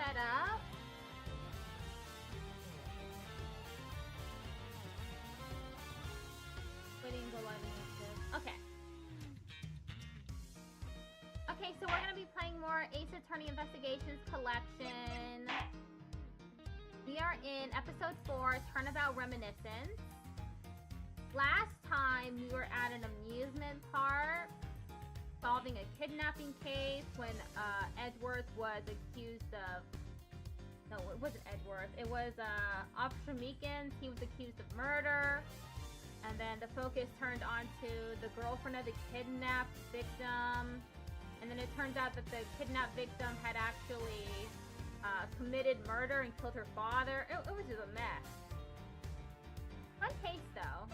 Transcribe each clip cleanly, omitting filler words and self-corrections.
set up. Waiting to go live in this. Okay. Okay, so we're gonna be playing more Ace Attorney Investigations Collection. We are in episode 4, Turnabout Reminiscence. Last time we were at an amusement park solving a kidnapping case when Edgeworth was accused of... No, it wasn't Edgeworth. It was Officer Meekins. He was accused of murder. And then the focus turned on to the girlfriend of the kidnapped victim. And then it turns out that the kidnapped victim had actually committed murder and killed her father. It was just a mess. Fun case though.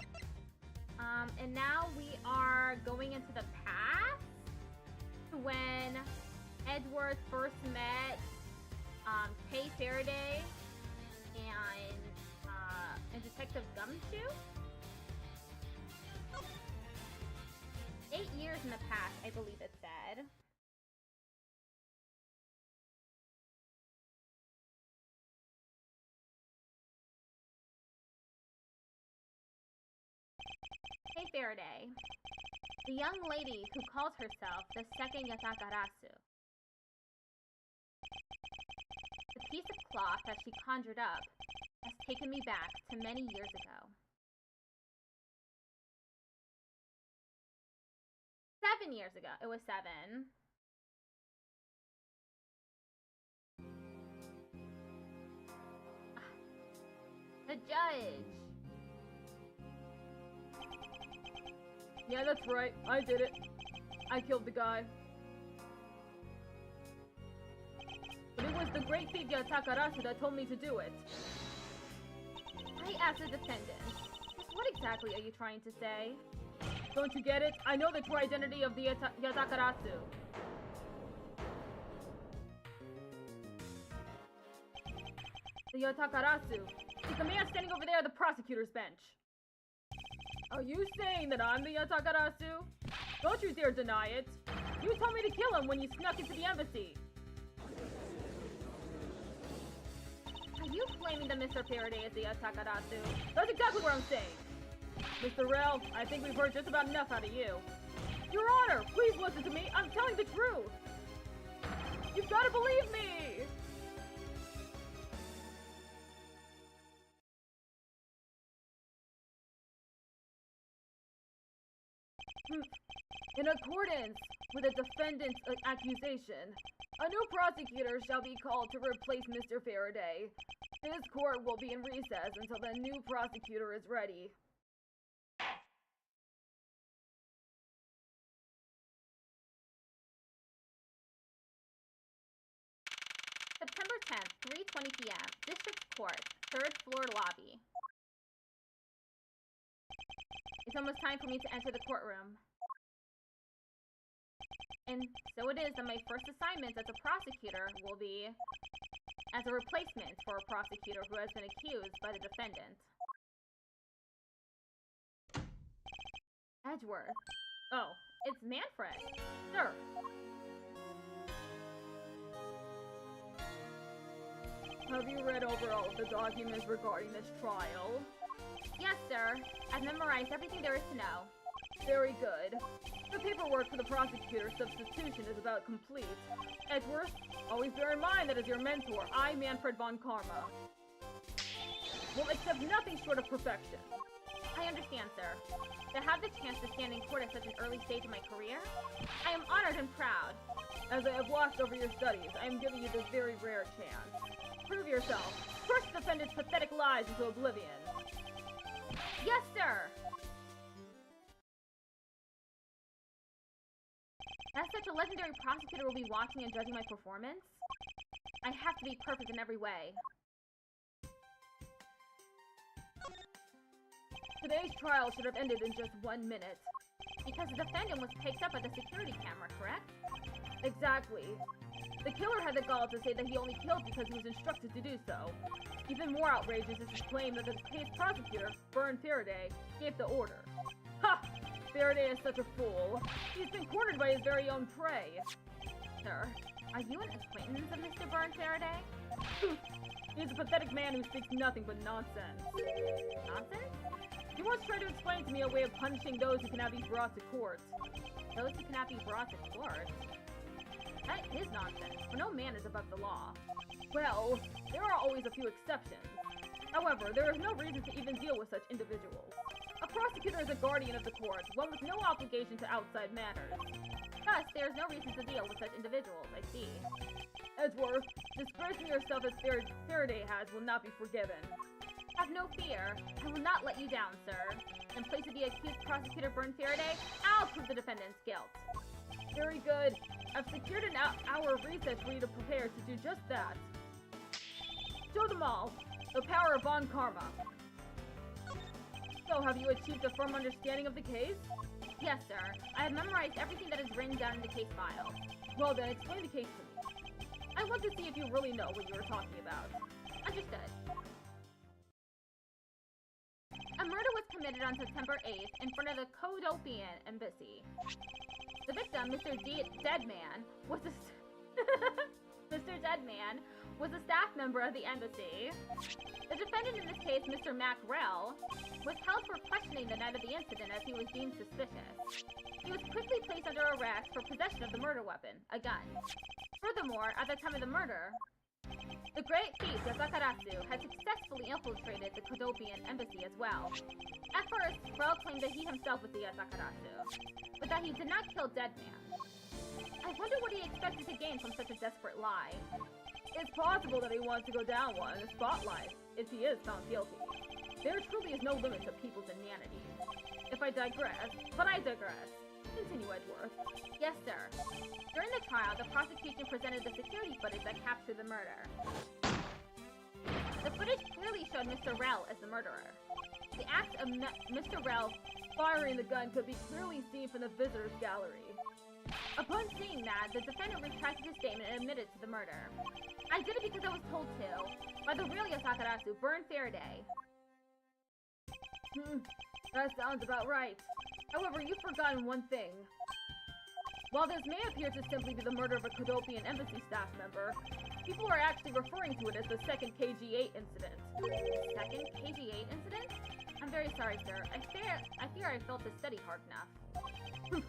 And now we are going into the past to when Edgeworth first met Kay Faraday and Detective Gumshoe. 8 years in the past, I believe it said. Hey Faraday, the young lady who calls herself the second Yatakarasu. The piece of cloth that she conjured up has taken me back to many years ago. 7 years ago. It was 7. The judge. Yeah, that's right. I did it. I killed the guy. But it was the great thief Yatakarasu that told me to do it. I asked the defendant, what exactly are you trying to say? Don't you get it? I know the true identity of the Yatakarasu. The Yatakarasu is the man standing over there at the prosecutor's bench. Are you saying that I'm the Yatakarasu? Don't you dare deny it. You told me to kill him when you snuck into the embassy. Are you claiming that Mr. Faraday is the Yatakarasu? That's exactly what I'm saying. Mr. Rel, I think we've heard just about enough out of you. Your Honor, please listen to me. I'm telling the truth. You've got to believe me. In accordance with the defendant's accusation, a new prosecutor shall be called to replace Mr. Faraday. This court will be in recess until the new prosecutor is ready. September 10th, 3:20 p.m. District Court, 3rd floor lobby. It's almost time for me to enter the courtroom. And so it is that my first assignment as a prosecutor will be as a replacement for a prosecutor who has been accused by the defendant. Edgeworth. Oh, it's Manfred. Sir. Have you read over all of the documents regarding this trial? Yes, sir. I've memorized everything there is to know. Very good. The paperwork for the prosecutor's substitution is about complete. Edgeworth, always bear in mind that as your mentor, I, Manfred von Karma, will accept nothing short of perfection. I understand, sir. To have the chance to stand in court at such an early stage in my career, I am honored and proud. As I have watched over your studies, I am giving you this very rare chance. Prove yourself. Crush the defendant's pathetic lies into oblivion. Yes, sir! As such a legendary prosecutor will be watching and judging my performance, I have to be perfect in every way. Today's trial should have ended in just 1 minute. Because the defendant was picked up by the security camera, correct? Exactly. The killer had the gall to say that he only killed because he was instructed to do so. Even more outrageous is his claim that the case prosecutor, Vern Faraday, gave the order. Ha! Faraday is such a fool. He's been cornered by his very own prey. Sir, Are you an acquaintance of Mr. Byrne Faraday? He's a pathetic man who speaks nothing but nonsense. Nonsense? He once tried to explain to me a way of punishing those who cannot be brought to court. Those who cannot be brought to court? That is nonsense, for no man is above the law. Well, there are always a few exceptions. However, there is no reason to even deal with such individuals. A prosecutor is a guardian of the court, one with no obligation to outside matters. Thus, there is no reason to deal with such individuals, I see. Edgeworth, disgracing yourself as Faraday has will not be forgiven. Have no fear. I will not let you down, sir. In place of the accused prosecutor Byrne Faraday, I'll prove the defendant's guilt. Very good. I've secured an hour of recess for you to prepare to do just that. Show them all the power of Von Karma. So, have you achieved a firm understanding of the case? Yes, sir. I have memorized everything that is written down in the case file. Well then, explain the case to me. I want to see if you really know what you were talking about. Understood. A murder was committed on September 8th in front of the Codopian embassy. The victim, Mr. Deadman, was a Mr. Deadman was a staff member of the embassy. The defendant in this case, Mr. Macrell, was held for questioning the night of the incident as he was deemed suspicious. He was quickly placed under arrest for possession of the murder weapon, a gun. Furthermore, at the time of the murder, the great thief Yasakarasu had successfully infiltrated the Kodopian embassy as well. At first, Rel claimed that he himself was the Yasakarasu, but that he did not kill Deadman. I wonder what he expected to gain from such a desperate lie. It's possible that he wants to go down one in the spotlight, if he is found guilty. There truly is no limit to people's inanity. If I digress, but I digress. Continue, Edgeworth. Yes, sir. During the trial, the prosecution presented the security footage that captured the murder. The footage clearly showed Mr. Rel as the murderer. The act of Mr. Rel firing the gun could be clearly seen from the visitors' gallery. Upon seeing that, the defendant retracted his statement and admitted to the murder. I did it because I was told to, by the real Yasakarasu, Byrne Faraday. That sounds about right. However, you've forgotten one thing. While this may appear to simply be the murder of a Kodopian embassy staff member, people are actually referring to it as the second KG-8 incident. Second KG-8 incident? I'm very sorry, sir. I fear I failed to study hard enough.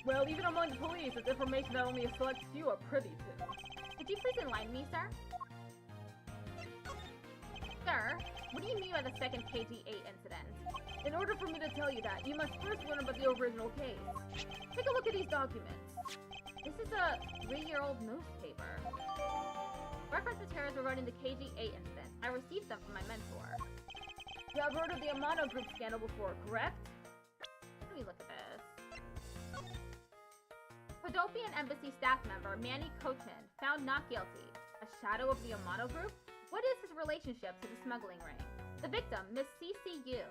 Well, even among the police, it's information that only a select few are privy to. Could you please enlighten me, sir? Sir, what do you mean by the second KG-8 incident? In order for me to tell you that, you must first learn about the original case. Take a look at these documents. This is a 3-year-old newspaper. Reference materials regarding the KG-8 incident. I received them from my mentor. You have heard of the Amano Group scandal before, correct? Let me look at this. Kodopian Embassy staff member Manny Cochman found not guilty. A shadow of the Amano Group? What is his relationship to the smuggling ring? The victim, Miss CCU.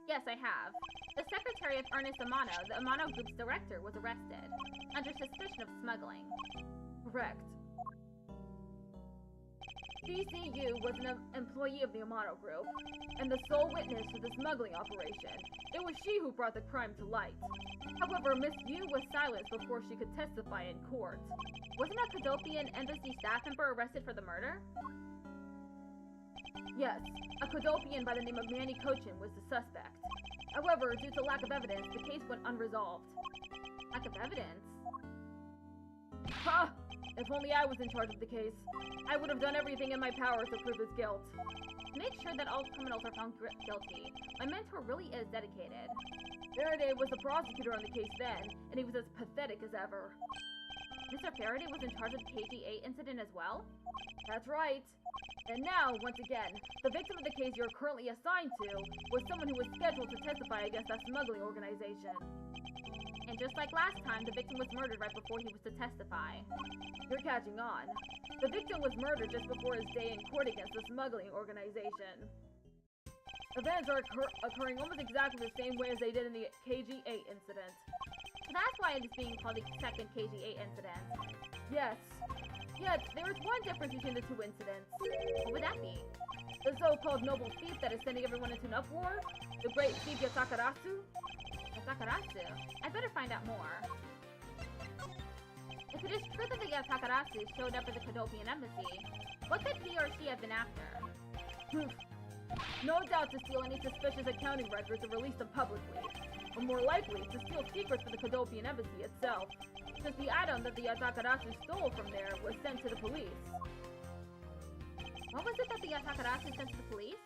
Yes, I have. The secretary of Ernest Amano, the Amano Group's director, was arrested under suspicion of smuggling. Correct. CCU was an employee of the Amano Group, and the sole witness to the smuggling operation. It was she who brought the crime to light. However, Miss Yu was silenced before she could testify in court. Wasn't a Kodopian embassy staff member arrested for the murder? Yes, a Kodopian by the name of Manny Cochin was the suspect. However, due to lack of evidence, the case went unresolved. Lack of evidence? Ha! If only I was in charge of the case, I would have done everything in my power to prove his guilt. To make sure that all criminals are found guilty, my mentor really is dedicated. Faraday was the prosecutor on the case then, and he was as pathetic as ever. Mr. Faraday was in charge of the KG-8 incident as well? That's right. And now, once again, the victim of the case you're currently assigned to was someone who was scheduled to testify against that smuggling organization. And just like last time, the victim was murdered right before he was to testify. You're catching on. The victim was murdered just before his day in court against the smuggling organization. Events are occurring almost exactly the same way as they did in the KG-8 incident. So that's why it is being called the second KG-8 incident. Yes. Yet, there is one difference between the two incidents. What would that be? The so-called noble thief that is sending everyone into an uproar? The great thief Yatakarasu? Yatakarasu? I better find out more. If it is true that the Yatakarasu showed up at the Cadopian embassy, what could he or she have been after? No doubt to steal any suspicious accounting records and release them publicly. Or more likely, to steal secrets for the Cadopian embassy itself, since the item that the Yatakarasu stole from there was sent to the police. What was it that the Yatakarasu sent to the police?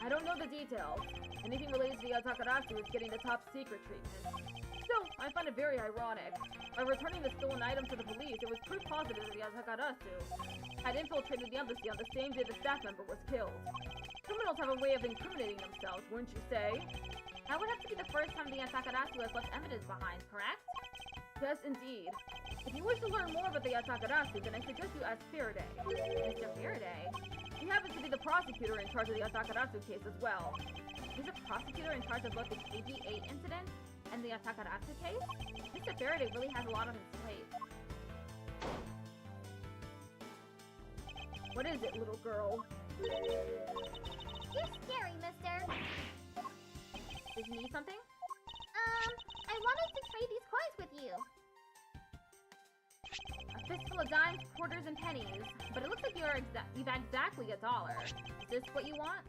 I don't know the details. Anything related to the Yatakarasu is getting the top secret treatment. Still, I find it very ironic. By returning the stolen item to the police, it was proof positive that the Yatakarasu had infiltrated the embassy on the same day the staff member was killed. Criminals have a way of incriminating themselves, wouldn't you say? That would have to be the first time the Yatakarasu has left evidence behind, correct? Yes, indeed. If you wish to learn more about the Yatakarasu, then I suggest you ask Faraday. Mr. Faraday? He happens to be the prosecutor in charge of the Yatakarasu case as well. He's a prosecutor in charge of both the KG-8 incident and the Yatakarasu case? Mr. Faraday really has a lot on his plate. What is it, little girl? You're scary, mister. Does he need something? I wanted to trade these coins with you. A fistful of dimes, quarters, and pennies. But it looks like you've exactly $1. Is this what you want?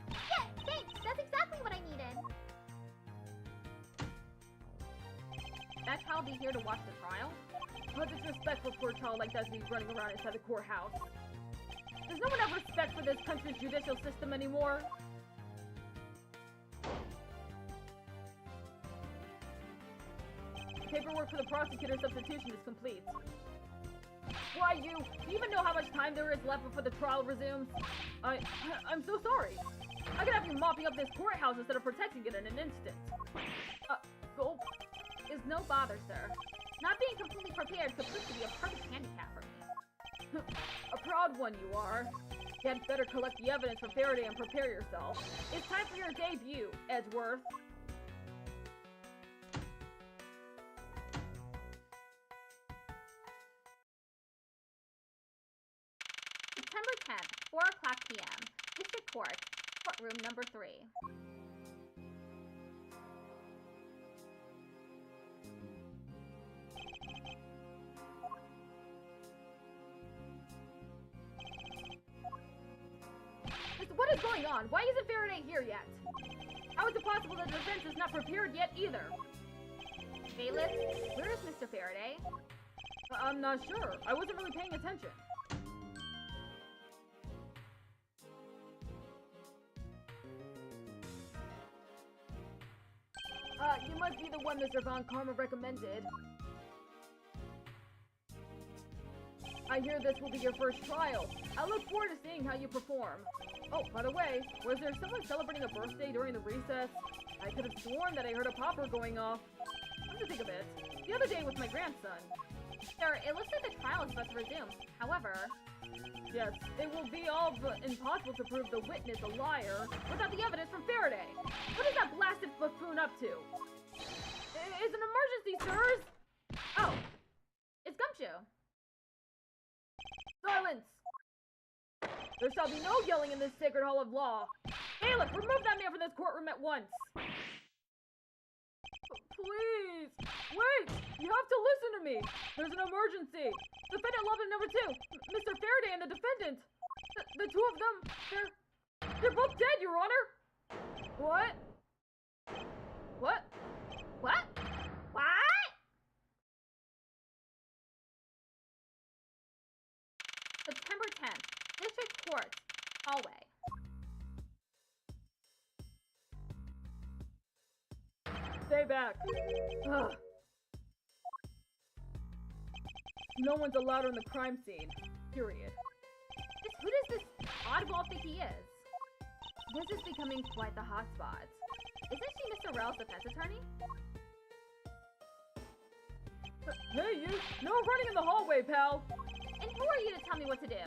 Yeah, thanks. That's exactly what I needed. That's how I'll be here to watch the trial? How disrespectful for a child like that to be running around inside the courthouse. Does no one have respect for this country's judicial system anymore? Paperwork for the prosecutor's substitution is complete. Why, do you even know how much time there is left before the trial resumes? I'm so sorry. I could have you mopping up this courthouse instead of protecting it in an instant. Gulp. Is no bother, sir. Not being completely prepared could prove to be a perfect handicap for me. A proud one you are. You had better collect the evidence from Faraday and prepare yourself. It's time for your debut, Edgeworth. September 10th, 4 o'clock p.m. District Court, courtroom number 3. What is going on? Why isn't Faraday here yet? How is it possible that the defense is not prepared yet either? Bailiff, where is Mr. Faraday? I'm not sure. I wasn't really paying attention. You must be the one Mr. Von Karma recommended. I hear this will be your first trial. I look forward to seeing how you perform. Oh, by the way, was there someone celebrating a birthday during the recess? I could have sworn that I heard a popper going off. Come to think of it, the other day with my grandson. Sir, it looks like the trial is about to resume. However... Yes, it will be all but impossible to prove the witness a liar without the evidence from Faraday. What is that blasted buffoon up to? It's an emergency, sirs! Oh, it's Gumshoe. Silence! There shall be no yelling in this sacred hall of law. Bailiff, remove that man from this courtroom at once. Please, wait! You have to listen to me. There's an emergency. Defendant Lobby number 2, Mr. Faraday and the defendant. The two of them, they're both dead, Your Honor. What? What? What? What? September 10th, District Court, hallway. Stay back. Ugh. No one's allowed on the crime scene. Period. Who does this oddball think he is? This is becoming quite the hotspot. Isn't she Mr. Rell's defense attorney? Hey, you! No running in the hallway, pal! And who are you to tell me what to do?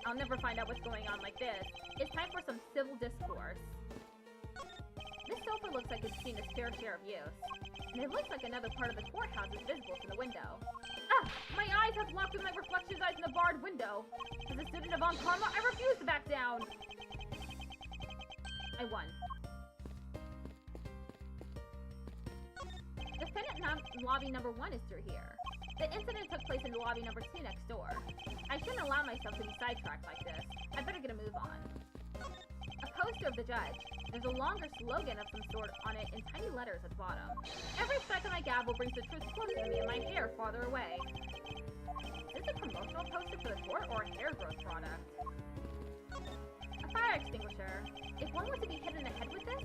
I'll never find out what's going on like this. It's time for some civil discourse. This sofa also looks like it's seen its fair share of use. And it looks like another part of the courthouse is visible from the window. Ah! My eyes have locked with my reflection's eyes in the barred window. As a student of Karma, I refuse to back down. I won. Defendant lobby number 1 is through here. The incident took place in lobby number 2 next door. I shouldn't allow myself to be sidetracked like this. I better get a move on. A poster of the judge. There's a longer slogan of some sort on it in tiny letters at the bottom. Every strike of my gavel brings the truth closer to me and my hair farther away. Is this a promotional poster for the court or a hair growth product? A fire extinguisher. If one were to be hit in the head with this,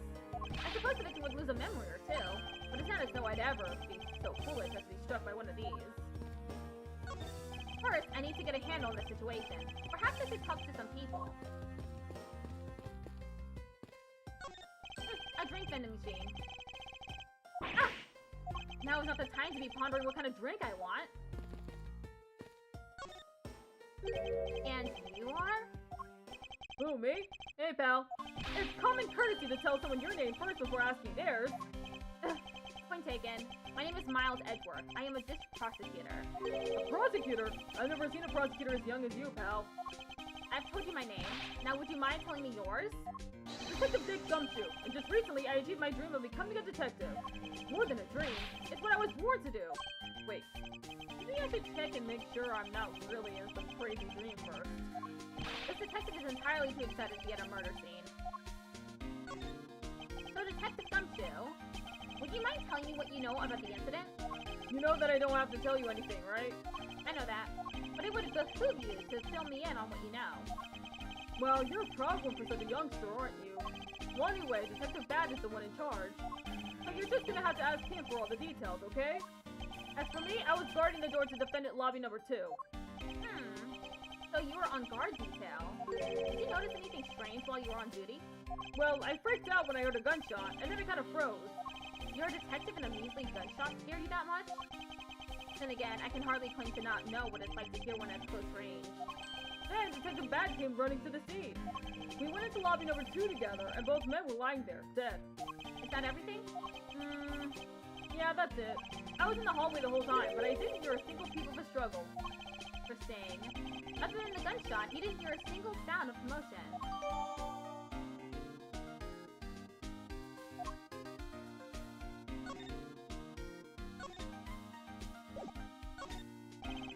I suppose the victim would lose a memory or two, but it's not as though I'd ever be so foolish as to be struck by one of these. First, I need to get a handle on the situation. Perhaps I should talk to some people. A drink vending machine. Ah! Now is not the time to be pondering what kind of drink I want. And you are? Who, me? Hey, pal. It's common courtesy to tell someone your name first before asking theirs. Point taken. My name is Miles Edgeworth. I am a district prosecutor. A prosecutor? I've never seen a prosecutor as young as you, pal. I've told you my name. Now, would you mind telling me yours? Detective Dick Gumshoe, and just recently I achieved my dream of becoming a detective. More than a dream, it's what I was born to do. Wait, you think I should check and make sure I'm not really in some crazy dream first? This detective is entirely too excited to be at a murder scene. So, Detective Gumshoe, would you mind telling me what you know about the incident? You know that I don't have to tell you anything, right? I know that, but it would behoove you to fill me in on what you know. Well, you're a problem for such a youngster, aren't you? Well, anyway, Detective Bad is the one in charge. So you're just gonna have to ask him for all the details, okay? As for me, I was guarding the door to defendant lobby number 2. So you were on guard detail. Did you notice anything strange while you were on duty? Well, I freaked out when I heard a gunshot, and then it kind of froze. You're a detective and a measly gunshot scared you that much? Then again, I can hardly claim to not know what it's like to hear one at close range. Then Detective Bad came running to the scene. We went into lobby number 2 together, and both men were lying there, dead. Is that everything? Yeah, that's it. I was in the hallway the whole time, but I didn't hear a single peep of a struggle. Interesting. Other than the gunshot, he didn't hear a single sound of commotion.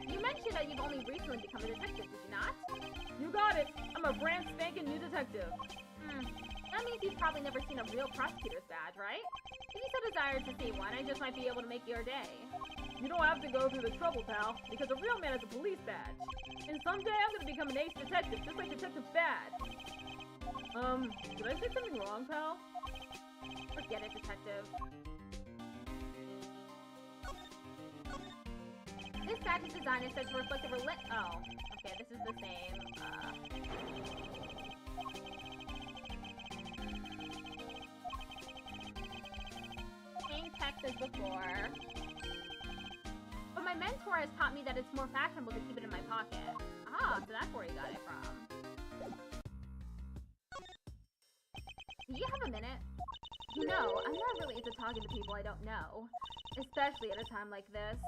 You mentioned that you've only recently become a detective, did you not? You got it! I'm a brand spanking new detective. That means you've probably never seen a real prosecutor's badge, right? If you so desired to see one, I just might be able to make your day. You don't have to go through the trouble, pal, because a real man has a police badge. And someday I'm gonna become an ace detective, just like Detective Bad. Did I say something wrong, pal? Forget it, detective. This badge's design is said to reflect a oh, okay, this is the same, same text as before. But my mentor has taught me that it's more fashionable to keep it in my pocket. Ah, so that's where you got it from. Do you have a minute? You know, I'm not really into talking to people I don't know. Especially at a time like this.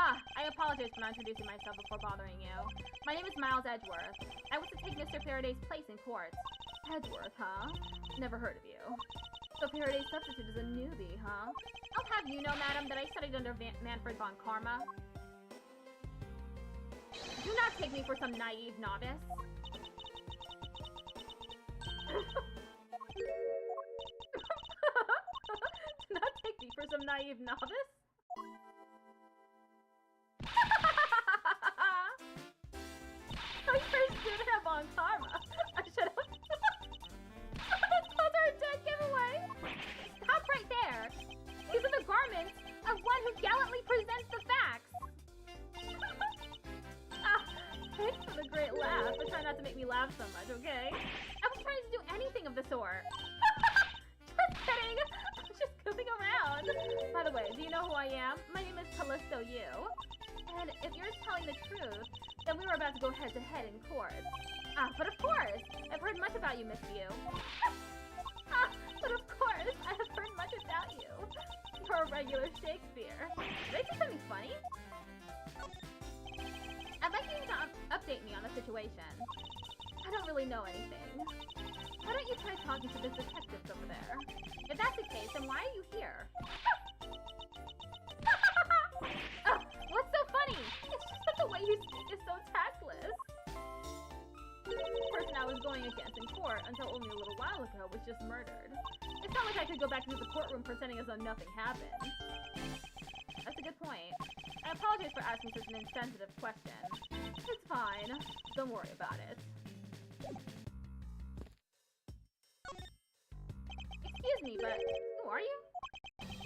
I apologize for not introducing myself before bothering you. My name is Miles Edgeworth. I was to take Mr. Faraday's place in court. Edgeworth, huh? Never heard of you. So Faraday's substitute is a newbie, huh? I'll have you know, madam, that I studied under Manfred von Karma. Do not take me for some naive novice. Do not take me for some naive novice? You're a student of von Karma. I should have. Let's close our dead giveaway. Stop right there. These are the garments of one who gallantly presents the facts. Thanks for the great laugh, but try not to make me laugh so much, okay? I was trying to do anything of the sort. Just kidding. I'm just goofing around. By the way, do you know who I am? My name is Callisto Yu. And if you're telling the truth, then we were about to go head-to-head in court. But of course, I've heard much about you, Miss Yu. But of course, I have heard regular Shakespeare. Did I say something funny? I'd like you to update me on the situation. I don't really know anything. Why don't you try talking to this detective over there? If that's the case, then why are you here? Oh, what's so funny? It's just that the way you speak is so tactless. The person I was going against in court until only a little while ago was just murdered. It's not like I could go back into the courtroom pretending as though nothing happened. That's a good point. I apologize for asking such an insensitive question. It's fine. Don't worry about it. Excuse me, but who are you?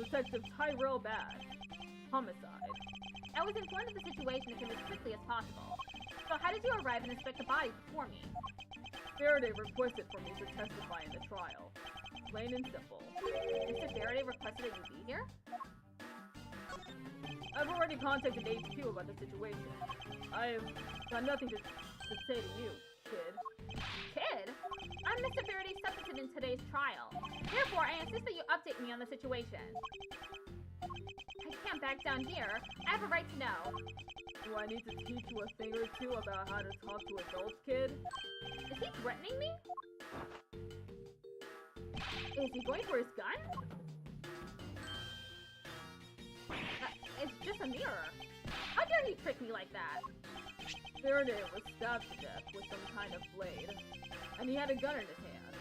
Detective Tyrell Bad. Homicide. I was informed of the situation as quickly as possible. So how did you arrive and inspect the body before me? Faraday requested for me to testify in the trial. Plain and simple. Mr. Faraday requested that you be here? I've already contacted HQ about the situation. I've got nothing to say to you, kid. Kid? I'm Mr. Faraday's substitute in today's trial. Therefore, I insist that you update me on the situation. I can't back down here. I have a right to know. Do I need to teach you a thing or two about how to talk to adults, kid? Is he threatening me? Is he going for his gun? It's just a mirror. How dare he trick me like that? Faraday was stabbed to death with some kind of blade, and he had a gun in his hand.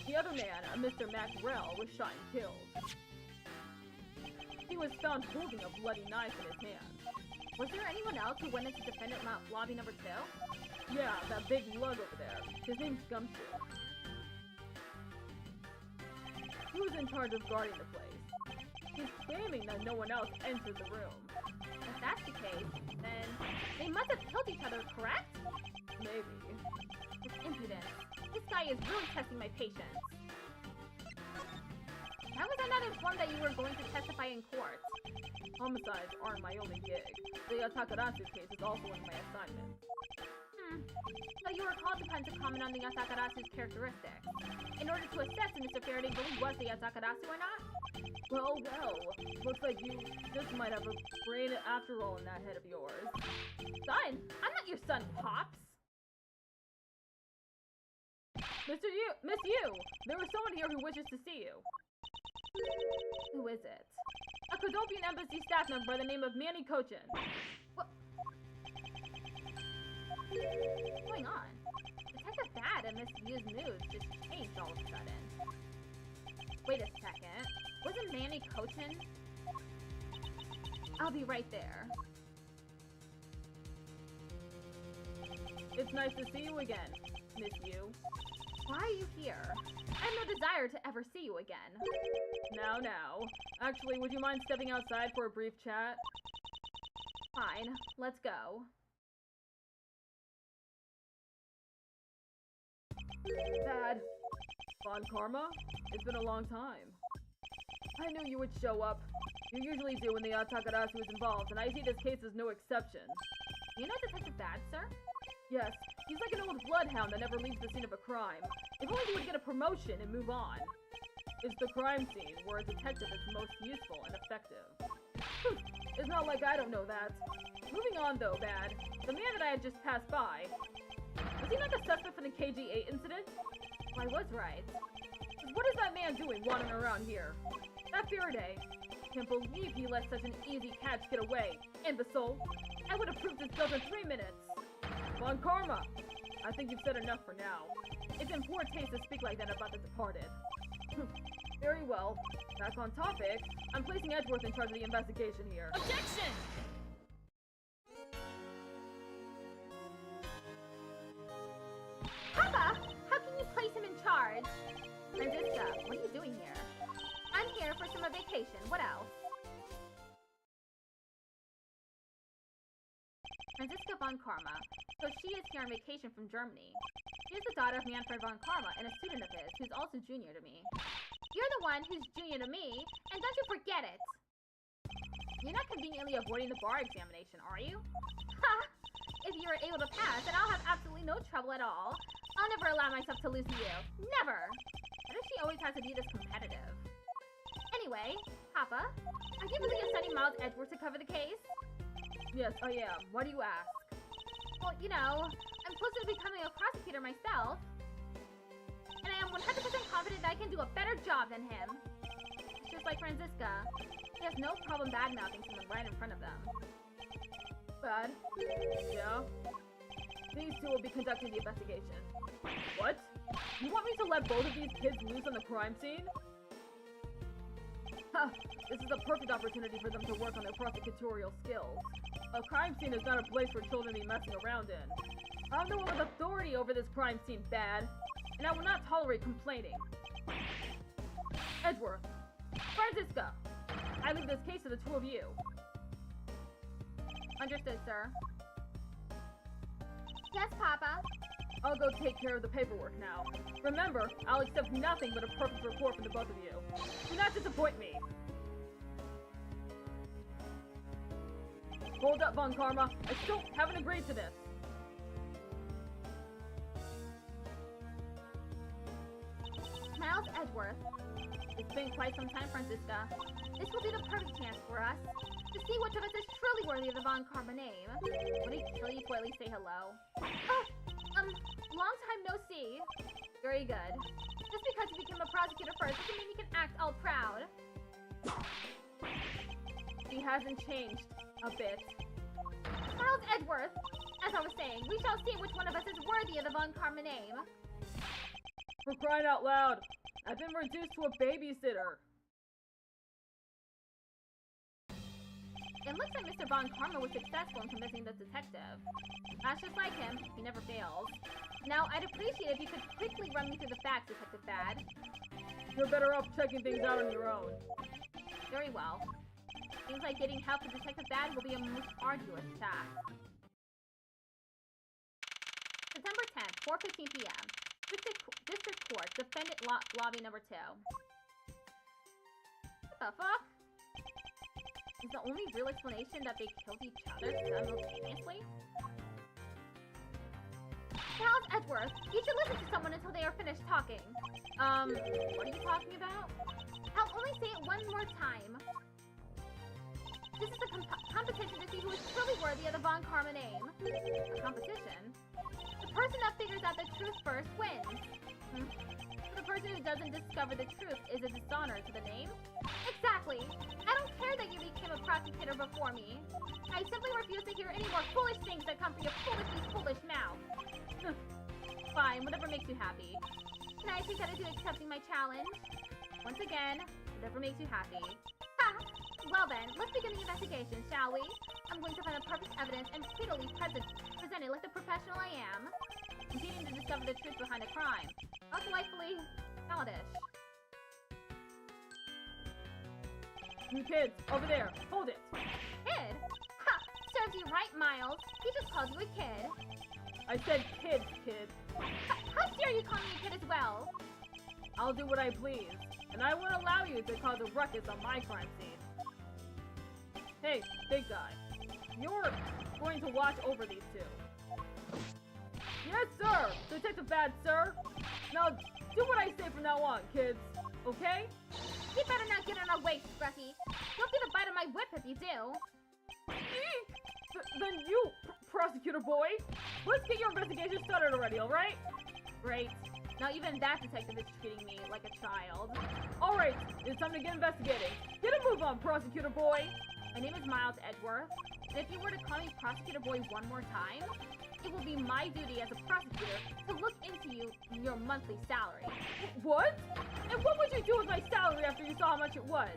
The other man, a Mr. Macrell, was shot and killed. He was found holding a bloody knife in his hand. Was there anyone else who went into defendant lobby number 2? Yeah, that big lug over there. His name's Gumshoe. He was in charge of guarding the place. He's claiming that no one else entered the room. If that's the case, then they must have killed each other, correct? Maybe. It's impudence. This guy is really testing my patience. How was I not informed that you were going to testify in court? Homicides aren't my only gig. The Takarasu case is also one of my assignments. So you were called upon to comment on the Takarasu's characteristics, in order to assess if Mr. Faraday really was the Takarasu or not? Well, looks like you just might have a brain after all in that head of yours. Son? I'm not your son, Pops! Miss Yu! There is someone here who wishes to see you. Who is it? A Kodopian embassy staff member by the name of Manny Kochin. What? What's going on? Detective Bad and Miss Yu's mood just changed all of a sudden. Wait a second. Wasn't Manny Kochin? I'll be right there. It's nice to see you again, Miss Yu. Why are you here? I have no desire to ever see you again. Now. Actually, would you mind stepping outside for a brief chat? Fine. Let's go. Dad. Von Karma? It's been a long time. I knew you would show up. You usually do when the Takarasu is involved, and I see this case as no exception. You know Detective Bad, sir? Yes, he's like an old bloodhound that never leaves the scene of a crime. If only he would get a promotion and move on. It's the crime scene where a detective is most useful and effective. It's not like I don't know that. Moving on though, Bad. The man that I had just passed by. Was he not the suspect from the KG8 incident? I was right. What is that man doing wandering around here? That Faraday. Can't believe he let such an easy catch get away. Imbecile. I would have proved his guilt in 3 minutes. Von Karma. I think you've said enough for now. It's in poor taste to speak like that about the departed. Very well. Back on topic, I'm placing Edgeworth in charge of the investigation here. Objection! Papa! How can you place him in charge? Franziska, what are you doing here? I'm here for summer vacation. What else? Franziska von Karma. So she is here on vacation from Germany. She is the daughter of Manfred von Karma and a student of his who's also junior to me. You're the one who's junior to me, and don't you forget it! You're not conveniently avoiding the bar examination, are you? Ha! If you're able to pass, then I'll have absolutely no trouble at all. I'll never allow myself to lose to you. Never! Why does she always have to be this competitive? Anyway, Anyway, Papa, are you really sending Miles Edgeworth to cover the case? Yes, I am. Why do you ask? Well, you know, I'm close to becoming a prosecutor myself. And I am 100% confident that I can do a better job than him. It's just like Franziska. He has no problem bad-mouthing someone right in front of them. Bad? Yeah? These two will be conducting the investigation. What? You want me to let both of these kids loose on the crime scene? Ha! This is a perfect opportunity for them to work on their prosecutorial skills. A crime scene is not a place for children to be messing around in. I'm the one with authority over this crime scene, Bad, and I will not tolerate complaining. Edgeworth, Franziska, I leave this case to the two of you. Understood, sir. Yes, Papa. I'll go take care of the paperwork now. Remember, I'll accept nothing but a perfect report from the both of you. Do not disappoint me. Hold up, Von Karma. I still haven't agreed to this. Miles Edgeworth. It's been quite some time, Franziska. This will be the perfect chance for us to see which of us is truly worthy of the Von Karma name. Would it kill you to at least say hello? Long time no see. Very good. Just because you became a prosecutor first doesn't mean you can act all proud. He hasn't changed a bit. Miles Edgeworth, as I was saying, we shall see which one of us is worthy of the Von Karma name. For crying out loud, I've been reduced to a babysitter. It looks like Mr. Von Karma was successful in convincing the detective. That's just like him, he never fails. Now, I'd appreciate if you could quickly run me through the facts, Detective Bad. You're better off checking things out on your own. Very well. Seems like getting help from Detective Bad will be a most arduous task. September 10th, 4:15 p.m. District Court, Defendant Lobby number 2. What the fuck? Is the only real explanation that they killed each other simultaneously? Miles Edgeworth, you should listen to someone until they are finished talking. What are you talking about? I'll only say it one more time. This is a competition to see who is truly worthy of the Von Karma name. A competition? The person that figures out the truth first wins. The person who doesn't discover the truth is a dishonor to the name? Exactly! I don't care that you became a prosecutor before me. I simply refuse to hear any more foolish things that come from your foolish mouth. Fine, whatever makes you happy. Can I take that as you accepting my challenge? Once again, whatever makes you happy. Ha! Well then, let's begin the investigation, shall we? I'm going to find the perfect evidence and speedily present it like the professional I am. Competing to discover the truth behind a crime. How delightfully childish. You kids, over there, hold it! Kid? Ha! Serves you right, Miles. He just called you a kid. I said kids, kid. How dare you call me a kid as well? I'll do what I please, and I won't allow you to cause a ruckus on my crime scene. Hey, big guy, you're going to watch over these two. Yes, sir! Detective Bad, sir! Now, do what I say from now on, kids, okay? You better not get in our way, Scruffy. You'll feel the bite of my whip if you do. Eek! Then you, prosecutor boy, let's get your investigation started already, alright? Great. Now even that detective is treating me like a child. Alright, it's time to get investigating. Get a move on, prosecutor boy! My name is Miles Edgeworth, and if you were to call me prosecutor boy one more time, it will be my duty as a prosecutor to look into you and your monthly salary. What? And what would you do with my salary after you saw how much it was?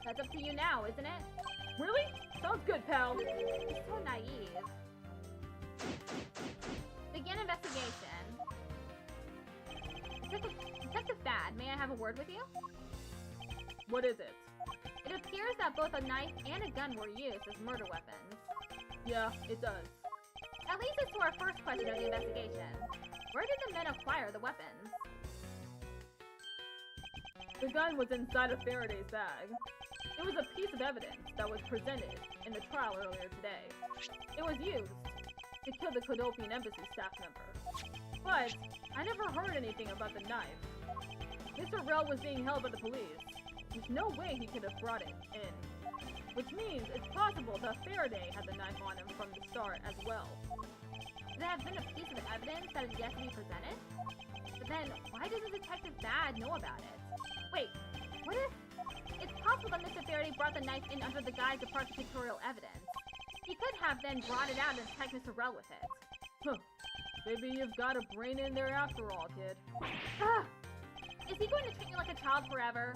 That's up to you now, isn't it? Really? Sounds good, pal. You're so naive. Begin investigation. Detective Bad, may I have a word with you? What is it? It appears that both a knife and a gun were used as murder weapons. Yeah, it does. That leads us to our first question of the investigation. Where did the men acquire the weapons? The gun was inside of Faraday's bag. It was a piece of evidence that was presented in the trial earlier today. It was used to kill the Kodopian embassy staff member. But I never heard anything about the knife. Mr. Rell was being held by the police. There's no way he could have brought it in. Which means it's possible that Faraday had the knife on him from the start as well. There has been a piece of evidence that is yet to be presented? But then, why doesn't Detective Bad know about it? Wait, what if... It's possible that Mr. Faraday brought the knife in under the guise of prosecutorial evidence. He could have then brought it out and attacked Mr. Rell with it. Huh. Maybe you've got a brain in there after all, kid. Is he going to treat me like a child forever?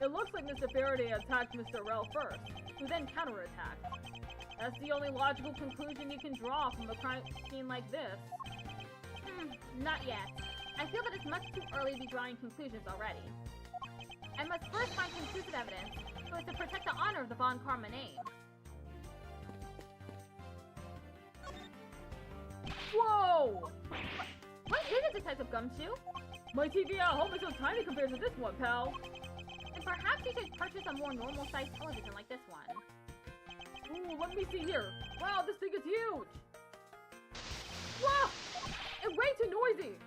It looks like Mr. Faraday attacked Mr. Rell first, who then counterattacked. That's the only logical conclusion you can draw from a crime scene like this. Not yet. I feel that it's much too early to be drawing conclusions already. I must first find conclusive evidence so as to protect the honor of the Von Karma name. Whoa! What is it, Detective Gumshoe? My TV at home is so tiny compared to this one, pal. And perhaps you should purchase a more normal-sized television like this one. Ooh, let me see here. Wow, this thing is huge! Whoa! It's way too noisy!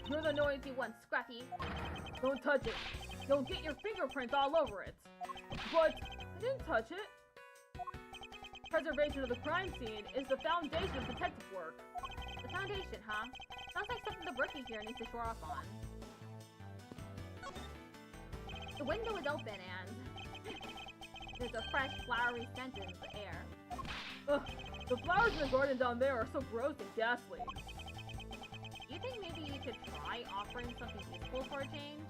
You're the noisy one, Scruffy. Don't touch it. You'll get your fingerprints all over it. But I didn't touch it. Preservation of the crime scene is the foundation of detective work. The foundation, huh? Sounds like something the rookie here needs to shore up on. The window is open and... there's a fresh, flowery scent in the air. Ugh, the flowers in the garden down there are so gross and ghastly. You think maybe you could try offering something useful for a change?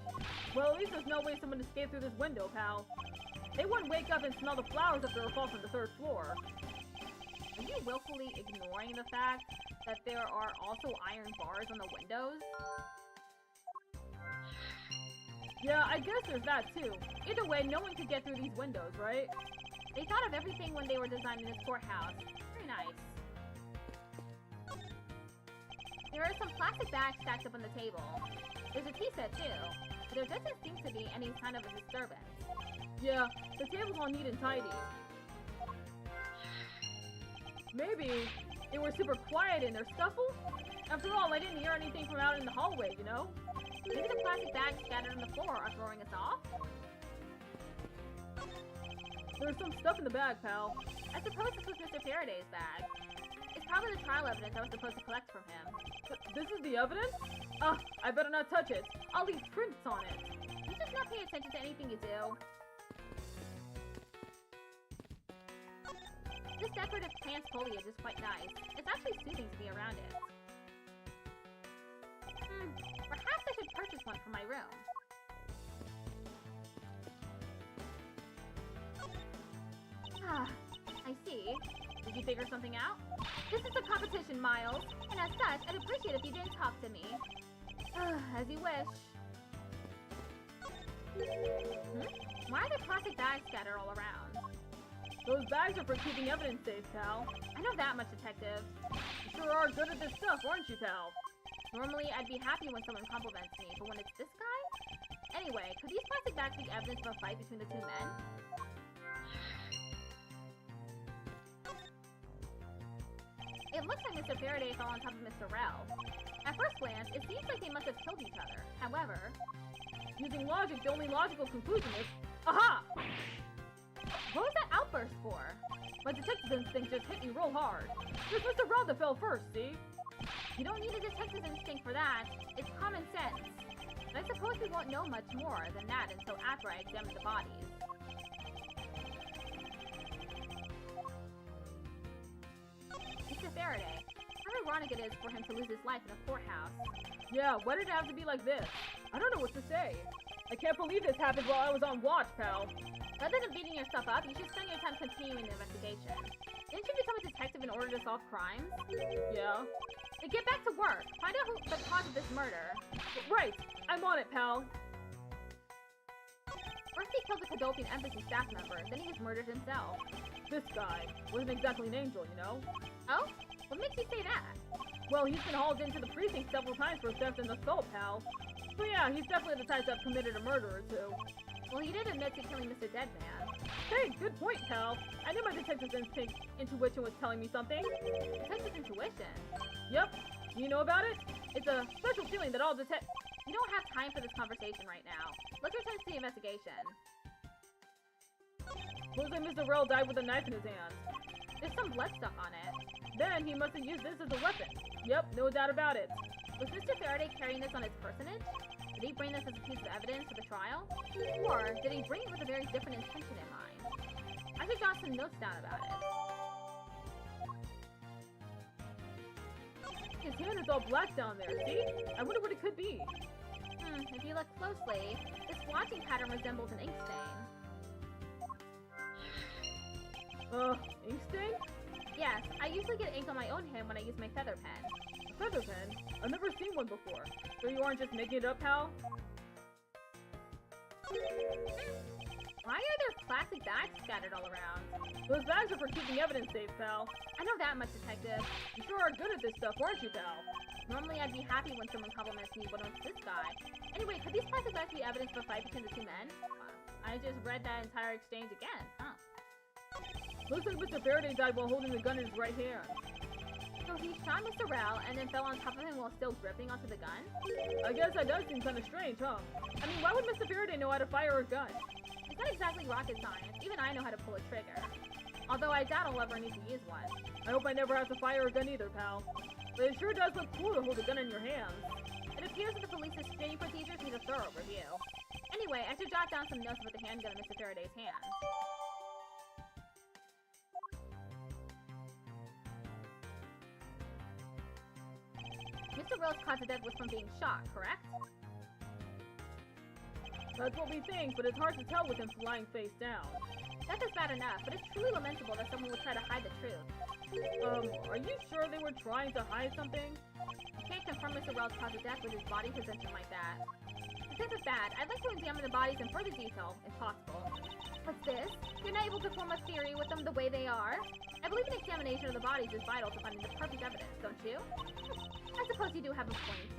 Well, at least there's no way someone escaped through this window, pal. They wouldn't wake up and smell the flowers if they were fall from the 3rd floor. Are you willfully ignoring the fact that there are also iron bars on the windows? Yeah, I guess there's that too. Either way, no one could get through these windows, right? They thought of everything when they were designing this courthouse. Very nice. There are some plastic bags stacked up on the table. There's a tea set too, but there doesn't seem to be any sign of a disturbance. Yeah, the table's all neat and tidy. Maybe they were super quiet in their scuffle? After all, I didn't hear anything from out in the hallway, you know? Maybe the plastic bags scattered on the floor are throwing us off? There's some stuff in the bag, pal. I suppose this was Mr. Faraday's bag. It's probably the trial evidence I was supposed to collect from him. This is the evidence? Ah, I better not touch it. I'll leave prints on it. You just not pay attention to anything you do. This decorative plant foliage is quite nice. It's actually soothing to be around it. Perhaps I should purchase one for my room. Ah, I see. Did you figure something out? This is a competition, Miles, and as such, I'd appreciate if you didn't talk to me. As you wish. Why are there plastic bags scattered all around? Those bags are for keeping evidence safe, pal. I know that much, Detective. You sure are good at this stuff, aren't you, pal? Normally, I'd be happy when someone compliments me, but when it's this guy? Anyway, could these plastic bags be evidence of a fight between the two men? It looks like Mr. Faraday fell on top of Mr. Rell. At first glance, it seems like they must have killed each other. However... using logic, the only logical conclusion is... aha! What was that outburst for? My detective instinct just hit me real hard. It's Mr. Rell that fell first, see? You don't need a detective instinct for that. It's common sense. But I suppose we won't know much more than that until after I examine the bodies. Mr. Faraday, how ironic it is for him to lose his life in a courthouse. Yeah, why did it have to be like this? I don't know what to say. I can't believe this happened while I was on watch, pal. Rather than beating yourself up, you should spend your time continuing the investigation. Didn't you become a detective in order to solve crimes? Yeah. Then get back to work. Find out the cause of this murder. Right. I'm on it, pal. First he killed the Cadopian embassy staff member, then he was murdered himself. This guy wasn't exactly an angel, you know? Oh? What makes you say that? Well, he's been hauled into the precinct several times for theft and assault, pal. So yeah, he's definitely the type to have committed a murder or two. Well, he did admit to killing Mr. Deadman. Hey, good point, pal. I knew my detective's intuition was telling me something. Detective intuition? Yep. You know about it? It's a special feeling that all You don't have time for this conversation right now. Let's return to the investigation. Looks like Mr. Rel died with a knife in his hand. There's some blood stuck on it. Then he must have used this as a weapon. Yep, no doubt about it. Was Mr. Faraday carrying this on his personage? Did he bring this as a piece of evidence for the trial? Or did he bring it with a very different intention in mind? I should jot some notes down about it. His hand is all black down there, see? I wonder what it could be. If you look closely, this blotching pattern resembles an ink stain. Ink stain? Yes, I usually get ink on my own hand when I use my feather pen. A feather pen? I've never seen one before. So you aren't just making it up, pal? Why are there plastic bags scattered all around? Those bags are for keeping evidence safe, pal. I know that much, Detective. You sure are good at this stuff, aren't you, pal? Normally I'd be happy when someone compliments me, but it's this guy. Anyway, could these plastic bags be evidence for a fight between the two men? I just read that entire exchange again, huh? Looks like Mr. Faraday died while holding the gun in his right hand. So he shot Mr. Rel and then fell on top of him while still gripping onto the gun? I guess that does seem kind of strange, huh? I mean, why would Mr. Faraday know how to fire a gun? It's not exactly rocket science. Even I know how to pull a trigger. Although I doubt I'll ever need to use one. I hope I never have to fire a gun either, pal. But it sure does look cool to hold a gun in your hands. It appears that the police's training procedures need a thorough review. Anyway, I should jot down some notes about the handgun in Mr. Faraday's hands. Mr. Rell's cause of death was from being shot, correct? That's what we think, but it's hard to tell with him lying face down. That is bad enough, but it's truly lamentable that someone would try to hide the truth. Are you sure they were trying to hide something? I can't confirm Mr. Rell's cause of death with his body position like that. Since it's bad, I'd like to examine the bodies in further detail, if possible. What's this? You're not able to form a theory with them the way they are? I believe an examination of the bodies is vital to finding the perfect evidence, don't you? I suppose you do have a point.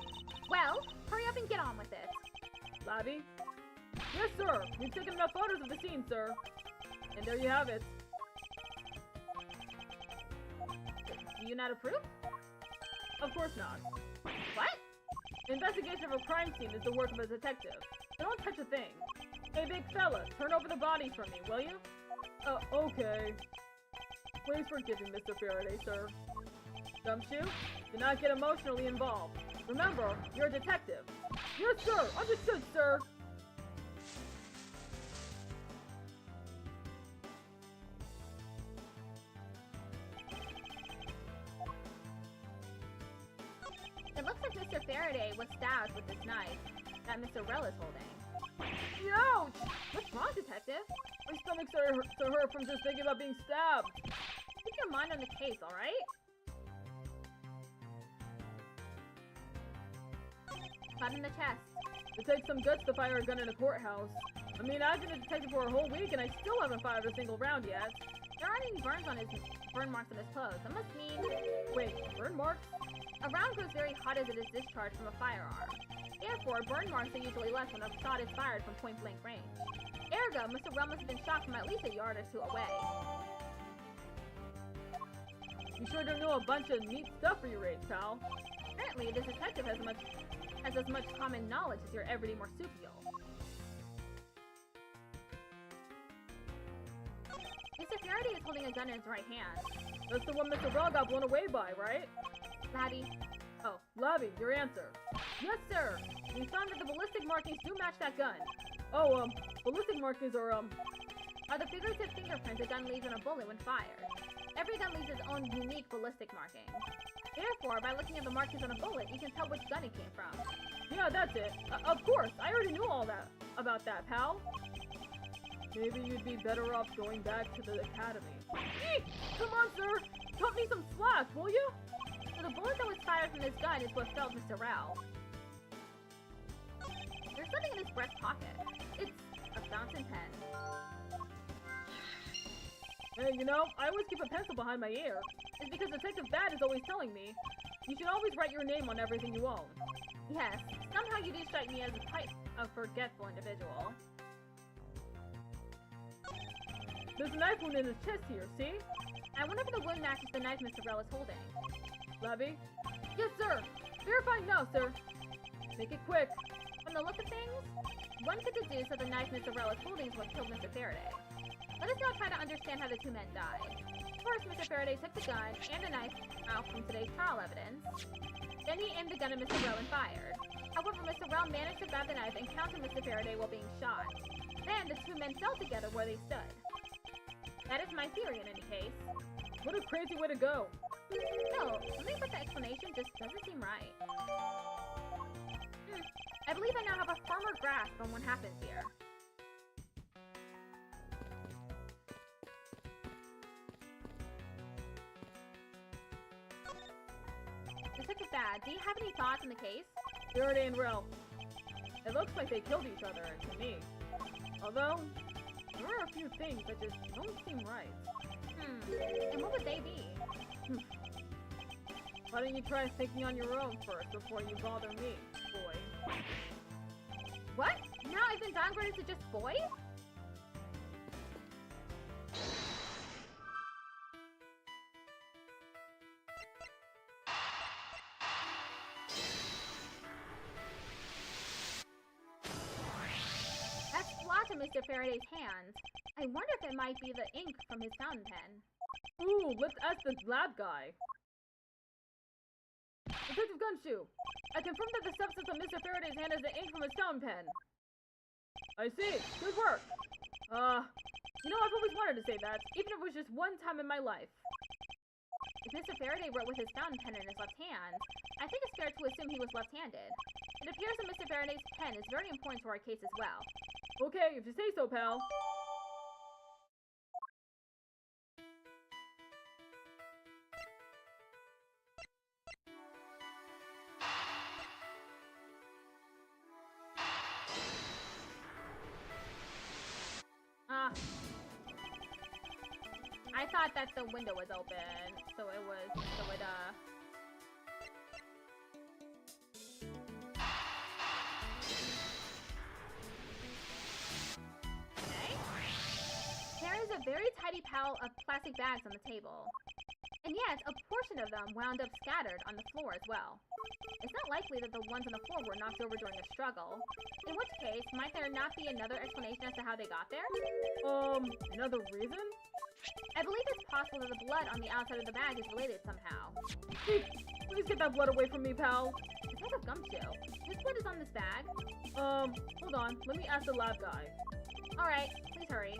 Well, hurry up and get on with it. Labby? Yes, sir! We've taken enough photos of the scene, sir. And there you have it. Do you not approve? Of course not. What? The investigation of a crime scene is the work of a detective. So don't touch a thing. Hey, big fella, turn over the bodies for me, will you? Okay. Please forgive me, Mr. Faraday, sir. Gumshoe, do not get emotionally involved. Remember, you're a detective. Yes, sir! Understood, sir! It looks like Mr. Faraday was stabbed with this knife that Mr. Rell is holding. Ouch! What's wrong, Detective? My stomach started to hurt from just thinking about being stabbed. Keep your mind on the case, alright? Shot in the chest. It takes some guts to fire a gun in a courthouse. I mean, I've been a detective for a whole week and I still haven't fired a single round yet. There aren't any burn marks on his clothes. That must mean... Wait, burn marks? A round grows very hot as it is discharged from a firearm. Therefore, burn marks are usually less when a shot is fired from point-blank range. Ergo, Mr. Rell must have been shot from at least a yard or two away. You sure do know a bunch of neat stuff for your age, pal. Apparently, this detective has as much common knowledge as your everyday marsupial. Mr. Faraday is holding a gun in his right hand. That's the one Mr. Rell got blown away by, right? Laddie. Oh, Labby, your answer. Yes, sir. We found that the ballistic markings do match that gun. Oh, ballistic markings are the figurative fingerprints a gun leaves on a bullet when fired. Every gun leaves its own unique ballistic marking. Therefore, by looking at the markings on a bullet, you can tell which gun it came from. Yeah, that's it. Of course, I already knew all that about that, pal. Maybe you'd be better off going back to the academy. Eek! Come on, sir! Cut me some slack, will you? So the bullet that was fired from this gun is what felled Mr. Rell. There's something in his breast pocket. It's a fountain pen. Hey, you know, I always keep a pencil behind my ear. It's because Detective Bad is always telling me, you should always write your name on everything you own. Yes, somehow you do strike me as quite a forgetful individual. There's a knife wound in his chest here, see? I wonder if the wound matches the knife Mr. Rell is holding. Labby? Yes, sir! Verifying now, sir! Make it quick. I'm the look of things, one could deduce that the knife Mr. Rel is holding is what killed Mr. Faraday. Let us now try to understand how the two men died. First, Mr. Faraday took the gun and the knife out from today's trial evidence. Then he aimed the gun at Mr. Rel and fired. However, Mr. Rel managed to grab the knife and counter Mr. Faraday while being shot. Then the two men fell together where they stood. That is my theory in any case. What a crazy way to go. No, something about the explanation just doesn't seem right. I believe I now have a firmer grasp on what happens here. Detective Bad, do you have any thoughts on the case? Faraday and Rel. It looks like they killed each other, to me. Although, there are a few things that just don't seem right. And what would they be? Why don't you try thinking on your own first before you bother me, boy? What? Now I've been downgraded to just boy? That's splotch on Mr. Faraday's hand. I wonder if it might be the ink from his fountain pen. Ooh, let's ask the lab guy. Detective Gumshoe, I confirm that the substance on Mr. Faraday's hand is the ink from his fountain pen. I see. Good work. You know, I've always wanted to say that, even if it was just one time in my life. If Mr. Faraday wrote with his fountain pen in his left hand, I think it's fair to assume he was left-handed. It appears that Mr. Faraday's pen is very important to our case as well. Okay, if you say so, pal. I thought that the window was open, so it Okay. There is a very tidy pile of plastic bags on the table. And yet, a portion of them wound up scattered on the floor as well. It's not likely that the ones on the floor were knocked over during a struggle, in which case, might there not be another explanation as to how they got there? Another reason? I believe it's possible that the blood on the outside of the bag is related somehow. Please get that blood away from me, pal. Detective Gumshoe, whose blood is on this bag? Hold on. Let me ask the lab guy. Alright, please hurry.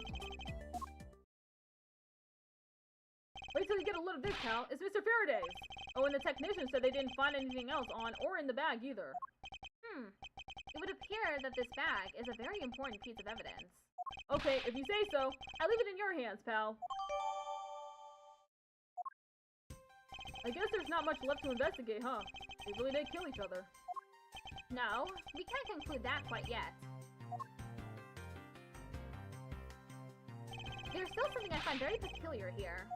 Wait till you get a load of this, pal. It's Mr. Faraday's. Oh, and the technician said they didn't find anything else on or in the bag either. It would appear that this bag is a very important piece of evidence. Okay, if you say so, I leave it in your hands, pal. I guess there's not much left to investigate, huh? They really did kill each other. No, we can't conclude that quite yet. There's still something I find very peculiar here.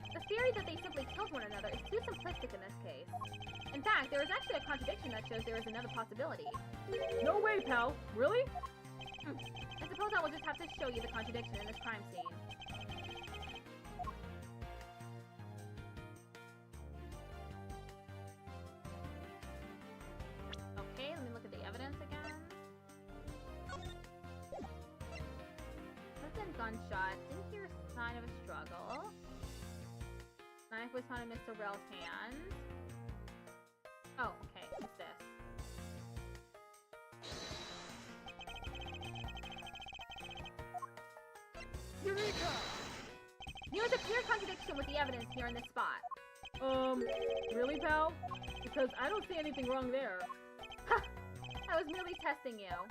The theory that they simply killed one another is too simplistic in this case. In fact, there is actually a contradiction that shows there is another possibility. No way, pal. Really? I suppose I will just have to show you the contradiction in this crime scene. Okay, let me look at the evidence again. Listen, gunshot. Didn't hear a sign of a struggle. Knife was found in Mr. Rel's hand. Oh, okay. What's this? Eureka! There is a clear contradiction with the evidence here in this spot. Really, pal? Because I don't see anything wrong there. Ha! I was merely testing you.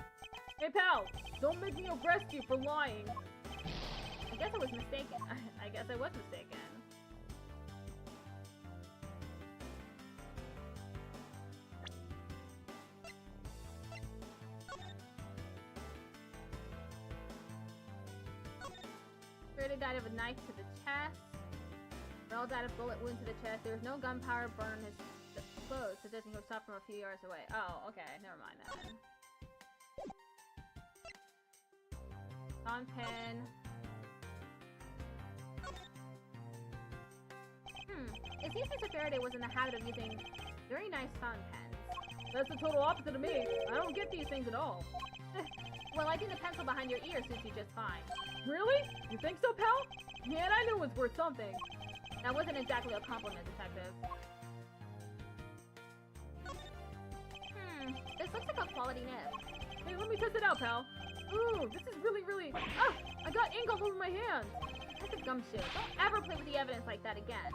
Hey, pal! Don't make me arrest you for lying! I guess I was mistaken. I guess I was mistaken. Faraday died of a knife to the chest. Rel died of bullet wound to the chest. There was no gunpowder burn his clothes, suggesting he was shot from a few yards away. Oh, okay. Never mind that. On pen. It seems Mr. Faraday was in the habit of using very nice fountain pens. That's the total opposite of me. I don't get these things at all. Well, I think the pencil behind your ear suits you just fine. Really? You think so, pal? Man, I knew it was worth something. That wasn't exactly a compliment, detective. This looks like a quality nib. Hey, let me test it out, pal. Ooh, this is really... Ah! I got ink all over my hands! That's a gum shit. Don't ever play with the evidence like that again.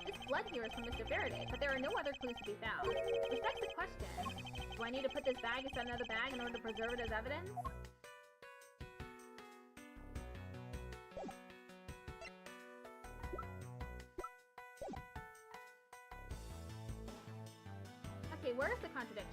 This blood here is from Mr. Faraday, but there are no other clues to be found. Which begs the question, do I need to put this bag inside another bag in order to preserve it as evidence? Okay, where's the contradiction?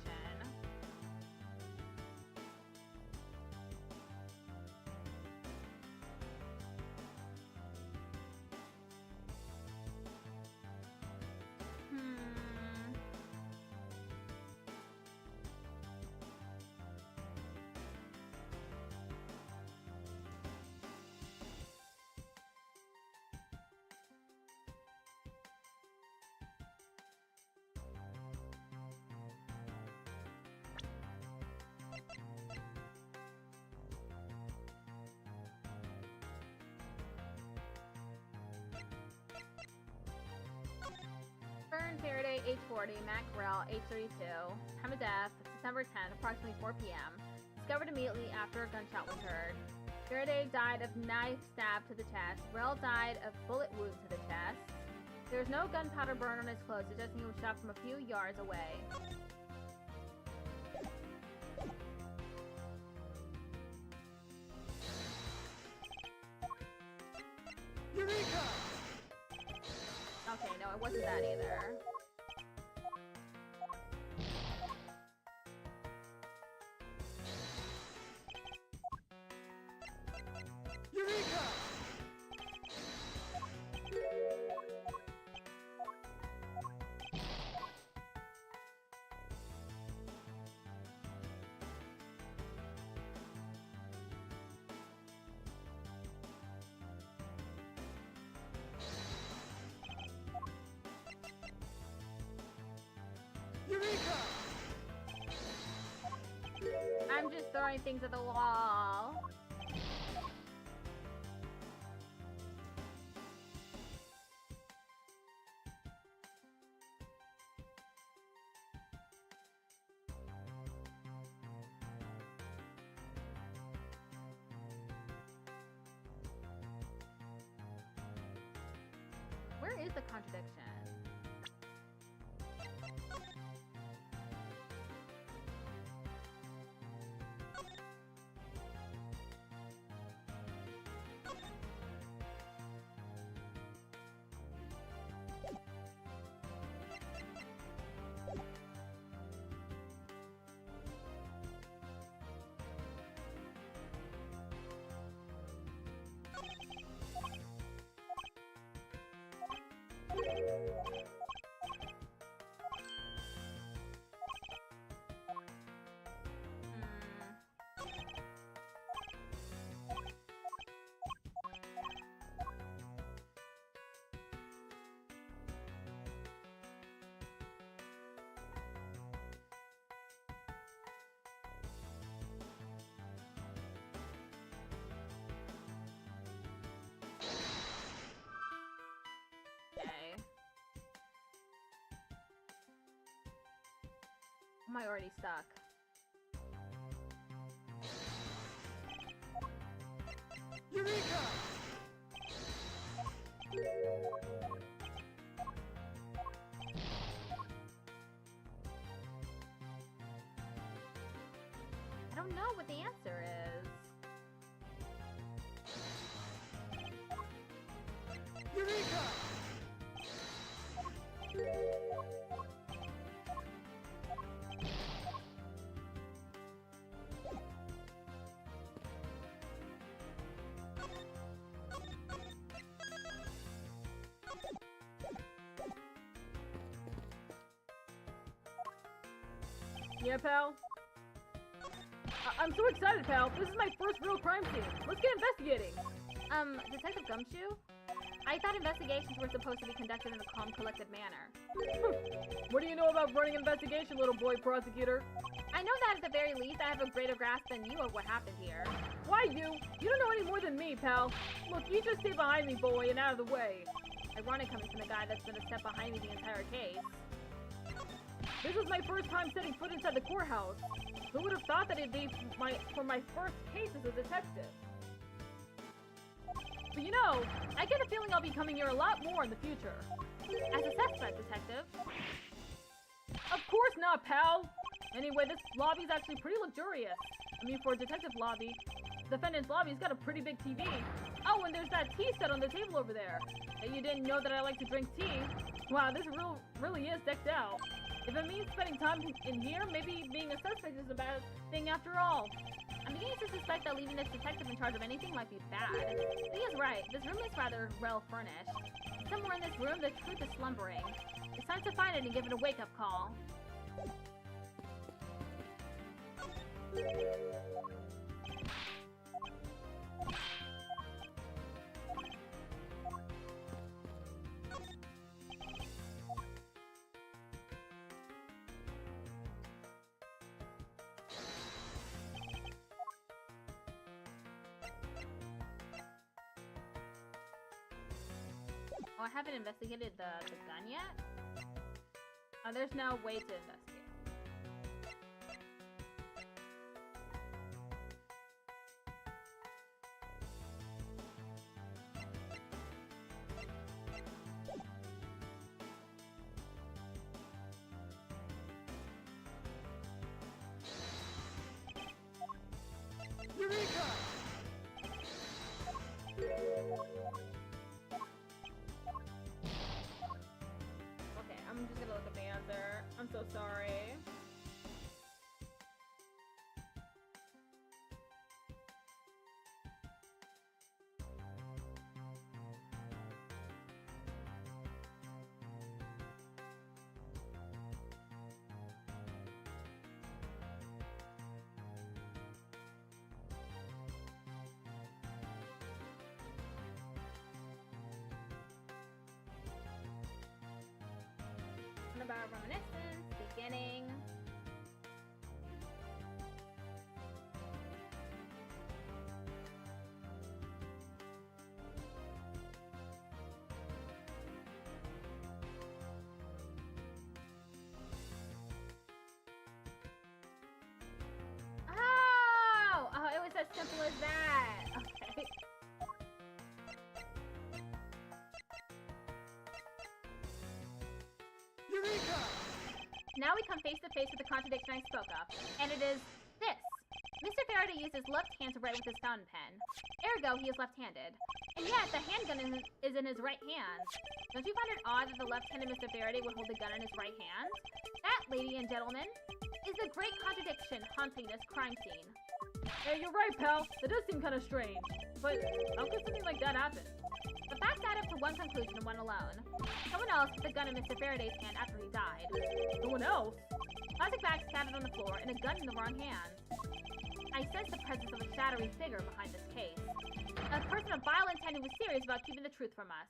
Faraday, age 40, Mac Rel, age 32. Time of death, December 10, approximately 4 p.m. Discovered immediately after a gunshot was heard. Faraday died of knife stab to the chest. Rel died of bullet wound to the chest. There's no gunpowder burn on his clothes, suggesting he was shot from a few yards away. Eureka! Okay, no, it wasn't that either. Eureka! Eureka! I'm just throwing things at the wall. Where is the contradiction? Okay. Am I already stuck? Eureka! I don't know what the answer is. Eureka! Yeah, pal? I'm so excited, pal. This is my first real crime scene. Let's get investigating. Detective Gumshoe? I thought investigations were supposed to be conducted in a calm, collected manner. What do you know about running an investigation, little boy prosecutor? I know that at the very least I have a greater grasp than you of what happened here. Why you? You don't know any more than me, pal. Look, you just stay behind me, boy, and out of the way. Ironic coming from the guy that's been a step behind me the entire case. This is my first time setting foot inside the courthouse. Who would have thought that it'd be for my first case as a detective? But you know, I get a feeling I'll be coming here a lot more in the future. As a suspect, detective? Of course not, pal! Anyway, this lobby's actually pretty luxurious. I mean, for a detective lobby, defendant's lobby's got a pretty big TV. Oh, and there's that tea set on the table over there. Hey, you didn't know that I like to drink tea? Wow, this really is decked out. If it means spending time in here, maybe being a suspect is a bad thing after all. I'm beginning to suspect that leaving this detective in charge of anything might be bad. He is right. This room is rather well furnished. Somewhere in this room, the truth is slumbering. It's time to find it and give it a wake-up call. Oh, I haven't investigated the gun yet? Oh, there's no way to investigate. Eureka! I'm just gonna look at the answer. I'm so sorry. About Reminiscence, beginning. Oh, it was as simple as that. Okay. Eureka! Now we come face to face with the contradiction I spoke of, and it is this. Mr. Faraday used his left hand to write with his fountain pen. Ergo, he is left-handed. And yet, the handgun is in his right hand. Don't you find it odd that the left-handed Mr. Faraday would hold the gun in his right hand? That, ladies and gentlemen, is the great contradiction haunting this crime scene. Hey, you're right, pal. That does seem kind of strange. But how could something like that happen? The facts add up to one conclusion and one alone. Someone else put the gun in Mr. Faraday's hand after he died. No one else? Plastic bags scattered on the floor and a gun in the wrong hand. I sense the presence of a shadowy figure behind this case. A person of vile intent who was serious about keeping the truth from us.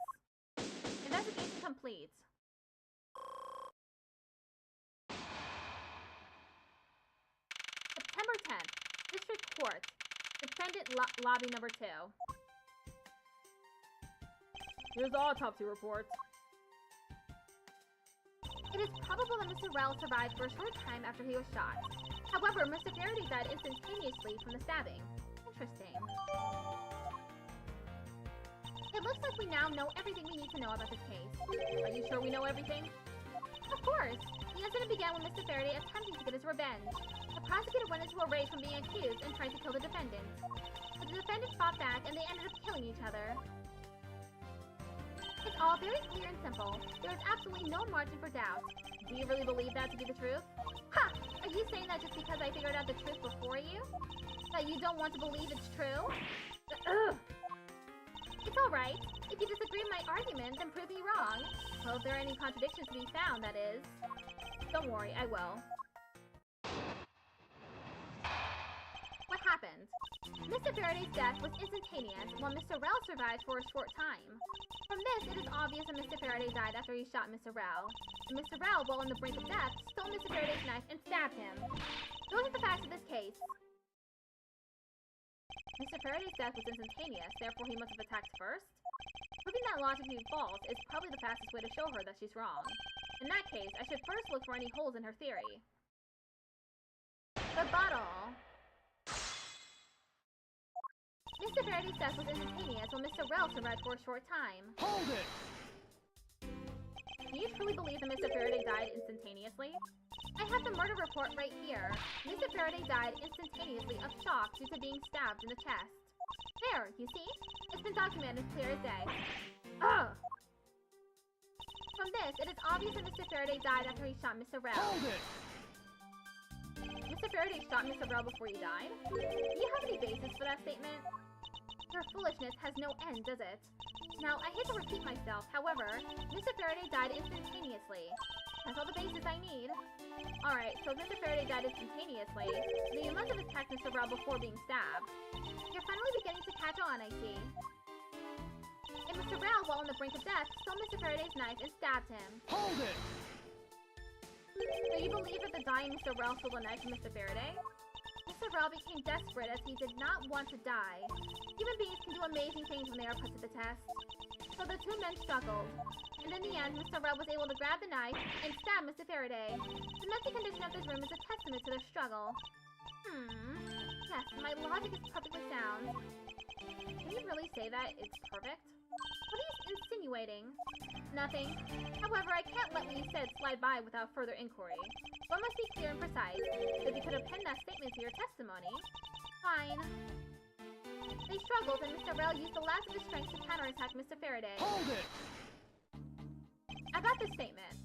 Investigation complete. September 10th. District Court. Defendant Lobby number 2. Here's the autopsy report. It is probable that Mr. Rowell survived for a short time after he was shot. However, Mr. Faraday died instantaneously from the stabbing. Interesting. It looks like we now know everything we need to know about this case. Are you sure we know everything? Of course! The incident began when Mr. Faraday attempted to get his revenge. The prosecutor went into a rage from being accused and tried to kill the defendant. But the defendant fought back and they ended up killing each other. It's all very clear and simple. There is absolutely no margin for doubt. Do you really believe that to be the truth? Ha! Are you saying that just because I figured out the truth before you? That you don't want to believe it's true? Ugh! It's alright. If you disagree with my argument, then prove me wrong. Well, if there are any contradictions to be found, that is. Don't worry, I will. Mr. Faraday's death was instantaneous, while Mr. Rel survived for a short time. From this, it is obvious that Mr. Faraday died after he shot Mr. Rel. And Mr. Rel, while on the brink of death, stole Mr. Faraday's knife and stabbed him. Those are the facts of this case. Mr. Faraday's death was instantaneous, therefore he must have attacked first. Proving that logic to be false is probably the fastest way to show her that she's wrong. In that case, I should first look for any holes in her theory. Rebuttal. Mr. Faraday's death was instantaneous, while Mr. Rel survived for a short time. Hold it! Do you truly believe that Mr. Faraday died instantaneously? I have the murder report right here. Mr. Faraday died instantaneously of shock due to being stabbed in the chest. There, you see? It's been documented clear as day. Ugh! From this, it is obvious that Mr. Faraday died after he shot Mr. Rel. Hold it! Mr. Faraday shot Mr. Rel before he died? Do you have any basis for that statement? Your foolishness has no end, does it? Now, I hate to repeat myself, however, Mr. Faraday died instantaneously. That's all the basis I need. Alright, so if Mr. Faraday died instantaneously, then you must have attacked Mr. Rel before being stabbed. You're finally beginning to catch on, I see. And Mr. Rel, while on the brink of death, stole Mr. Faraday's knife and stabbed him. Hold it! So you believe that the dying Mr. Rel stole a knife from Mr. Faraday? Mr. Rel became desperate as he did not want to die. Human beings can do amazing things when they are put to the test. So the two men struggled. And in the end, Mr. Rel was able to grab the knife and stab Mr. Faraday. The messy condition of this room is a testament to their struggle. Yes, my logic is perfectly sound. Can you really say that it's perfect? What are you insinuating? Nothing. However, I can't let what you said slide by without further inquiry. One must be clear and precise. If you could append that statement to your testimony. Fine. They struggled, and Mr. Rel used the last of his strength to counterattack Mr. Faraday. Hold it! I got this statement.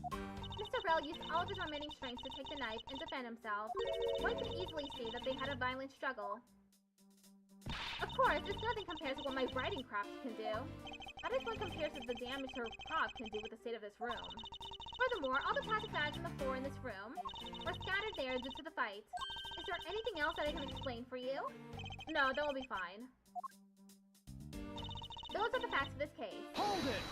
Mr. Rel used all of his remaining strength to take the knife and defend himself. One could easily see that they had a violent struggle. Of course, this nothing compares to what my writing craft can do. How does one compare to the damage her prop can do with the state of this room? Furthermore, all the plastic bags on the floor in this room were scattered there due to the fight. Is there anything else that I can explain for you? No, that will be fine. Those are the facts of this case. Hold it!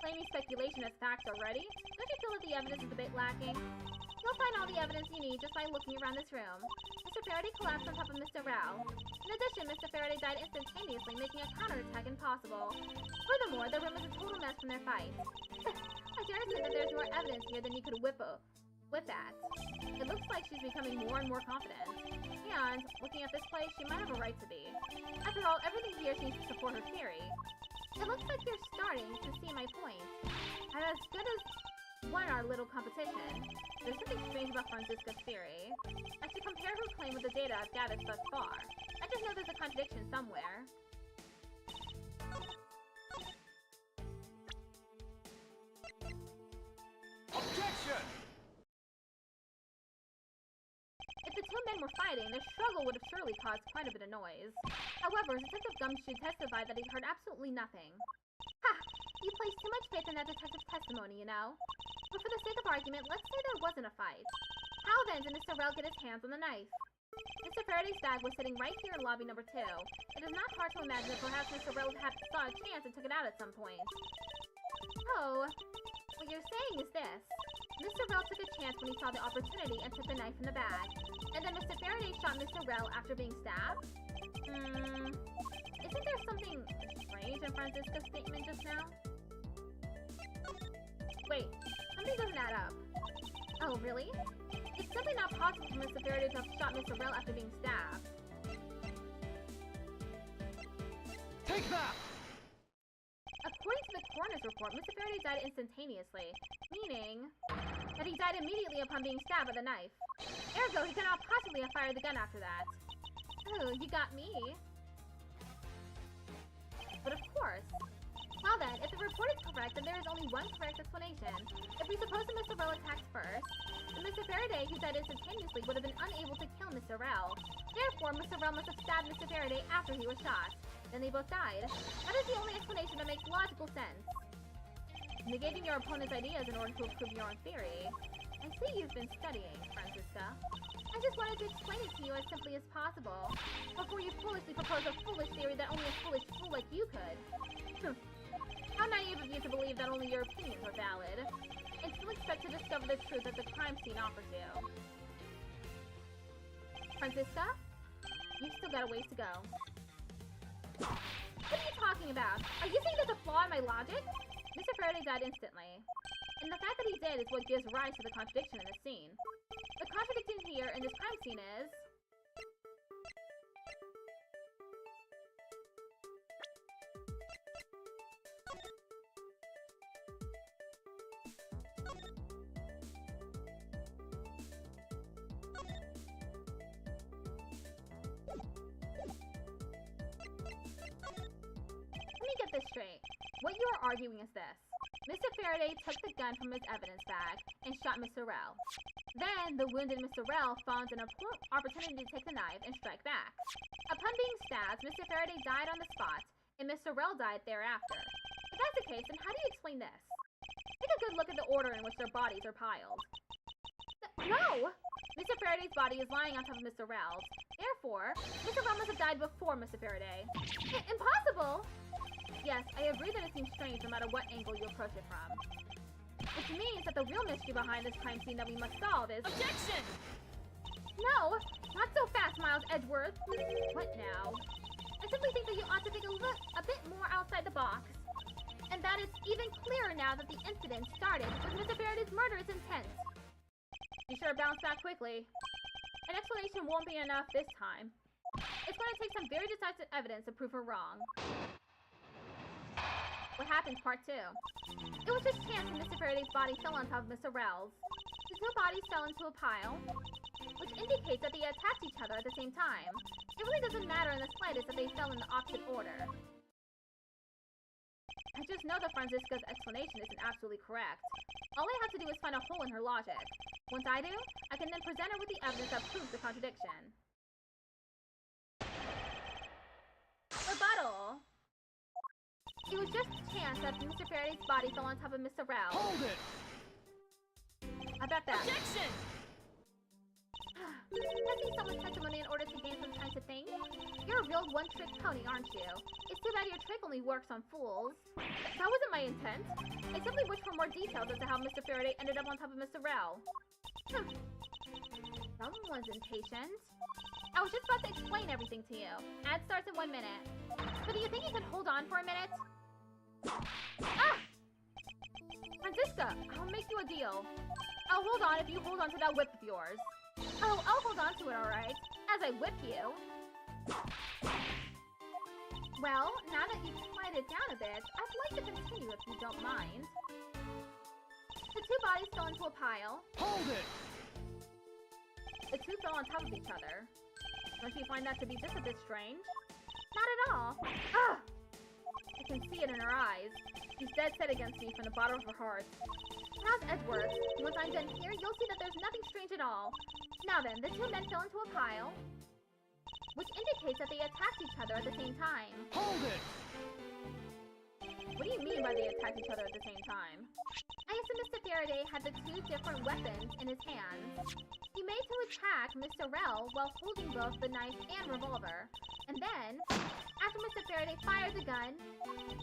Claiming speculation as facts already? Don't you feel that the evidence is a bit lacking? You'll find all the evidence you need just by looking around this room. Mr. Faraday collapsed on top of Mr. Rel. In addition, Mr. Faraday died instantaneously, making a counterattack impossible. Furthermore, the room is a total mess from their fight. I dare say that there's more evidence here than you could whip at. It looks like she's becoming more and more confident. And, looking at this place, she might have a right to be. After all, everything here seems to support her theory. It looks like you're starting to see my point. And as good as won our little competition, there's something strange about Franziska's theory. I should compare her claim with the data I've gathered thus far. I just know there's a contradiction somewhere. Objection! If the two men were fighting, their struggle would have surely caused quite a bit of noise. However, Detective Gumshoe testified that he heard absolutely nothing. Ha! You place too much faith in that detective's testimony, you know. But for the sake of argument, let's say there wasn't a fight. How then did Mr. Rel get his hands on the knife? Mr. Faraday's bag was sitting right here in lobby number 2. It is not hard to imagine that perhaps Mr. Rel saw a chance and took it out at some point. Oh, what you're saying is this. Mr. Rel took a chance when he saw the opportunity and took the knife from the bag. And then Mr. Faraday shot Mr. Rel after being stabbed? Isn't there something strange in Franziska's statement just now? Wait, something doesn't add up. Oh, really? It's simply not possible for Mr. Faraday to have shot Mr. Rel after being stabbed. Take that! According to the coroner's report, Mr. Faraday died instantaneously, meaning that he died immediately upon being stabbed with a knife. Ergo, he cannot possibly have fired the gun after that. Oh, you got me. But of course. Well then, if the report is correct, then there is only one correct explanation. If we suppose that Mr. Rel attacked first, then Mr. Faraday, who died instantaneously, would have been unable to kill Mr. Rel. Therefore, Mr. Rel must have stabbed Mr. Faraday after he was shot. Then they both died. That is the only explanation that makes logical sense. Negating your opponent's ideas in order to prove your own theory. I see you've been studying, Francisca. I just wanted to explain it to you as simply as possible, before you foolishly propose a foolish theory that only a foolish fool like you could. How naive of you to believe that only your opinions are valid, and still expect to discover the truth that the crime scene offers you. Francisca? You've still got a ways to go. What are you talking about? Are you saying there's a flaw in my logic? Mr. Faraday died instantly. And the fact that he did is what gives rise to the contradiction in the scene. The contradiction here in this crime scene is... Let me get this straight. What you are arguing is this. Mr. Faraday took the gun from his evidence bag and shot Mr. Rell. Then, the wounded Mr. Rell found an opportunity to take the knife and strike back. Upon being stabbed, Mr. Faraday died on the spot, and Mr. Rell died thereafter. If that's the case, then how do you explain this? Take a good look at the order in which their bodies are piled. No! Mr. Faraday's body is lying on top of Mr. Rell's. Therefore, Mr. Rell must have died before Mr. Faraday. Impossible! Yes, I agree that it seems strange no matter what angle you approach it from. Which means that the real mystery behind this crime scene that we must solve is... Objection! No! Not so fast, Miles Edgeworth! What now? I simply think that you ought to think a bit more outside the box. And that it's even clearer now that the incident started with Mr. Faraday's murderous intent. Be sure to bounce back quickly. An explanation won't be enough this time. It's going to take some very decisive evidence to prove her wrong. What happens, part 2? It was just chance when Mr. Faraday's body fell on top of Mr. Rell's. The two bodies fell into a pile, which indicates that they attacked each other at the same time. It really doesn't matter in the slightest that they fell in the opposite order. I just know that Francisca's explanation isn't absolutely correct. All I have to do is find a hole in her logic. Once I do, I can then present her with the evidence that proves the contradiction. Rebuttal! It was just chance that Mr. Faraday's body fell on top of Mr. Rell. Hold it! I bet that. Objection! Testing someone's testimony in order to gain some time to think? You're a real one-trick pony, aren't you? It's too bad your trick only works on fools. That wasn't my intent. I simply wished for more details as to how Mr. Faraday ended up on top of Mr. Rell. Someone's impatient. I was just about to explain everything to you. Ad starts in 1 minute. So do you think you could hold on for a minute? Ah! Francisca, I'll make you a deal. I'll hold on if you hold on to that whip of yours. Oh, I'll hold on to it, alright. As I whip you. Well, now that you've quieted down a bit, I'd like to continue if you don't mind. The two bodies fell into a pile. Hold it! The two fell on top of each other. Don't you find that to be just a bit strange? Not at all. Ah! I can see it in her eyes. She's dead set against me from the bottom of her heart. How's Edgeworth? Once I'm done here, you'll see that there's nothing strange at all. Now then, the two men fell into a pile, which indicates that they attacked each other at the same time. Hold it! What do you mean by they attacked each other at the same time? I assume Mr. Faraday had the two different weapons in his hands. He made to attack Mr. Rell while holding both the knife and revolver. And then, after Mr. Faraday fired the gun,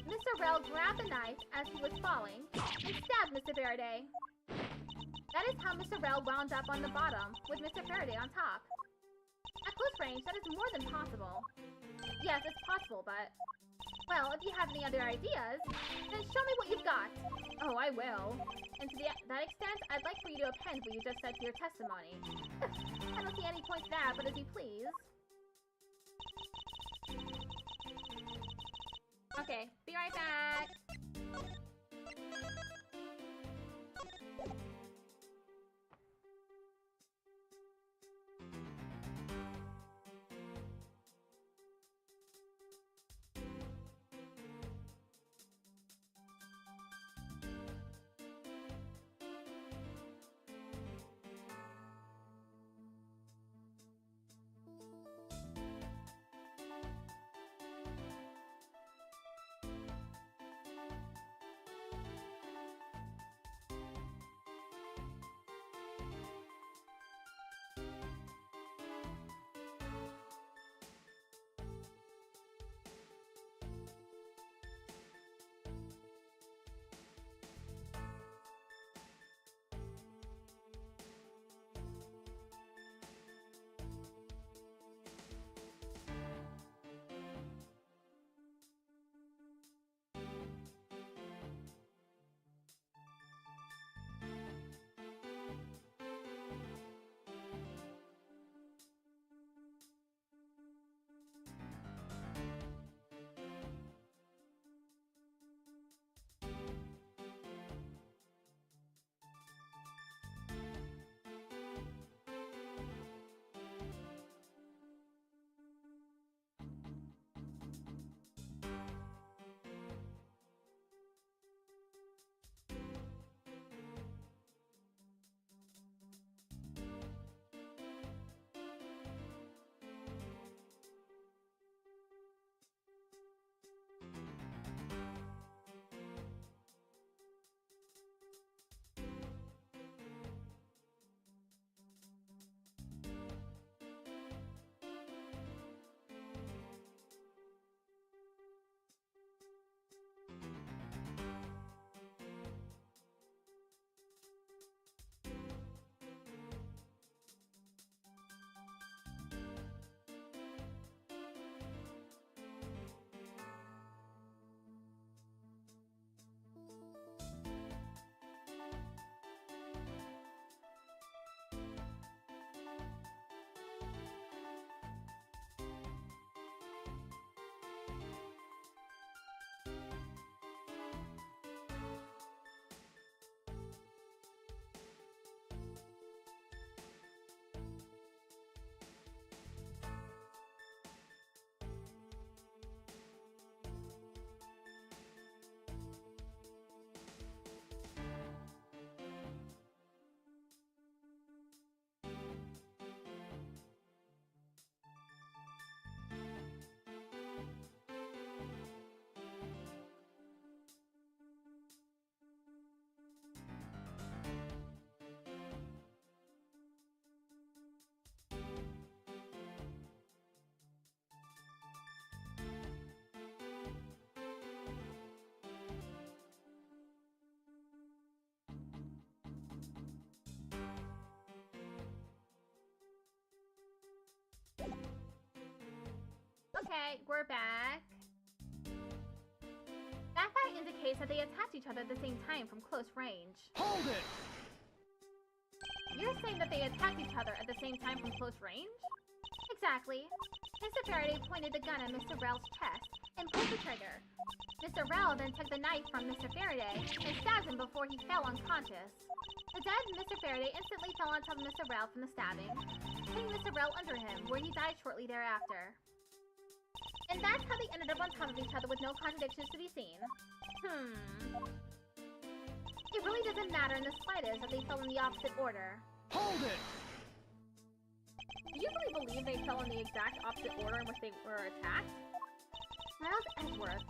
Mr. Rell grabbed the knife as he was falling and stabbed Mr. Faraday. That is how Mr. Rell wound up on the bottom with Mr. Faraday on top. At close range, that is more than possible. Yes, it's possible, but... Well, if you have any other ideas, then show me what you've got. Oh, I will. And to that extent, I'd like for you to append what you just said to your testimony. I don't see any point to that, but as you please. Okay, be right back. Okay, we're back. That fact indicates that they attacked each other at the same time from close range. Hold it! You're saying that they attacked each other at the same time from close range? Exactly. Mr. Faraday pointed the gun at Mr. Rel's chest and pulled the trigger. Mr. Rel then took the knife from Mr. Faraday and stabbed him before he fell unconscious. The dead Mr. Faraday instantly fell on top of Mr. Rel from the stabbing, pinning Mr. Rel under him, where he died shortly thereafter. And that's how they ended up on top of each other with no contradictions to be seen. It really doesn't matter in the slightest that they fell in the opposite order. Hold it! Do you really believe they fell in the exact opposite order in which they were attacked? Miles Edgeworth,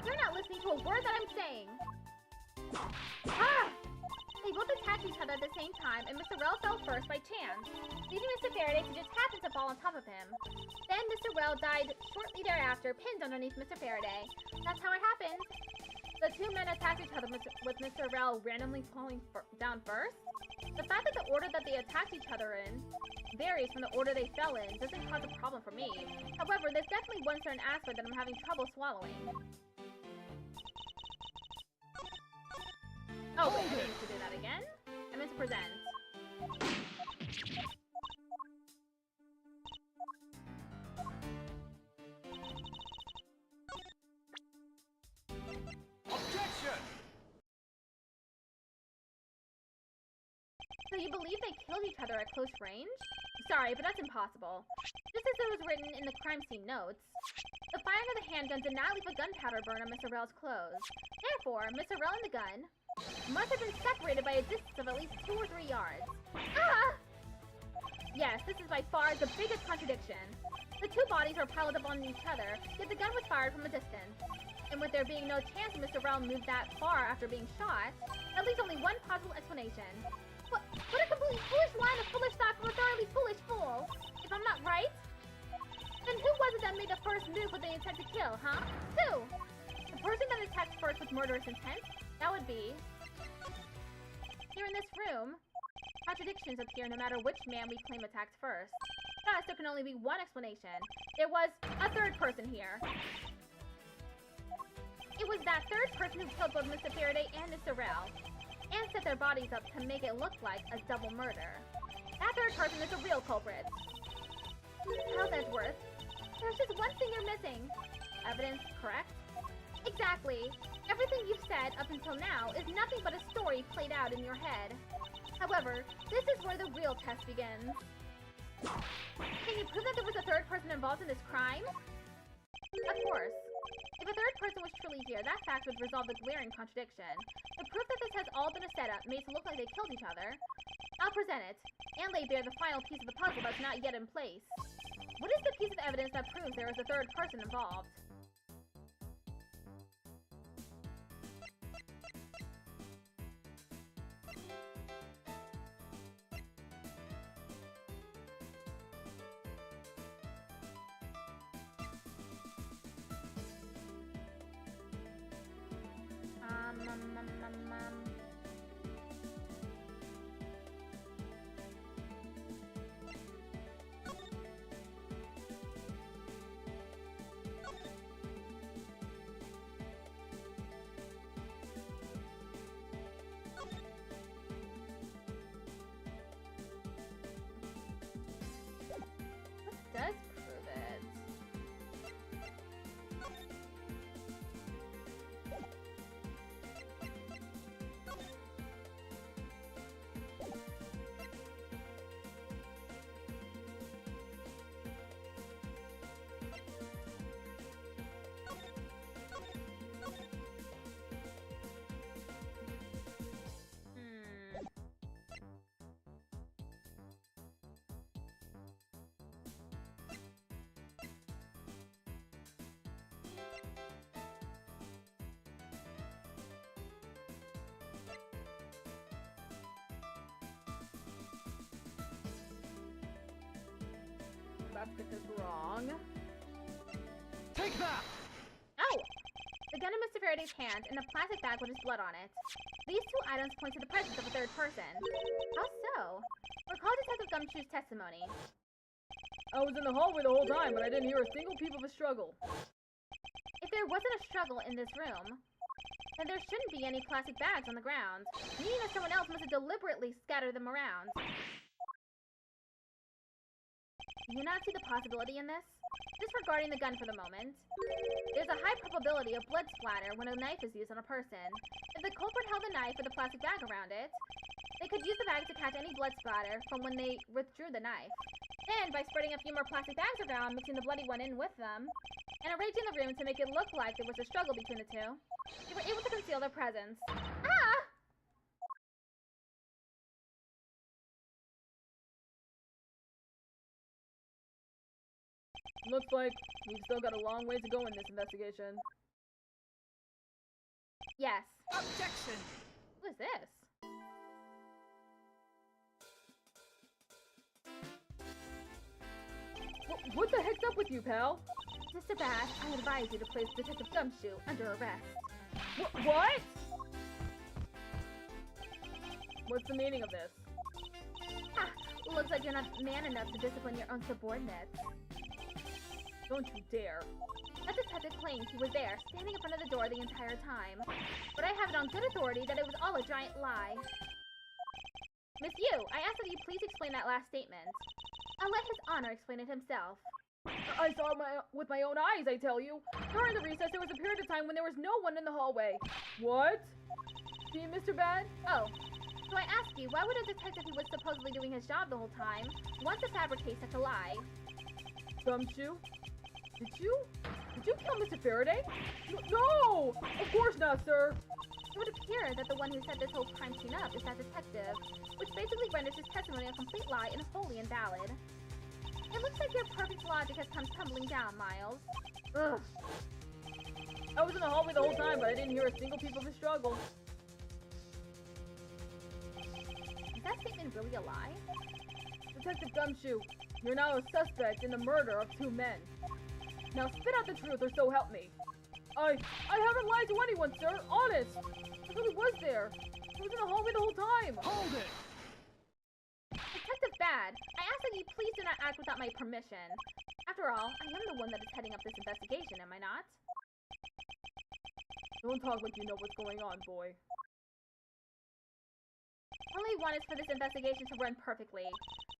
you're not listening to a word that I'm saying! Ah! They both attacked each other at the same time, and Mr. Rel fell first by chance, leaving Mr. Faraday to just happen to fall on top of him. Then Mr. Rel died shortly thereafter, pinned underneath Mr. Faraday. That's how it happened. The two men attacked each other with Mr. Rel randomly falling down first? The fact that the order that they attacked each other in varies from the order they fell in doesn't cause a problem for me. However, there's definitely one certain aspect that I'm having trouble swallowing. Oh, wait, I didn't need to do that again. I meant to present. Objection! So you believe they killed each other at close range? Sorry, but that's impossible. Just as it was written in the crime scene notes, the firing of the handgun did not leave a gunpowder burn on Mr. Rel's clothes. Therefore, Mr. Rel and the gun must have been separated by a distance of at least 2 or 3 yards. Ah! Yes, this is by far the biggest contradiction. The two bodies were piled up on each other, yet the gun was fired from a distance. And with there being no chance that Mr. Rel moved that far after being shot, that leaves only one possible explanation. What a completely foolish line of foolish thought from a thoroughly foolish fool! If I'm not right? Then who was it that made the first move with the intent to kill, huh? Who? The person that attacked first with murderous intent? That would be... Here in this room, contradictions appear no matter which man we claim attacked first. Thus, there can only be one explanation. There was a third person here. It was that third person who killed both Mr. Faraday and Mr. Rel, and set their bodies up to make it look like a double murder. That third person is the real culprit. How's Edgeworth? There's just one thing you're missing. Evidence, correct? Exactly. Everything you've said up until now is nothing but a story played out in your head. However, this is where the real test begins. Can you prove that there was a third person involved in this crime? Of course. If a third person was truly here, that fact would resolve the glaring contradiction. The proof that this has all been a setup made to look like they killed each other. I'll present it, and lay bare the final piece of the puzzle that's not yet in place. What is the piece of evidence that proves there is a third person involved? Does prove it. Let's get this wrong. Take that! Oh! The gun in Mr. Faraday's hand and a plastic bag with his blood on it. These two items point to the presence of a third person. How so? Recall Detective Gumshoe's testimony. I was in the hallway the whole time, but I didn't hear a single peep of a struggle. If there wasn't a struggle in this room, then there shouldn't be any plastic bags on the ground, meaning that someone else must have deliberately scattered them around. Do you not see the possibility in this? Disregarding the gun for the moment, there's a high probability of blood splatter when a knife is used on a person. If the culprit held a knife with a plastic bag around it, they could use the bag to catch any blood splatter from when they withdrew the knife. Then, by spreading a few more plastic bags around, mixing the bloody one in with them, and arranging the room to make it look like there was a struggle between the two, they were able to conceal their presence. Ah! Looks like we've still got a long way to go in this investigation. Yes. Objection! What is this? What the heck's up with you, pal? Mr. Bass, I advise you to place Detective Gumshoe under arrest. What? What's the meaning of this? Ha! Looks like you're not man enough to discipline your own subordinates. Don't you dare. A detective claims he was there, standing in front of the door the entire time. But I have it on good authority that it was all a giant lie. Miss Yu, I ask that you please explain that last statement. I'll let His Honor explain it himself. I saw it with my own eyes, I tell you. During the recess, there was a period of time when there was no one in the hallway. What? See, Mr. Bad? Oh. So I ask you, why would a detective who was supposedly doing his job the whole time want to fabricate such a lie? Gumshoe? Did you kill Mr. Faraday? No! Of course not, sir! It would appear that the one who set this whole crime scene up is that detective, which basically renders his testimony a complete lie and wholly invalid. It looks like your perfect logic has come tumbling down, Miles. Ugh. I was in the hallway the whole time, but I didn't hear a single peep of a struggle. Is that statement really a lie? Detective Gumshoe, you're now a suspect in the murder of 2 men. Now spit out the truth or so help me. I haven't lied to anyone, sir. Honest. I really was there. I was in the hallway the whole time. Hold it! Detective Bad, I ask that you please do not act without my permission. After all, I am the one that is heading up this investigation, am I not? Don't talk like you know what's going on, boy. All I want is for this investigation to run perfectly.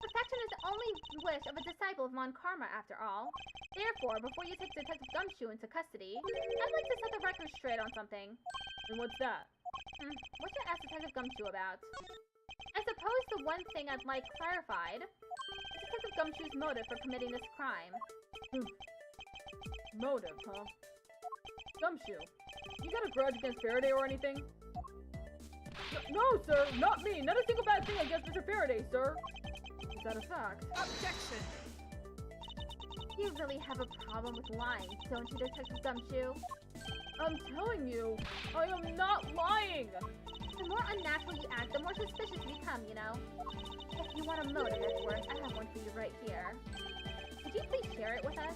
Perfection is the only wish of a disciple of Mon Karma, after all. Therefore, before you take Detective Gumshoe into custody, I'd like to set the record straight on something. And what's that? What should I ask Detective Gumshoe about? I suppose the one thing I'd like clarified is Detective Gumshoe's motive for committing this crime. Motive, huh? Gumshoe, you got a grudge against Faraday or anything? No, sir, not me. Not a single bad thing against Mr. Faraday, sir. Is that a fact? Objection! You really have a problem with lying, don't you, Detective Gumshoe? I'm telling you, I am not lying! The more unnatural you act, the more suspicious you become, you know? If you want a motive, Edward, I have one for you right here. Could you please share it with us?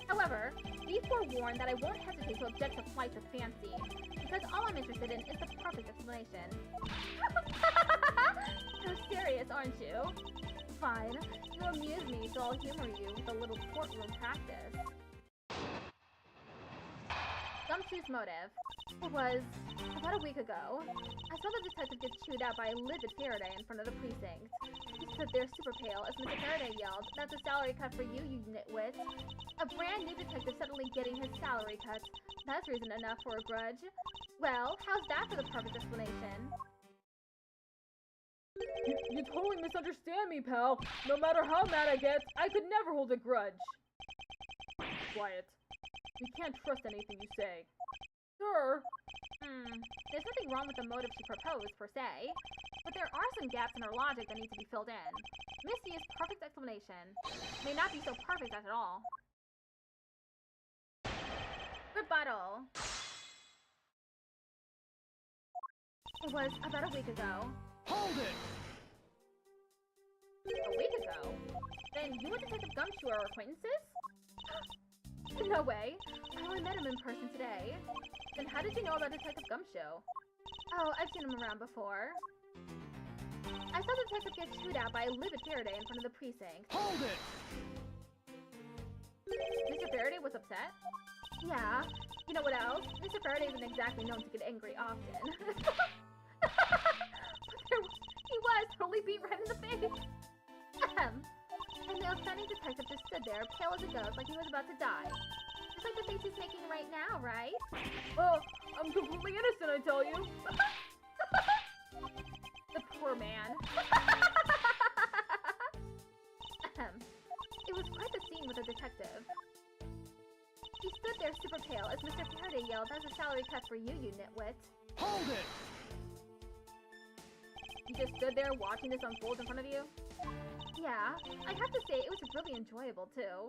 However, be forewarned that I won't hesitate to object to flights of fancy, because all I'm interested in is the perfect explanation. You're serious, aren't you? Fine. You amuse me, so I'll humor you with a little courtroom practice. Gumshoe's motive. It was about a week ago. I saw the detective get chewed out by a livid Faraday in front of the precinct. He stood there super pale as Mr. Faraday yelled, "That's a salary cut for you, you nitwit." A brand new detective suddenly getting his salary cut. That's reason enough for a grudge. Well, how's that for the perfect explanation? You totally misunderstand me, pal. No matter how mad I get, I could never hold a grudge. Quiet. We can't trust anything you say. Sir. There's nothing wrong with the motive she proposed, per se. But there are some gaps in her logic that need to be filled in. Miss Yu's perfect explanation may not be so perfect at all. Rebuttal. It was about a week ago. Hold it! A week ago? Then you and Detective Gumshoe are acquaintances? No way. I only met him in person today. Then how did you know about Detective Gumshoe? Oh, I've seen him around before. I saw the detective get chewed out by a livid Faraday in front of the precinct. Hold it! Mr. Faraday was upset? Yeah. You know what else? Mr. Faraday isn't exactly known to get angry often. But he was totally beat right in the face. And the offending detective just stood there, pale as a ghost, like he was about to die. Just like the face he's making right now, right? Oh, I'm completely innocent, I tell you. The poor man. It was quite the scene with the detective. He stood there super pale as Mr. Faraday yelled, "That's a salary cut for you, you nitwit." Hold it! You just stood there watching this unfold in front of you? Yeah, I have to say, it was really enjoyable too.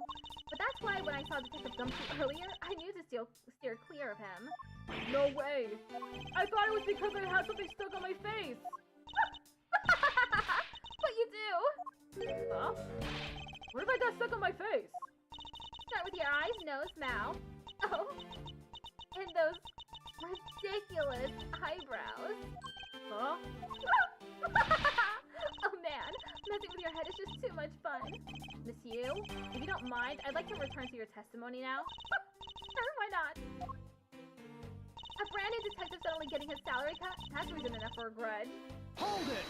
But that's why when I saw Detective Gumshoe earlier, I knew to steer clear of him. No way! I thought it was because I had something stuck on my face! But you do! Huh? What if I got stuck on my face? Start with your eyes, nose, mouth. Oh, and those ridiculous eyebrows. Huh? Oh man, messing with your head is just too much fun. Miss Yu, if you don't mind, I'd like to return to your testimony now. Sure, why not? A brand new detective suddenly getting his salary cut? That's reason enough for a grudge. Hold it!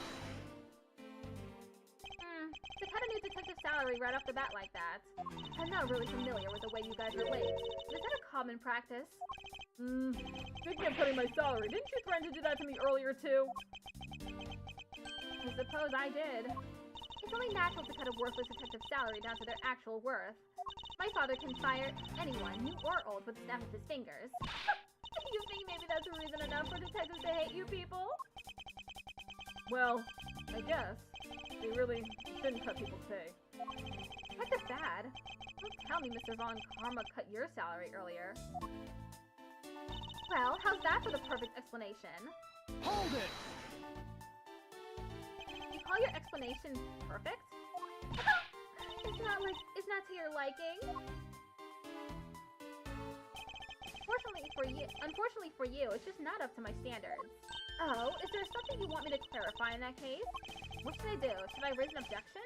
To cut a new detective salary right off the bat like that. I'm not really familiar with the way you guys relate. Is that a common practice? Speaking of cutting my salary, didn't you threaten to do that to me earlier too? I suppose I did. It's only natural to cut a worthless detective's salary down to their actual worth. My father can fire anyone, new or old, with a snap of his fingers. You think maybe that's a reason enough for detectives to hate you people? Well, I guess. They really shouldn't cut people's pay. Heck is bad. Don't tell me Mr. Von Karma cut your salary earlier. Well, how's that for the perfect explanation? Hold it! You call your explanation perfect? It's not to your liking. Unfortunately for you, it's just not up to my standards. Oh, is there something you want me to clarify in that case? What should I do? Should I raise an objection?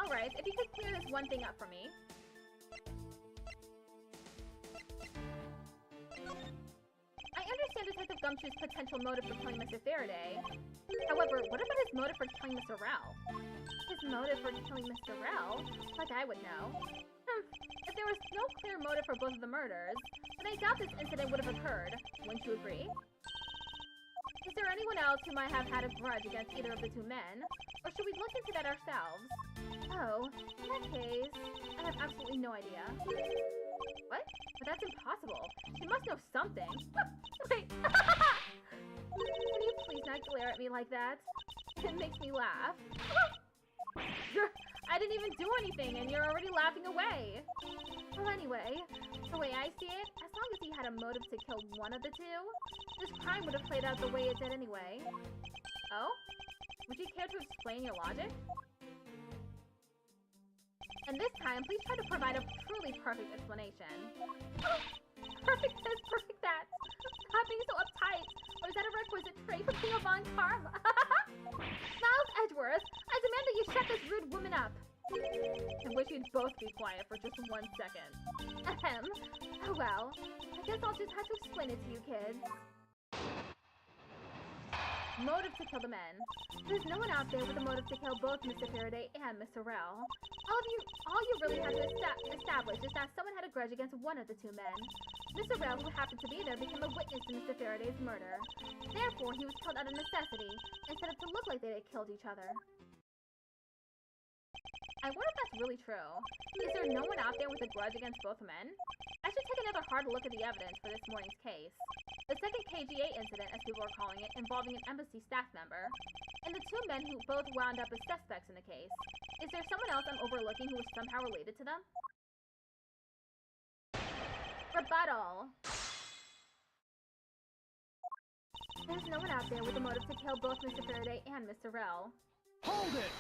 Alright, if you could clear this one thing up for me. I understand Detective Gumshoe's potential motive for killing Mr. Faraday. However, what about his motive for killing Mr. Rel? His motive for killing Mr. Rel? Like I would know. If there was no clear motive for both of the murders, then I doubt this incident would have occurred. Wouldn't you agree? Is there anyone else who might have had a grudge against either of the two men? Or should we look into that ourselves? Oh, in that case, I have absolutely no idea. What? But that's impossible. She must know something. Wait. Can you please not glare at me like that? It makes me laugh. I didn't even do anything and you're already laughing away. Well, anyway, the way I see it, as long as he had a motive to kill one of the two, this crime would have played out the way it did anyway. Oh? Would you care to explain your logic? And this time, please try to provide a truly perfect explanation. Perfect this, perfect that. Stop being so uptight. Or is that a requisite trait for being a Von Karma? Miles Edgeworth, I demand that you shut this rude woman up. I wish you'd both be quiet for just 1 second. Ahem. Oh well. I guess I'll just have to explain it to you kids. Motive to kill the men. There's no one out there with a motive to kill both Mr. Faraday and Mr. Rel. All you really have to establish is that someone had a grudge against one of the two men. Mr. Rel, who happened to be there, became a witness to Mr. Faraday's murder. Therefore, he was killed out of necessity, instead of to look like they had killed each other. I wonder if that's really true. Is there no one out there with a grudge against both men? I should take another hard look at the evidence for this morning's case. The second KGA incident, as people are calling it, involving an embassy staff member, and the two men who both wound up as suspects in the case. Is there someone else I'm overlooking who is somehow related to them? Rebuttal. There's no one out there with a motive to kill both Mr. Faraday and Mr. Rel. Hold it!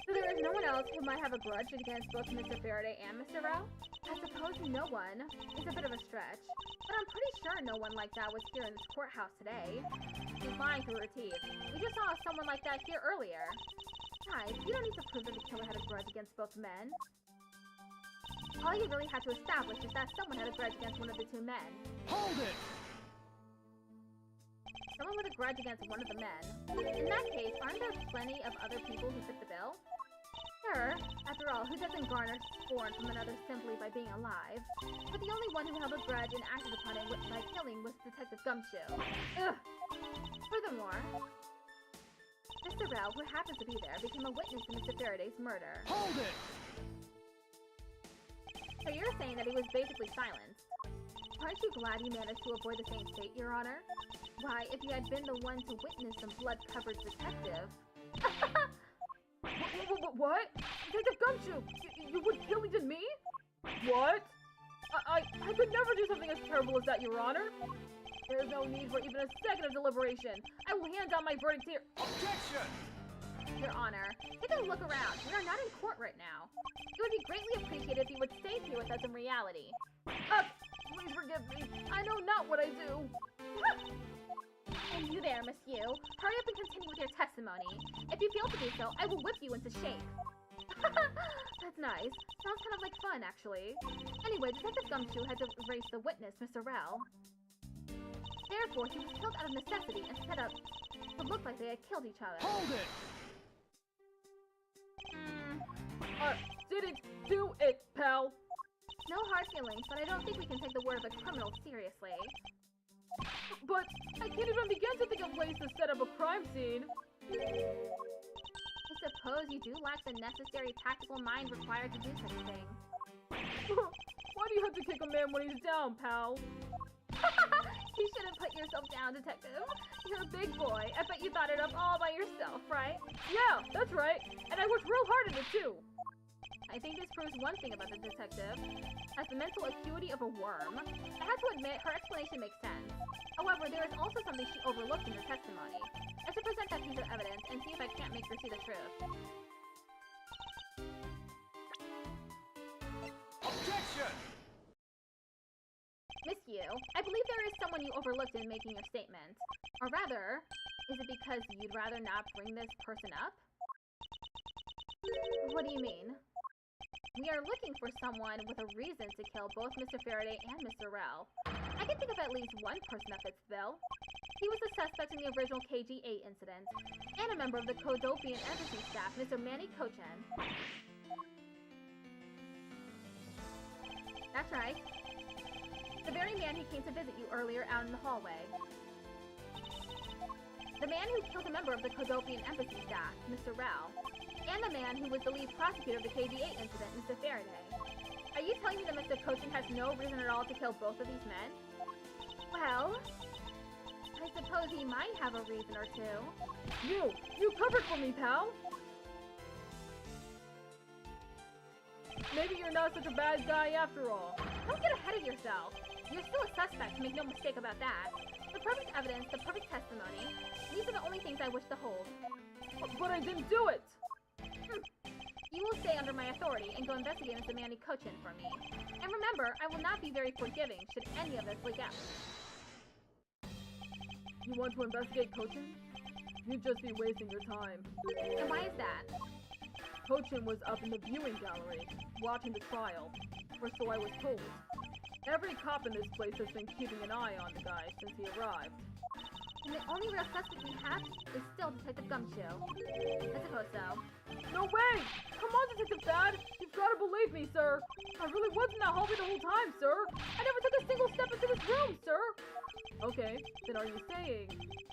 So there is no one else who might have a grudge against both Mr. Faraday and Mr. Rowe? I suppose no one is a bit of a stretch, but I'm pretty sure no one like that was here in this courthouse today. She's lying through her teeth. We just saw someone like that here earlier. Guys, you don't need to prove that the killer had a grudge against both men. All you really had to establish is that someone had a grudge against one of the two men. Hold it! Someone with a grudge against one of the men. In that case, aren't there plenty of other people who fit the bill? Sure. After all, who doesn't garner scorn from another simply by being alive? But the only one who held a grudge and acted upon it by killing was Detective Gumshoe. Ugh! Furthermore, Mr. Rowe, who happens to be there, became a witness to Mr. Faraday's murder. Hold it! So you're saying that he was basically silenced. Aren't you glad you managed to avoid the same fate, Your Honor? Why, if you had been the one to witness some blood-covered detective... What? Detective Gumshoe! You would kill even me? What? I could never do something as terrible as that, Your Honor. There's no need for even a second of deliberation. I will hand down my verdict here. Objection! Your Honor, take a look around. We are not in court right now. It would be greatly appreciated if you would stay here with us in reality. Please forgive me. I know not what I do. And you there, monsieur. Hurry up and continue with your testimony. If you fail to do so, I will whip you into shape. That's nice. Sounds kind of like fun, actually. Anyway, Detective Gumshoe had to erase the witness, Mr. Rell. Therefore, he was killed out of necessity and set up to look like they had killed each other. Hold it! Didn't do it, pal. No hard feelings, but I don't think we can take the word of a criminal seriously. But I can't even begin to think of ways to set up a crime scene. I suppose you do lack the necessary tactical mind required to do such a thing. Why do you have to kick a man when he's down, pal? You shouldn't put yourself down, detective. You're a big boy. I bet you thought it up all by yourself, right? Yeah, that's right. And I worked real hard at it, too. I think this proves one thing about the detective. Has the mental acuity of a worm. I have to admit, her explanation makes sense. However, there is also something she overlooked in her testimony. I should present that piece of evidence and see if I can't make her see the truth. Objection! Monsieur, I believe there is someone you overlooked in making your statement. Or rather, is it because you'd rather not bring this person up? What do you mean? We are looking for someone with a reason to kill both Mr. Faraday and Mr. Rell. I can think of at least one person that fits the bill. He was the suspect in the original KG-8 incident, and a member of the Codopian Embassy staff, Mr. Manny Cochin. That's right. The very man who came to visit you earlier out in the hallway. The man who killed a member of the Codopian Embassy staff, Mr. Rell. And the man who was the lead prosecutor of the KG-8 incident, Mr. Faraday. Are you telling me that Mr. Cochin has no reason at all to kill both of these men? Well, I suppose he might have a reason or two. You covered for me, pal! Maybe you're not such a bad guy after all. Don't get ahead of yourself. You're still a suspect, make no mistake about that. The perfect evidence, the perfect testimony, these are the only things I wish to hold. But I didn't do it! You will stay under my authority and go investigate Mr. Manny Cochin for me. And remember, I will not be very forgiving should any of this leak out. You want to investigate Cochin? You'd just be wasting your time. And why is that? Cochin was up in the viewing gallery, watching the trial, or so I was told. Every cop in this place has been keeping an eye on the guy since he arrived. And the only real suspect we have is still Detective Gumshoe. I suppose so. No way! Come on, Detective Thad! You've got to believe me, sir! I really was in that hallway the whole time, sir! I never took a single step into this room, sir! Okay, then are you saying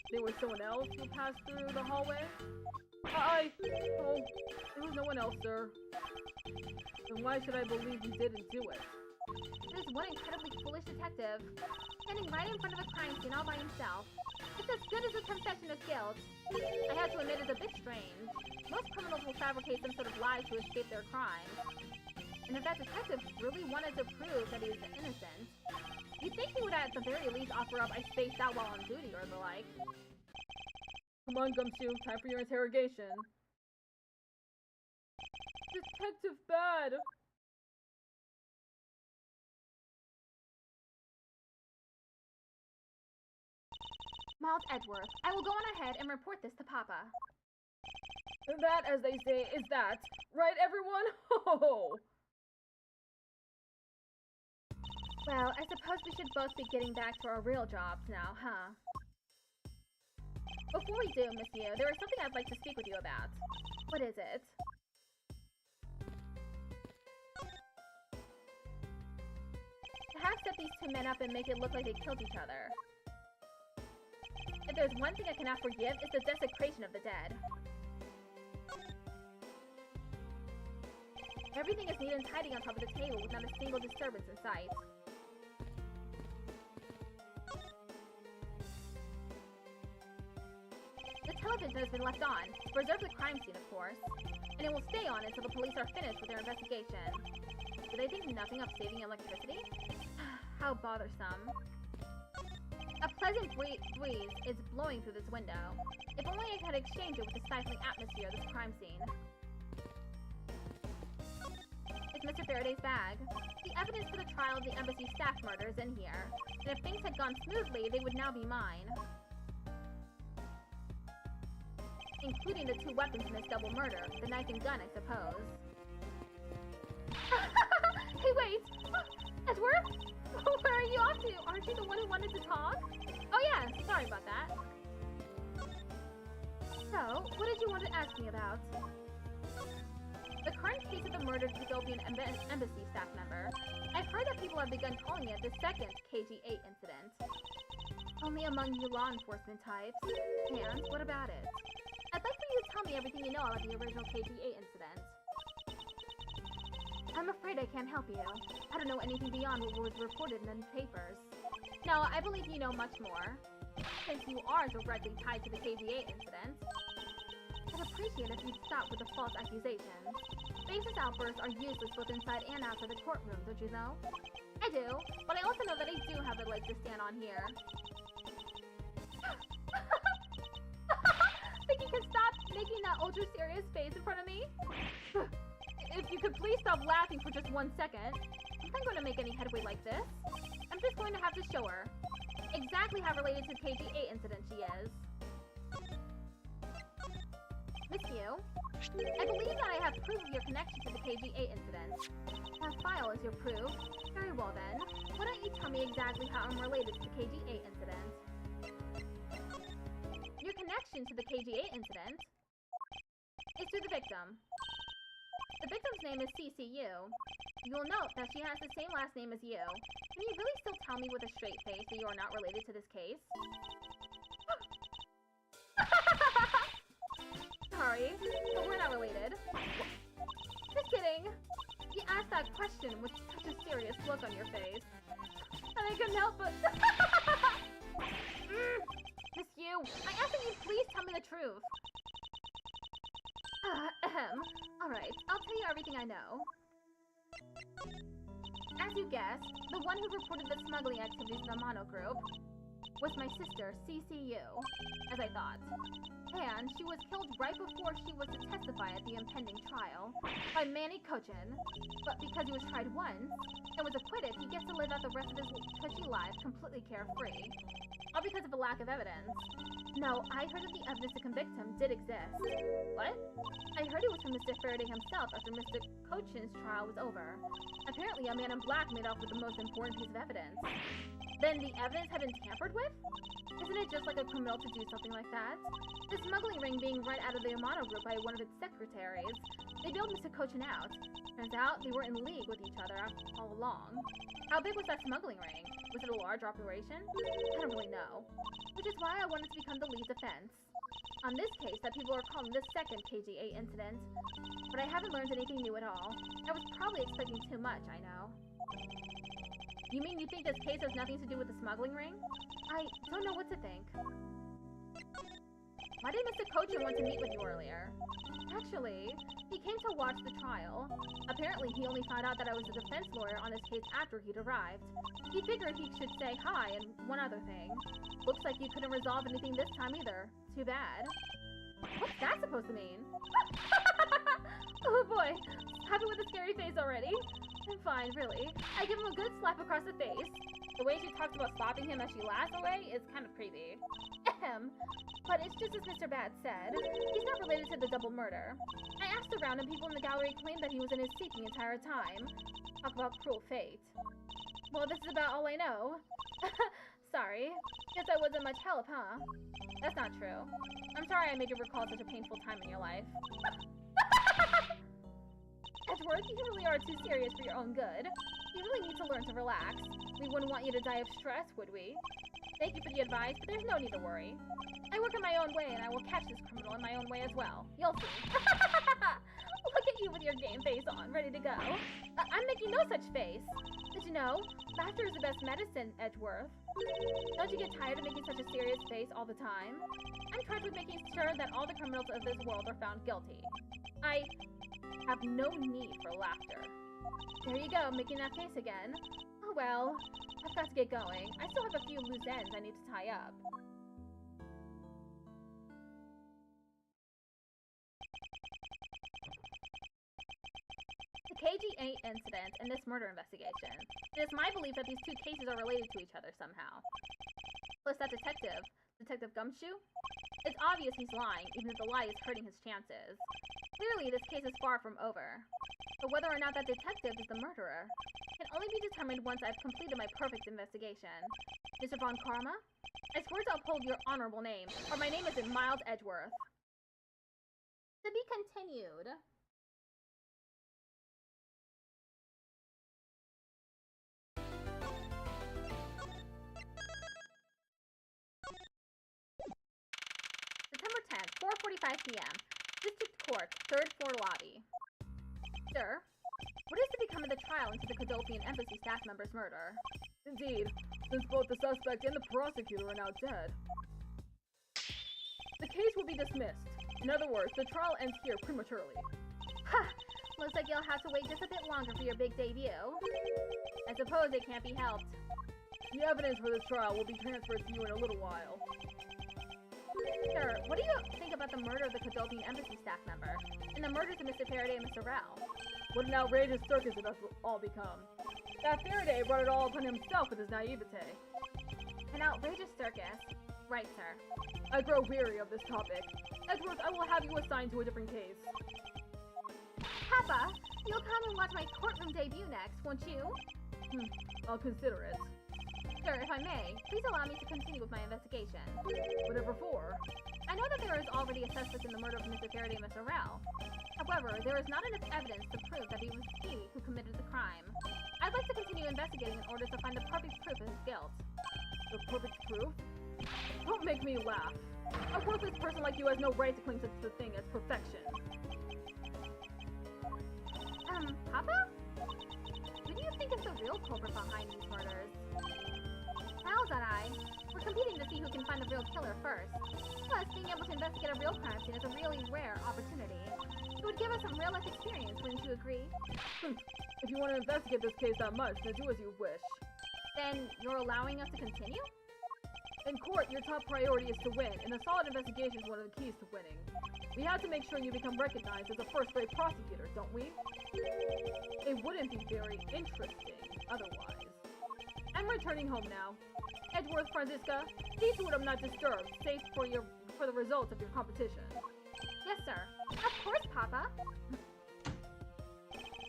there was someone else who passed through the hallway? Oh, there was no one else, sir. Then why should I believe you didn't do it? There's one incredibly foolish detective, standing right in front of a crime scene all by himself. It's as good as a confession of guilt. I have to admit it's a bit strange. Most criminals will fabricate some sort of lie to escape their crimes. And if that detective really wanted to prove that he was innocent, you'd think he would at the very least offer up I spaced out while on duty or the like. Come on, Gumshoe, time for your interrogation. Detective bad. Miles Edgeworth, I will go on ahead and report this to Papa. That, as they say, is that. Right, everyone? Ho! Well, I suppose we should both be getting back to our real jobs now, huh? Before we do, Miss Yu, there is something I'd like to speak with you about. What is it? To have set these two men up and make it look like they killed each other. If there's one thing I cannot forgive, it's the desecration of the dead. Everything is neat and tidy on top of the table with not a single disturbance in sight. The television has been left on, to preserve the crime scene, of course. And it will stay on until the police are finished with their investigation. Do they think nothing of saving electricity? How bothersome. A pleasant breeze is blowing through this window. If only I could exchange it with the stifling atmosphere of this crime scene. It's Mr. Faraday's bag. The evidence for the trial of the embassy staff murder is in here. And if things had gone smoothly, they would now be mine. Including the two weapons in this double murder, the knife and gun, I suppose. Hey, wait! Edgeworth? Where are you off to? Aren't you the one who wanted to talk? Oh yeah, sorry about that. So, what did you want to ask me about? The current case of the murdered Ethiopian embassy staff member. I've heard that people have begun calling it the second KG-8 incident. Only among you law enforcement types. And what about it? I'd like for you to tell me everything you know about the original KG-8 incident. I'm afraid I can't help you. I don't know anything beyond what was reported in the papers. No, I believe you know much more. Since you are directly tied to the KG-8 incident. I'd appreciate if you'd stop with the false accusations. Racist outbursts are useless both inside and outside the courtroom, don't you know? I do, but I also know that I do have a leg to stand on here. Think you can stop making that ultra-serious face in front of me? If you could please stop laughing for just 1 second. If I'm going to make any headway like this, I'm just going to have to show her exactly how related to the KG-8 incident she is. Miss Yu, I believe that I have proof of your connection to the KG-8 incident. That file is your proof. Very well then. Why don't you tell me exactly how I'm related to the KG-8 incident? Your connection to the KG-8 incident is to the victim. The victim's name is CCU. You'll note that she has the same last name as you. Can you really still tell me with a straight face that you are not related to this case? Sorry, but we're not related. Just kidding. You asked that question with such a serious look on your face. And I couldn't help but... Miss Yu, I ask that you please tell me the truth. Alright, I'll tell you everything I know. As you guessed, the one who reported the smuggling activities in the Mono group was my sister, CCU, as I thought. And she was killed right before she was to testify at the impending trial by Manny Kochin. But because he was tried once and was acquitted, he gets to live out the rest of his cushy life completely carefree. All because of a lack of evidence. No, I heard that the evidence to convict him did exist. What? I heard it was from Mr. Faraday himself after Mr. Kochin's trial was over. Apparently, a man in black made off with the most important piece of evidence. Then the evidence had been tampered with? Isn't it just like a criminal to do something like that? The smuggling ring being run out of the Amano group by one of its secretaries. They bailed Mr. Kochin out. Turns out they were in league with each other all along. How big was that smuggling ring? Was it a large operation? I don't really know. Which is why I wanted to become the lead defense. On this case that people are calling the second KG-8 incident. But I haven't learned anything new at all. I was probably expecting too much, I know. You mean you think this case has nothing to do with the smuggling ring? I don't know what to think. Why did Mr. Kochin want to meet with you earlier? Actually, he came to watch the trial. Apparently, he only found out that I was a defense lawyer on this case after he'd arrived. He figured he should say hi and one other thing. Looks like you couldn't resolve anything this time either. Too bad. What's that supposed to mean? Oh boy, happy with a scary face already? I'm fine, really. I give him a good slap across the face. The way she talks about slapping him as she laughs away is kind of creepy. Ahem. But it's just as Mr. Bad said. He's not related to the double murder. I asked around and people in the gallery claimed that he was in his seat the entire time. Talk about cruel fate. Well, this is about all I know. Sorry. Guess I wasn't much help, huh? That's not true. I'm sorry I made you recall such a painful time in your life. Edgeworth, you really are too serious for your own good. You really need to learn to relax. We wouldn't want you to die of stress, would we? Thank you for the advice, but there's no need to worry. I work in my own way, and I will catch this criminal in my own way as well. You'll see. Look at you with your game face on, ready to go. I'm making no such face. Did you know? Laughter is the best medicine, Edgeworth. Don't you get tired of making such a serious face all the time? I'm charged with making sure that all the criminals of this world are found guilty. I have no need for laughter. There you go, making that face again. Oh well, I've got to get going. I still have a few loose ends I need to tie up. The KG8 incident and this murder investigation. It is my belief that these two cases are related to each other somehow. Plus that detective, Detective Gumshoe? It's obvious he's lying, even if the lie is hurting his chances. Clearly, this case is far from over. But whether or not that detective is the murderer can only be determined once I've completed my perfect investigation. Mr. Von Karma? I swear to uphold your honorable name, or my name isn't Miles Edgeworth. To be continued. September 10th, 4:45 p.m. District Court, 3rd floor lobby. Sir, what is to become of the trial into the Cadopian Embassy staff member's murder? Indeed, since both the suspect and the prosecutor are now dead. The case will be dismissed. In other words, the trial ends here prematurely. Ha! Looks like you'll have to wait just a bit longer for your big debut. I suppose it can't be helped. The evidence for this trial will be transferred to you in a little while. Sir, what do you think about the murder of the Cadopian Embassy staff member, and the murders of Mr. Faraday and Mr. Rao? What an outrageous circus it has all become. That Faraday brought it all upon himself with his naivete. An outrageous circus. Right, sir. I grow weary of this topic. Edgeworth, I will have you assigned to a different case. Papa, you'll come and watch my courtroom debut next, won't you? I'll consider it. Sir, if I may, please allow me to continue with my investigation. Whatever for. I know that there is already a suspect in the murder of Mr. Faraday and Mr. Rao. However, there is not enough evidence to prove that it was he who committed the crime. I'd like to continue investigating in order to find the perfect proof of his guilt. The perfect proof? Don't make me laugh. A worthless person like you has no right to claim such a thing as perfection. Papa? Who do you think is the real culprit behind these murders? Miles and I, we're competing to see who can find the real killer first. Plus, being able to investigate a real crime scene is a really rare opportunity. It would give us some real-life experience, wouldn't you agree? If you want to investigate this case that much, then do as you wish. Then, you're allowing us to continue? In court, your top priority is to win, and a solid investigation is one of the keys to winning. We have to make sure you become recognized as a first-rate prosecutor, don't we? It wouldn't be very interesting otherwise. I'm returning home now. Edgeworth, Franziska, see to it I'm not disturbed, safe for the results of your competition. Yes, sir. Of course, Papa.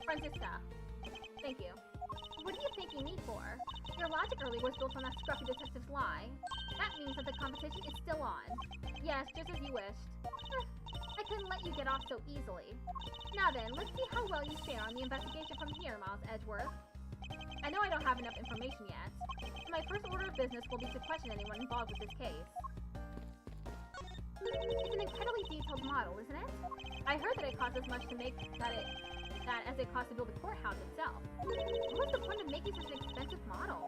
Franziska. Thank you. What are you thanking me for? Your logic earlier was built on that scruffy detective's lie. That means that the competition is still on. Yes, just as you wished. I couldn't let you get off so easily. Now then, let's see how well you fare on the investigation from here, Miles Edgeworth. I know I don't have enough information yet. My first order of business will be to question anyone involved with this case. It's an incredibly detailed model, isn't it? I heard that it costs as much to make as it costs to build the courthouse itself. What was the point of making such an expensive model?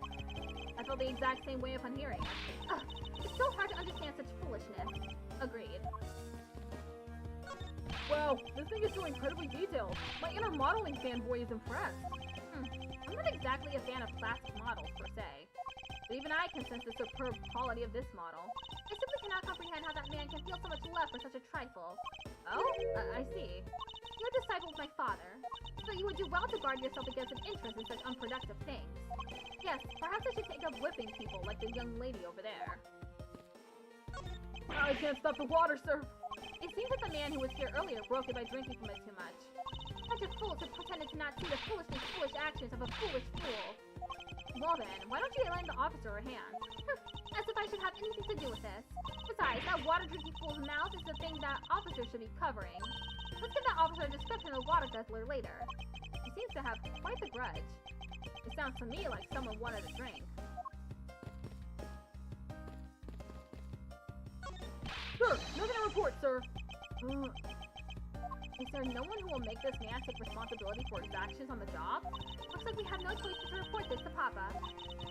I felt the exact same way upon hearing it. It's so hard to understand such foolishness. Agreed. Wow, this thing is so incredibly detailed. My inner modeling fanboy is impressed. I'm not exactly a fan of plastic models, per se. But even I can sense the superb quality of this model. I simply cannot comprehend how that man can feel feel so much love for such a trifle. Oh? I see. You're a disciple of my father, so you would do well to guard yourself against an interest in such unproductive things. Yes, perhaps I should take up whipping people like the young lady over there. I can't stop the water, sir. It seems that the man who was here earlier broke it by drinking from it too much. Such a fool to pretend to not see the foolish actions of a foolish fool. Well then, why don't you lend the officer a hand? As if I should have anything to do with this. Besides, that water-drinking fool's mouth is the thing that officer should be covering. Let's give that officer a description of the water guzzler later. He seems to have quite the grudge. It sounds to me like someone wanted a drink. Sir, nothing to report, sir. Is there no one who will make this man take responsibility for his actions on the job? Looks like we have no choice but to report this to Papa.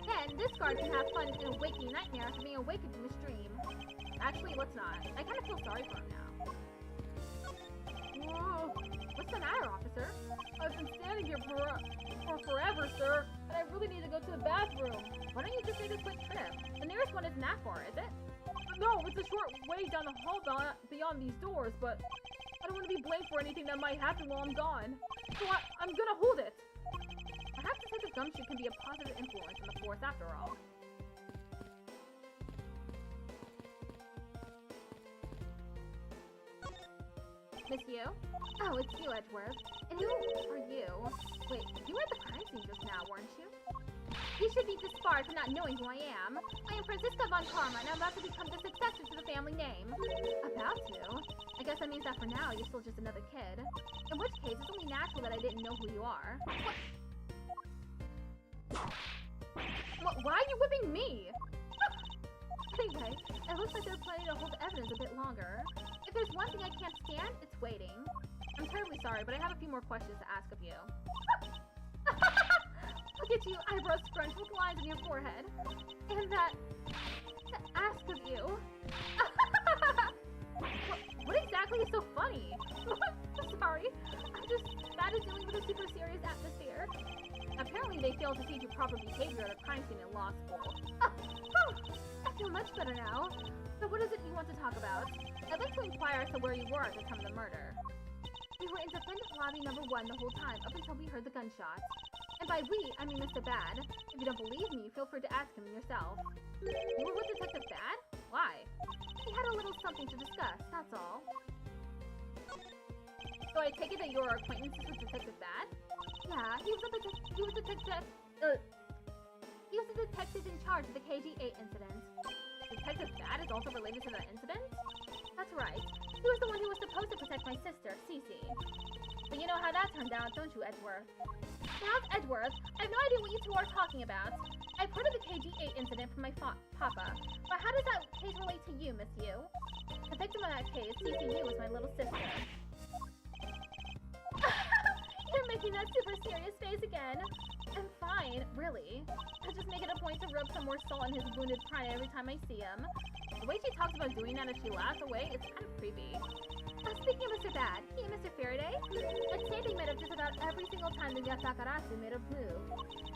Then, this guard can have fun in a waking nightmare after being awakened from his dream. Actually, let's not. I kind of feel sorry for him now. Whoa. What's the matter, officer? I've been standing here for forever, sir, and I really need to go to the bathroom. Why don't you just make a quick trip? The nearest one isn't that far, is it? No, it's a short way down the hall beyond these doors, but I don't want to be blamed for anything that might happen while I'm gone. So I'm gonna hold it. Perhaps a sense of gumption can be a positive influence in the force after all. Miss you? Oh, it's you, Edgeworth. And who are you? Wait, you were at the crime scene just now, weren't you? You should be disbarred for not knowing who I am. I am Franziska von Karma, and I'm about to become the successor to the family name. About to? I guess that means that for now, you're still just another kid. In which case, it's only natural that I didn't know who you are. What? Why are you whipping me? Anyway, it looks like they're planning to hold the evidence a bit longer. If there's one thing I can't stand, it's waiting. I'm terribly sorry, but I have a few more questions to ask of you. Look at you, eyebrows scrunched with lines on your forehead. And that... to ask of you... what exactly is so funny? I'm sorry. I'm just bad at dealing with a super serious atmosphere. Apparently they failed to teach you proper behavior at a crime scene in law school. I feel much better now. So what is it you want to talk about? I'd like to inquire as to where you were at the time of the murder. We were in defendant lobby number 1 the whole time, up until we heard the gunshots. And by we, I mean Mr. Bad. If you don't believe me, feel free to ask him yourself. You were with Detective Bad? Why? We had a little something to discuss, that's all. So I take it that your acquaintances with Detective Bad? Yeah, he was a detective in charge of the KG-8 incident. Detective Bad is also related to that incident? That's right. He was the one who was supposed to protect my sister, Cece. But you know how that turned out, don't you, Edgeworth? Now, Edgeworth, I have no idea what you two are talking about. I've heard of the KG-8 incident from my papa, but how does that case relate to you, Miss Yu? The victim of that case, Cece Yu, is my little sister. You're making that super serious face again. I'm fine, really. I just make it a point to rub some more salt on his wounded pride every time I see him. The way she talks about doing that as she laughs away, it's kind of creepy. Speaking of Mr. Bad, he and Mr. Faraday, I'd say they met up just about every single time the Yatakarasu made a move.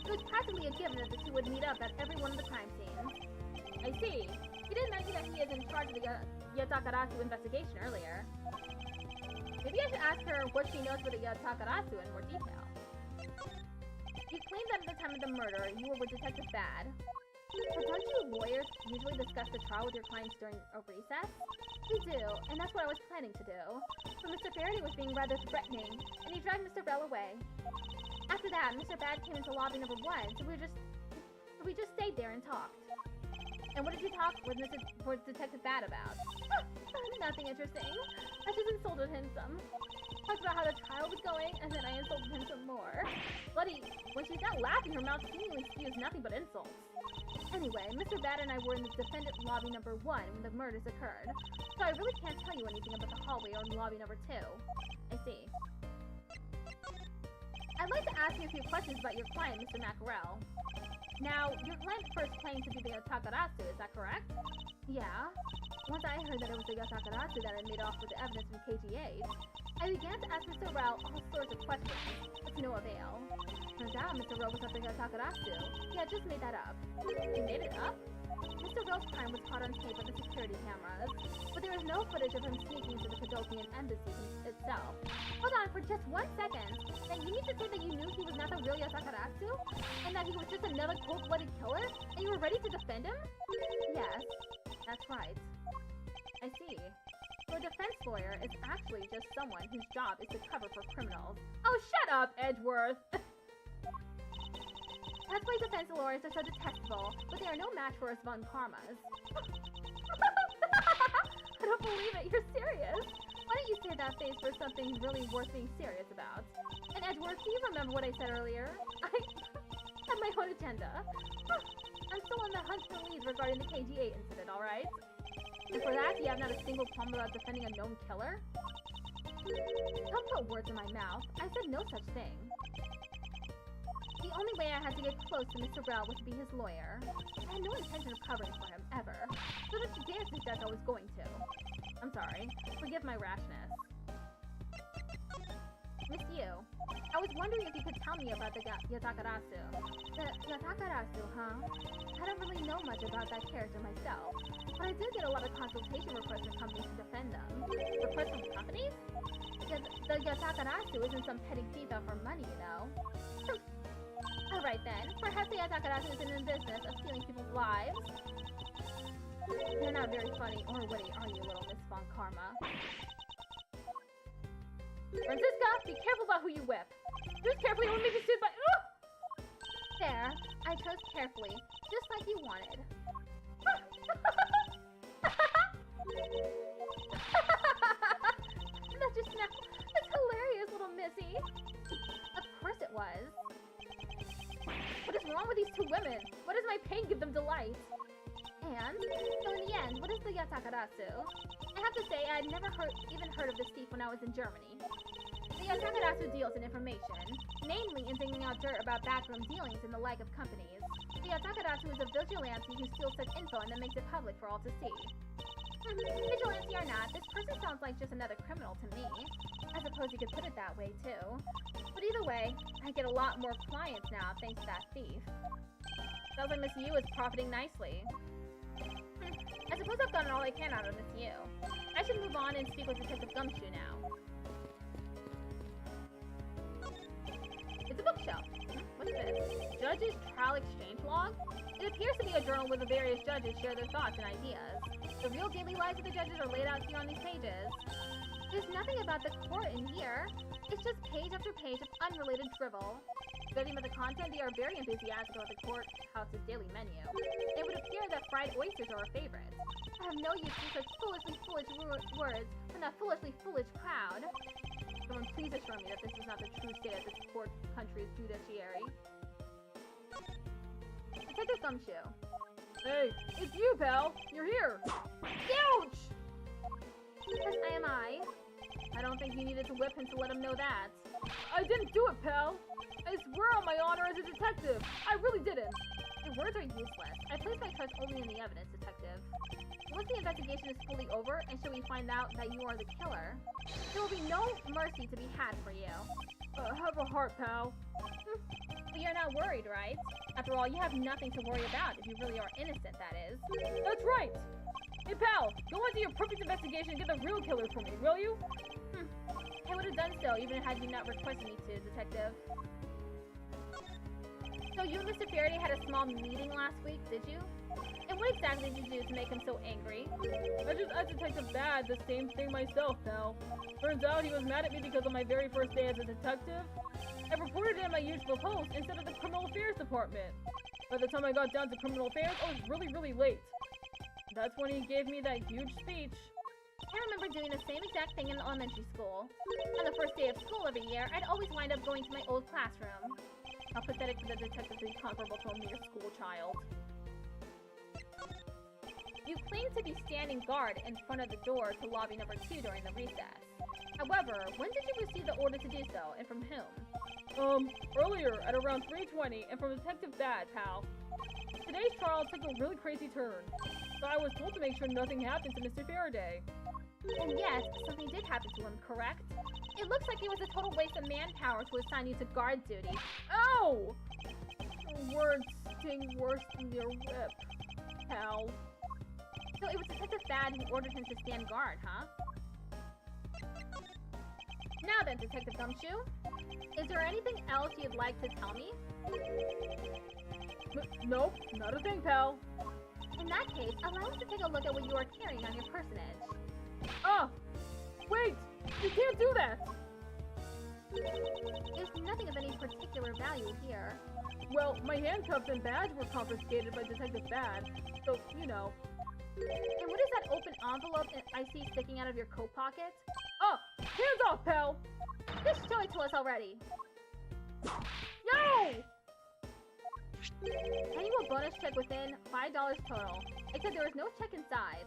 It was practically a given that the two would meet up at every one of the crime scenes. I see. You didn't mention that he is in charge of the Yatakarasu investigation earlier. Maybe I should ask her what she knows about the Yatakarasu in more detail. You claimed that at the time of the murder, you were with Detective Bad. But don't you lawyers usually discuss the trial with your clients during a recess? We do, and that's what I was planning to do. But Mr. Faraday was being rather threatening, and he dragged Mr. Bell away. After that, Mr. Bad came into lobby number 1, so we just stayed there and talked. And what did you talk with Detective Bad about? Nothing interesting. I just insulted him some. Talked about how the trial was going, and then I insulted him some more. Bloody, when she's not laughing, her mouth seemingly spews nothing but insults. Anyway, Mr. Bad and I were in the defendant lobby number 1 when the murders occurred, so I really can't tell you anything about the hallway or lobby number 2. I see. I'd like to ask you a few questions about your client, Mr. Mackerel. Now, your client first claimed to be the Yatakarasu, is that correct? Yeah. Once I heard that it was the Yatakarasu that had made off with the evidence from KG-8, I began to ask Mr. Rao all sorts of questions, but to no avail. Turns out Mr. Rao was not the Yatakarasu. He had just made that up. He made it up? Mr. Rao's crime was caught on tape by the security cameras, but there is no footage of him sneaking into the Cadokian embassy itself. Hold on for just 1 second. Then you need to say that you knew he was not the real Yatakarasu? And that he was just another cold-blooded killer? And you were ready to defend him? Yes, that's right. I see. So a defense lawyer is actually just someone whose job is to cover for criminals. Oh, shut up, Edgeworth! That's why defense lawyers are so detestable, but they are no match for us Von Karmas. I don't believe it, you're serious? Why don't you save that face for something really worth being serious about? And Edgeworth, do you remember what I said earlier? I have my own agenda. I'm still on the hunt for leads regarding the KG8 incident, alright? And for that, you have not a single qualm about defending a known killer? Don't put words in my mouth. I said no such thing. The only way I had to get close to Mr. Brown was to be his lawyer. I had no intention of covering for him, ever. So don't you dare suggest I was going to. I'm sorry. Forgive my rashness. Miss Yu, I was wondering if you could tell me about the Yatakarasu. The Yatakarasu, huh? I don't really know much about that character myself, but I do get a lot of consultation requests from companies to defend them. Requests from companies? The Yatakarasu isn't some petty thief out for money, you know. Alright then, perhaps the Yatakarasu isn't in the business of stealing people's lives. You're not very funny or witty, are you, little Miss Von Karma? Francisca, be careful about who you whip. Choose carefully or make you sued by— There, I chose carefully, just like you wanted. That just now, that's hilarious, little Missy. Of course it was. What is wrong with these two women? Why does my pain give them delight? And, so in the end, what is the Yatakarasu? I have to say, I had never even heard of this thief when I was in Germany. The Yatakarasu deals in information, namely in digging out dirt about backroom dealings and the like of companies. The Yatakarasu is a vigilante who steals such info and then makes it public for all to see. Vigilante or not, this person sounds like just another criminal to me. I suppose you could put it that way, too. But either way, I get a lot more clients now thanks to that thief. Sounds like Miss Yu is profiting nicely. I suppose I've gotten all I can out of Miss Yu. I should move on and speak with Detective Gumshoe now. It's a bookshelf. What's this? Judges' Trial Exchange Log? It appears to be a journal where the various judges share their thoughts and ideas. The real daily lives of the judges are laid out here on these pages. There's nothing about the court in here. It's just page after page of unrelated drivel. Judging by the content, they are very enthusiastic about the courthouse's daily menu. It would appear that fried oysters are a favorite. I have no use for such foolishly foolish words from that foolishly foolish crowd. Someone please assure me that this is not the true state of this court country's judiciary. Detective Gumshoe. Hey, it's you, pal! You're here! Ouch! Yes, I am I. I don't think you needed to whip him to let him know that. I didn't do it, pal! I swear on my honor as a detective! I really didn't! Your words are useless. I place my trust only in the evidence, Detective. Once the investigation is fully over, and should we find out that you are the killer, there will be no mercy to be had for you. Have a heart, pal. But you're not worried, right? After all, you have nothing to worry about if you really are innocent, that is. That's right! Hey, pal, go on to your perfect investigation and get the real killer for me, will you? I would have done so, even had you not requested me to, Detective. So you and Mr. Faraday had a small meeting last week, did you? And what exactly did you do to make him so angry? I just asked Detective Bad the same thing myself, pal. Turns out he was mad at me because on my very first day as a detective, I reported it at my usual post instead of the Criminal Affairs Department. By the time I got down to Criminal Affairs, I was really late. That's when he gave me that huge speech. I remember doing the same exact thing in elementary school. On the first day of school every year, I'd always wind up going to my old classroom. How pathetic for the detective to be comparable to a mere school child. You claim to be standing guard in front of the door to lobby number 2 during the recess. However, when did you receive the order to do so, and from whom? Earlier, at around 3:20, and from Detective Bad, pal. Today's trial took a really crazy turn, so I was told to make sure nothing happened to Mr. Faraday. And yes, something did happen to him, correct? It looks like it was a total waste of manpower to assign you to guard duty. Ow! Words sting worse than your whip, pal. So it was Detective Bad who ordered him to stand guard, huh? Now then, Detective Gumshoe, is there anything else you'd like to tell me? Nope, not a thing, pal. In that case, allow us to take a look at what you are carrying on your personage. Ah! Wait! You can't do that! There's nothing of any particular value here. Well, my handcuffs and badge were confiscated by Detective Bad, so, you know. And what is that open envelope I see sticking out of your coat pocket? Ah! Hands off, pal! Just show it to us already. No! Annual bonus check within $5 total. Except there is no check inside.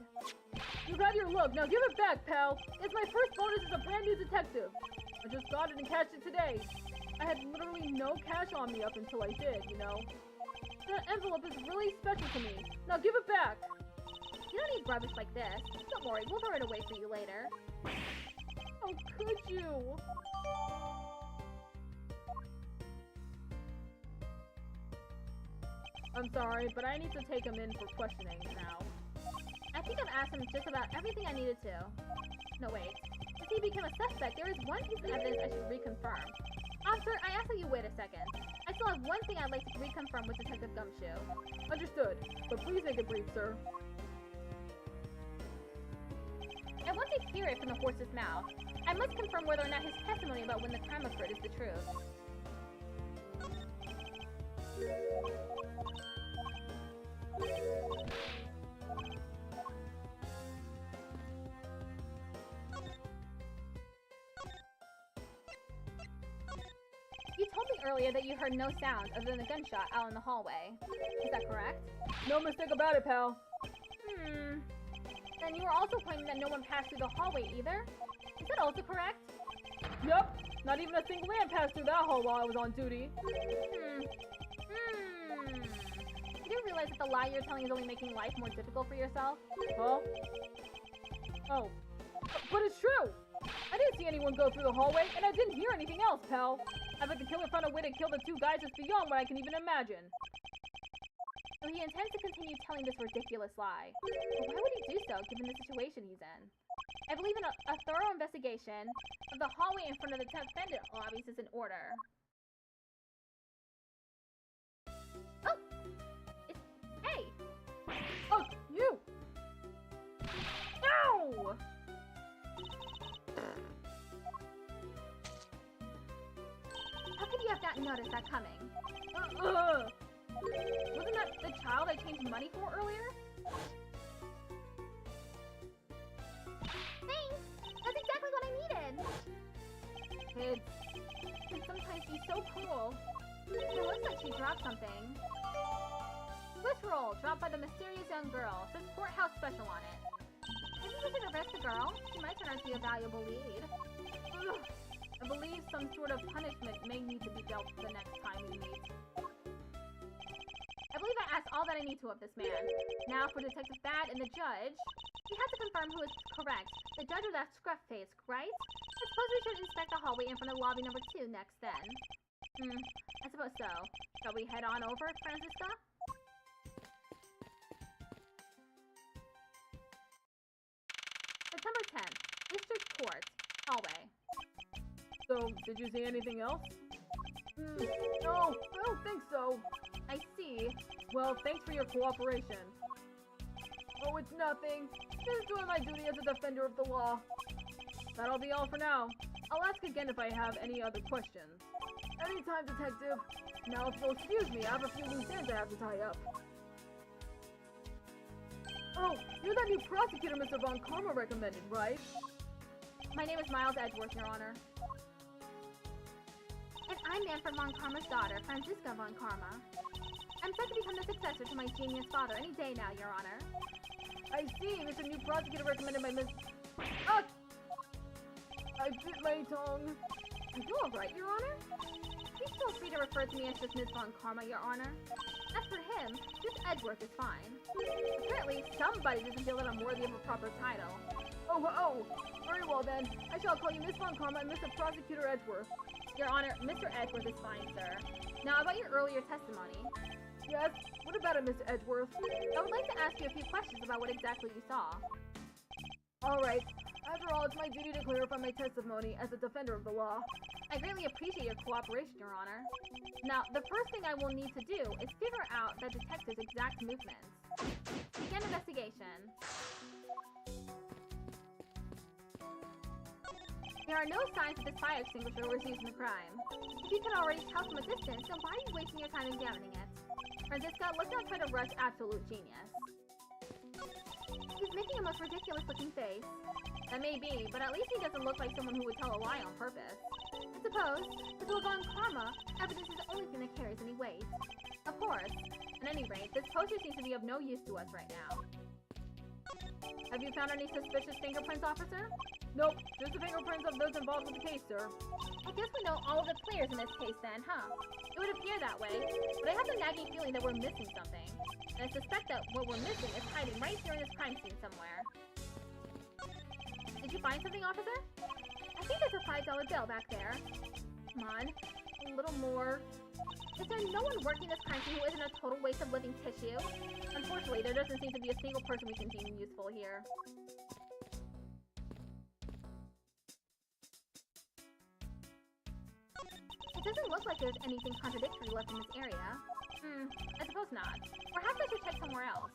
You got your look, now give it back, pal! It's my first bonus as a brand new detective! I just got it and cashed it today. I had literally no cash on me up until I did, you know? That envelope is really special to me. Now give it back! You don't need rubbish like this. Don't worry, we'll throw it away for you later. How could you? I'm sorry, but I need to take him in for questioning now. I think I've asked him just about everything I needed to. No, wait. Since he became a suspect, there is one piece of evidence I should reconfirm. Officer, I ask that you wait a second. I still have one thing I'd like to reconfirm with Detective Gumshoe. Understood, but please make it brief, sir. I want to hear it from the horse's mouth. I must confirm whether or not his testimony about when the crime occurred is the truth. You told me earlier that you heard no sound other than a gunshot out in the hallway. Is that correct? No mistake about it, pal. Then you were also claiming that no one passed through the hallway either? Is that also correct? Yup, not even a single man passed through that hall while I was on duty. You do realize that the lie you're telling is only making life more difficult for yourself? Huh? Oh. But it's true! I didn't see anyone go through the hallway, and I didn't hear anything else, pal. I bet the killer found a way to kill the two guys that's beyond what I can even imagine. So he intends to continue telling this ridiculous lie. But why would he do so, given the situation he's in? I believe in a thorough investigation of the hallway in front of the defendant lobbies is in order. Oh! Hey! Oh, you! No! How could you have not noticed that coming? Wasn't that the child I changed money for earlier? Thanks! That's exactly what I needed! Kids. Can sometimes be so cruel. It looks like she dropped something. Swiss roll, dropped by the mysterious young girl. Says courthouse special on it. Maybe we should arrest the girl? She might turn out to be a valuable lead. Ugh. I believe some sort of punishment may need to be dealt the next time we meet. I believe I asked all that I need to of this man. Now for Detective Bad and the judge. We have to confirm who is correct. The judge with that scruff face, right? I suppose we should inspect the hallway in front of lobby number 2 next then. I suppose so. Shall we head on over, Franziska? September 10th, District Court, hallway. So, did you see anything else? No, I don't think so. I see. Well, thanks for your cooperation. Oh, it's nothing. Just doing my duty as a defender of the law. That'll be all for now. I'll ask again if I have any other questions. Anytime, Detective. Now, if you'll excuse me, I have a few loose ends I have to tie up. Oh, you're that new prosecutor Mr. Von Karma recommended, right? My name is Miles Edgeworth, Your Honor. And I'm Manfred Von Karma's daughter, Franziska Von Karma. I'm set to become the successor to my genius father any day now, Your Honor. I see, Mr. New Prosecutor recommended my Miss... Ah! I bit my tongue. Are you alright, Your Honor? Please feel free to refer to me as just Ms. Von Karma, Your Honor. As for him, just Edgeworth is fine. Apparently, somebody doesn't feel that I'm worthy of a proper title. Oh, very well then. I shall call you Miss Von Karma and Mr. Prosecutor Edgeworth. Your Honor, Mr. Edgeworth is fine, sir. Now, about your earlier testimony. Yes? What about it, Mr. Edgeworth? I would like to ask you a few questions about what exactly you saw. Alright. After all, it's my duty to clarify my testimony as a defender of the law. I greatly appreciate your cooperation, Your Honor. Now, the first thing I will need to do is figure out the detective's exact movements. Begin investigation. There are no signs that this fire extinguisher was used in the crime. If you can already tell from a distance, then why are you wasting your time examining it? Francisca, let's not try to rush absolute genius. He's making a most ridiculous-looking face. That may be, but at least he doesn't look like someone who would tell a lie on purpose. I suppose, with foregone karma, evidence is the only thing that carries any weight. Of course. At any rate, this poster seems to be of no use to us right now. Have you found any suspicious fingerprints, officer? Nope, just the fingerprints of those involved with the case, sir. I guess we know all of the players in this case then, huh? It would appear that way, but I have a nagging feeling that we're missing something. And I suspect that what we're missing is hiding right here in this crime scene somewhere. Did you find something, officer? I think there's a $5 bill back there. Come on, a little more. Is there no one working this crime scene who isn't a total waste of living tissue? Unfortunately, there doesn't seem to be a single person we can deem useful here. It doesn't look like there's anything contradictory left in this area. I suppose not. Perhaps I should check somewhere else.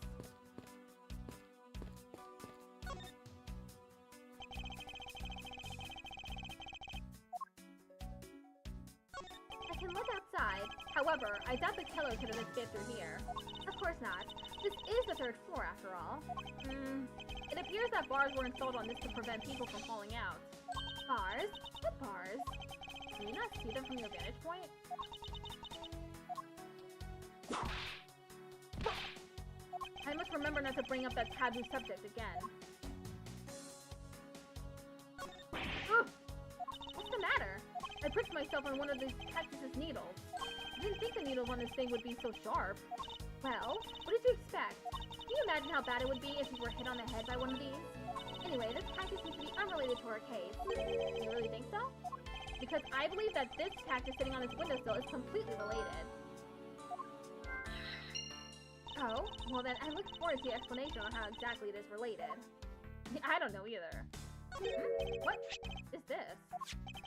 I can look outside. However, I doubt the killer could have escaped through here. Of course not. This is the 3rd floor, after all. It appears that bars were installed on this to prevent people from falling out. Bars? What bars? Can you not see them from your vantage point? I must remember not to bring up that taboo subject again. Ugh! What's the matter? I pricked myself on one of these cactus's needles. I didn't think the needle on this thing would be so sharp. Well, what did you expect? Can you imagine how bad it would be if you were hit on the head by one of these? Anyway, this cactus seems to be unrelated to our case. You really think so? Because I believe that this cactus sitting on this windowsill is completely related. Oh, well then I look forward to your explanation on how exactly it is related. I don't know either. What is this?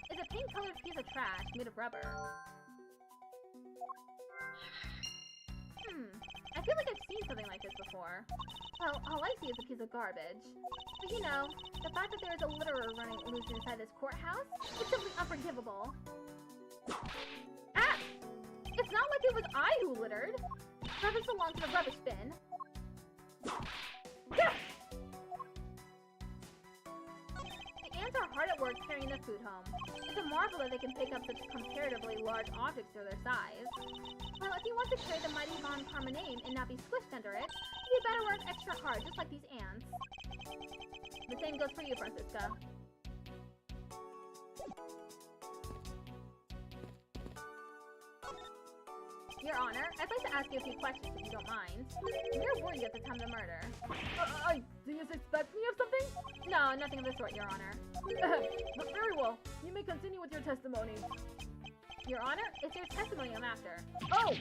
It's a pink-colored piece of trash made of rubber. I feel like I've seen something like this before. Well, all I see is a piece of garbage. But you know, the fact that there is a litterer running loose inside this courthouse is simply unforgivable. Ah! It's not like it was I who littered. Rubbish belongs to the rubbish bin. Yeah! The ants are hard at work carrying the food home. It's a marvel that they can pick up such comparatively large objects for their size. Well, if you want to carry the mighty Von Karma name and not be squished under it, you better work extra hard, just like these ants. The same goes for you, Francisca. Your Honor, I'd like to ask you a few questions if you don't mind. Where were you at the time of the murder? Do you suspect me of something? No, nothing of the sort, Your Honor. But very well. You may continue with your testimony. Your Honor, it's your testimony I'm after. Oh!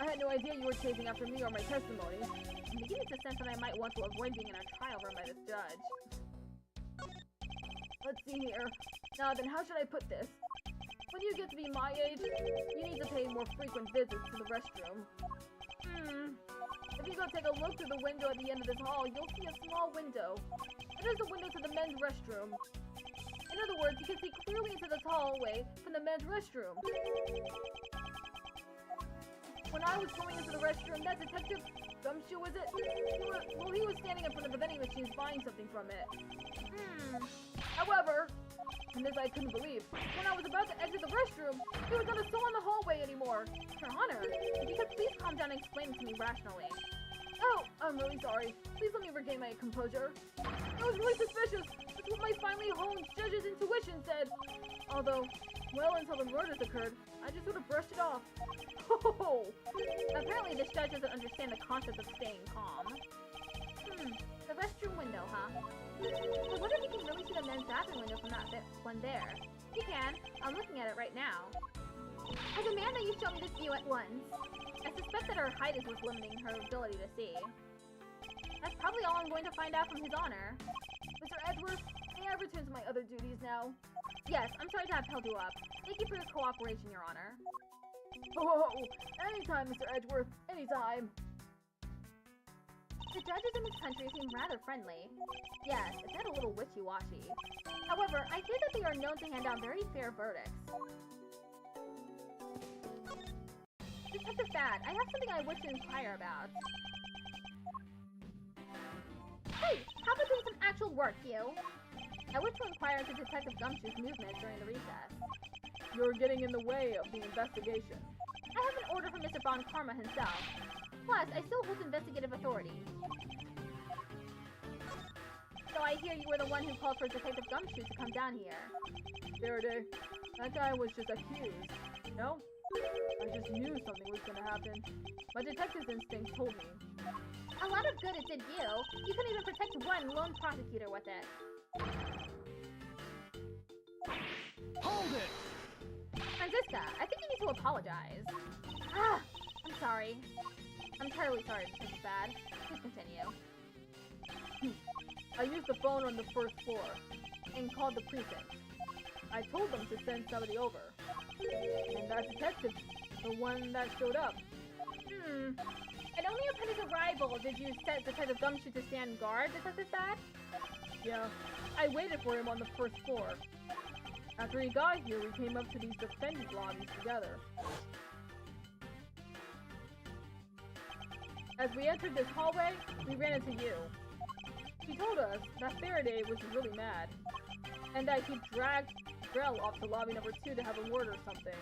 I had no idea you were chasing after me or my testimony. I'm beginning to sense that I might want to avoid being in a trial room by this judge. Let's see here. Now then, how should I put this? When you get to be my age, you need to pay more frequent visits to the restroom. If you go take a look through the window at the end of this hall, you'll see a small window. It is a window to the men's restroom. In other words, you can see clearly into this hallway from the men's restroom. When I was going into the restroom, that detective, Gumshoe, was it? He was standing in front of the vending machines buying something from it. However, and this I couldn't believe, when I was about to exit the restroom, he was not a soul in the hallway anymore. Your Honor, if you could please calm down and explain it to me rationally. Oh, I'm really sorry. Please let me regain my composure. It was really suspicious. That's what my finely honed judge's intuition said. Although, well, until the murders occurred, I just sort of brushed it off. Oh! Apparently this judge doesn't understand the concept of staying calm. The restroom window, huh? I wonder if you can really see the men's bathroom window from that one there. You can. I'm looking at it right now. As a man that you show me this view at once. I suspect that her height is what's limiting her ability to see. That's probably all I'm going to find out from His Honor. Mr. Edgeworth, may I return to my other duties now? Yes, I'm sorry to have held you up. Thank you for your cooperation, Your Honor. Oh, anytime, Mr. Edgeworth, anytime. The judges in this country seem rather friendly. Yes, it's not a little wishy-washy. However, I hear that they are known to hand out very fair verdicts. Detective Fad, I have something I wish to inquire about. Hey, how about doing some actual work, you? I wish to inquire into Detective Gumshoe's movements during the recess. You're getting in the way of the investigation. I have an order from Mr. Von Karma himself. Plus, I still hold investigative authority. So I hear you were the one who called for Detective Gumshoe to come down here. Faraday, that guy was just accused. No? I just knew something was gonna happen. My detective's instinct told me. A lot of good it did you. You couldn't even protect one lone prosecutor with it. Hold it! Franziska, I think you need to apologize. Ah, I'm sorry. I'm terribly sorry, Detective Bad. Please continue. I used the phone on the first floor and called the precinct. I told them to send somebody over. And that detective, the one that showed up. And only upon his arrival did you set Detective Gumshoe to stand guard, Detective Bad? Yeah, I waited for him on the first floor. After he got here, we came up to these defendant lobbies together. As we entered this hallway, we ran into you. He told us that Faraday was really mad, and that he dragged Drell off to lobby number 2 to have a word or something,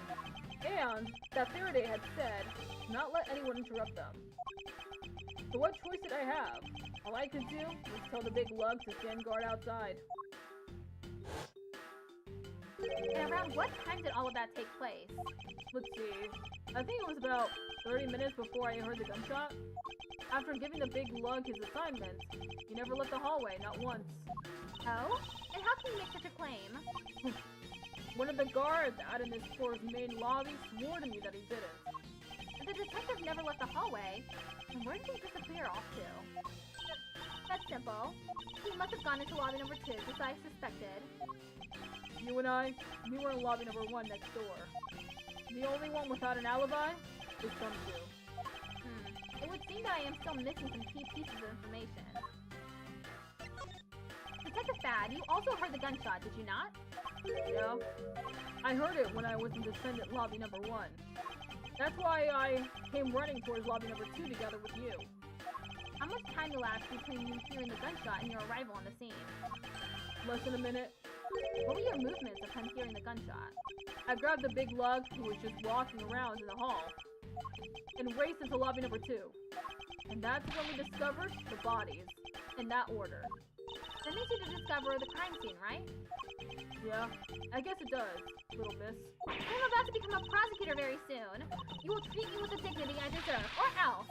and that Faraday had said not let anyone interrupt them. So what choice did I have? All I could do was tell the big lug to stand guard outside. And around what time did all of that take place? Let's see. I think it was about 30 minutes before I heard the gunshot. After giving the big lug his assignment, he never left the hallway, not once. Oh? And how can you make such a claim? One of the guards out in this floor's main lobby swore to me that he didn't. The detective never left the hallway. And where did he disappear off to? That's simple. He must have gone into lobby number 2, just as I suspected. You and I, we were in lobby number 1 next door. The only one without an alibi is Gumshoe. It would seem that I am still missing some key pieces of information. Detective Fad, you also heard the gunshot, did you not? Yeah. I heard it when I was in defendant lobby number 1. That's why I came running towards lobby number 2 together with you. How much time elapsed between you hearing the gunshot and your arrival on the scene? Less than a minute. What were your movements upon hearing the gunshot? I grabbed the big lug who was just walking around in the hall and raced into lobby number 2. And that's when we discovered the bodies, in that order. That means you to discover the crime scene, right? Yeah, I guess it does, little miss. I'm about to become a prosecutor very soon. You will treat me with the dignity I deserve, or else.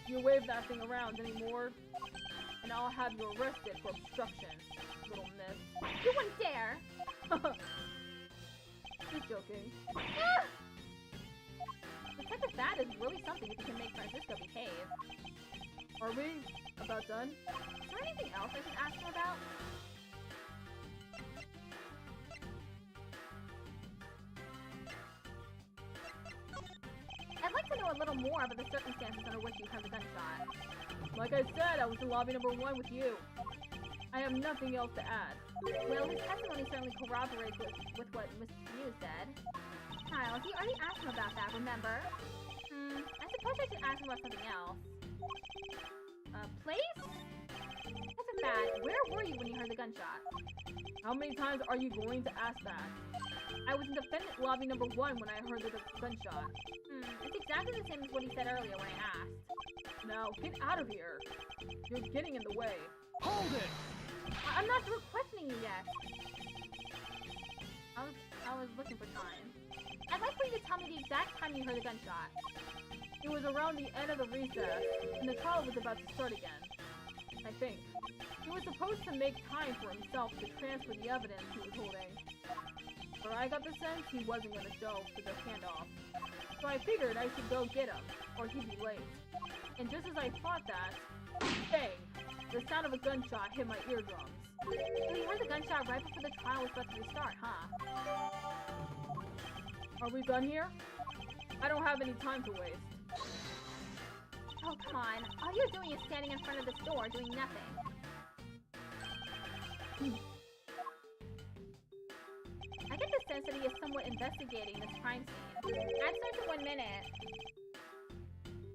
You wave that thing around anymore, and I'll have you arrested for obstruction, little miss. You wouldn't dare! Just joking. Ah! Detective Fad is really something if you can make Francisco behave. Are we about done? Is there anything else I should ask him about? I'd like to know a little more about the circumstances under which you heard the gunshot. Like I said, I was in lobby number 1 with you. I have nothing else to add. Well, his testimony certainly corroborates with what Miss Mew said. Kyle, he already asked him about that, remember? I suppose I should ask him about something else. Place? That's a bad. Where were you when you heard the gunshot? How many times are you going to ask that? I was in defendant lobby number 1 when I heard the gunshot. It's exactly the same as what he said earlier when I asked. Now, get out of here. You're getting in the way. Hold it! I'm not through questioning you yet. I was looking for time. I'd like for you to tell me the exact time you heard the gunshot. It was around the end of the recess, and the trial was about to start again. I think. He was supposed to make time for himself to transfer the evidence he was holding. But I got the sense he wasn't going to show for the handoff. So I figured I should go get him, or he'd be late. And just as I thought that, bang! The sound of a gunshot hit my eardrums. So you heard the gunshot right before the trial was about to restart, huh? Are we done here? I don't have any time to waste. Oh, come on. All you're doing is standing in front of this door doing nothing. I get the sense that he is somewhat investigating this crime scene. That starts in 1 minute.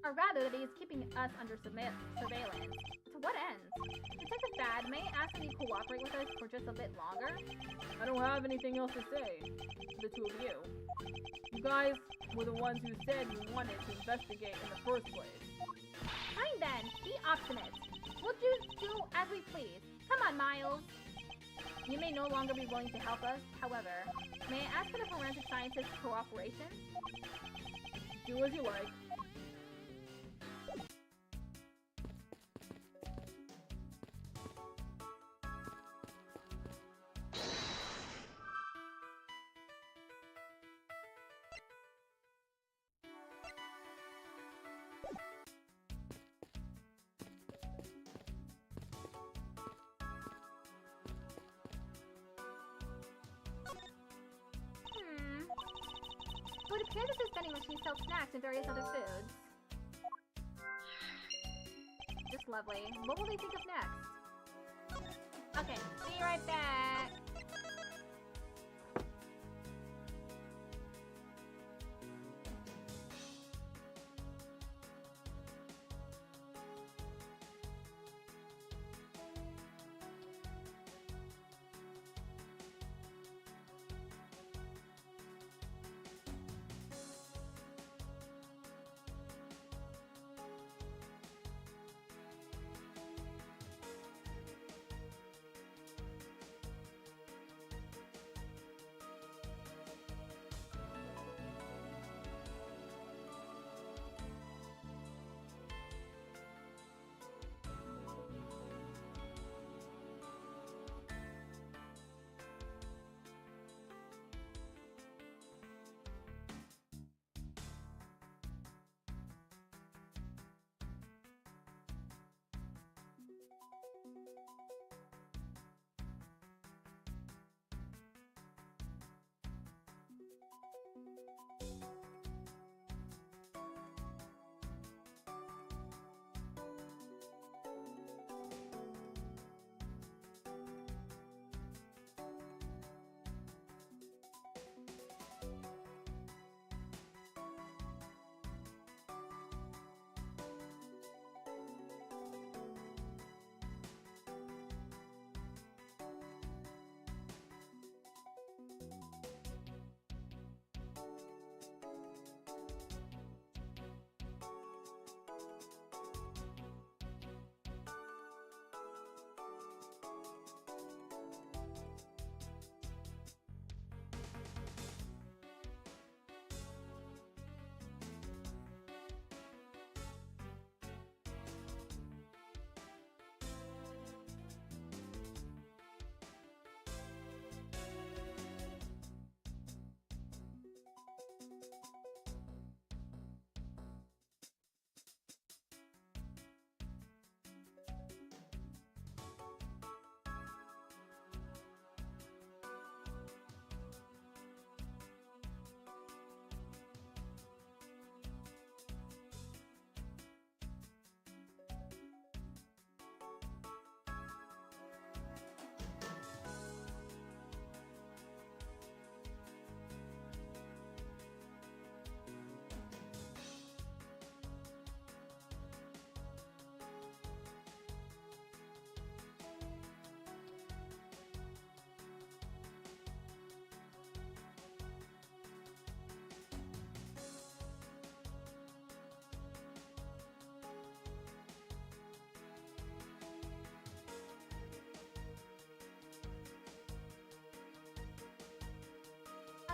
Or rather, that he is keeping us under surveillance. To what end? Detective Bad, may I ask that you cooperate with us for just a bit longer? I don't have anything else to say to the two of you. You guys were the ones who said you wanted to investigate in the first place. Fine then, be obstinate. We'll just do as we please. Come on, Miles. You may no longer be willing to help us, however. May I ask for the forensic scientist's cooperation? Do as you like. It would appear that this vending machine sells snacks and various other foods. Just lovely. What will they think of next? Okay, see you right back.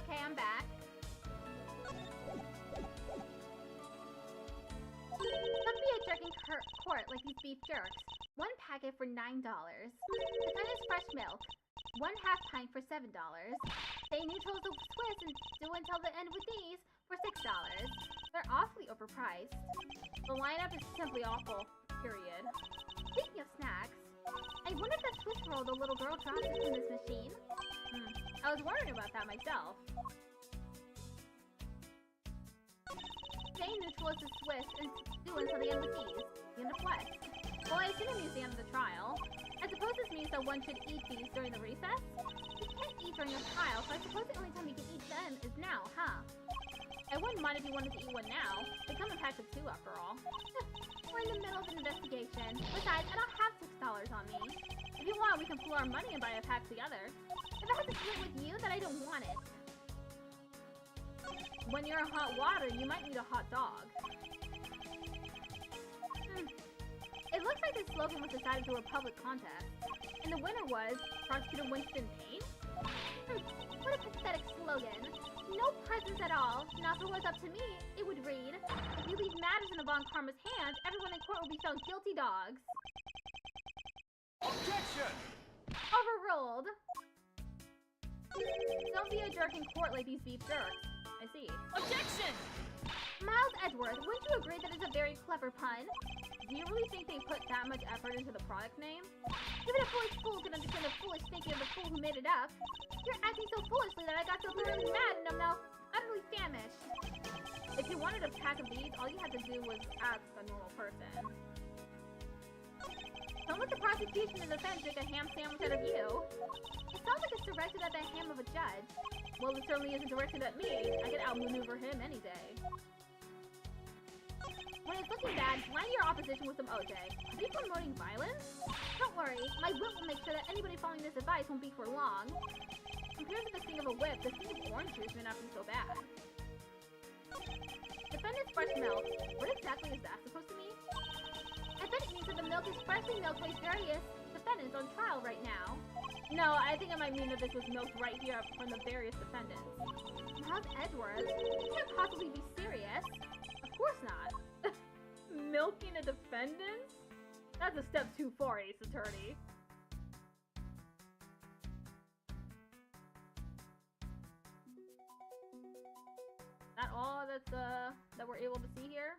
Okay, I'm back. Don't be a jerk in court like these beef jerks. One packet for $9. The kind is fresh milk. 1/2 pint for $7. They need tools of Swiss and do until the end with these for $6. They're awfully overpriced. The lineup is simply awful, period. Speaking of snacks, I wonder if that Swiss roll the little girl dropped is in this machine? I was wondering about that myself. Stay neutral as the Swiss and do until the end with these. The end of what? Well, I assume it means the end of the trial. I suppose this means that one should eat these during the recess? You can't eat during a trial, so I suppose the only time you can eat them is now, huh? I wouldn't mind if you wanted to eat one now. They come in packs of 2 after all. We're in the middle of an investigation. Besides, I don't have $6 on me. If you want, we can pool our money and buy a pack together. If I have to split with you, then I don't want it. When you're in hot water, you might need a hot dog. It looks like this slogan was decided through a public contest. And the winner was Prosecutor Winston Payne? What a pathetic slogan. No presents at all. Now if it was up to me, it would read, if you leave matters in Von Karma's hands, everyone in court will be found guilty dogs. Objection! Overruled. Don't be a jerk in court like these beef jerks. I see. Objection! Miles Edgeworth, wouldn't you agree that it's a very clever pun? Do you really think they put that much effort into the product name? Even a foolish fool can understand the foolish thinking of the fool who made it up. You're acting so foolishly that I got so thoroughly mad and I'm now utterly famished. If you wanted a pack of these, all you had to do was ask a normal person. Don't let the prosecution and defense make a ham sandwich out of you. It sounds like it's directed at the ham of a judge. Well, it certainly isn't directed at me. I could outmaneuver him any day. When it's looking bad, line your opposition with some OJ. Are they promoting violence? Don't worry, my whip will make sure that anybody following this advice won't be for long. Compared to the sting of a whip, the sting of orange juice may not be so bad. Defendant's fresh milk. What exactly is that supposed to mean? I bet it means that the milk is freshly milked by various defendants on trial right now. No, I think it might mean that this was milked right here from the various defendants. Miles Edgeworth? You can't possibly be serious. Of course not. Milking a defendant? That's a step too far, Ace Attorney. That all that's that we're able to see here?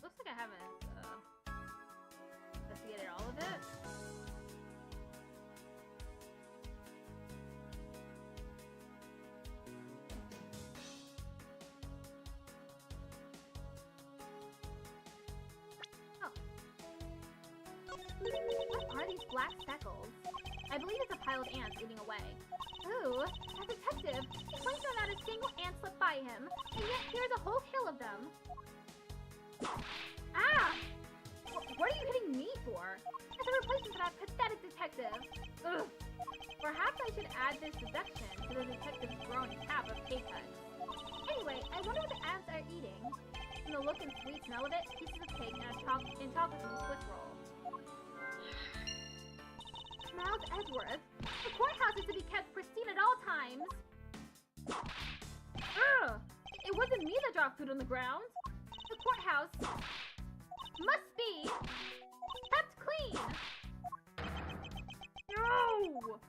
Looks like I haven't investigated all of it. What are these black speckles? I believe it's a pile of ants eating away. Ooh, a detective! He claims that not a single ant slipped by him, and yet here's a whole hill of them. Ah! What are you hitting me for? As a replacement for that pathetic detective. Ugh. Perhaps I should add this deduction to the detective's growing cap of pay cuts. Anyway, I wonder what the ants are eating. From the look and sweet smell of it, pieces of cake and chocolate and Swiss roll. Miles Edgeworth, the courthouse is to be kept pristine at all times. Ugh! It wasn't me that dropped food on the ground. The courthouse must be kept clean. No!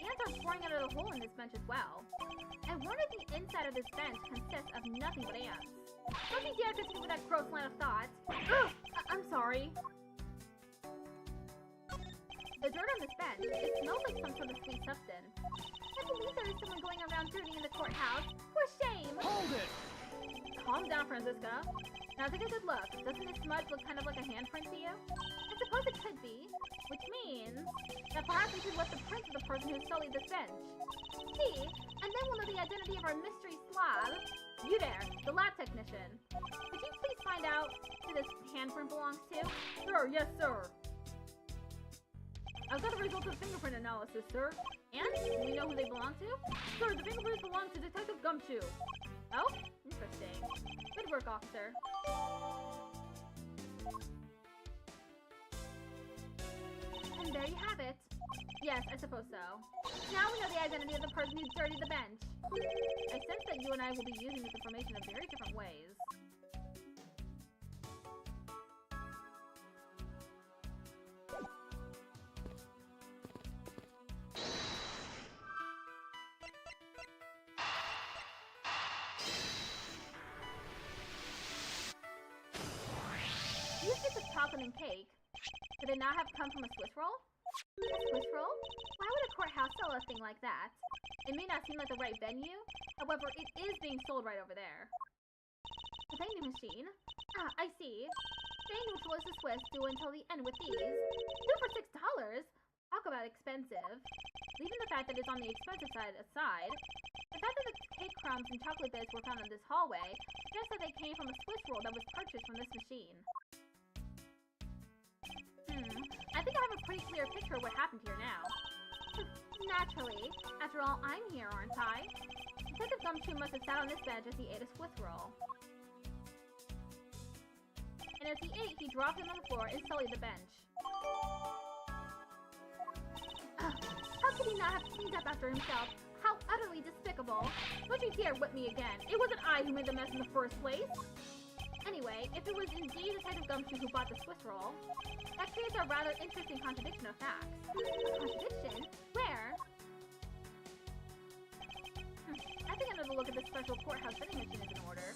Ants are pouring out of the hole in this bench as well. I wonder if the inside of this bench consists of nothing but ants. Don't you dare continue with that gross line of thought. Ugh! I'm sorry. The dirt on this bench, it smells like some sort of sweet substance. I believe there is someone going around dirtying in the courthouse. For shame! Hold it! Calm down, Franziska. Now take a good look. Doesn't this smudge look kind of like a handprint to you? I suppose it could be, which means that perhaps we should let the print of the person who sullied this bench. See, and then we'll know the identity of our mystery slob. You there, the lab technician. Could you please find out who this handprint belongs to? Sure, yes, sir. I've got the results of fingerprint analysis, sir. And? Do we know who they belong to? Sir, the fingerprints belong to Detective Gumshoe. Oh? Interesting. Good work, officer. And there you have it. Yes, I suppose so. Now we know the identity of the person who dirtied the bench. I sense that you and I will be using this information in very different ways. These bits of chocolate and cake, could they not have come from a Swiss roll? A Swiss roll? Why would a courthouse sell a thing like that? It may not seem like the right venue, however, it is being sold right over there. The vending machine? Ah, I see. Staying neutral is the Swiss, do until the end with these. 2 for $6? Talk about expensive. Leaving the fact that it's on the expensive side aside, the fact that the cake crumbs and chocolate bits were found in this hallway suggests that they came from a Swiss roll that was purchased from this machine. I think I have a pretty clear picture of what happened here now. Naturally. After all, I'm here, aren't I? Detective Gumshoe must have sat on this bench as he ate a Swiss roll. And as he ate, he dropped it on the floor and sullied the bench. How could he not have cleaned up after himself? How utterly despicable. Don't you dare whip me again. It wasn't I who made the mess in the first place. Anyway, if it was indeed Detective Gumshoe who bought the Swiss roll, that creates a rather interesting contradiction of facts. Contradiction? Where? I think another look at this special courthouse vending machine is in order.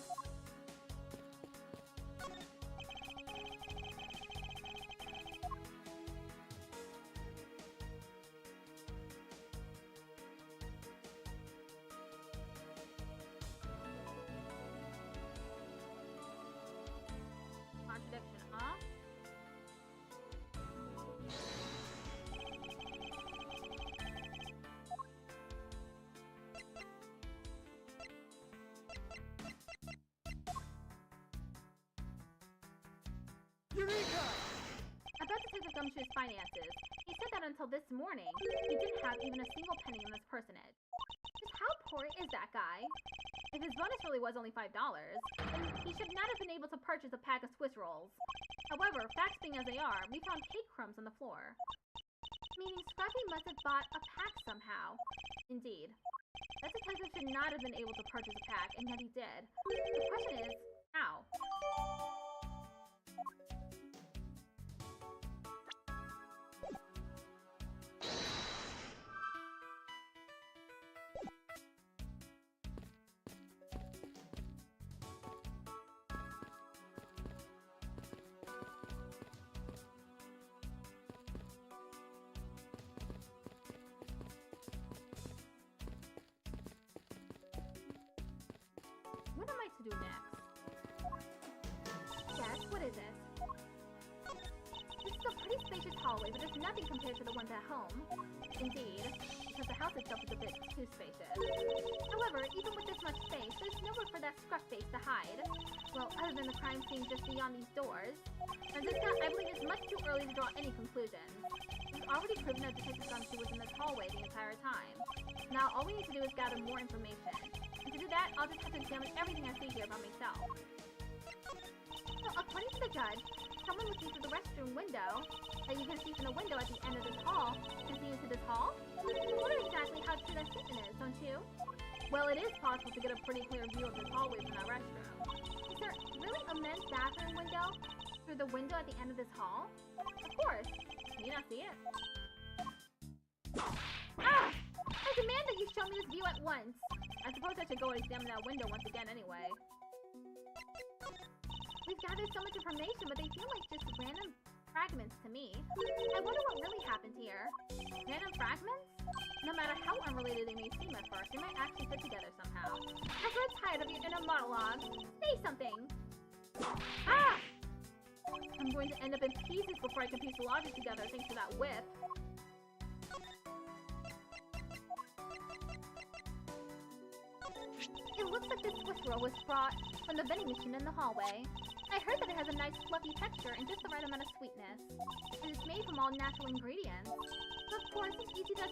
Contradiction, huh? Eureka! About Detective Gumshoe's finances, he said that until this morning, he didn't have even a single penny in this personage. Just how poor is that guy? If his bonus really was only $5, then he should not have been able to purchase a pack of Swiss rolls. However, facts being as they are, we found cake crumbs on the floor. Meaning Scruffy must have bought a pack somehow. Indeed. That detective should not have been able to purchase a pack, and yet he did. The question is, how? What am I to do next? Yes, what is it? This is a pretty spacious hallway, but it's nothing compared to the ones at home. Indeed, because the house itself is a bit too spacious. However, even with this much space, there's nowhere for that scruff face to hide. Well, other than the crime scene just beyond these doors. Franziska, I believe it's much too early to draw any conclusions. We've already proven that Detective Gumshoe was in this hallway the entire time. Now, all we need to do is gather more information. And to do that, I'll just have to examine everything I see here by myself. So, according to the judge, someone looking through the restroom window, that you can see from the window at the end of this hall, can see into this hall? I wonder exactly how true that statement is, don't you? Well, it is possible to get a pretty clear view of this hallway from that restroom. Is there really a men's bathroom window through the window at the end of this hall? Of course. Can you not see it? Ah! I demand that you show me this view at once. I suppose I should go and examine that window once again anyway. We've gathered so much information, but they feel like just random fragments to me. I wonder what really happened here. Random fragments? No matter how unrelated they may seem at first, they might actually fit together somehow. I grow tired of your inner monologue. Say something! Ah! I'm going to end up in pieces before I can piece the logic together thanks to that whip. It looks like this Swiss roll was brought from the vending machine in the hallway. I heard that it has a nice fluffy texture and just the right amount of sweetness. And it's made from all natural ingredients. So of course, it's easy to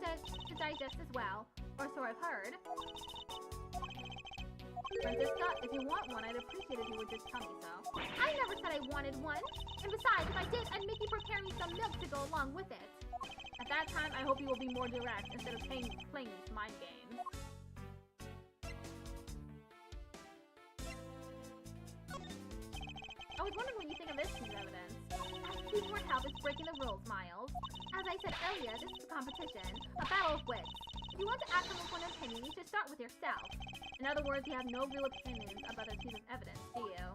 digest as well. Or so I've heard. Francisca, if you want one, I'd appreciate if you would just tell me so. I never said I wanted one. And besides, if I did, I'd make you prepare me some milk to go along with it. At that time, I hope you will be more direct instead of playing these mind games. I was wondering what you think of this piece of evidence. Asking for help is breaking the rules, Miles. As I said earlier, this is a competition, a battle of wits. If you want to act on one opinion, you should start with yourself. In other words, you have no real opinions about this piece of evidence, do you?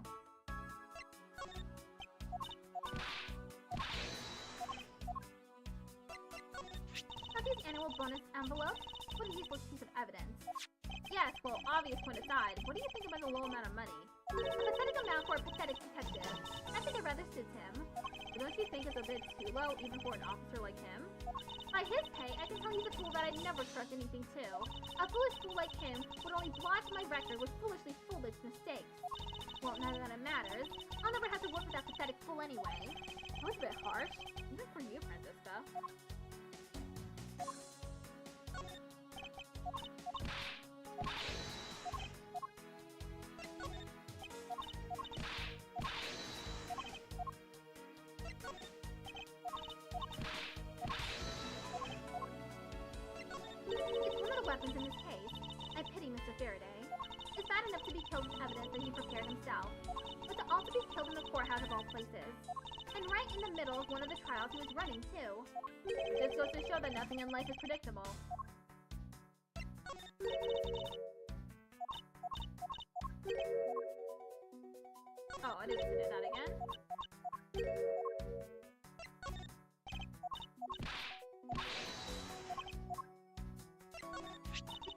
Are these annual bonus envelopes? What a useless piece of evidence. Yes, well, obvious point aside, what do you think about the low amount of money? A pathetic amount for a pathetic detective. I think it rather suits him. But don't you think it's a bit too low, even for an officer like him? By his pay, I can tell he's a fool that I'd never trust anything to. A foolish fool like him would only blotch my record with foolishly foolish mistakes. Well, none of that matters. I'll never have to work with that pathetic fool anyway. That was a bit harsh. Even for you, Francisca. Weapons in this case. I pity Mr. Faraday. It's bad enough to be killed with evidence that he prepared himself, but to also be killed in the courthouse of all places. And right in the middle of one of the trials he was running, too. This goes to show that nothing in life is predictable. Oh, I didn't do that again.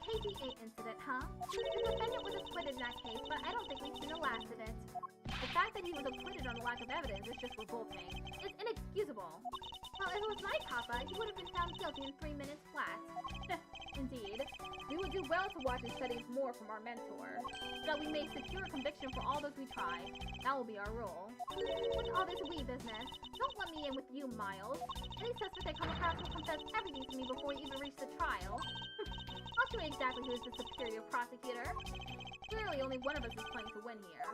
KDA incident, huh? The defendant was acquitted in that case, but I don't think we've seen the last of it. The fact that he was acquitted on the lack of evidence is just revolting. It's inexcusable. Well, if it was my papa, he would have been found guilty in 3 minutes flat. Indeed. We would do well to watch and study more from our mentor, so that we may secure a conviction for all those we try. That will be our rule. With all this we business, don't let me in with you, Miles. Any suspect I come across will confess everything to me before we even reach the trial. I'll show you exactly who is the superior prosecutor. Clearly, only one of us is playing to win here.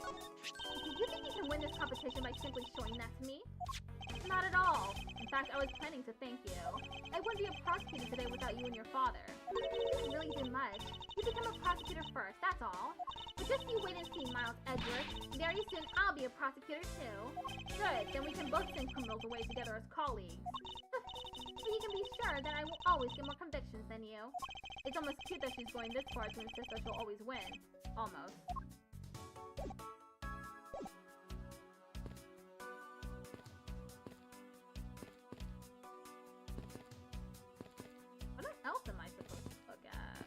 Do you think you can win this competition by simply showing that to me? Not at all. In fact, I was planning to thank you. I wouldn't be a prosecutor today without you and your father. You didn't really do much. You become a prosecutor first, that's all. But just you wait and see, Miles Edgeworth. Very soon, I'll be a prosecutor too. Good, then we can both send criminals away together as colleagues. So you can be sure that I will always get more convictions than you. It's almost cute that she's going this far to insist that she'll always win. Almost. What else am I supposed to look at?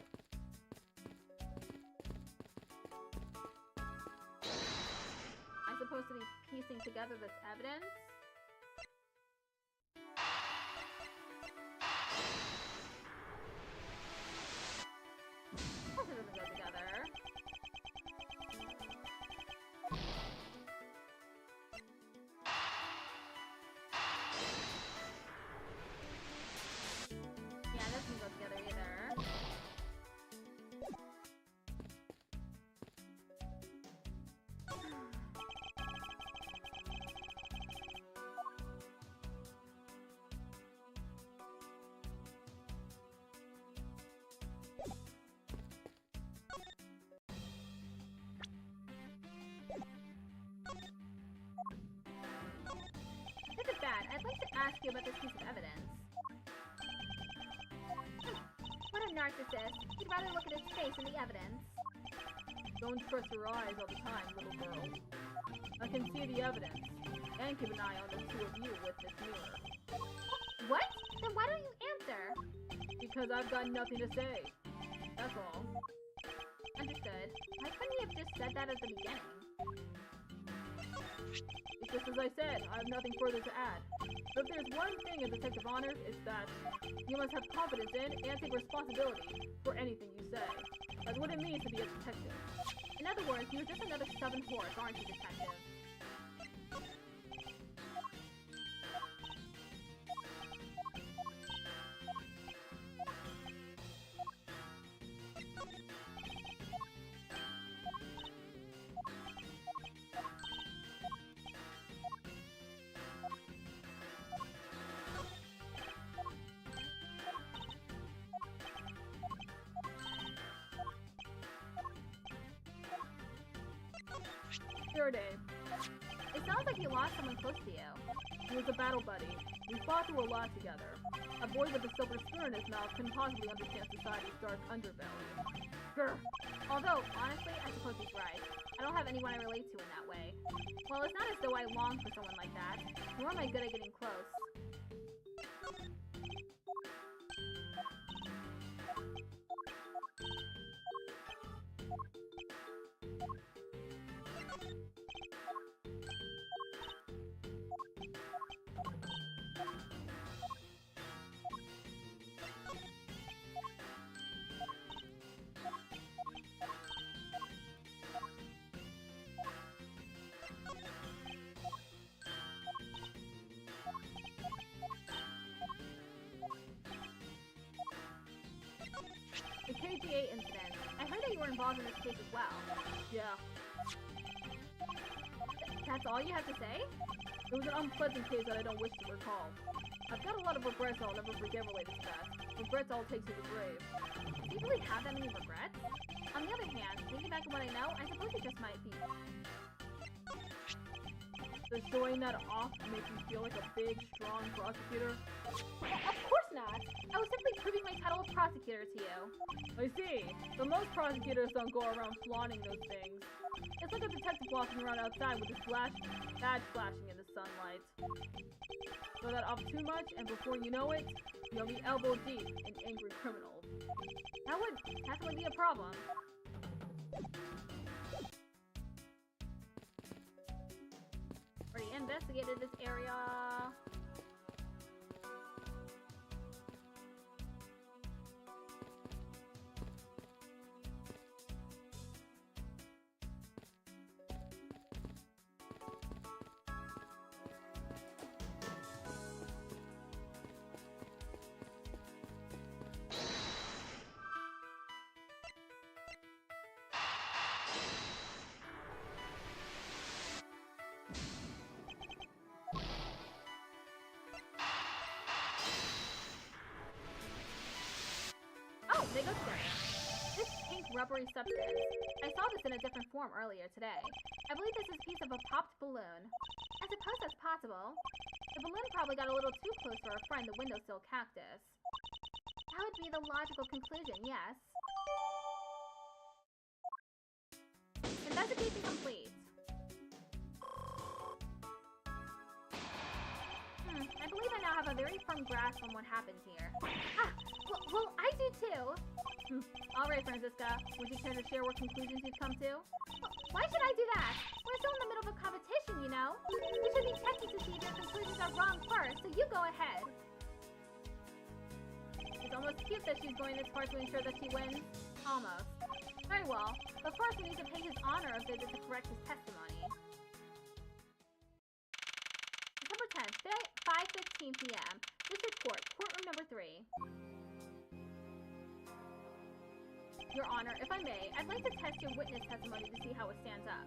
I'm supposed to be piecing together this evidence? Of course it doesn't go together. Yeah, that doesn't go together either. This is bad. I'd like to ask you about this piece of evidence. What a narcissist. He'd rather look at his face in the evidence. Don't trust your eyes all the time, little girl. I can see the evidence, and keep an eye on the two of you with this mirror. What? Then why don't you answer? Because I've got nothing to say. That's all. Understood. Why couldn't you have just said that at the beginning? It's just as I said, I have nothing further to add. But if there's one thing a detective honors, it's that you must have confidence in and take responsibility for anything you say. That's what it means genius to be a detective. In other words, you're just another stubborn horse, aren't you, detective? Your day. It sounds like you lost someone close to you. He was a battle buddy. We fought through a lot together. A boy with a silver spoon in his mouth couldn't possibly understand society's dark underbelly. Grr. Although, honestly, I suppose he's right. I don't have anyone I relate to in that way. Well, it's not as though I long for someone like that, nor am I good at getting close. The KGA incident. I heard that you were involved in this case as well. Yeah. That's all you have to say? It was an unpleasant case that I don't wish to recall. I've got a lot of regrets I'll never forget related to that. Regrets I'll take to the grave. Do you really have that many regrets? On the other hand, thinking back on what I know, I suppose it just might be. Does showing that off make you feel like a big, strong prosecutor? Of course not! I was simply proving my title of prosecutor to you. I see. But most prosecutors don't go around flaunting those things. It's like a detective walking around outside with his badge flashing in the sunlight. Show that off too much, and before you know it, you'll be elbow deep in angry criminals. That would definitely be a problem. Already investigated this area. Oh, they go together. This pink rubbery substance. I saw this in a different form earlier today. I believe this is a piece of a popped balloon. I suppose that's possible. The balloon probably got a little too close to our friend, the windowsill cactus. That would be the logical conclusion, yes. Investigation complete. I believe I now have a very firm grasp on what happened here. Ah, well, I do too. All right, Francisca, would you care to share what conclusions you've come to? Why should I do that? We're still in the middle of a competition, you know? We should be checking to see if your conclusions are wrong first, so you go ahead. It's almost cute that she's going this far to ensure that she wins. Almost. Very well, but first we need to pay his honor a visit to correct his testimony. December 10th, 5:15 p.m. District Court, courtroom number 3. Your Honor, if I may, I'd like to test your witness testimony to see how it stands up.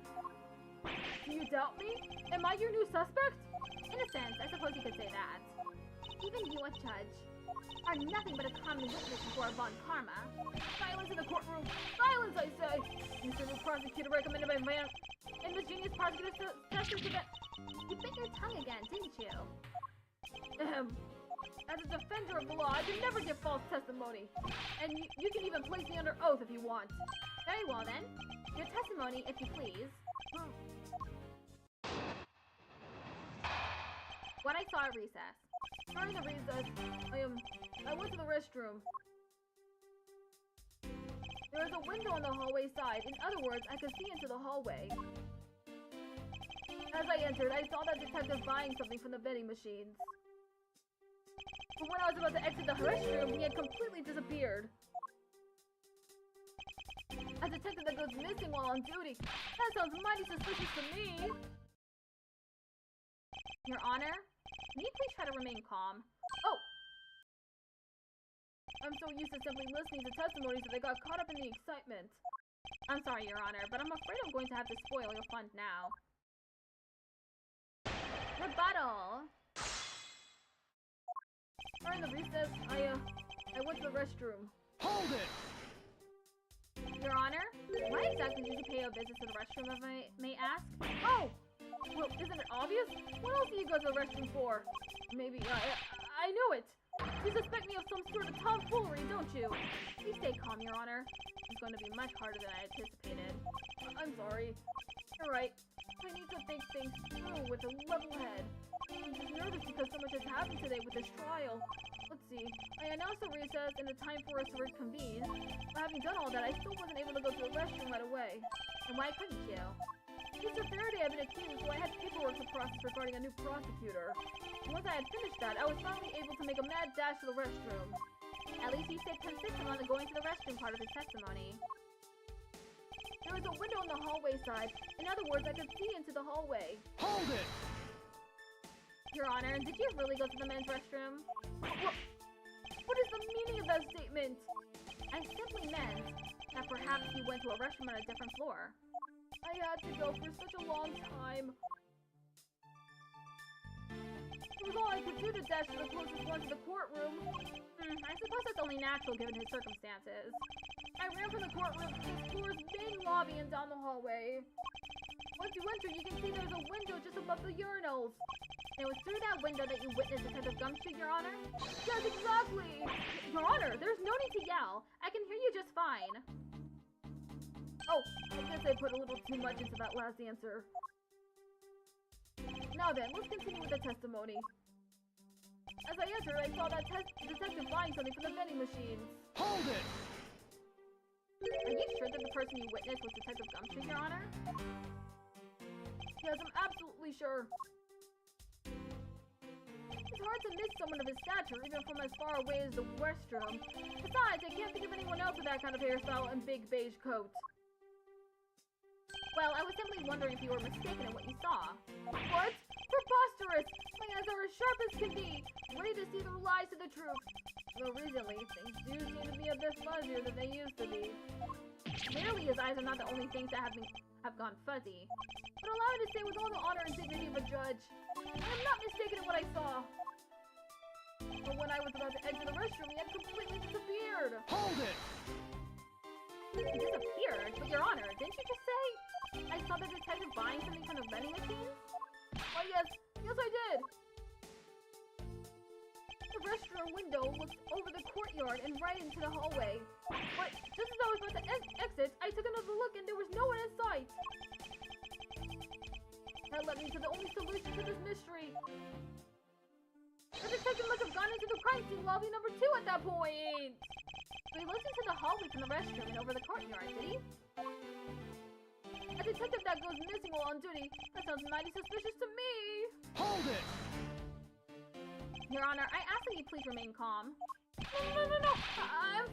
Do you doubt me? Am I your new suspect? In a sense, I suppose you could say that. Even you, a judge, are nothing but a common witness before Von Karma. Silence in the courtroom! Silence, I say! Mr. New Prosecutor recommended by man and the genius prosecutor sessions event. You bit your tongue again, didn't you? As a defender of the law, I can never give false testimony. And you can even place me under oath if you want. Very well then. Your testimony, if you please. What I saw at recess. During the recess, I went to the restroom. There is a window on the hallway side. In other words, I could see into the hallway. As I entered, I saw that detective buying something from the vending machines. But when I was about to exit the restroom, he had completely disappeared. A detective that goes missing while on duty. That sounds mighty suspicious to me. Your Honor, can you please try to remain calm? Oh! I'm so used to simply listening to testimonies that I got caught up in the excitement. I'm sorry, Your Honor, but I'm afraid I'm going to have to spoil your fun now. Rebuttal! During the recess, I went to the restroom. Hold it! Your Honor, why exactly did you pay a visit to the restroom, if I may ask? Oh! Well, isn't it obvious? What else do you go to the restroom for? Maybe, I knew it! You suspect me of some sort of tomfoolery, don't you? Please stay calm, Your Honor. It's going to be much harder than I anticipated. I'm sorry. You're right. I need to think things through with a level head. I'm just nervous because so much has happened today with this trial. Let's see. I announced a recess and a time for us to reconvene. But having done all that, I still wasn't able to go to the restroom right away. And why couldn't you? Mr. Faraday had been accused, so I had paperwork to process regarding a new prosecutor. Once I had finished that, I was finally able to make a mad dash to the restroom. At least he stayed consistent on the going to the restroom part of his testimony. There was a window on the hallway side. In other words, I could see into the hallway. Hold it! Your Honor, did you really go to the men's restroom? What is the meaning of that statement? I simply meant that perhaps you went to a restroom on a different floor. I had to go for such a long time. It was all I could do to dash to the closest one to the courtroom. I suppose that's only natural given his circumstances. I ran from the courtroom to the floor's main lobby and down the hallway. Once you enter, you can see there's a window just above the urinals. And it was through that window that you witnessed Detective Gumshoe, Your Honor? Yes, exactly! Your Honor, there's no need to yell. I can hear you just fine. Oh, I guess I put a little too much into that last answer. Now then, let's continue with the testimony. As I entered, I saw that detective buying something from the vending machines. Hold it! Are you sure that the person you witnessed was Detective Gumshoe, Your Honor? Yes, I'm absolutely sure. It's hard to miss someone of his stature, even from as far away as the restroom. Besides, I can't think of anyone else with that kind of hairstyle and big beige coat. Well, I was simply wondering if you were mistaken in what you saw. What? Preposterous! My eyes are as sharp as can be, ready to see through lies to the truth. Though recently, things do seem to be a bit fuzzier than they used to be. Clearly, his eyes are not the only things that have gone fuzzy. But allow me to say with all the honor and dignity of a judge, I am not mistaken in what I saw. But when I was about to exit the restroom, he had completely disappeared. Hold it! He disappeared? But Your Honor, didn't you just say? I saw the detective buying something from the vending machines? Why, yes, I did. The restroom window looks over the courtyard and right into the hallway. But just as I was about to exit, I took another look and there was no one in sight. That led me to the only solution to this mystery. The detective must have gone into the crime scene lobby number 2 at that point. So he looked into the hallway from the restroom and over the courtyard, did he? A detective that goes missing while on duty? That sounds mighty suspicious to me. Hold it! Your Honor, I ask that you please remain calm. No. I'm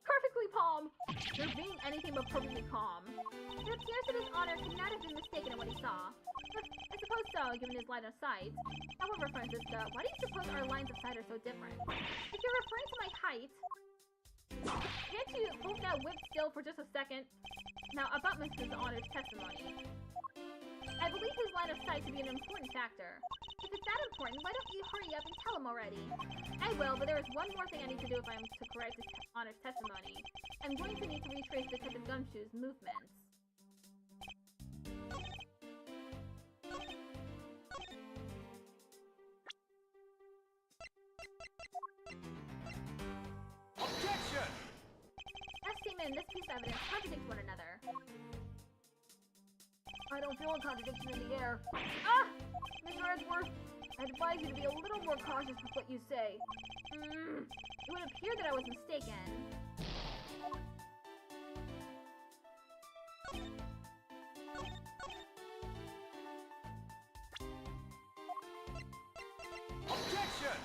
perfectly calm. You're being anything but perfectly calm. It appears that his Honor could not have been mistaken in what he saw. I suppose so, given his line of sight. However, Francisca, why do you suppose our lines of sight are so different? If you're referring to my height, can't you hold that whip still for just a second? Now, about Mr. Honor's testimony. I believe his line of sight to be an important factor. If it's that important, why don't you hurry up and tell him already? I will, but there is one more thing I need to do if I am to correct his Honor's testimony. I'm going to need to retrace Detective Gumshoe's movements. Objection! That statement and this piece of evidence contradict one another. I don't feel a contradiction in the air. Ah! Mr. Edgeworth, I advise you to be a little more cautious with what you say. It would appear that I was mistaken. Objection!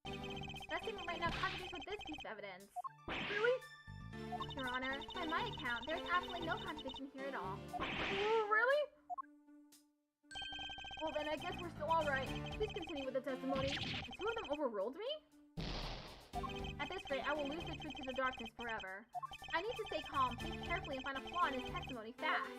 That statement right now contradicts with this piece of evidence. Really? Your Honor, by my account, there's absolutely no contradiction here at all. Really? Well then, I guess we're still alright. Please continue with the testimony. The two of them overruled me? At this rate, I will lose the truth to the darkness forever. I need to stay calm, think carefully, and find a flaw in his testimony fast.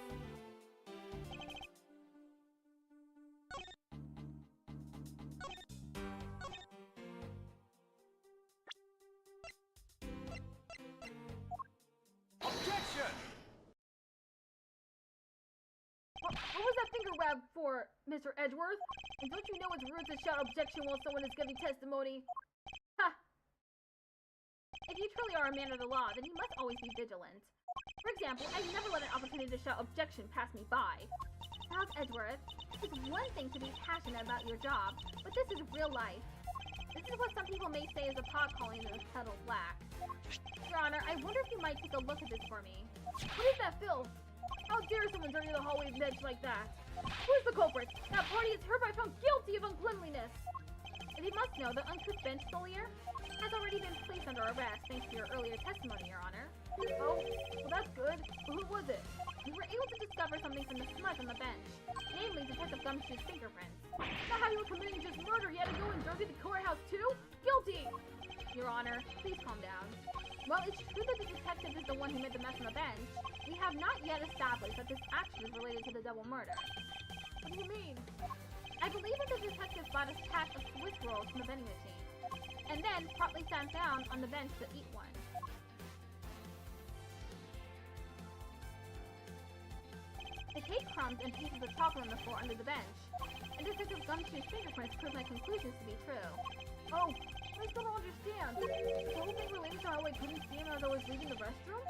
Objection! What was that finger wag for, Mr. Edgeworth? And don't you know it's rude to shout objection while someone is giving testimony? Ha! If you truly are a man of the law, then you must always be vigilant. For example, I've never let an opportunity to shout objection pass me by. Charles Edgeworth, it's one thing to be passionate about your job, but this is real life. This is what some people may say is a pot calling and a kettle black. Your Honor, I wonder if you might take a look at this for me. What is that filth? How dare someone dirty the hallway bench like that? Who's the culprit? That party is hereby found guilty of uncleanliness! If you must know, the uncouth bench folier has already been placed under arrest thanks to your earlier testimony, Your Honor. Oh, well that's good. But who was it? We were able to discover something from the smudge on the bench, namely Detective Gumshoe's fingerprints. Not how you were committing just murder, you had to go and dirty the courthouse too? Guilty! Your Honor, please calm down. While it's true that the detective is the one who made the mess on the bench, we have not yet established that this action is related to the double murder. What do you mean? I believe that the detective bought a pack of Swiss rolls from the vending machine, and then promptly sat down on the bench to eat one. The cake crumbs and pieces of chocolate on the floor under the bench, and Detective Gumshoe's fingerprints prove my conclusions to be true. Oh, I still don't understand. The whole thing related to how I couldn't see him as I was leaving the restroom?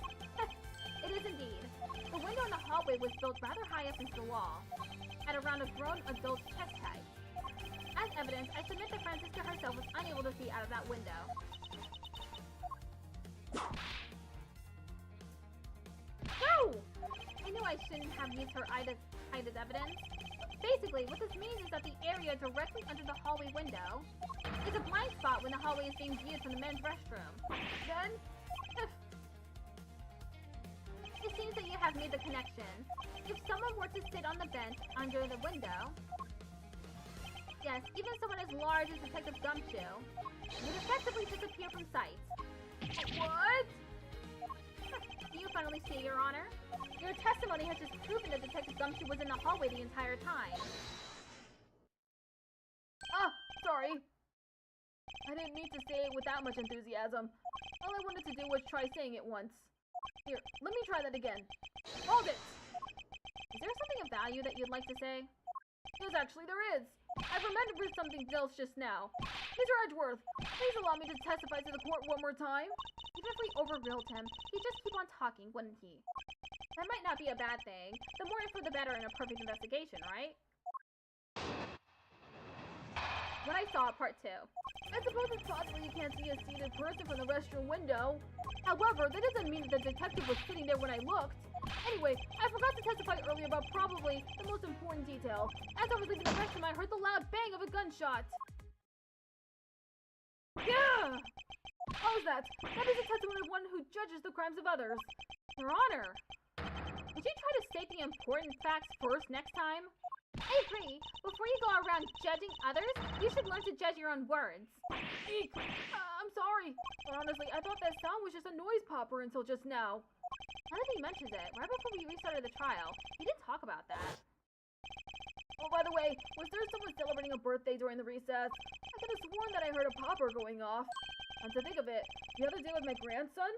It is indeed. The window in the hallway was built rather high up into the wall, at around a grown adult's chest height. As evidence, I submit that Francisca herself was unable to see out of that window. No! I knew I shouldn't have used her height as evidence. Basically, what this means is that the area directly under the hallway window is a blind spot when the hallway is being viewed from the men's restroom. Then? It seems that you have made the connection. If someone were to sit on the bench under the window, yes, even someone as large as Detective Gumshoe would effectively disappear from sight. What? Do you finally see, Your Honor? Your testimony has just proven that Detective Gumshoe was in the hallway the entire time. Ah, sorry. I didn't mean to say it with that much enthusiasm. All I wanted to do was try saying it once. Here, let me try that again. Hold it! Is there something of value that you'd like to say? Yes, actually there is. I've remembered something else just now. Mr. Edgeworth, please allow me to testify to the court one more time. Even if we overruled him, he'd just keep on talking, wouldn't he? That might not be a bad thing. The more info, the better in a perfect investigation, right? What I saw, part 2. I suppose it's possible you can't see a seated person from the restroom window. However, that doesn't mean that the detective was sitting there when I looked. Anyway, I forgot to testify earlier about probably the most important detail. As I was leaving the restroom, I heard the loud bang of a gunshot. Yeah! How is that? That is a testimony of one who judges the crimes of others. Your Honor! Would you try to state the important facts first next time? I agree. Before you go around judging others, you should learn to judge your own words. Eek! I'm sorry, but honestly, I thought that sound was just a noise popper until just now. Now that he mentions it, right before we restarted the trial, he did talk about that. Oh, by the way, was there someone celebrating a birthday during the recess? I could have sworn that I heard a popper going off. And to think of it, the other day with my grandson?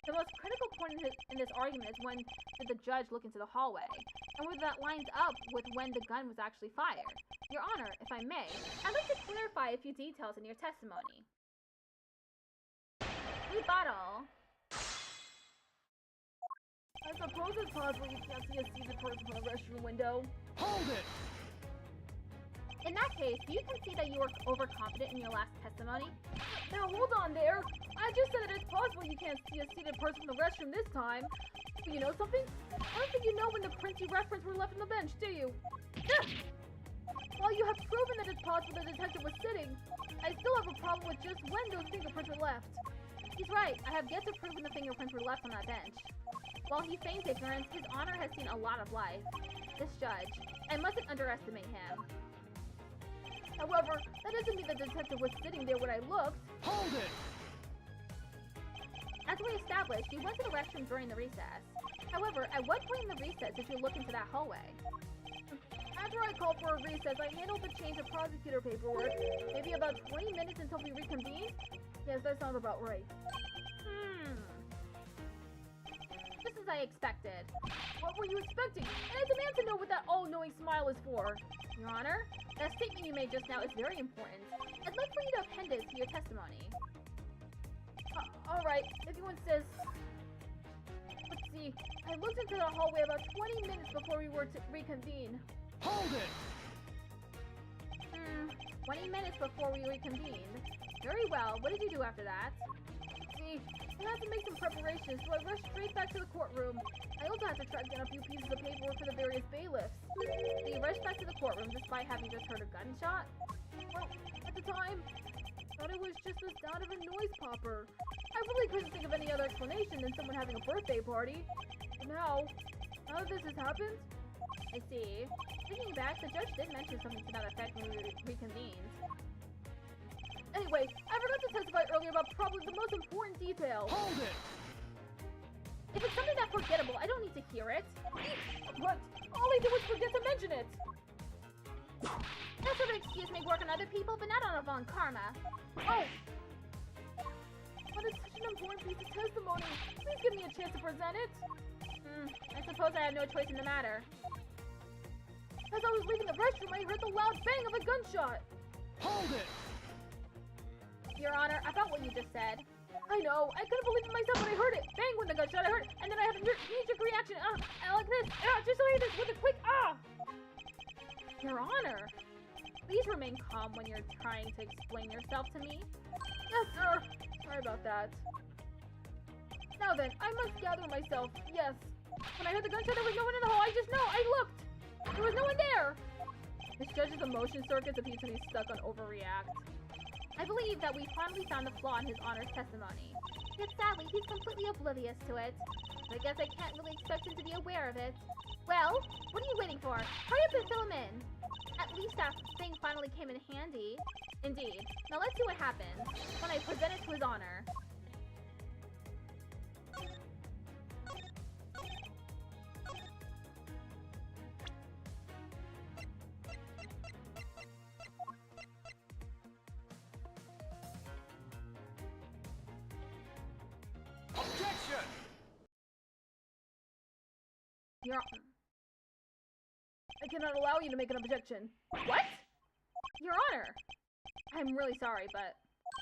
The most critical point in this argument is when did the judge look into the hallway, and whether that lines up with when the gun was actually fired. Your Honor, if I may, I'd like to clarify a few details in your testimony. Rebuttal. I suppose it's possible you can't see a seated person from the restroom window. Hold it! In that case, do you concede that you were overconfident in your last testimony? Now hold on there! I just said that it's possible you can't see a seated person from the restroom this time. But you know something? I don't think you know when the prints you referenced were left on the bench, do you? While you have proven that it's possible that the detective was sitting, I still have a problem with just when those fingerprints were left. He's right. I have yet to prove when the fingerprints were left on that bench. While he feigns ignorance, his honor has seen a lot of life. This judge. I mustn't underestimate him. However, that doesn't mean the detective was sitting there when I looked. Hold it! As we established, you went to the restroom during the recess. However, at what point in the recess did you look into that hallway? After I called for a recess, I handled the change of prosecutor paperwork. Maybe about 20 minutes until we reconvened? Yes, that sounds about right. Just as I expected. What were you expecting? And I demand to know what that all-knowing smile is for. Your Honor, that statement you made just now is very important. I'd like for you to append it to your testimony. Alright, if you insist. Let's see. I looked into the hallway about 20 minutes before we were to reconvene. Hold it! 20 minutes before we reconvened. Very well. What did you do after that? See, I had to make some preparations, so I rushed straight back to the courtroom. I also had to track down a few pieces of paperwork for the various bailiffs. So you rushed back to the courtroom despite having just heard a gunshot? Well, at the time, I thought it was just the sound of a noise popper. I really couldn't think of any other explanation than someone having a birthday party. But now that this has happened, I see. Thinking back, the judge did mention something to that effect when we reconvened. Anyway, I forgot to testify earlier about probably the most important detail. Hold it! If it's something that forgettable, I don't need to hear it. But all I did was forget to mention it. That sort of excuse may work on other people, but not on Avant Karma. Oh! But it's such an important piece of testimony. Please give me a chance to present it. I suppose I have no choice in the matter. As I was leaving the restroom, I heard the loud bang of a gunshot. Hold it! Your Honor, about what you just said. I know. I couldn't believe it myself when I heard it. Bang when the gunshot I heard, and then I had a knee-jerk reaction. Like this. Just like this, with a quick Your Honor, please remain calm when you're trying to explain yourself to me. Yes, sir. Sorry about that. Now then, I must gather myself. Yes. When I heard the gunshot, there was no one in the hall. I just know. I looked. There was no one there. This judge's emotion circuits appear to be stuck on overreact. I believe that we finally found the flaw in his Honor's testimony. Yet sadly, he's completely oblivious to it. I guess I can't really expect him to be aware of it. Well, what are you waiting for? Hurry up and fill him in. At least that thing finally came in handy. Indeed. Now let's see what happens when I present it to his Honor. Objection! I cannot allow you to make an objection. What? Your Honor! I'm really sorry, but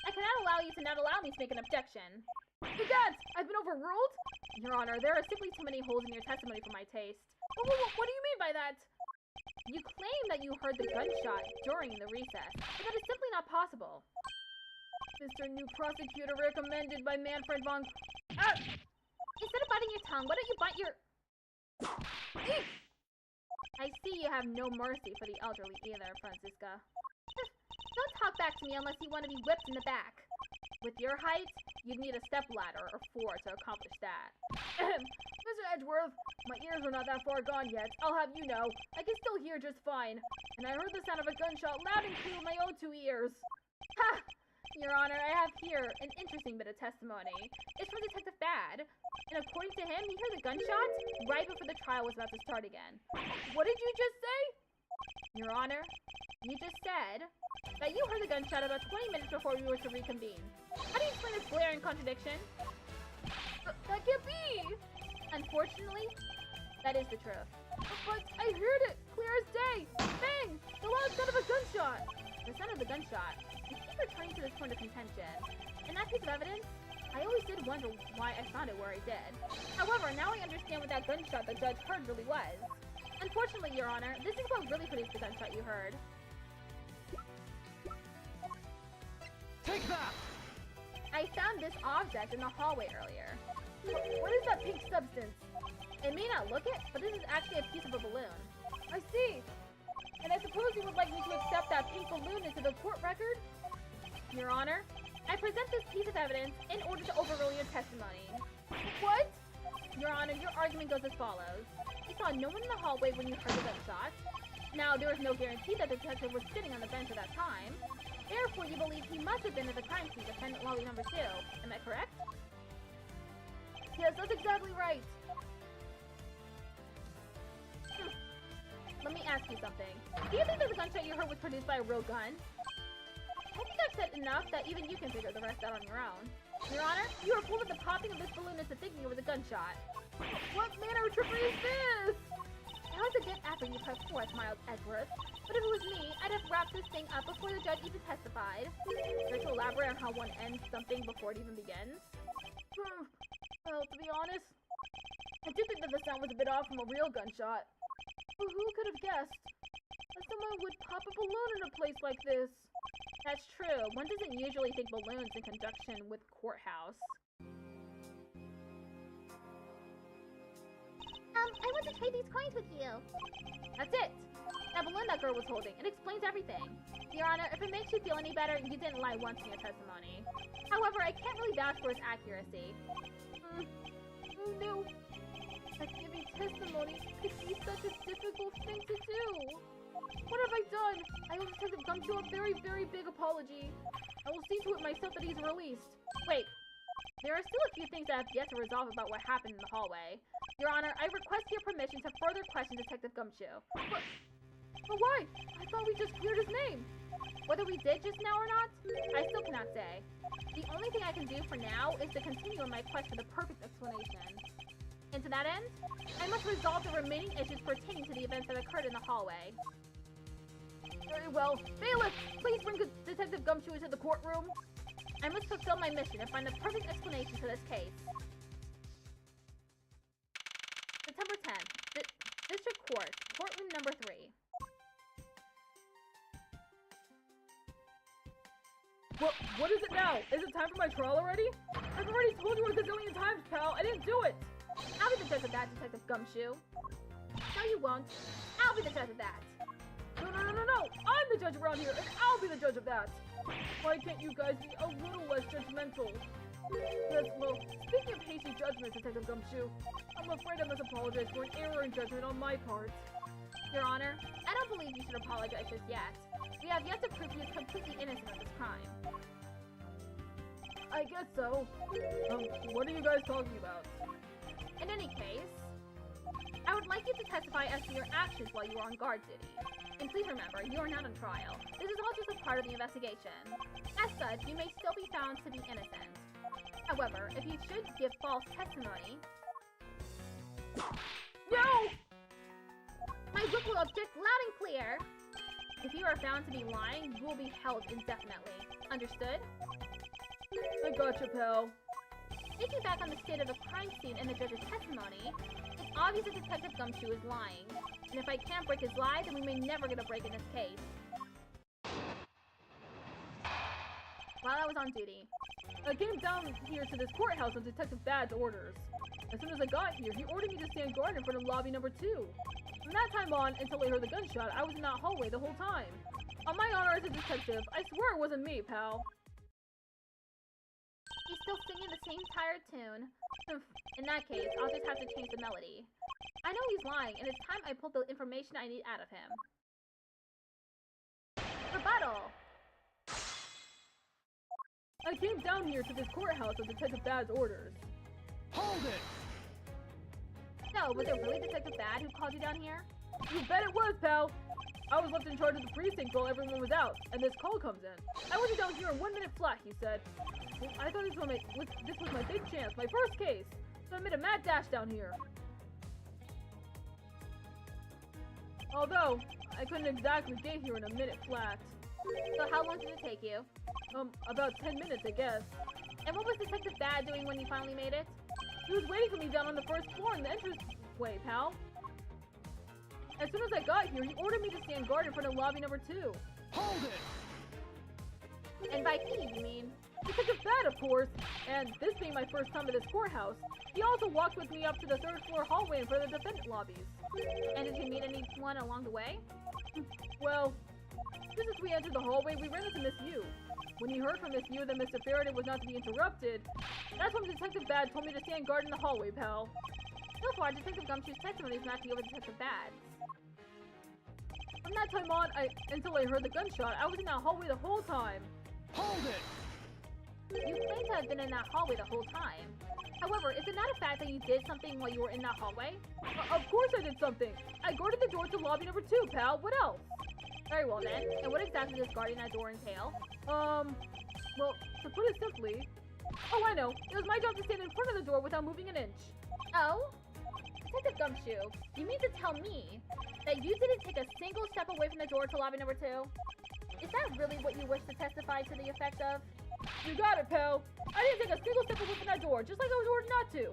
I cannot allow you to not allow me to make an objection. Begad! I've been overruled? Your Honor, there are simply too many holes in your testimony for my taste. What do you mean by that? You claim that you heard the gunshot during the recess, but that is simply not possible. Mr. New Prosecutor recommended by Manfred von... Instead of biting your tongue, why don't you bite your... I see you have no mercy for the elderly either, Francisca. Don't talk back to me unless you want to be whipped in the back. With your height, you'd need a stepladder or 4 to accomplish that. Mr. Edgeworth, my ears are not that far gone yet. I'll have you know, I can still hear just fine. And I heard the sound of a gunshot loud and clear with my own 2 ears. Ha! Your Honor, I have here an interesting bit of testimony. It's from Detective Bad, and according to him, he heard the gunshot right before the trial was about to start again. What did you just say? Your Honor, you just said that you heard the gunshot about 20 minutes before we were to reconvene. How do you explain this glaring contradiction? That can't be! Unfortunately, that is the truth. But I heard it, clear as day! Bang! The loud sound of a gunshot! The sound of the gunshot. You keep returning to this point of contention. In that piece of evidence, I always did wonder why I found it where I did. However, now I understand what that gunshot the judge heard really was. Unfortunately, Your Honor, this is what really produced the gunshot you heard. Take that! I found this object in the hallway earlier. What is that pink substance? It may not look it, but this is actually a piece of a balloon. I see! And I suppose you would like me to accept that pink balloon into the court record? Your Honor, I present this piece of evidence in order to overrule your testimony. What? Your Honor, your argument goes as follows. You saw no one in the hallway when you heard the gunshot. Now, there is no guarantee that the detective was sitting on the bench at that time. Therefore, you believe he must have been at the crime scene, defendant lobby number 2. Am I correct? Yes, that's exactly right. Let me ask you something. Do you think that the gunshot you heard was produced by a real gun? I think I've said enough that even you can figure the rest out on your own. Your Honor, you are fooled that the popping of this balloon into thinking it was a gunshot. What manner of trickery is this? That was a good effort you put forth, smiled Edgeworth. But if it was me, I'd have wrapped this thing up before the judge even testified. Care to elaborate on how one ends something before it even begins? Well, to be honest, I did think that the sound was a bit off from a real gunshot. But who could have guessed that someone would pop a balloon in a place like this? That's true. One doesn't usually think balloons in conjunction with courthouse. I want to trade these coins with you. That's it. That balloon that girl was holding. It explains everything. Your Honor, if it makes you feel any better, you didn't lie once in your testimony. However, I can't really vouch for its accuracy. Who knew that giving testimony could be such a difficult thing to do? What have I done? I owe Detective Gumshoe a very, very big apology. I will see to it myself that he's released. Wait. There are still a few things I have yet to resolve about what happened in the hallway. Your Honor, I request your permission to further question Detective Gumshoe. But why? I thought we just cleared his name. Whether we did just now or not, I still cannot say. The only thing I can do for now is to continue on my quest for the perfect explanation. And to that end, I must resolve the remaining issues pertaining to the events that occurred in the hallway. Very well. Bailiff, please bring Detective Gumshoe into the courtroom. I must fulfill my mission and find the perfect explanation to this case. September 10th, District Court, courtroom number 3. What is it now? Is it time for my trial already? I've already told you a gazillion times, pal. I didn't do it. I'll be the judge of that, Detective Gumshoe. No, you won't. I'll be the judge of that. No. I'm the judge around here, and I'll be the judge of that. Why can't you guys be a little less judgmental? Yes, well, speaking of hasty judgment, Detective Gumshoe, I'm afraid I must apologize for an error in judgment on my part. Your Honor, I don't believe you should apologize just yet. We have yet to prove you completely innocent of this crime. I guess so. What are you guys talking about? In any case, I would like you to testify as to your actions while you were on guard duty. And please remember, you are not on trial. This is all just a part of the investigation. As such, you may still be found to be innocent. However, if you should give false testimony... No! My whip will object loud and clear! If you are found to be lying, you will be held indefinitely. Understood? I gotcha, pal. Thinking back on the state of the crime scene and the judge's testimony, it's obvious that Detective Gumshoe is lying. And if I can't break his lie, then we may never get a break in this case. While I was on duty, I came down here to this courthouse on Detective Bad's orders. As soon as I got here, he ordered me to stand guard in front of lobby number 2. From that time on, until I heard the gunshot, I was in that hallway the whole time. On my honor as a detective, I swear it wasn't me, pal. He's still singing the same tired tune. In that case, I'll just have to change the melody. I know he's lying, and it's time I pulled the information I need out of him. Rebuttal! I came down here to this courthouse on Detective Bad's orders. Hold it! No, was it really Detective Bad who called you down here? You bet it was, pal! I was left in charge of the precinct while everyone was out, and this call comes in. I wasn't down here in 1 minute flat, he said. Well, I thought this was my big chance, my first case, so I made a mad dash down here. Although, I couldn't exactly get here in a minute flat. So how long did it take you? About 10 minutes, I guess. And what was Detective Bad doing when you finally made it? He was waiting for me down on the first floor in the entranceway, pal. As soon as I got here, he ordered me to stand guard in front of lobby number 2. Hold it! And by he, you mean? Detective Bad, of course. And this being my first time at this courthouse, he also walked with me up to the third floor hallway for the defendant lobbies. And did you meet anyone along the way? Well, just as we entered the hallway, we ran into Miss Yu. When he heard from Miss Yu that Mr. Faraday was not to be interrupted, that's when Detective Bad told me to stand guard in the hallway, pal. So far, Detective Gumshoe's testimony is not to go with Detective Bad's. From that time on, until I heard the gunshot, I was in that hallway the whole time. Hold it! You claim to have been in that hallway the whole time. However, is it not a fact that you did something while you were in that hallway? Of course I did something. I guarded the door to lobby number 2, pal. What else? Very well then. And what exactly does guarding that door entail? Well, to put it simply... Oh, I know. It was my job to stand in front of the door without moving an inch. Oh? Detective Gumshoe, you mean to tell me that you didn't take a single step away from the door to lobby number 2? Is that really what you wish to testify to the effect of? You got it, pal. I didn't take a single step away from that door, just like I was ordered not to.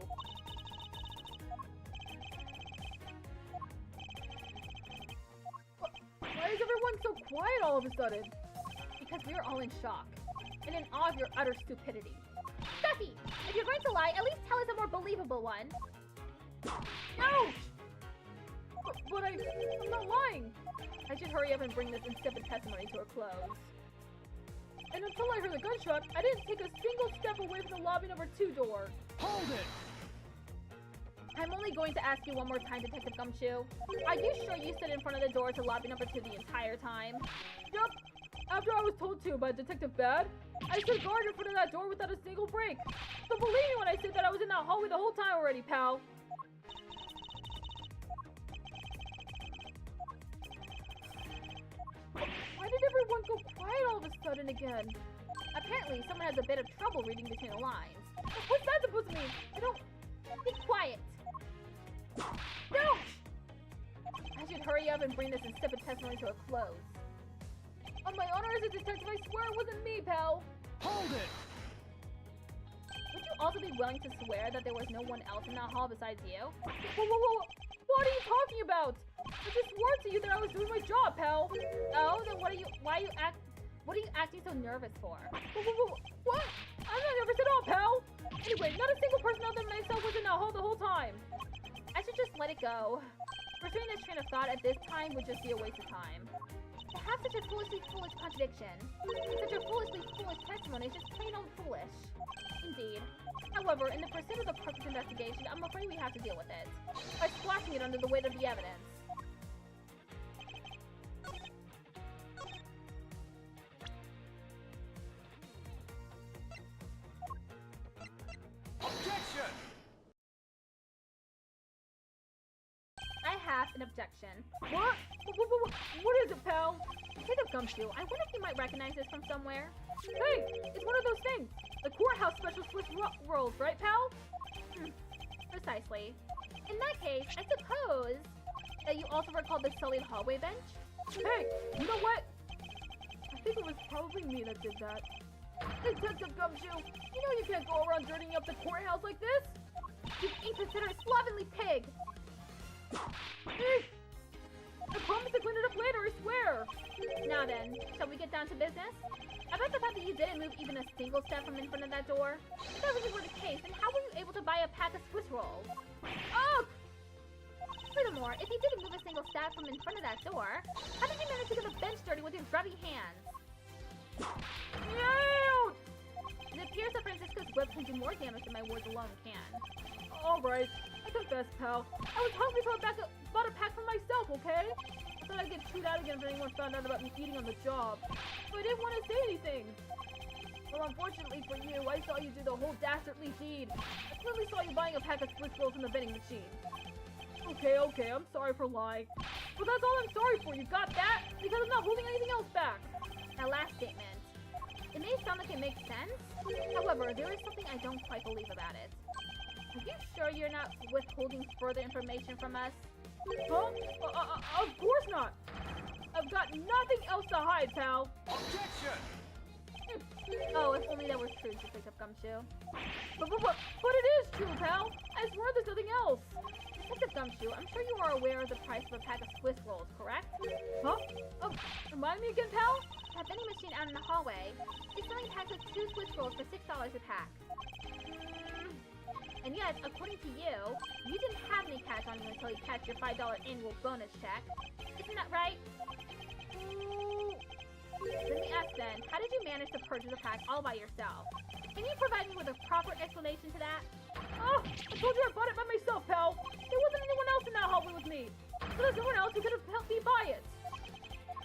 Why is everyone so quiet all of a sudden? Because we are all in shock and in awe of your utter stupidity. Stuffy, if you're going to lie, at least tell us a more believable one. Ouch! But I'm not lying. I should hurry up and bring this insipid testimony to a close. And until I heard the gunshot, I didn't take a single step away from the lobby number 2 door. Hold it! I'm only going to ask you one more time, Detective Gumshoe. Are you sure you stood in front of the door to lobby number 2 the entire time? Yup. After I was told to by Detective Bad, I stood guard in front of that door without a single break. So believe me when I say that I was in that hallway the whole time already, pal. Why did everyone go quiet all of a sudden again? Apparently, someone has a bit of trouble reading between the lines. What's that supposed to mean? I don't... Be quiet! No! I should hurry up and bring this insipid testimony to a close. On my honor as a detective, I swear it wasn't me, pal! Hold it! Would you also be willing to swear that there was no one else in that hall besides you? Whoa! What are you talking about? I just swore to you that I was doing my job, pal! Oh, then what are you acting so nervous for? What? I'm not nervous at all, pal! Anyway, not a single person other than myself was in that hall the whole time. I should just let it go. Pursuing this train of thought at this time would just be a waste of time. To have such a foolishly foolish contradiction, such a foolishly foolish testimony is just plain old foolish. Indeed. However, in the pursuit of the perfect investigation, I'm afraid we have to deal with it, by squashing it under the weight of the evidence. Objection! I have an objection. What? What is it, pal? Detective Gumshoe, I wonder if you might recognize this from somewhere. Hey, it's one of those things. The courthouse special Swiss rolls, right, pal? Precisely. In that case, I suppose that you also recall the sullied hallway bench? Hey, you know what? I think it was probably me that did that. Detective Gumshoe, you know you can't go around dirtying up the courthouse like this? You inconsiderate slovenly pig! Hey! I promise to clean it up later, I swear! Now then, shall we get down to business? About the fact that you didn't move even a single step from in front of that door? If that really were the case, then how were you able to buy a pack of Swiss rolls? Oh! Furthermore, if you didn't move a single step from in front of that door, how did you manage to get the bench dirty with your grubby hands? Ouch! It appears that Francisco's whip can do more damage than my words alone can. Alright, I confess, pal. I was hungry so I bought a pack for myself, okay? I thought I'd get chewed out again if anyone found out about me eating on the job. But I didn't want to say anything. Well, unfortunately for you, I saw you do the whole dastardly deed. I clearly saw you buying a pack of Swiss rolls from the vending machine. Okay, I'm sorry for lying. But that's all I'm sorry for, you got that? Because I'm not holding anything else back. That last statement. It may sound like it makes sense. However, there is something I don't quite believe about it. Are you sure you're not withholding further information from us? Huh? Of course not. I've got nothing else to hide, pal. Objection! Oh, if only that was true, Detective Gumshoe. But it is true, pal. I swear there's nothing else. Detective Gumshoe, I'm sure you are aware of the price of a pack of Swiss rolls, correct? Huh? Remind me again, pal? that vending machine out in the hallway. It's selling packs of 2 Swiss rolls for $6 a pack. And yes, according to you, you didn't have any cash on you until you cashed your $5 annual bonus check. Isn't that right? Let me ask then, how did you manage to purchase a pack all by yourself? Can you provide me with a proper explanation to that? Oh, I told you I bought it by myself, pal. There wasn't anyone else in that hallway with me. So there's no one else who could have helped me buy it.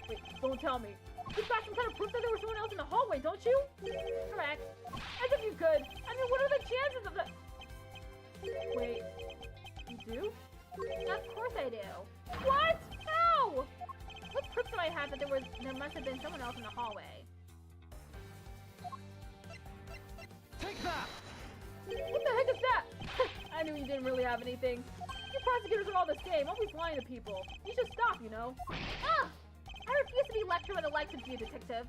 Wait, don't tell me. You've got some kind of proof that there was someone else in the hallway, don't you? Correct. As if you could. I mean, what are the chances of that? Wait, you do? Of course I do. What? How? What proof do I have that there must have been someone else in the hallway? Take that! What the heck is that? I knew you didn't really have anything. You prosecutors are all the same, always lying to people. You should stop, you know? Ah! I refuse to be lectured by the likes of you, detective.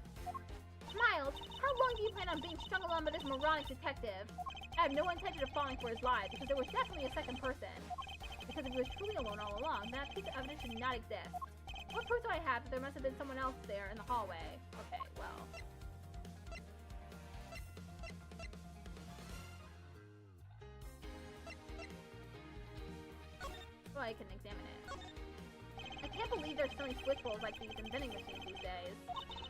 Miles, how long do you plan on being strung along by this moronic detective? I have no intention of falling for his lies, because there was definitely a second person. Because if he was truly alone all along, that piece of evidence should not exist. What proof do I have that there must have been someone else there in the hallway? Okay, well. Well, I can examine it. I can't believe they're selling Swiss rolls like these in vending machines these days.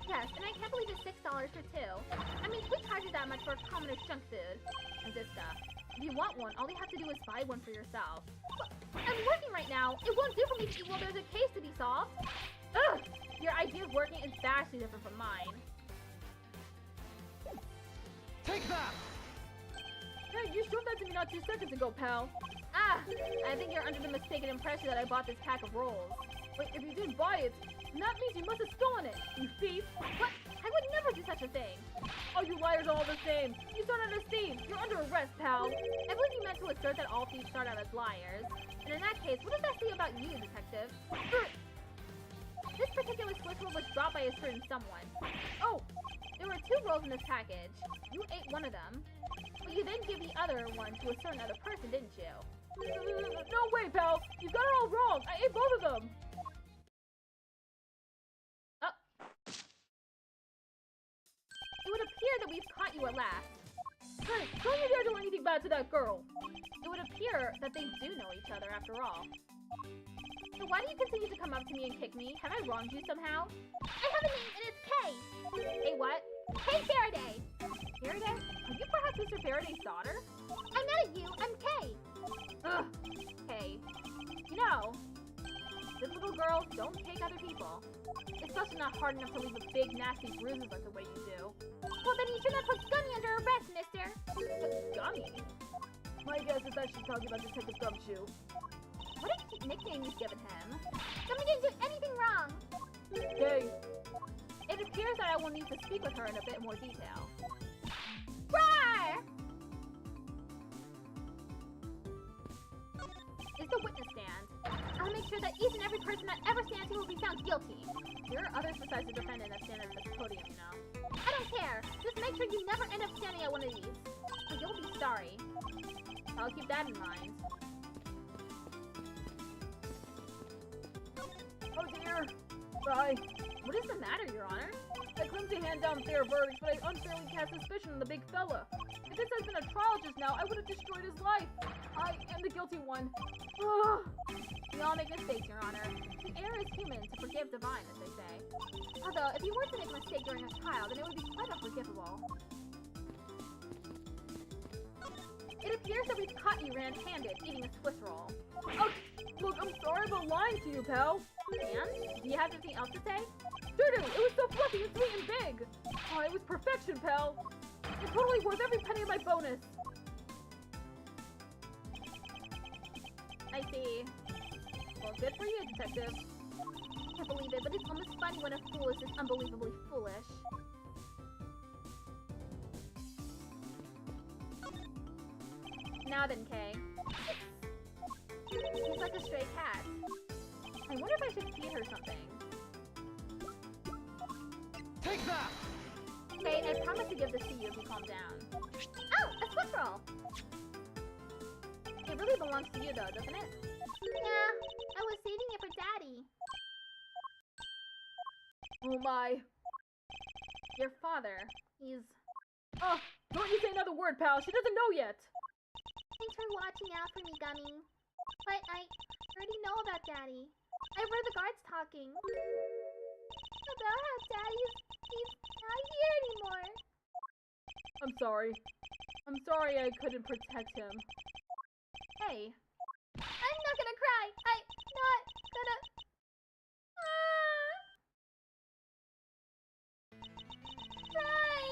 Yes, and I can't believe it's $6 for 2. I mean, who charges that much for commoner junk food? And this stuff. If you want one, all you have to do is buy one for yourself. But I'm working right now. It won't do for me to eat while there's a case to be solved. Ugh! Your idea of working is vastly different from mine. Take that! Hey, you showed that to me not 2 seconds ago, pal. Ah! I think you're under the mistaken impression that I bought this pack of rolls. Wait, if you didn't buy it, then that means you must have stolen it, you thief! What? I would never do such a thing. Oh, you liars are all the same. You started as thieves. You're under arrest, pal. I believe you meant to assert that all thieves start out as liars. And in that case, what does that say about you, detective? This particular Swiss roll was brought by a certain someone. Oh, there were 2 rolls in this package. You ate one of them. But you then gave the other one to a certain other person, didn't you? No way, pal. You got it all wrong. I ate both of them. Oh. It would appear that we've caught you at last. Hey, don't you dare do anything bad to that girl. It would appear that they do know each other after all. So why do you continue to come up to me and kick me? Have I wronged you somehow? I have a name and it's Kay! Hey, what? Kay Faraday! Faraday? Are you perhaps Mr. Faraday's daughter? I'm not a you, I'm Kay! Ugh, Kay. You know, difficult girls don't take other people. Especially not hard enough to leave a big, nasty bruises like the way you do. Well, then you should not put Gummy under arrest, mister! Gummy? My guess is that she's talking about Detective Gumshoe. What a cute nickname you've given him. Gummy didn't do anything wrong! Okay. It appears that I will need to speak with her in a bit more detail. Roar! Is the witness stand. I'll make sure that each and every person that ever stands here will be found guilty. There are others besides the defendant that stand under this podium, you know. I don't care. Just make sure you never end up standing at one of these. Or you'll be sorry. I'll keep that in mind. Oh dear. Bye. What is the matter, Your Honor? I claim to hand down fair verdicts, but I unfairly cast suspicion on the big fella. If this had been a trial just now, I would have destroyed his life. I am the guilty one. Ugh. We all make mistakes, Your Honor. To err is human, to forgive divine, as they say. Although, if you were to make a mistake during a trial, then it would be quite unforgivable. It appears that we've caught you red-handed eating a Swiss roll. Oh, look, I'm sorry about lying to you, pal. And? Do you have anything else to say? Doo-doo, it was so fluffy and sweet and big. Oh, it was perfection, pal. It's totally worth every penny of my bonus. I see. Well, good for you, detective. I can't believe it, but it's almost funny when a fool is just unbelievably foolish. Now then, Kay. She's like a stray cat. I wonder if I should feed her something. Take that! Kay, I promise to give this to you if you calm down. Oh, a Swiss roll! It really belongs to you though, doesn't it? Yeah, I was saving it for Daddy. Oh my. Your father, he's... Oh, don't you say another word, pal. She doesn't know yet. Thanks for watching out for me, Gummy. But I already know about Daddy. I've heard the guards talking about how Daddy's not here anymore. I'm sorry. I'm sorry I couldn't protect him. Hey, I'm not gonna cry. I'm not gonna... Cry.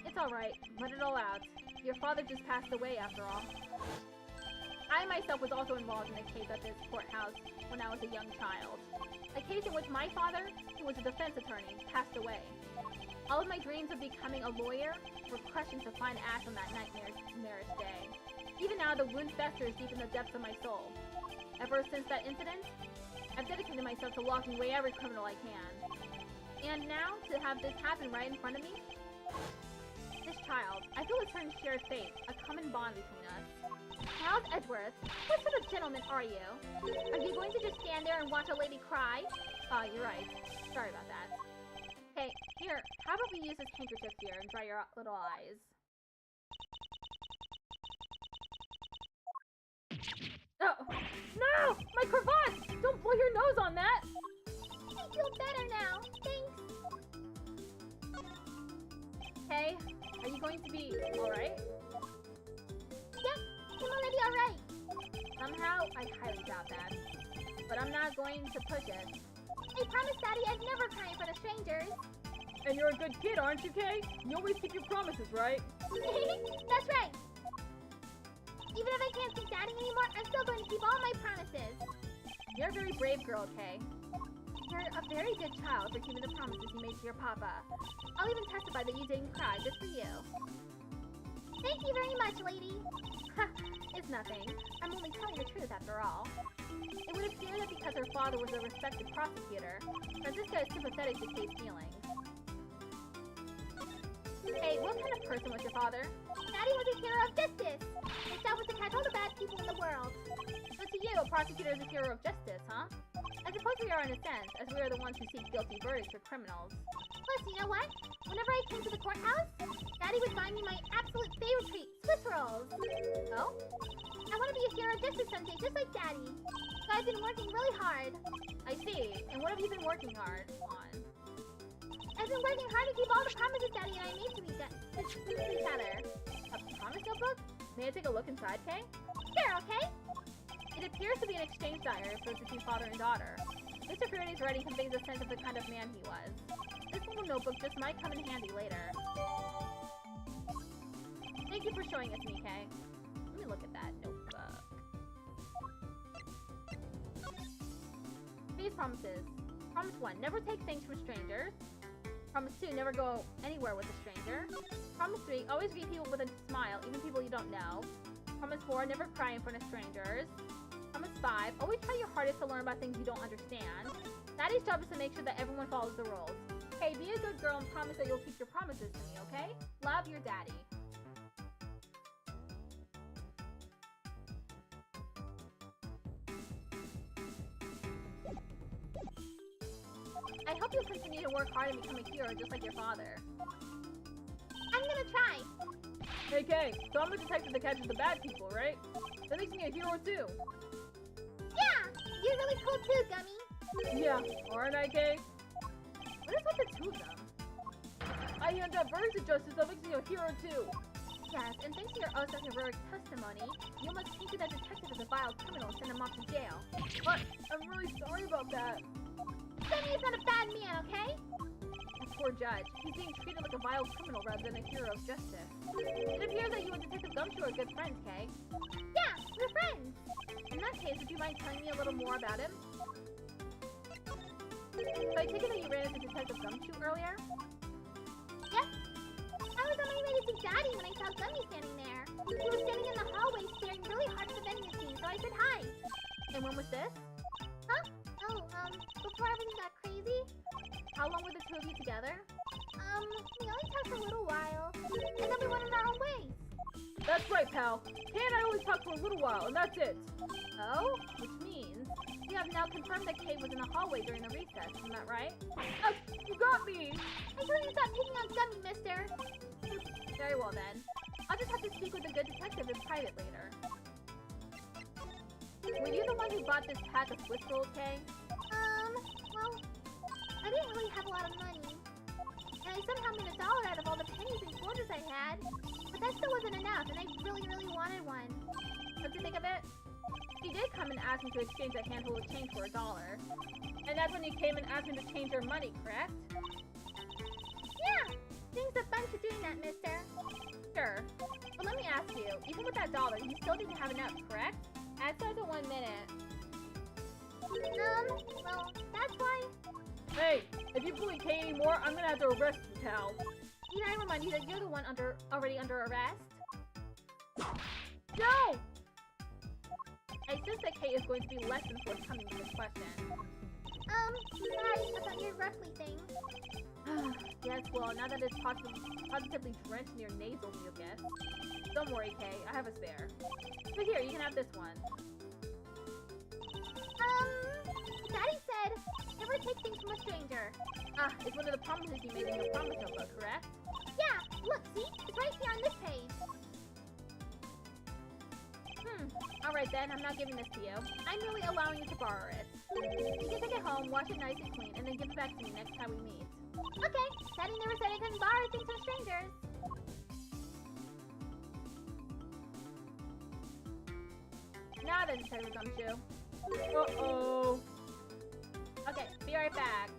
It's alright. Let it all out. Your father just passed away after all. I myself was also involved in a case at this courthouse when I was a young child. A case in which my father, who was a defense attorney, passed away. All of my dreams of becoming a lawyer were crushed into fine ash on that nightmarish day. Even now, the wound festers deep in the depths of my soul. Ever since that incident, I've dedicated myself to locking away every criminal I can. And now, to have this happen right in front of me? This child, I feel it's turned shared fate, a common bond between us. Charles Edgeworth, what sort of gentleman are you? Are you going to just stand there and watch a lady cry? You're right. Sorry about that. Hey, here, how about we use this handkerchief here and dry your little eyes? Oh, no! My cravat! Don't blow your nose on that! I feel better now. Thanks. Hey, are you going to be alright? Yep, I'm already alright. Somehow, I highly doubt that. But I'm not going to push it. I promised Daddy I'd never cry in front of strangers. And you're a good kid, aren't you, Kay? You always keep your promises, right? That's right. Even if I can't see Daddy anymore, I'm still going to keep all my promises. You're a very brave girl, Kay. You're a very good child for keeping the promises you made to your papa. I'll even testify that you didn't cry just for you. Thank you very much, lady. It's nothing. I'm only telling the truth after all. It would appear that because her father was a respected prosecutor, Francisca is sympathetic to Kay's feelings. Hey, what kind of person was your father? Daddy was a hero of justice. His job was to catch all the bad people in the world. So to you, a prosecutor is a hero of justice, huh? I suppose we are in a sense, as we are the ones who seek guilty verdicts for criminals. Plus, you know what? Whenever I came to the courthouse, Daddy would buy me my absolute favorite treat, Swiss rolls. Oh? I want to be a hero of justice someday, just like Daddy. So I've been working really hard. I see. And what have you been working hard on? I've been working hard to keep all the promises Daddy and I made to each other. A promise notebook? May I take a look inside, Kay? Sure, okay? It appears to be an exchange diary for between father and daughter. Mr. Faraday's writing conveys a sense of the kind of man he was. This little notebook just might come in handy later. Thank you for showing it to me, Kay. Let me look at that notebook. These promises. Promise 1, never take things from strangers. Promise 2, never go anywhere with a stranger. Promise 3, always greet people with a smile, even people you don't know. Promise 4, never cry in front of strangers. Promise 5, always try your hardest to learn about things you don't understand. Daddy's job is to make sure that everyone follows the rules. Hey, be a good girl and promise that you'll keep your promises to me, okay? Love, your daddy. I hope you'll continue to work hard and become a hero just like your father. I'm gonna try. Hey, Kay, so I'm a detective that catches the bad people, right? That makes me a hero too. Yeah, you're really cool too, Gummy. Yeah, aren't I, Kay? What is with the two of them? I hand out verdicts of justice that makes me a hero too. Yes, and thanks to your oath of heroic testimony, you almost painted that detective as a vile criminal and sent him off to jail. But I'm really sorry about that. Gummy is not a bad man, okay? The poor judge. He's being treated like a vile criminal rather than a hero of justice. It appears that you and Detective Gumshoe are good friends, Kay. Yeah, we're friends. In that case, would you mind telling me a little more about him? So I take it that you ran into Detective Gumshoe earlier? Yep. I was on my way to see Daddy when I saw Gummy standing there. He was standing in the hallway staring really hard at the vending machine, so I said hi. And when was this? Huh? Oh, before everything got crazy? How long were the two of you together? We only talked for a little while, and then we went on our own ways. That's right, pal. Kay and I always talk for a little while, and that's it. Oh? Which means You have now confirmed that Kate was in the hallway during the recess, isn't that right? Oh, you got me! I told you to stop picking on Gummy, mister! Very well then. I'll just have to speak with a good detective in private later. Were you the one who bought this pack of Swiss rolls, Kay? Well, I didn't really have a lot of money. And I somehow made $1 out of all the pennies and quarters I had. But that still wasn't enough, and I really, really wanted one. What'd you think of it? She did come and ask me to exchange a handful of change for $1. And that's when you came and asked me to change your money, correct? Yeah! Things a bunch of doing that, mister. Sure. But let me ask you, even with that $1, you still didn't have enough, correct? That starts at 1 minute. Well, that's why... Hey, if you bully Kay anymore, I'm gonna have to arrest you, pal. Need I remind you that you're the one already under arrest? No! I sense that Kay is going to be less than forthcoming to this question. Sorry about your roughly thing. Yes, well, now that it's positively drenched in your nasal mucus. Don't worry, Kay, I have a spare. So here, you can have this one. Daddy said, never take things from a stranger. It's one of the promises you made in your promise notebook, correct? Yeah, look, see? It's right here on this page. Alright then, I'm not giving this to you. I'm merely allowing you to borrow it. You can take it home, wash it nice and clean, and then give it back to me next time we meet. Okay, Daddy never said I couldn't borrow things from strangers. Now then, Detective Gumshoe. Uh-oh. Okay, be right back.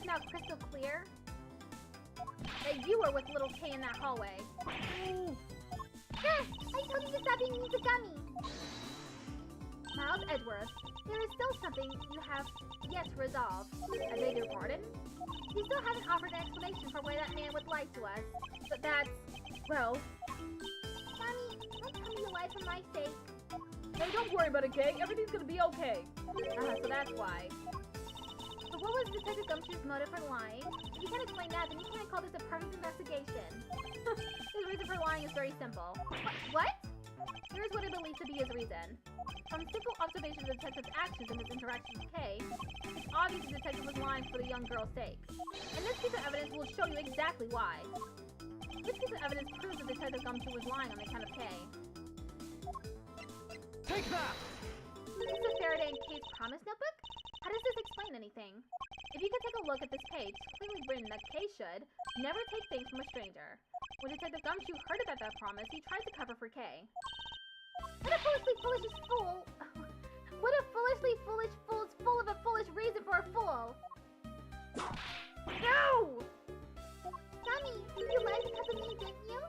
is now crystal clear that you were with little K in that hallway. I told you to stop being mean to Gummy! Miles Edgeworth, there is still something you have yet to resolve. I beg your pardon? You still haven't offered an explanation for why that man would lie to us. But that's... well... Gummy, don't tell me you lied for my sake. Hey, don't worry about it, Kay. Everything's gonna be okay. So that's why. So what was Detective Gumshoe's motive for lying? If you can't explain that, then you can't call this a perfect investigation. His reason for lying is very simple. What? Here's what I believe to be his reason. From simple observation of the detective's actions and his interactions with Kay, it's obvious the detective was lying for the young girl's sake. And this piece of evidence will show you exactly why. This piece of evidence proves that Detective Gumshoe was lying on account of Kay. Take that! This is Faraday and Kay's promise notebook? How does this explain anything? If you could take a look at this page, it's clearly written that Kay should never take things from a stranger. When Detective Gumshoe heard about that promise, he tried to cover for Kay. What a foolishly foolish fool! What a foolishly foolish fool's full of a foolish reason for a fool! No! Gummy, you lied because of me, didn't you?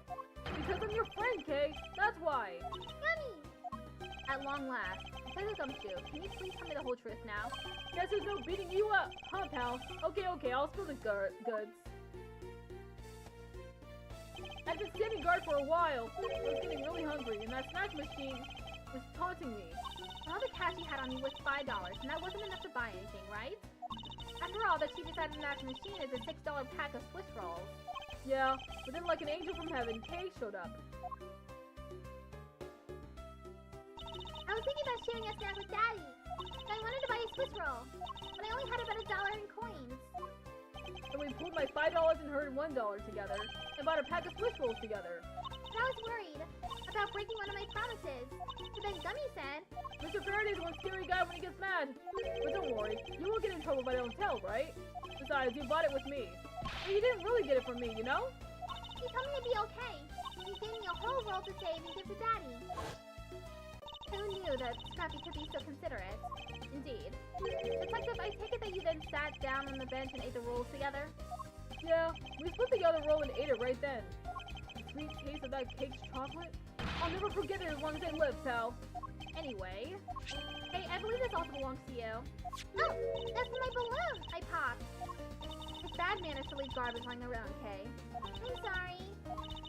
Because I'm your friend, Kay. That's why. Gummy! At long last, Detective Gumshoe, can you please tell me the whole truth now? Guess there's no beating you up, huh, pal? Okay, I'll spill the goods. I've been standing guard for a while. I was getting really hungry, and that snack machine was taunting me. All the cash you had on you was $5, and that wasn't enough to buy anything, right? After all, the cheapest item in that machine is a $6 pack of Swiss rolls. Yeah, but then like an angel from heaven, Kay showed up. I was thinking about sharing a snack with Daddy. I wanted to buy a Swiss roll, but I only had about $1 in coins. And we pulled my $5 and her $1 together, and bought a pack of Swiss rolls together. But I was worried about breaking one of my promises. But then Gummy said, Mr. Faraday's one scary guy when he gets mad. But don't worry, you won't get in trouble if I don't tell, right? Besides, you bought it with me. But you didn't really get it from me, you know? he told me it'd be okay. He gave me a whole roll to save and give to Daddy. Who knew that Scrappy could be so considerate? Indeed. Detective, I take it that you then sat down on the bench and ate the rolls together? Yeah, we split the other roll and ate it right then. The sweet taste of that cake's chocolate? I'll never forget it as long as I live, pal. Anyway. Hey, I believe this also belongs to you. Oh, that's my balloon I popped. It's bad manners to leave garbage lying around, Kay. I'm sorry.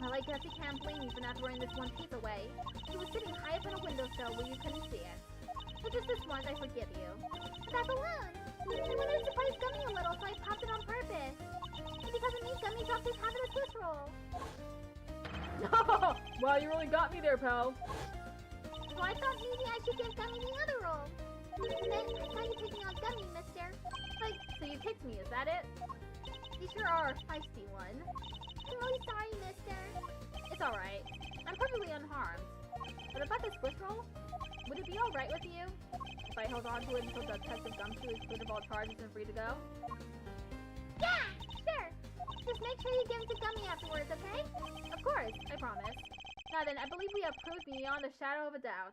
Well, I guess you can't blame me for not throwing this one piece away. It was sitting high up on a windowsill where you couldn't see it. But just this once, I forgive you. But that balloon! I wanted to surprise Gummy a little, so I popped it on purpose. And because of me, Gummy dropped his half of the Swiss roll. Wow, you really got me there, pal. So I thought maybe I should give Gummy the other roll. And then I saw you picking on Gummy, mister. Like, so you kicked me, is that it? You sure are a feisty one. I'm really sorry, mister. It's alright. I'm perfectly unharmed. But about this Swiss roll, would it be alright with you if I held on to it until Detective Gumshoe is cleared of all charges and free to go? Yeah, sure. Just make sure you give it to Gummy afterwards, okay? Of course, I promise. Now then, I believe we have proved beyond a shadow of a doubt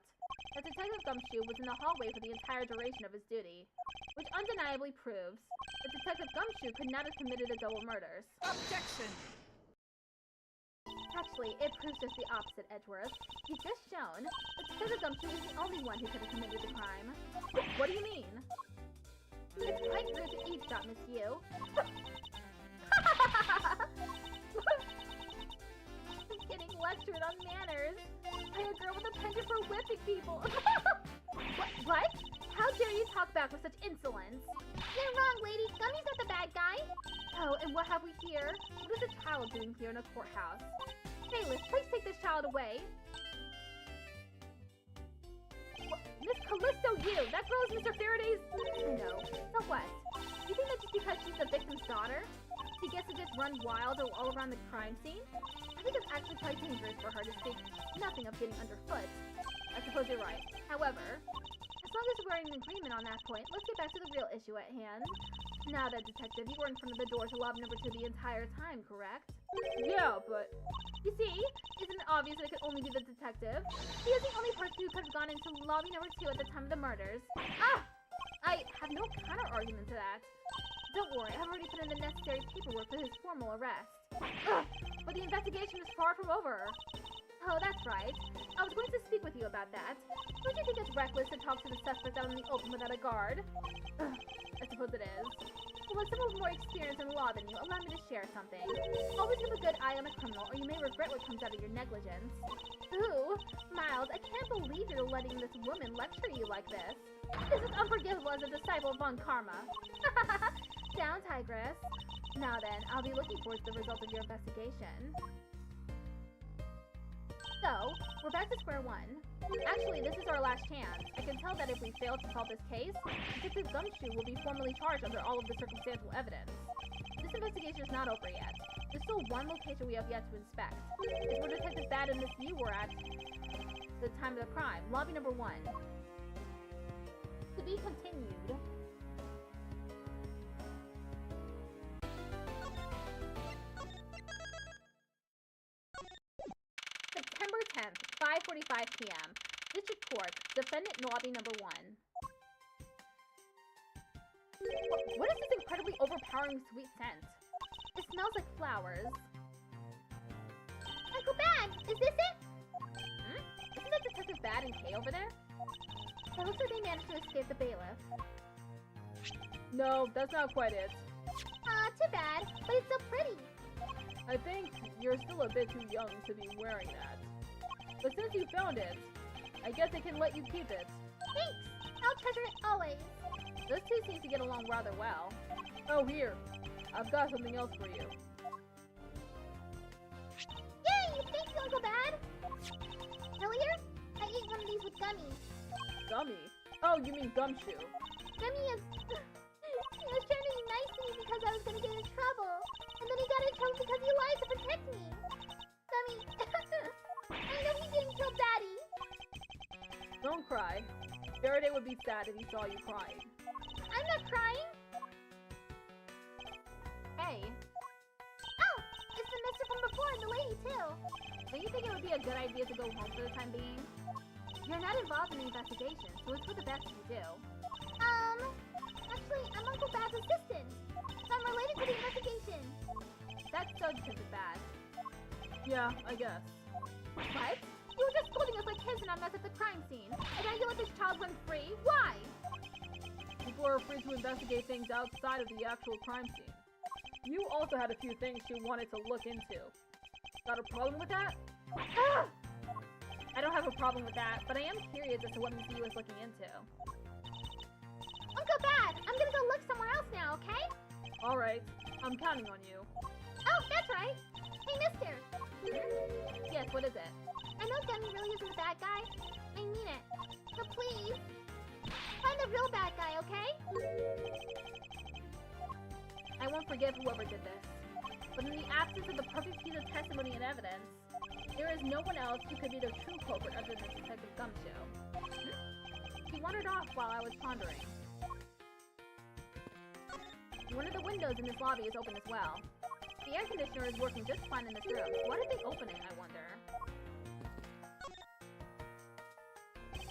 that Detective Gumshoe was in the hallway for the entire duration of his duty, which undeniably proves that Detective Gumshoe could not have committed the double murders. Objection! Actually, it proves just the opposite, Edgeworth. You've just shown that Detective Gumshoe is the only one who could have committed the crime. What do you mean? It's quite rude to eavesdrop, Miss Yu. I'm getting lectured on manners by a girl with a penchant for whipping people. What? How dare you talk back with such insolence? You're wrong, lady. Gummy's not the bad guy. Oh, and what have we here? What is a child doing here in a courthouse? Bailiff, please take this child away. What? Miss Callisto, you! That girl is Mr. Faraday's... I know. So what? You think that just because she's the victim's daughter, she gets to just run wild all around the crime scene? I think it's actually quite dangerous for her to speak nothing of getting underfoot. I suppose you're right. However, as long as we're in agreement on that point, let's get back to the real issue at hand. Now that, Detective, you were in front of the door to lobby number 2 the entire time, correct? Yeah, but... You see, isn't it obvious that it could only be the detective? He is the only person who could have gone into lobby number 2 at the time of the murders. Ah! I have no counter-argument to that. Don't worry, I've already put in the necessary paperwork for his formal arrest. Ugh, but the investigation is far from over. Oh, that's right. I was going to speak with you about that. Don't you think it's reckless to talk to the suspect out in the open without a guard? Ugh, I suppose it is. Well, with someone with more experience in law than you, allow me to share something. Always keep a good eye on a criminal, or you may regret what comes out of your negligence. Ooh, Miles, I can't believe you're letting this woman lecture you like this. This is unforgivable as a disciple of Von Karma. Down, Tigress. Now then, I'll be looking forward to the result of your investigation. So, we're back to square one. Actually, this is our last chance. I can tell that if we fail to solve this case, Detective Gumshoe will be formally charged under all of the circumstantial evidence. This investigation is not over yet. There's still one location we have yet to inspect. It's where Detective Bad and Miss V were at the time of the crime. Lobby number 1. To be continued. September 10th, 5:45 p.m. District Court, defendant lobby number 1. What is this incredibly overpowering sweet scent? It smells like flowers. Uncle Bad, is this it? Isn't that Detective Bad and Kay over there? It looks like they managed to escape the bailiff. No, that's not quite it. Too bad, but it's so pretty. I think you're still a bit too young to be wearing that. But since you found it, I guess I can let you keep it. Thanks! I'll treasure it always. Those two seem to get along rather well. Oh, here. I've got something else for you. Yay! Thank you, Uncle Bad! Earlier, I ate one of these with Gummy. Gummy? Oh, you mean Gumshoe. Gummy is... he was trying to be nice to me because I was going to get in trouble. And then he got in trouble because he lied to protect me. Gummy... I know he didn't kill Daddy. Don't cry. Faraday would be sad if he saw you crying. I'm not crying. Hey. Oh, it's the mister from before and the lady too. Don't you think it would be a good idea to go home for the time being? You're not involved in the investigation, so it's for the best if you do. Actually, I'm Uncle Bad's assistant. So I'm related to the investigation. That's so Detective Bad. Yeah, I guess. What? You were just scolding us like kids and I messed up the crime scene. And now you let this child run free? Why? People are free to investigate things outside of the actual crime scene. You also had a few things she wanted to look into. Got a problem with that? Ah! I don't have a problem with that, but I am curious as to what Miss V was looking into. Uncle Bad, I'm gonna go look somewhere else now, okay? Alright, I'm counting on you. Oh, that's right. Hey, mister. Yes, what is it? I know Gummy really isn't the bad guy. I mean it. So please, find the real bad guy, okay? I won't forgive whoever did this. But in the absence of the perfect piece of testimony and evidence, there is no one else who could be the true culprit other than Detective Gumshoe. He wandered off while I was pondering. One of the windows in this lobby is open as well. The air conditioner is working just fine in this room. Why did they open it, I wonder?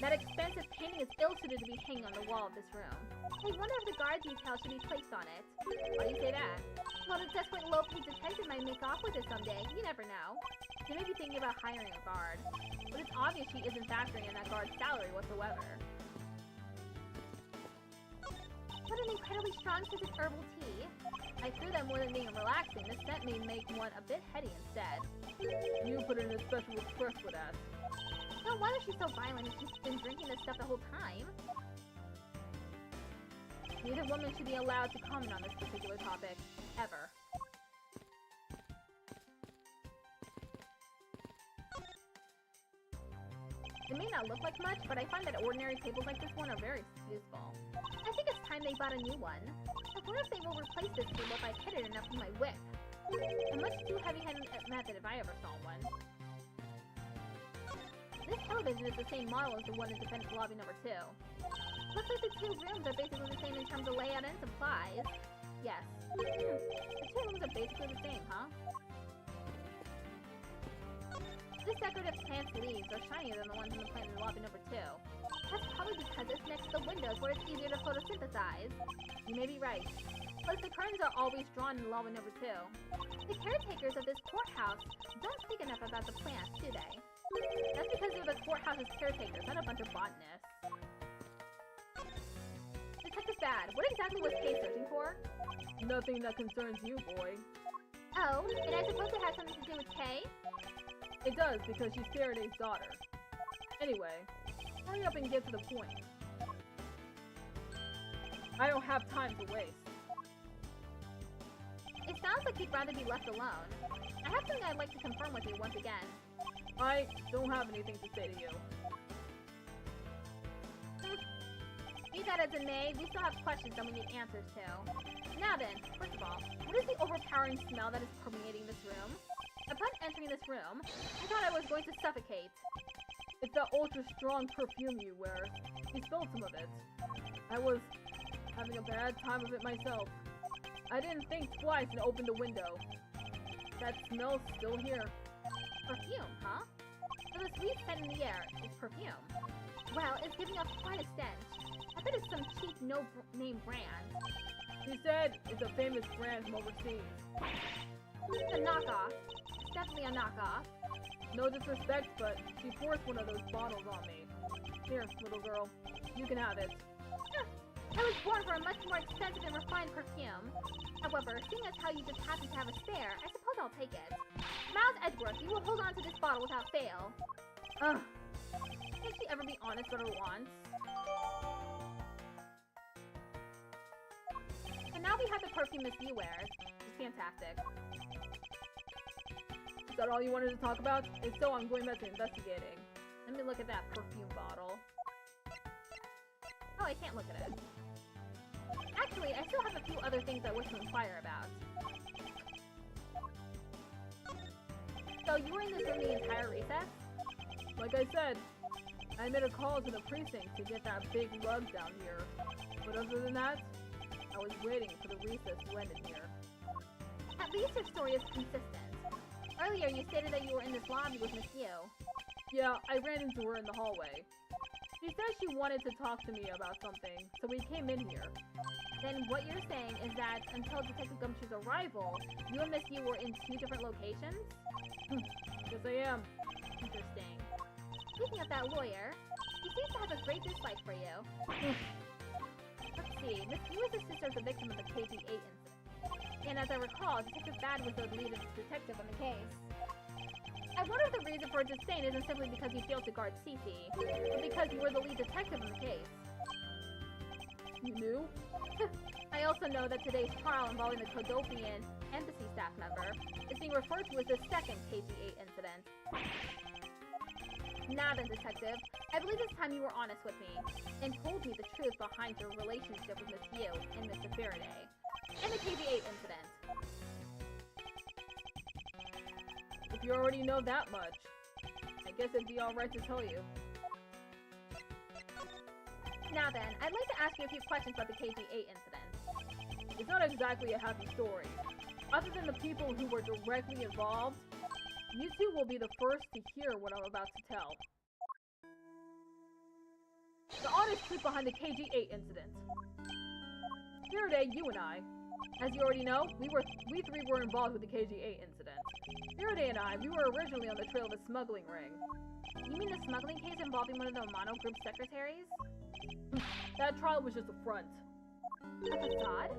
That expensive painting is ill-suited to be hanging on the wall of this room. I wonder if the guard detail should be placed on it. Why do you say that? Well, the desperate low-paid detective might make off with it someday. You never know. She may be thinking about hiring a guard. But it's obvious she isn't factoring in that guard's salary whatsoever. What an incredibly strong scented herbal tea. I fear that more than being relaxing, this scent may make one a bit heady instead. You put in a special express for that. No wonder she's so violent if she's been drinking this stuff the whole time. Neither woman should be allowed to comment on this particular topic, ever. It may not look like much, but I find that ordinary tables like this one are very useful. I think it's time they bought a new one. I wonder if they will replace this table if I hit it enough with my whip. A much too heavy-handed method if I ever saw one. This television is the same model as the one in Defense Lobby number 2. Looks like the two rooms are basically the same in terms of layout and supplies. Yes. The two rooms are basically the same, huh? This decorative plant's leaves are shinier than the ones in the plant in lobby number 2. That's probably because it's next to the windows where it's easier to photosynthesize. You may be right. Plus, the curtains are always drawn in lobby number 2. The caretakers of this courthouse don't think enough about the plants, do they? That's because they're the courthouse's caretakers, not a bunch of botanists. Detective Bad, what exactly was Kay searching for? Nothing that concerns you, boy. Oh, and I suppose it has something to do with Kay? It does, because she's Faraday's daughter. Anyway, hurry up and get to the point. I don't have time to waste. It sounds like you'd rather be left alone. I have something I'd like to confirm with you once again. I don't have anything to say to you. Be that as it may, we still have questions that we need answers to. Now then, first of all, what is the overpowering smell that is permeating this room? Upon entering this room, I thought I was going to suffocate. It's that ultra-strong perfume you wear. You spilled some of it. I was having a bad time of it myself. I didn't think twice and opened the window. That smell's still here. Perfume, huh? So the sweet scent in the air is perfume. Well, it's giving off quite a stench. I bet it's some cheap no-name brand. She said it's a famous brand from overseas. It's a knockoff. It's definitely a knockoff. No disrespect, but she forced one of those bottles on me. Here, little girl. You can have it. I was born for a much more expensive and refined perfume. However, seeing as how you just happen to have a spare, I suppose I'll take it. Miles Edgeworth, you will hold on to this bottle without fail. Ugh. Can't she ever be honest with her once? So now we have the perfume Miss Yu wears. It's fantastic. Is that all you wanted to talk about? If so, I'm going back to investigating. Let me look at that perfume bottle. Oh, I can't look at it. Actually, I still have a few other things I wish to inquire about. So you were in this room the entire recess? Like I said, I made a call to the precinct to get that big lug down here. But other than that, I was waiting for the recess to end in here. At least your story is consistent. Earlier, you stated that you were in this lobby with Miss Yu. Yeah, I ran into her in the hallway. She said she wanted to talk to me about something, so we came in here. Then what you're saying is that until Detective Gumshoe's arrival, you and Miss Yu were in 2 different locations? Yes, I am. Interesting. Speaking of that lawyer, he seems to have a great dislike for you. Let's see, Miss Yu is the sister of the victim of the KG-8 incident. And as I recall, Detective Bad was the lead detective on the case. I wonder if the reason for disdain isn't simply because you failed to guard Cece, but because you were the lead detective in the case. You knew? I also know that today's trial involving the Kodopian embassy staff member is being referred to as the second KG-8 incident. Now then, Detective, I believe it's time you were honest with me, and told me the truth behind your relationship with Miss Yu and Mr. Faraday, and the KG-8 incident. If you already know that much, I guess it'd be alright to tell you. Now then, I'd like to ask you a few questions about the KG-8 incident. It's not exactly a happy story. Other than the people who were directly involved, you two will be the first to hear what I'm about to tell. The honest truth behind the KG-8 incident. Faraday, you and I. As you already know, we 3 were involved with the KG-8 incident. Faraday and I, we were originally on the trail of a smuggling ring. You mean the smuggling case involving one of the Amano Group secretaries? That trial was just a front. A facade?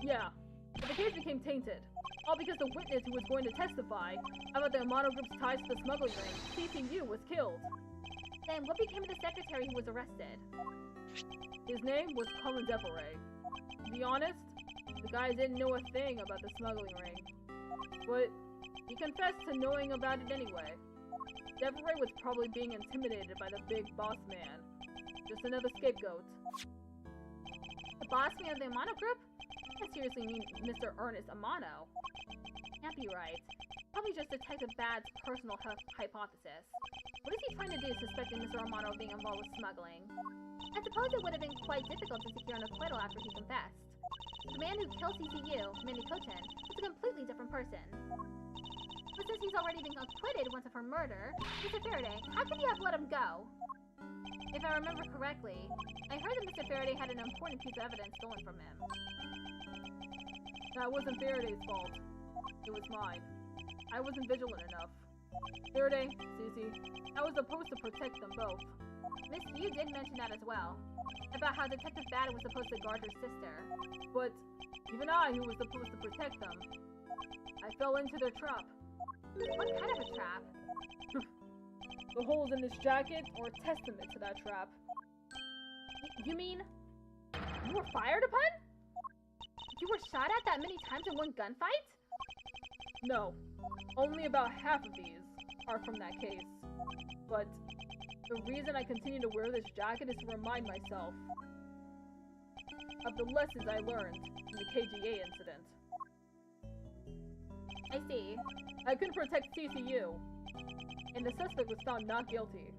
Yeah, but the case became tainted. All because the witness who was going to testify about the Amano Group's ties to the smuggling ring, CPU, was killed. Then what became of the secretary who was arrested? His name was Colin Deveray. To be honest, the guy didn't know a thing about the smuggling ring. But he confessed to knowing about it anyway. Deveray was probably being intimidated by the big boss man. Just another scapegoat. The boss man of the Amano Group? I seriously mean Mr. Ernest Amano. Can't be right. Probably just Detective Bad's personal hypothesis. What is he trying to do suspecting Mr. Amano of being involved with smuggling? I suppose it would have been quite difficult to secure an acquittal after he confessed. The man who killed CCU, Minnie Koten, is a completely different person. But since he's already been acquitted once of her murder, Mr. Faraday, how could you have let him go? If I remember correctly, I heard that Mr. Faraday had an important piece of evidence stolen from him. That wasn't Faraday's fault. It was mine. I wasn't vigilant enough. Faraday, Cece, I was supposed to protect them both. Miss Yu did mention that as well. About how Detective Bad was supposed to guard her sister. But even I, who was supposed to protect them, I fell into their trap. What kind of a trap? The holes in this jacket are a testament to that trap. You mean you were fired upon? You were shot at that many times in one gunfight? No, only about half of these are from that case. But the reason I continue to wear this jacket is to remind myself of the lessons I learned in the KGA incident. I see. I couldn't protect CCU, and the suspect was found not guilty.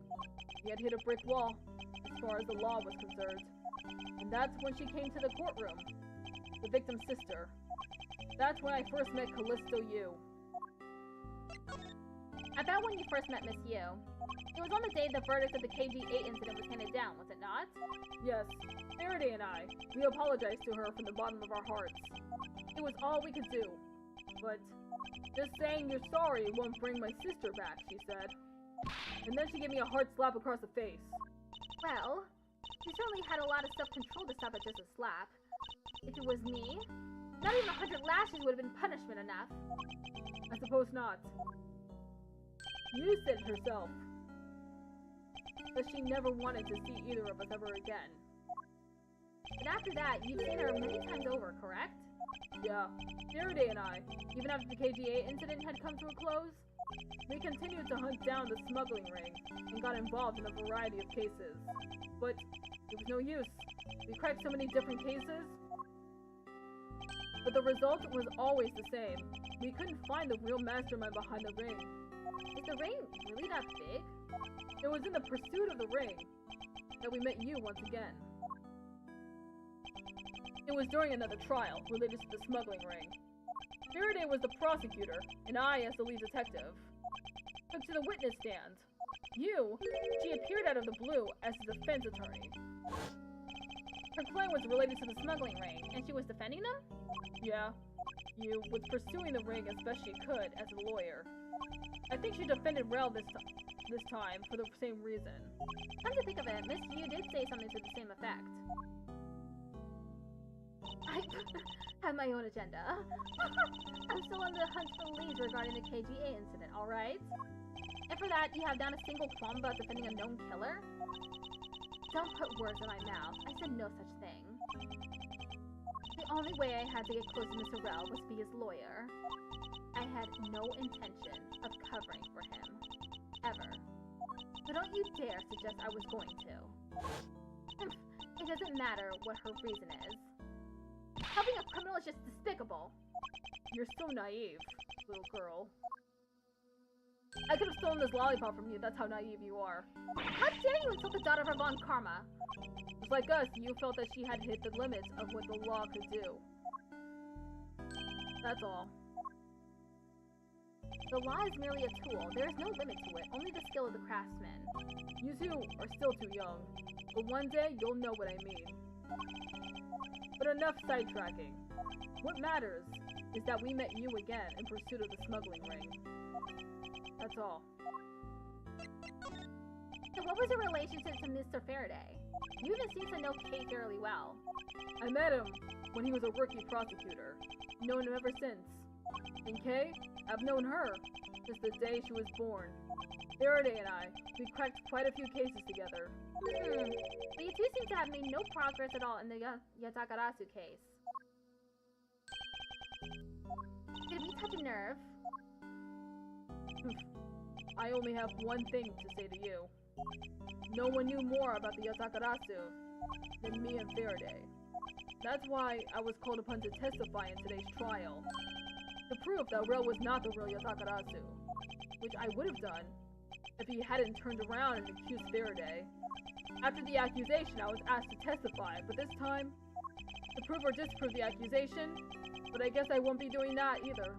He had hit a brick wall, as far as the law was concerned. And that's when she came to the courtroom, the victim's sister. That's when I first met Callisto Yu. About when you first met Miss Yu. It was on the day the verdict of the KG8 incident was handed down, was it not? Yes, Faraday and I, we apologized to her from the bottom of our hearts. It was all we could do. But just saying you're sorry won't bring my sister back, she said. And then she gave me a hard slap across the face. Well, you certainly had a lot of self-control to stop at just a slap. If it was me, not even 100 lashes would have been punishment enough. I suppose not. You said it yourself. But she never wanted to see either of us ever again. And after that, you've seen her many times over, correct? Yeah. Faraday and I, even after the KGA incident had come to a close, we continued to hunt down the smuggling ring and got involved in a variety of cases. But it was no use. We cracked so many different cases, but the result was always the same. We couldn't find the real mastermind behind the ring. Is the ring really that big? It was in the pursuit of the ring that we met you once again. It was during another trial related to the smuggling ring. Faraday was the prosecutor, and I as the lead detective. Took to the witness stand. She appeared out of the blue as the defense attorney. Her claim was related to the smuggling ring. And she was defending them? Yeah. You was pursuing the ring as best she could as a lawyer. I think she defended Rel this time for the same reason. Come to think of it, Miss Yu did say something to the same effect. I have my own agenda. I'm still on the hunt for leads regarding the KGA incident, alright? And for that, you have not a single qualm about defending a known killer? Don't put words in my mouth. I said no such thing. The only way I had to get close to Mr. Rel was to be his lawyer. I had no intention of covering for him. Ever. But don't you dare suggest I was going to. It doesn't matter what her reason is. Helping a criminal is just despicable. You're so naive, little girl. I could have stolen this lollipop from you, that's how naive you are. How dare you insult the daughter of Von Karma? Just like us, you felt that she had hit the limits of what the law could do. That's all. The law is merely a tool. There is no limit to it, only the skill of the craftsman. You two are still too young, but one day you'll know what I mean. But enough sidetracking. What matters is that we met you again in pursuit of the smuggling ring. That's all. So what was your relationship to Mr. Faraday? You even seem to know Kate fairly well. I met him when he was a rookie prosecutor. Known him ever since. And Kay, I've known her since the day she was born. Faraday and I, we cracked quite a few cases together. But you two seem to have made no progress at all in the Yatakarasu case. Did we touch a nerve? I only have one thing to say to you. No one knew more about the Yatakarasu than me and Faraday. That's why I was called upon to testify in today's trial. To prove that Rel was not the real Yatakarasu. Which I would have done if he hadn't turned around and accused Faraday. After the accusation, I was asked to testify, but this time, to prove or disprove the accusation, but I guess I won't be doing that either.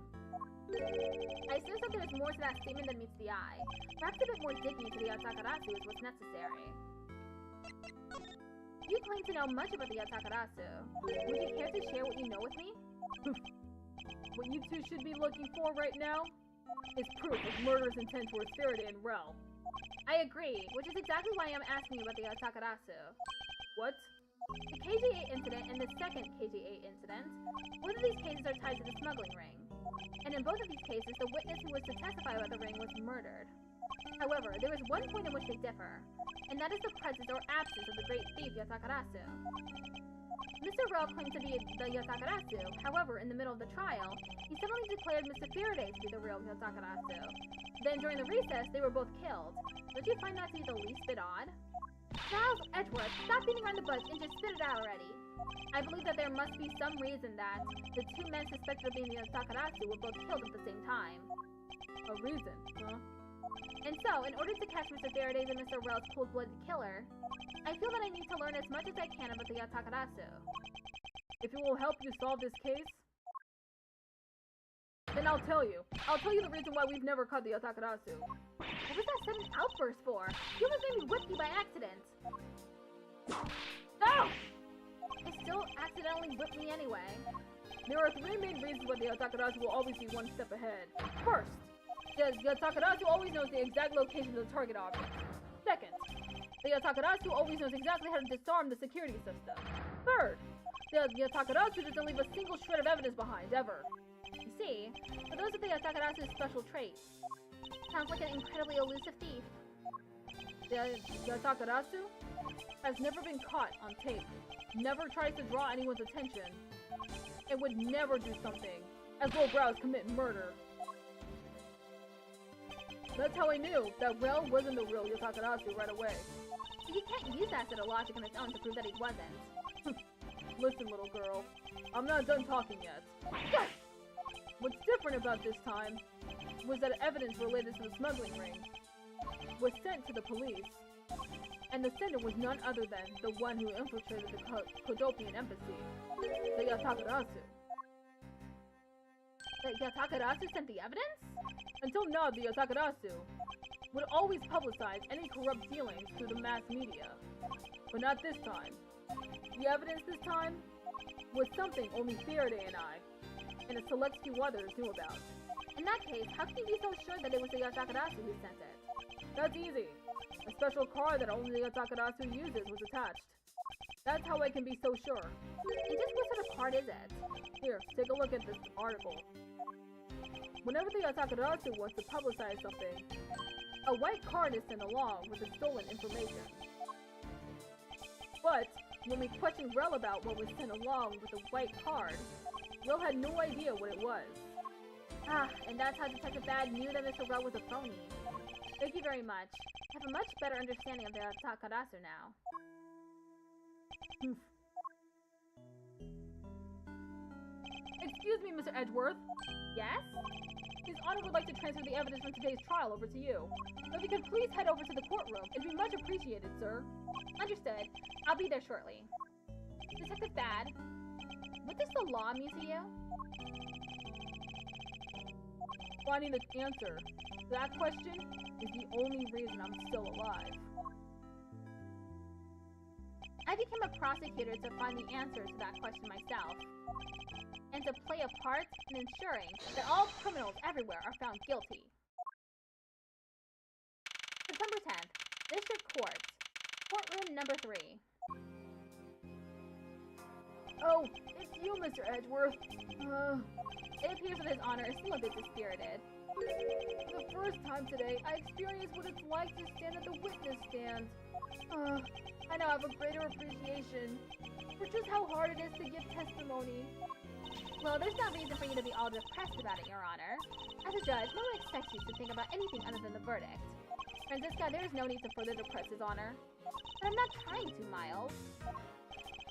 I sense that there's more to that statement than meets the eye. Perhaps a bit more digging to the Yatakarasu is what's necessary. You claim to know much about the Yatakarasu. Would you care to share what you know with me? What you two should be looking for right now is proof of murderous intent towards Faraday and Rel. I agree, which is exactly why I'm asking you about the Takarasu. What? The KG8 incident and the second KG8 incident, both of these cases are tied to the smuggling ring. And in both of these cases, the witness who was to testify about the ring was murdered. However, there is one point in which they differ, and that is the presence or absence of the great thief Yatakarasu. Mr. Rel claimed to be the Yatakarasu, however, in the middle of the trial, he suddenly declared Mr. Faraday to be the real Yatakarasu. Then during the recess, they were both killed. Don't you find that to be the least bit odd? Charles Edgeworth, stop beating around the bush and just spit it out already. I believe that there must be some reason that the two men suspected of being the Yatakarasu were both killed at the same time. A reason, huh? And so, in order to catch Mr. Faraday's and Mr. Rel's cold-blooded killer, I feel that I need to learn as much as I can about the Yatakarasu. If it will help you solve this case, then I'll tell you. I'll tell you the reason why we've never caught the Yatakarasu. What was that sudden outburst for? You almost made me whip you by accident. No! I still accidentally whipped me anyway. There are three main reasons why the Yatakarasu will always be one step ahead. First, the Yatakarasu always knows the exact location of the target object. Second, the Yatakarasu always knows exactly how to disarm the security system. Third, the Yatakarasu doesn't leave a single shred of evidence behind, ever. You see, for those of the Yatakarazu's special traits, sounds like an incredibly elusive thief. The Yatakarasu has never been caught on tape, never tries to draw anyone's attention, and would never do something as lowbrows commit murder. That's how I knew that Rel wasn't the real Yatakarasu right away. But you can't use that set of logic on its own to prove that he wasn't. Listen, little girl, I'm not done talking yet. What's different about this time was that evidence related to the smuggling ring was sent to the police, and the sender was none other than the one who infiltrated the Kodopian embassy, the Yatakarasu. The Yatakarasu sent the evidence? Until now, the Yatakarasu would always publicize any corrupt dealings through the mass media, but not this time. The evidence this time was something only Faraday and I, and a select few others knew about. In that case, how can you be so sure that it was the Yatakarasu who sent it? That's easy. A special card that only the Yatakarasu uses was attached. That's how I can be so sure. And just what sort of card is it? Here, take a look at this article. Whenever the Yatakarasu wants to publicize something, a white card is sent along with the stolen information. But when we questioned Rel about what was sent along with the white card, Rel had no idea what it was. Ah, and that's how Detective Bad knew that Mr. Rel was a phony. Thank you very much. I have a much better understanding of the Yatakarasu now. Excuse me, Mr. Edgeworth. Yes? His Honor would like to transfer the evidence from today's trial over to you. If you could please head over to the courtroom, it'd be much appreciated, sir. Understood. I'll be there shortly. Detective Bad, what does the law mean to you? Finding the answer to that question is the only reason I'm still alive. I became a prosecutor to find the answer to that question myself, and to play a part in ensuring that all criminals everywhere are found guilty. September 10th, District Court, Courtroom number 3. Oh, it's you, Mr. Edgeworth. It appears that His Honor is still a bit dispirited. For the first time today, I experienced what it's like to stand at the witness stand. I now have a greater appreciation for just how hard it is to give testimony. Well, there's no reason for you to be all depressed about it, Your Honor. As a judge, no one expects you to think about anything other than the verdict. Franziska, there is no need to further depress His Honor. But I'm not trying to, Miles.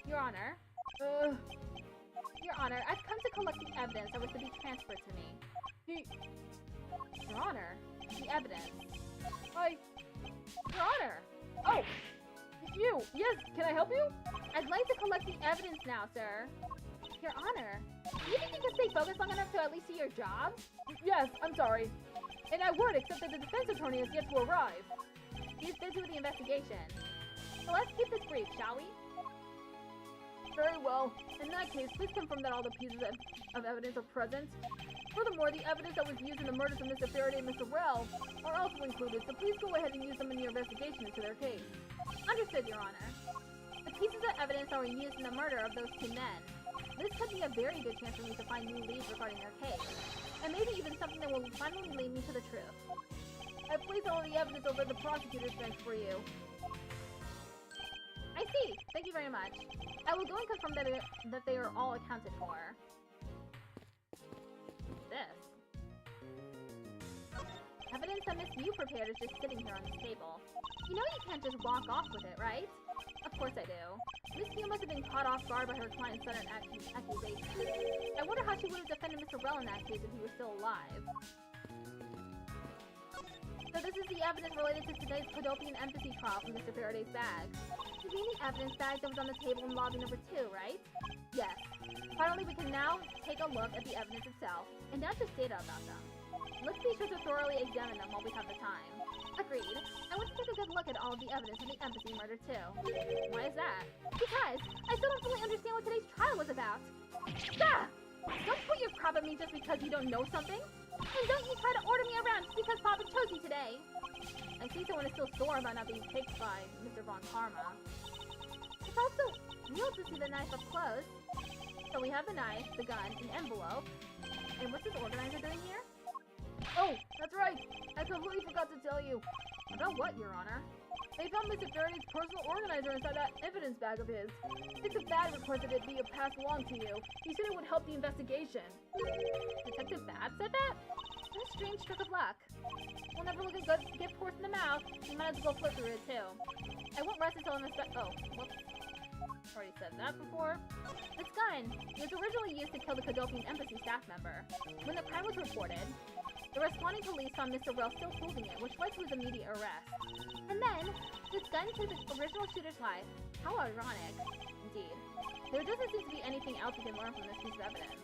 Your Honor. Your Honor, I've come to collect the evidence that was to be transferred to me. Your Honor, the evidence. Your Honor! Oh! It's you! Yes, can I help you? I'd like to collect the evidence now, sir. Your Honor, do you think you can stay focused long enough to at least see your job? Yes, I'm sorry. And I would, except that the defense attorney has yet to arrive. He's busy with the investigation. So let's keep this brief, shall we? Very well. In that case, please confirm that all the pieces of evidence are present. Furthermore, the evidence that was used in the murders of Mr. Faraday and Mr. Rel are also included, so please go ahead and use them in your investigation into their case. Understood, Your Honor. The pieces of evidence that were used in the murder of those two men. This could be a very good chance for me to find new leads regarding their case. And maybe even something that will finally lead me to the truth. I placed all the evidence over the prosecutor's bench for you. I see. Thank you very much. I will go and confirm that they are all accounted for. This. Evidence that Miss Yu prepared is just sitting here on this table. You know you can't just walk off with it, right? Of course I do. Miss Yu must have been caught off guard by her client's sudden accusation. I wonder how she would have defended Mr. Rel in that case if he were still alive. So this is the evidence related to today's Codopian empathy trial from Mr. Faraday's bag. You mean the evidence bag that was on the table in lobby number 2, right? Yes. Finally, we can now take a look at the evidence itself, and not just data about them. Let's be sure to thoroughly examine them while we have the time. Agreed. I want to take a good look at all of the evidence of the empathy murder too. Why is that? Because I still don't fully understand what today's trial was about. Ah! Don't point your crap at me just because you don't know something. And don't you try to order me around just because Papa chose you today. I see someone is still sore about not being picked by Mr. Von Karma. It's also real to see the knife up close. So we have the knife, the gun, an envelope. And what's this organizer doing here? Oh, that's right! I completely forgot to tell you. About what, Your Honor? They found Mr. Faraday's personal organizer inside that evidence bag of his. Detective Bad requested it be passed along to you. He said it would help the investigation. Detective Bad said that? What a strange stroke of luck. We'll never look a good gift horse in the mouth. You might as well flip through it too. I won't rest until I'm oh, whoops. Already said that before. This gun was originally used to kill the Codopian embassy staff member. When the crime was reported, the responding police found Mr. Rel still holding it, which led to his immediate arrest. And then, this gun took the original shooter's life. How ironic. Indeed. There doesn't seem to be anything else we can learn from this piece of evidence.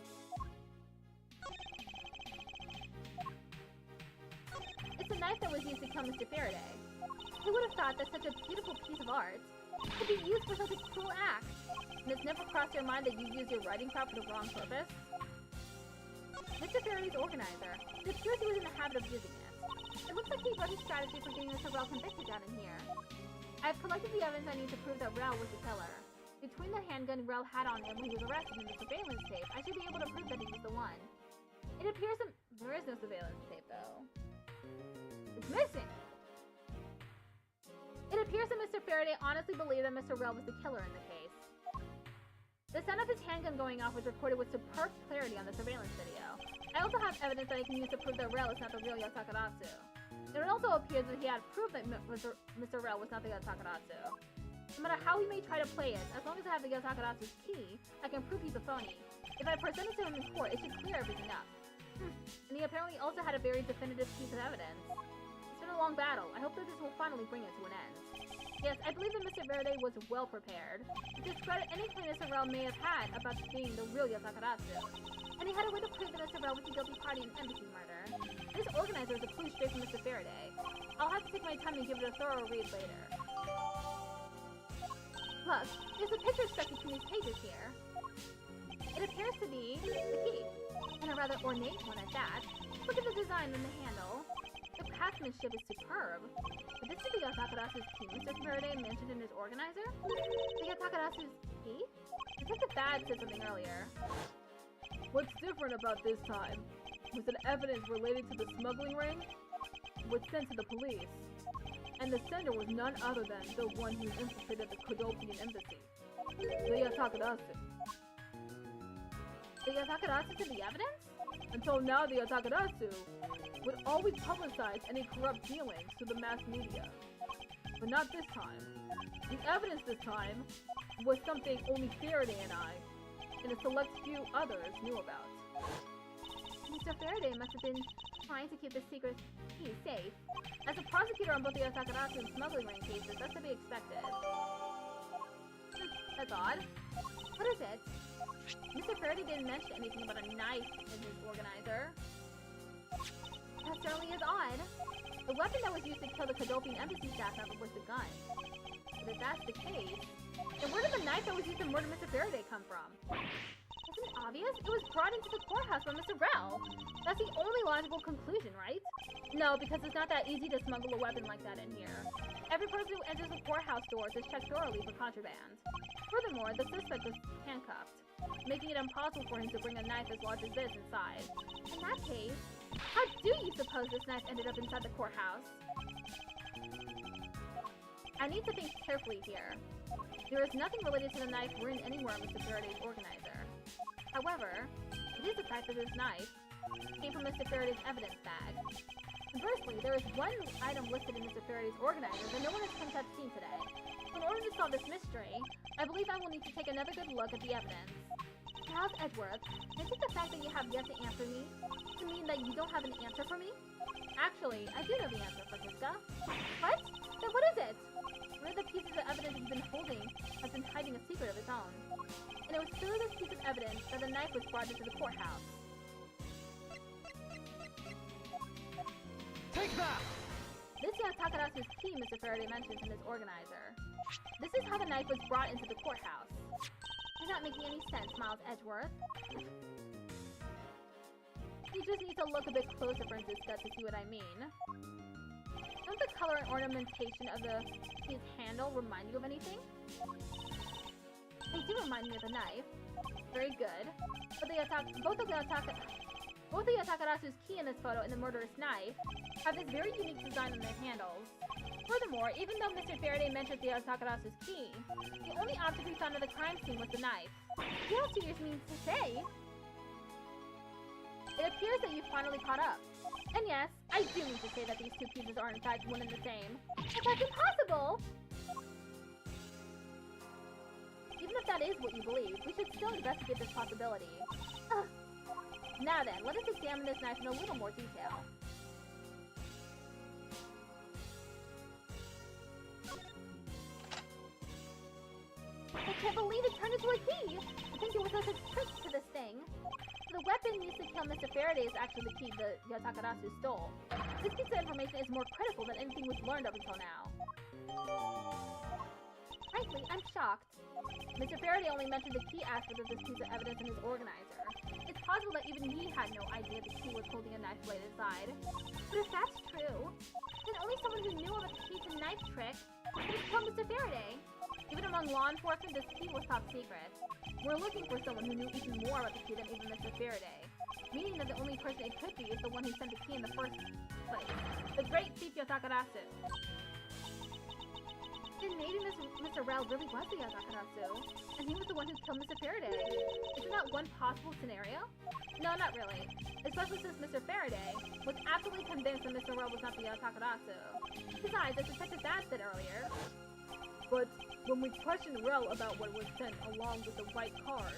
It's a knife that was used to kill Mr. Faraday. Who would have thought that such a beautiful piece of art could be used for such a cruel act? And it's never crossed your mind that you used your writing crop for the wrong purpose? Mr. Faraday's organizer. It appears he was in the habit of using it. It looks like he wrote his strategy for getting Mr. Rel convicted down in here. I've collected the evidence I need to prove that Rel was the killer. Between the handgun Rel had on him when he was arrested and the surveillance tape, I should be able to prove that he was the one. It appears there is no surveillance tape, though. It's missing! It appears that Mr. Faraday honestly believed that Mr. Rel was the killer in the case. The sound of his handgun going off was recorded with superb clarity on the surveillance video. I also have evidence that I can use to prove that Rel is not the real Yatagarasu. It also appears that he had proof that Mr. Rel was not the Yatagarasu. No matter how he may try to play it, as long as I have the Yatagarasu's key, I can prove he's a phony. If I present it to him in court, it should clear everything up. And he apparently also had a very definitive piece of evidence. It's been a long battle. I hope that this will finally bring it to an end. Yes, I believe that Mr. Faraday was well prepared to discredit any claim Mr. Rel may have had about being the real Yatagarasu. And he had a way to prove that Mr. Rel was the guilty party in embassy murder. This organizer is a clue straight from Mr. Faraday. I'll have to take my time and give it a thorough read later. Look, there's a picture stuck between these pages here. It appears to be the key, and a rather ornate one at that. Look at the design and the handle. The craftsmanship is superb. But this is the Yatagarasu's key Mr. Faraday mentioned in his organizer? The Yatagarasu's key? Detective Bad said something earlier. What's different about this time was that evidence related to the smuggling ring was sent to the police, and the sender was none other than the one who infiltrated the Codopian embassy, the Yatagarasu. The Yatagarasu to the evidence? Until now, the Yatagarasu would always publicize any corrupt dealings to the mass media. But not this time. The evidence this time was something only Faraday and I, and a select few others knew about. Mr. Faraday must have been trying to keep the secret key safe. As a prosecutor on both the Yatagarasu and smuggling ring cases, that's to be expected. That's odd. What is it? Mr. Faraday didn't mention anything about a knife in his organizer. That certainly is odd. The weapon that was used to kill the Codopian embassy staff member was the gun. But if that's the case, And where did the knife that was used to murder Mr. Faraday come from? Isn't it obvious? It was brought into the courthouse by Mr. Rel. That's the only logical conclusion, right? No, because it's not that easy to smuggle a weapon like that in here. Every person who enters the courthouse doors is checked thoroughly for contraband. Furthermore, the suspect was handcuffed, making it impossible for him to bring a knife as large as this inside. In that case, how do you suppose this knife ended up inside the courthouse? I need to think carefully here. There is nothing related to the knife written anywhere on Mr. Faraday's organizer. However, it is the fact that this knife came from Mr. Faraday's evidence bag. Conversely, there is one item listed in Mr. Faraday's organizer that no one has come to have seen today. So in order to solve this mystery, I believe I will need to take another good look at the evidence. Charles Edgeworth, is it the fact that you have yet to answer me to mean that you don't have an answer for me? Actually, I do know the answer, Francisca. What? Then what is it? One of the pieces of evidence you've been holding has been hiding a secret of its own. And it was through this piece of evidence that the knife was brought into the courthouse. Take that! This is Takarasu's key Mr. Faraday mentions in his organizer. This is how the knife was brought into the courthouse. You're not making any sense, Miles Edgeworth. You just need to look a bit closer, Francisca, to see what I mean. Don't the color and ornamentation of the key's handle remind you of anything? They do remind me of the knife. Very good. But both the Takarasu's key in this photo and the murderous knife have this very unique design on their handles. Furthermore, even though Mr. Faraday mentioned the Takarasu's key, the only object we found at the crime scene was the knife. What else do you mean to say? It appears that you've finally caught up. And yes, I do mean to say that these two pieces are in fact one and the same. But that's impossible! Even if that is what you believe, we should still investigate this possibility. Ugh. Now then, let us examine this knife in a little more detail. I can't believe it turned into a key! I think there was such a trick to this thing. The weapon used to kill Mr. Faraday is actually the key that Takarasu stole. This piece of information is more critical than anything we've learned up until now. Frankly, I'm shocked. Mr. Faraday only mentioned the key aspect of this piece of evidence in his organizer. It's possible that even he had no idea the key was holding a knife blade inside. But if that's true, then only someone who knew about the key to knife trick could have killed Mr. Faraday. Even among law enforcement, this key was top secret. We're looking for someone who knew even more about the key than even Mr. Faraday. Meaning that the only person it could be is the one who sent the key in the first place. The great thief Takarasu. Then maybe Mr. Rel really was the Takarasu, and he was the one who killed Mr. Faraday. Isn't that one possible scenario? No, not really. Especially since Mr. Faraday was absolutely convinced that Mr. Rel was not the Takarasu. Besides, as Detective Dad said earlier, But when we questioned Rel about what was sent along with the white card,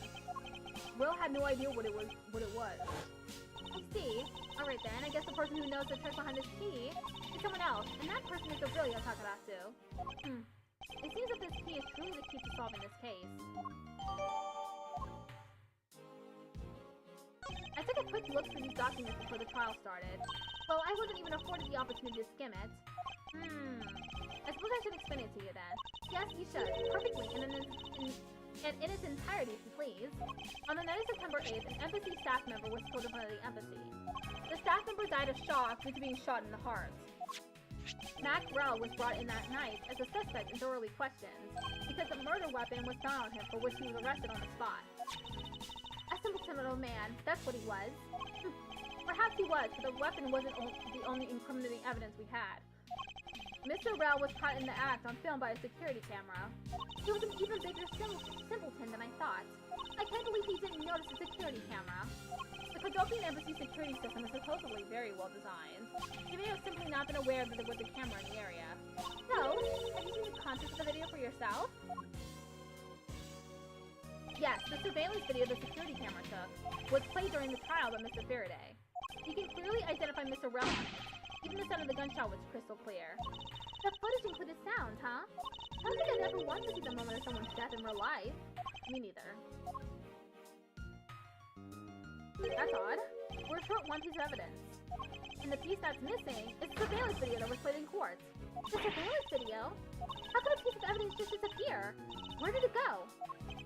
Rel had no idea what it was. I see. Alright then, I guess the person who knows the trick behind this key is someone else, and that person is the real Takarasu. It seems that this key is truly the key to solving this case. I took a quick look through these documents before the trial started. Well, I wasn't even afforded the opportunity to skim it. I suppose I should explain it to you then. Yes, you should. Perfectly, and in its entirety, if you please. On the night of September 8th, an embassy staff member was killed in front of the embassy. The staff member died of shock due to being shot in the heart. Mac Rel was brought in that night as a suspect and thoroughly questioned, because the murder weapon was found on him, for which he was arrested on the spot. A simpleton little man, that's what he was. Perhaps he was, but the weapon wasn't the only incriminating evidence we had. Mr. Rel was caught in the act on film by a security camera. He was an even bigger simpleton than I thought. I can't believe he didn't notice the security camera. The Cadopian Embassy security system is supposedly very well designed. He may have simply not been aware that there was a camera in the area. So, have you seen the context of the video for yourself? Yes, the surveillance video the security camera took was played during the trial by Mr. Faraday. You can clearly identify Mr. Rel on it. Even the sound of the gunshot was crystal clear. The footage included sound, huh? I don't think I'd ever want to see the moment of someone's death in real life. Me neither. That's odd. We're short one piece of evidence. And the piece that's missing is the surveillance video that was played in court. The surveillance video? How could a piece of evidence just disappear? Where did it go?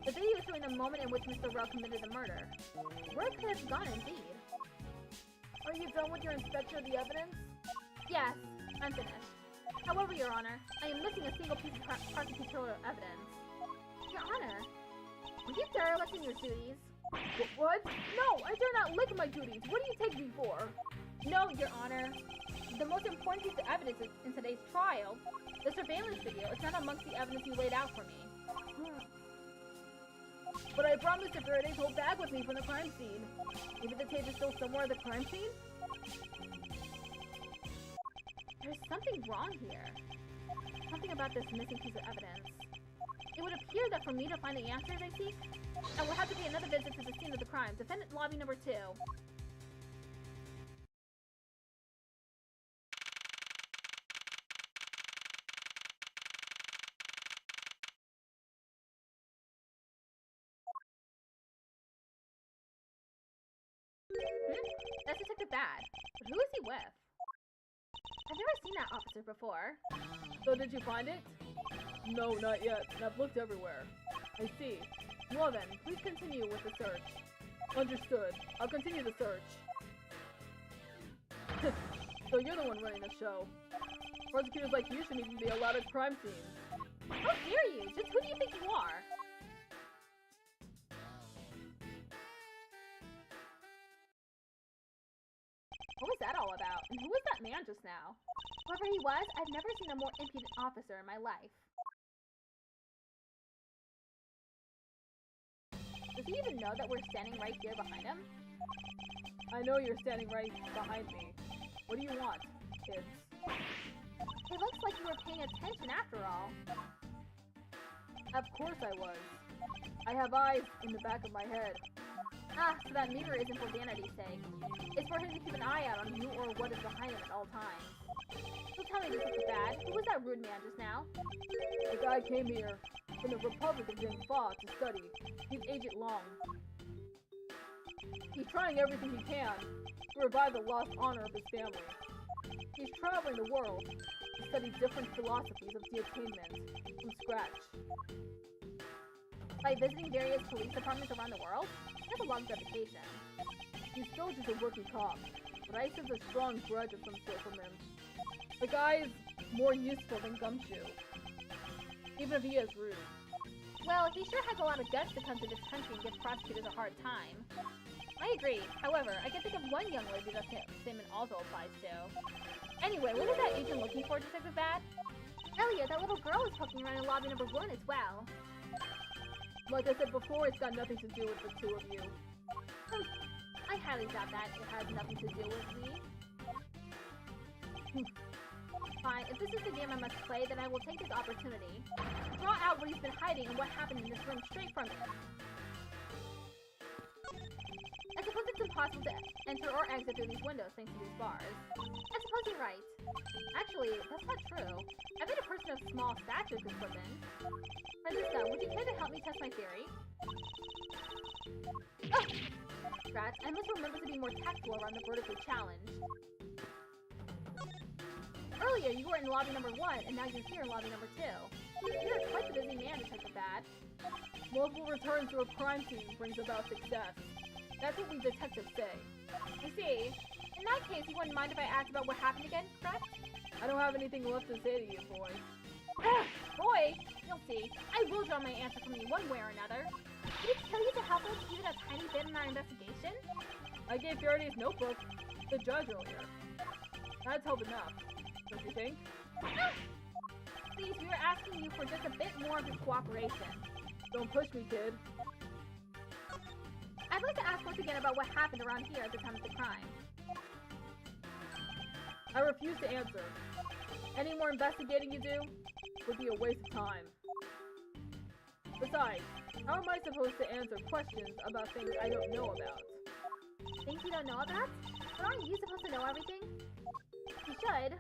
The video is showing the moment in which Mr. Rowe committed the murder. Where could it have gone, indeed? Are you done with your inspection of the evidence? Yes, I'm finished. However, Your Honor, I am missing a single piece of prosecutorial evidence. Your Honor, would you derelict in your duties? What? No, I dare not lick my duties. What do you take me for? No, Your Honor. The most important piece of evidence in today's trial, the surveillance video, is not amongst the evidence you laid out for me. But I promised to Faraday's whole bag with me from the crime scene. Maybe the tape is still somewhere at the crime scene? There's something wrong here. Something about this missing piece of evidence. It would appear that for me to find the answers I seek, I will have to pay another visit to the scene of the crime. Defendant lobby number 2. That's Detective Bad. But who is he with? I've never seen that officer before. So did you find it? No, not yet. And I've looked everywhere. I see. Well then, please continue with the search. Understood. I'll continue the search. So you're the one running the show. Prosecutors like you shouldn't even be allowed at crime scenes. How dare you? Just who do you think you are? What was that all about? And who was that man just now? Whoever he was, I've never seen a more impudent officer in my life. Does he even know that we're standing right here behind him? I know you're standing right behind me. What do you want, kids? It looks like you were paying attention after all. Of course I was. I have eyes in the back of my head. Ah, so that mirror isn't for vanity's sake. It's for him to keep an eye out on who or what is behind him at all times. So tell me, Detective Bad, who was that rude man just now? The guy came here from the Republic of Jinfa to study. He's Agent Long. He's trying everything he can to revive the lost honor of his family. He's traveling the world to study different philosophies of detainment from scratch. By visiting various police departments around the world? That's a lot of dedication. He's still just a rookie cop, but I sense a strong grudge of some sort from him. The guy is more useful than Gumshoe, even if he is rude. Well, he sure has a lot of guts to come to this country and give prosecutors a hard time. I agree. However, I can think of one young lady that Simon also applies to. Anyway, what is that agent looking for, Detective Bad? Elliot, that little girl is poking around in lobby number 1 as well. Like I said before, it's got nothing to do with the two of you. I highly doubt that it has nothing to do with me. Fine, if this is the game I must play, then I will take this opportunity to draw out what he's been hiding and what happened in this room straight from it. I suppose it's impossible to enter or exit through these windows thanks to these bars. I suppose you're right. Actually, that's not true. I bet a person of small stature could slip in. Francisco, would you care to help me test my theory? Oh! Rats, I must remember to be more tactful around the vertically challenged. Earlier, you were in lobby number 1, and now you're here in lobby number 2. You're quite the busy man, Detective Bad. Multiple returns to a crime scene brings about success. That's what we detectives say. I see. In that case, you wouldn't mind if I asked about what happened again, correct? I don't have anything left to say to you, boy. Boy! You'll see. I will draw my answer from you one way or another. Did it kill you to help us even a tiny bit in our investigation? I gave Faraday's notebook to the judge earlier. That's help enough, don't you think? Please, we were asking you for just a bit more of your cooperation. Don't push me, kid. I'd like to ask once again about what happened around here at the time of the crime. I refuse to answer. Any more investigating you do would be a waste of time. Besides, how am I supposed to answer questions about things I don't know about? Things you don't know about? But aren't you supposed to know everything? You should.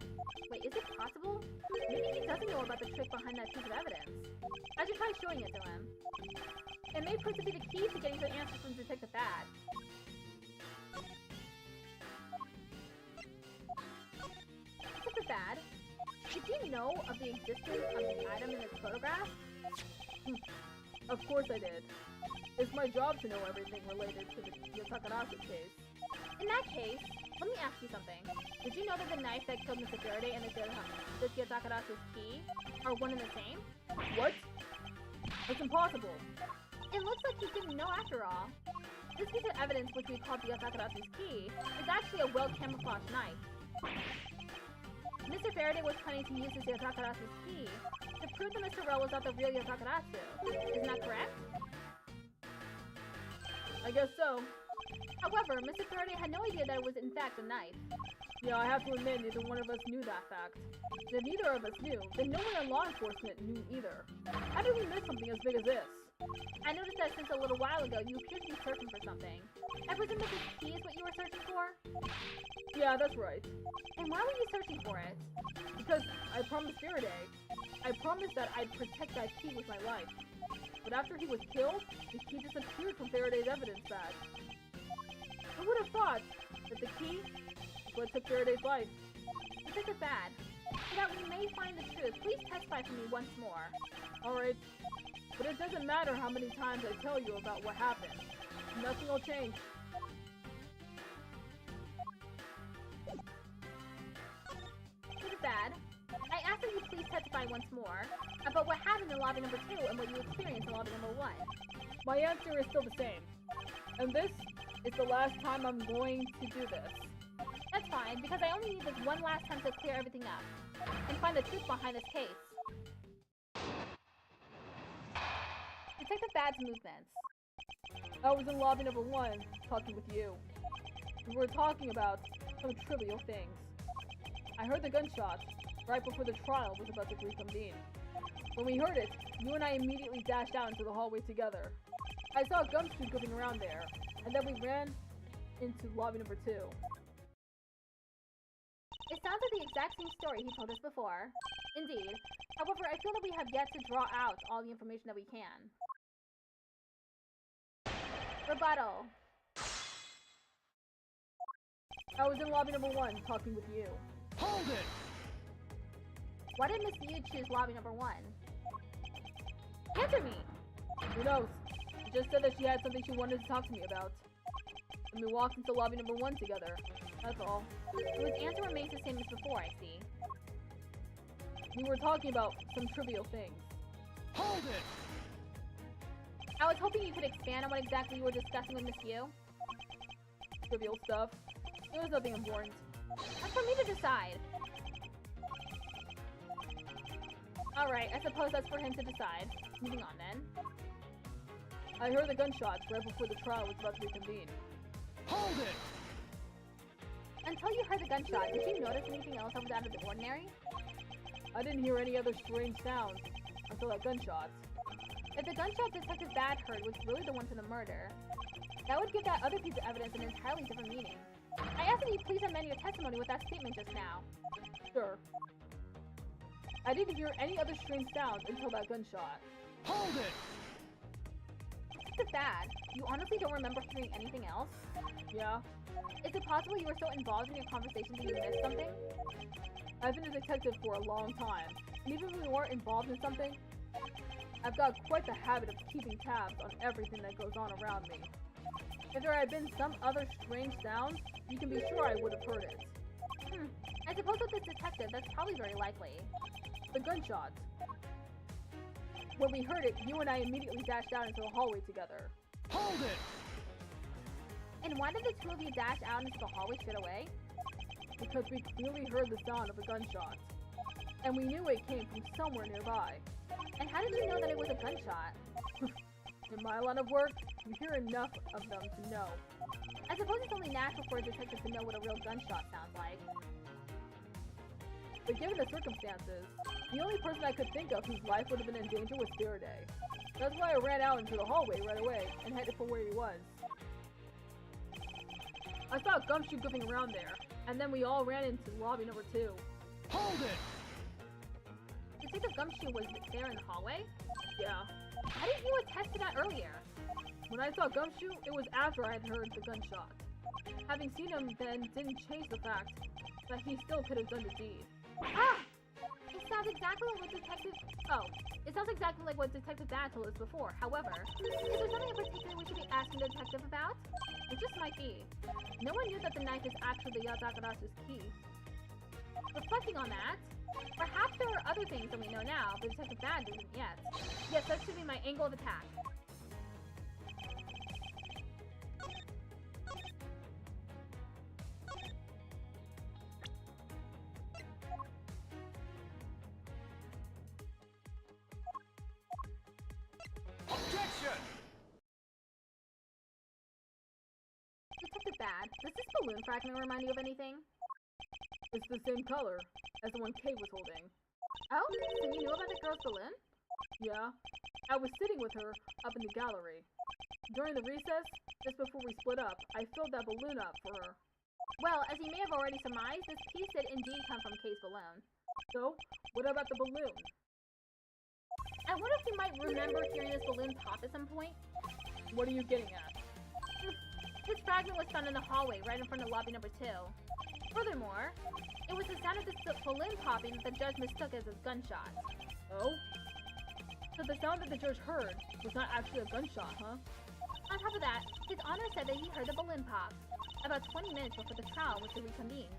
Wait, is it possible? Maybe he doesn't know about the trick behind that piece of evidence. I should try showing it to him. It may prove to be the key to getting the answer from Detective Bad. Bad, did you know of the existence of the item in this photograph? Of course I did. It's my job to know everything related to the Yatakarasu case. In that case, let me ask you something. Did you know that the knife that killed Mr. Faraday and this Yatakarasu's key are one and the same? What? That's impossible. It looks like you didn't know after all. This piece of evidence, which we call the Yatakarasu's key, is actually a well-camouflaged knife. Mr. Faraday was planning to use this Yatakarasu's key to prove that Mr. Rowe was not the real Yatakarasu. Isn't that correct? I guess so. However, Mr. Faraday had no idea that it was in fact a knife. Yeah, I have to admit neither one of us knew that fact. And if neither of us knew, then no one in law enforcement knew either. How did we miss something as big as this? I noticed that since a little while ago, you appeared to be searching for something. I presume that this key is what you were searching for? Yeah, that's right. And why were you searching for it? Because I promised Faraday. I promised that I'd protect that key with my life. But after he was killed, the key disappeared from Faraday's evidence bag. Who would have thought that the key is what took Faraday's life? Detective Bad, so that we may find the truth, please testify for me once more. Alright, but it doesn't matter how many times I tell you about what happened. Nothing will change. Detective Bad, I ask that you please testify once more about what happened in lobby number 2 and what you experienced in lobby number 1. My answer is still the same. And this is the last time I'm going to do this. That's fine, because I only need this one last time to clear everything up and find the truth behind this case. Detective Bad's movements. I was in lobby number 1, talking with you. We were talking about some trivial things. I heard the gunshot right before the trial was about to reconvene. When we heard it, you and I immediately dashed out into the hallway together. I saw Gumshoe goofing around there, and then we ran into lobby number 2. It sounds like the exact same story he told us before. Indeed. However, I feel that we have yet to draw out all the information that we can. Rebuttal. I was in lobby number 1, talking with you. Hold it! Why did Miss Yu choose lobby number 1? Answer me! Who knows? She just said that she had something she wanted to talk to me about. And we walked into lobby number 1 together. That's all. So his answer remains the same as before, I see. We were talking about some trivial things. Hold it! I was hoping you could expand on what exactly you were discussing with Miss Yu. Trivial stuff. It was nothing important. That's for me to decide. Alright, I suppose that's for him to decide. Moving on then. I heard the gunshots right before the trial was about to reconvene. Hold it! Until you heard the gunshot, did you notice anything else that was out of the ordinary? I didn't hear any other strange sounds until that gunshot. If the gunshot Detective Bad heard was really the one for the murder, that would give that other piece of evidence an entirely different meaning. I ask that you please amend your testimony with that statement just now. Sure. I didn't hear any other strange sounds until that gunshot. Hold it! Detective Bad, you honestly don't remember hearing anything else? Yeah? Is it possible you were so involved in your conversation that you missed something? I've been a detective for a long time, and even when we weren't involved in something, I've got quite the habit of keeping tabs on everything that goes on around me. If there had been some other strange sound, you can be sure I would have heard it. I suppose with this detective, that's probably very likely. The gunshot. When we heard it, you and I immediately dashed out into the hallway together. Hold it! And why did the two of you dash out into the hallway straight away? Because we clearly heard the sound of a gunshot. And we knew it came from somewhere nearby. And how did you know that it was a gunshot? In my line of work, we hear enough of them to know. I suppose it's only natural for a detective to know what a real gunshot sounds like. But given the circumstances, the only person I could think of whose life would have been in danger was Faraday. That's why I ran out into the hallway right away and headed for where he was. I saw Gumshoe goofing around there, and then we all ran into lobby number 2. Hold it! Detective Gumshoe was there in the hallway? Yeah. How did you attest to that earlier? When I saw Gumshoe, it was after I had heard the gunshot. Having seen him then didn't change the fact that he still could have done the deed. Ah! It sounds exactly like what Detective... Oh, it sounds exactly like what Detective Bad told us before. However, is there something in particular we should be asking the detective about? It just might be. No one knew that the knife is actually Yatakarasu's key. Reflecting on that, perhaps there are other things that we know now, but Detective Bad didn't yet. Yes, that should be my angle of attack. Objection! Detective Bad, does this balloon fragment remind you of anything? It's the same color as the one Kate was holding. Oh, so you knew about the girl's balloon? Yeah, I was sitting with her up in the gallery. During the recess, just before we split up, I filled that balloon up for her. Well, as you may have already surmised, this piece did indeed come from Kay's balloon. So, what about the balloon? I wonder if you might remember hearing this balloon pop at some point? What are you getting at? This fragment was found in the hallway right in front of lobby number 2. Furthermore, it was the sound of this balloon popping that the judge mistook as a gunshot. Oh? So the sound that the judge heard was not actually a gunshot, huh? On top of that, His Honor said that he heard the balloon pop about 20 minutes before the trial was to reconvene.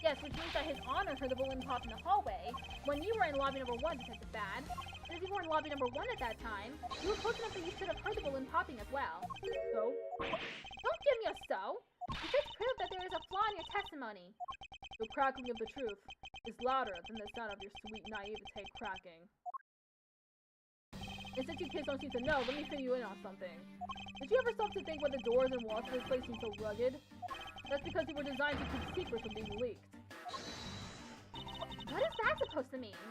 Yes, which means that His Honor heard the balloon pop in the hallway when you were in lobby number 1, Detective Bad. And if you were in lobby number 1 at that time, you were close enough that you should have heard the balloon popping as well. So? Don't give me a so! You just proved that there is a flaw in your testimony. The crackling of the truth is louder than the sound of your sweet naivete cracking. And since you kids don't seem to know, let me fill you in on something. Did you ever stop to think why the doors and walls of this place seem so rugged? That's because they were designed to keep secrets from being leaked. What is that supposed to mean?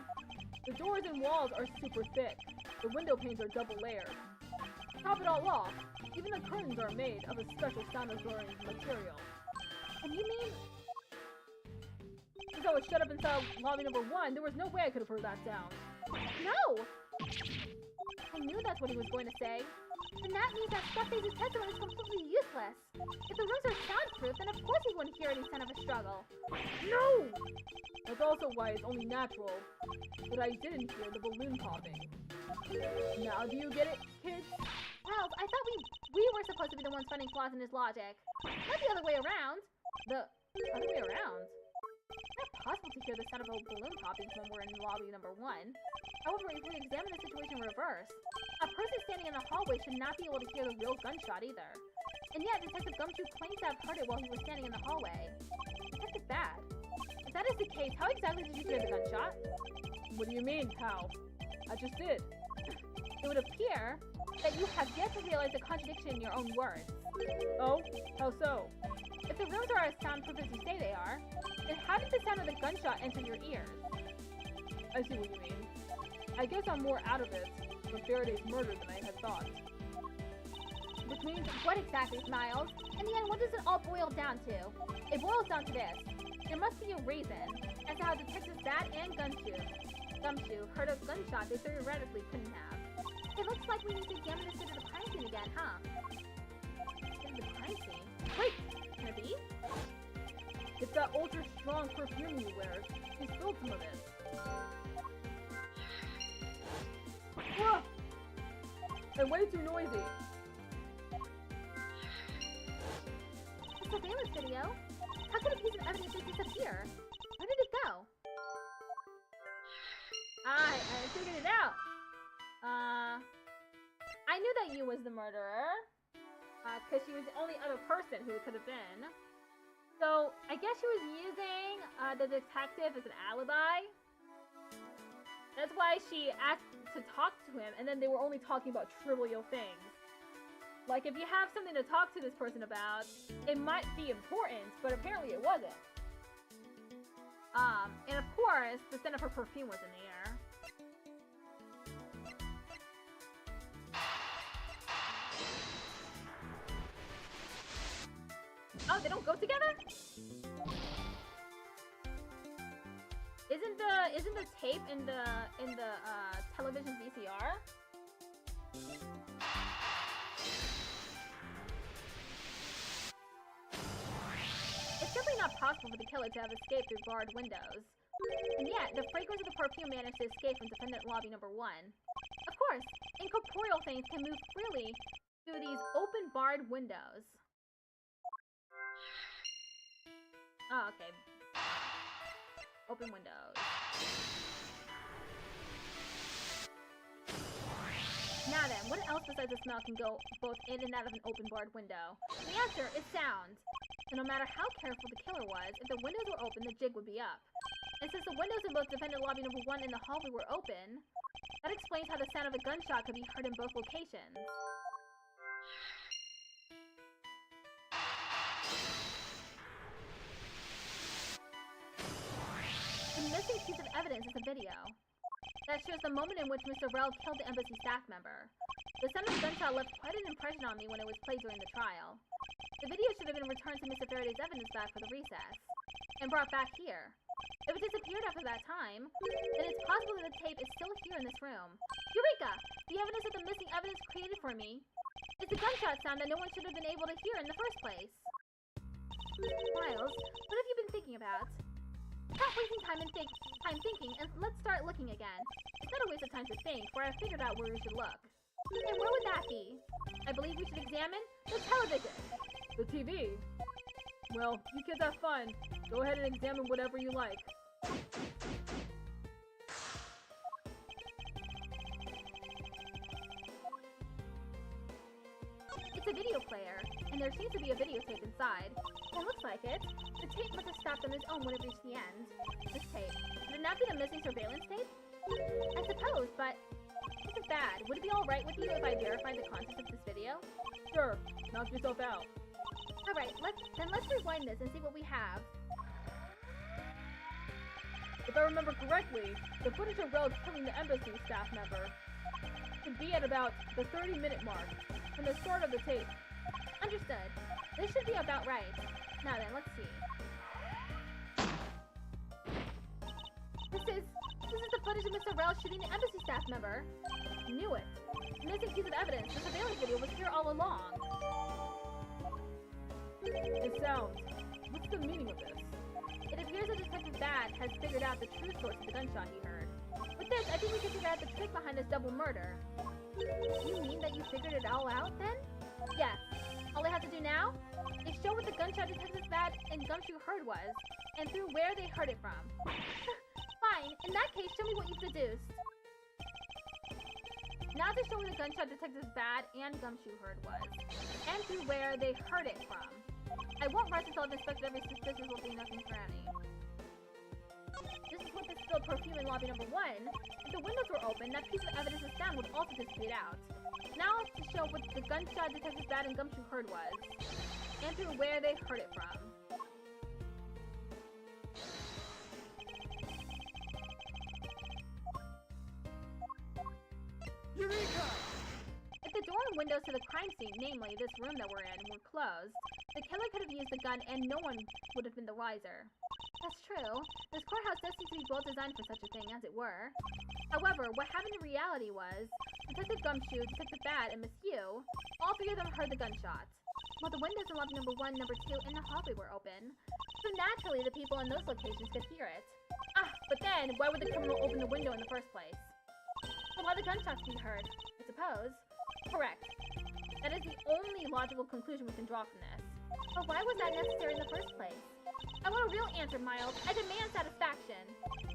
The doors and walls are super thick. The window panes are double layered. To top it all off, even the curtains are made of a special sound-absorbing material. And you mean... Since I was shut up inside lobby number 1, there was no way I could have heard that sound. No! I knew that's what he was going to say. And that means that Stuffface's testimony is completely useless. If the rooms are soundproof, then of course he wouldn't hear any sound of a struggle. No! That's also why it's only natural that I didn't hear the balloon popping. Now do you get it, kids? Well, I thought we were supposed to be the ones finding flaws in his logic. Not the other way around. The other way around? It's not possible to hear the sound of a balloon popping when we're in lobby number 1. However, if we examine the situation in reverse, a person standing in the hallway should not be able to hear the real gunshot either. And yet, Detective Gumshoe claims to have heard it while he was standing in the hallway. Detective Bad. If that is the case, how exactly did you hear the gunshot? What do you mean, how? I just did. It would appear that you have yet to realize the contradiction in your own words. Oh? How so? If the rooms are as soundproof as you say they are, then how did the sound of the gunshot enter your ears? I see what you mean. I guess I'm more out of it with Faraday's murder than I had thought. Which means what exactly, Miles? In the end, what does it all boil down to? It boils down to this. There must be a reason as to how Detectives Bad and Gumshoe heard a gunshot they theoretically couldn't have. It looks like we need to examine the state of the crime scene again, huh? State of the crime scene? Wait, can it be? It's that ultra-strong perfume you wear. He spilled some of it. Ah! And way too noisy. A surveillance video? How could a piece of evidence just disappear? Where did it go? I figured it out. I knew that you was the murderer. Because she was the only other person who it could have been. So, I guess she was using the detective as an alibi. That's why she asked to talk to him, and then they were only talking about trivial things. Like, if you have something to talk to this person about, it might be important, but apparently it wasn't. And of course, the scent of her perfume was in the air. Oh, they don't go together? Isn't the tape in the television VCR? It's simply not possible for the killer to have escaped through barred windows. And yet, the fragrance of the perfume managed to escape from defendant lobby number 1. Of course, incorporeal things can move freely through these open barred windows. Oh, okay. Open windows. Now then, what else besides the smell can go both in and out of an open barred window? The answer is sound. And no matter how careful the killer was, if the windows were open, the jig would be up. And since the windows in both defendant lobby number 1 and the hallway were open, that explains how the sound of a gunshot could be heard in both locations. The missing piece of evidence is a video that shows the moment in which Mr. Rel killed the embassy staff member. The sound of the gunshot left quite an impression on me when it was played during the trial. The video should have been returned to Mr. Faraday's evidence bag for the recess, and brought back here. If it disappeared after that time, then it's possible that the tape is still here in this room. Eureka! The evidence that the missing evidence created for me is the gunshot sound that no one should have been able to hear in the first place. Miles, what have you been thinking about? Stop wasting time thinking, and let's start looking again. It's not a waste of time to think, for I've figured out where we should look. And where would that be? I believe we should examine the television. The TV? Well, you kids have fun. Go ahead and examine whatever you like. It's a video player, and there seems to be a videotape inside. It looks like it. The tape must have stopped on its own when it reached the end. This tape. Would it not be the missing surveillance tape? I suppose, but this is bad. Would it be alright with you if I verified the contents of this video? Sure. Knock yourself out. Alright, let's rewind this and see what we have. If I remember correctly, the footage of Rel killing the embassy staff member should be at about the 30-minute mark from the start of the tape. Understood. This should be about right. Now then, let's see. This is the footage of Mr. Rel shooting the embassy staff member. Knew it. Missing piece of evidence. The surveillance video was here all along. It sounds. What's the meaning of this? It appears that Detective Bad has figured out the true source of the gunshot he heard. With this, I think we can figure out the trick behind this double murder. You mean that you figured it all out, then? Yes. All I have to do now is show what the gunshot Detective Bad and Gumshoe heard was, and through where they heard it from. Fine. In that case, show me what you've deduced. Now to show what the gunshot Detective Bad and Gumshoe heard was, and through where they heard it from. I won't rush until I've inspected every suspicious looking nook and cranny. This is what the spilled perfume in lobby number 1. If the windows were open, that piece of evidence of sound would also dissipate out. Now to show what the gunshot Detective Bad and Gumshoe heard was, and through where they heard it from. Eureka! If the door and windows to the crime scene, namely this room that we're in, were closed, the killer could have used the gun and no one would have been the wiser. That's true. This courthouse does seem to be well designed for such a thing, as it were. However, what happened in reality was, Detective Gumshoe, Detective Bad, and Miss Yu, all three of them heard the gunshots, while the windows in lobby number 1, number 2, and the hallway were open. So naturally, the people in those locations could hear it. Ah, but then, why would the criminal open the window in the first place? So why the gunshots be heard, I suppose? Correct. That is the only logical conclusion we can draw from this. But why was that necessary in the first place? I want a real answer, Miles. I demand satisfaction.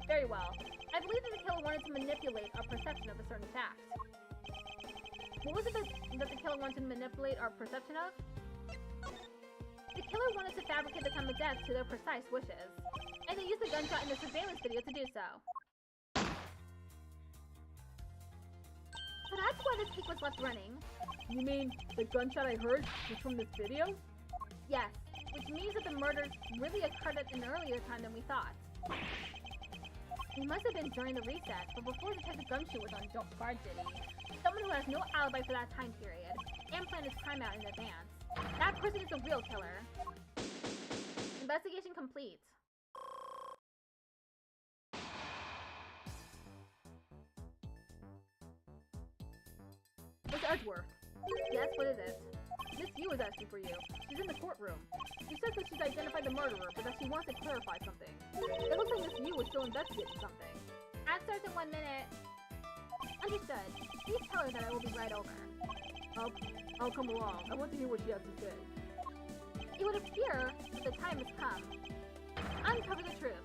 Very well. I believe that the killer wanted to manipulate our perception of a certain fact. What was it that the killer wanted to manipulate our perception of? The killer wanted to fabricate the time of death to their precise wishes, and they used the gunshot in the surveillance video to do so. So that's why this tape was left running. You mean the gunshot I heard was from this video? Yes, which means that the murders really occurred at an earlier time than we thought. It must have been during the recess, but before Detective Gumshoe was on guard duty. Someone who has no alibi for that time period, and planned his crime out in advance. That person is the real killer. Investigation complete. Miss Edgeworth. Yes, what is it? Miss Yu is asking for for you. She's in the courtroom. She says that she's identified the murderer, but that she wants to clarify something. It looks like Miss Yu was still investigating something. That starts in 1 minute. Understood. Please tell her that I will be right over. I'll come along. I want to hear what she has to say. It would appear that the time has come. Uncover the truth.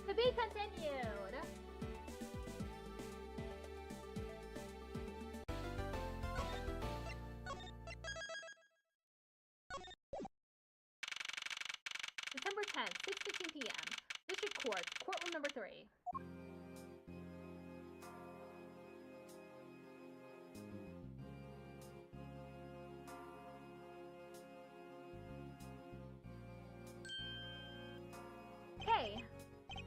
To be continued. December 10th, 6:15 p.m. District Court, courtroom number 3. Hey,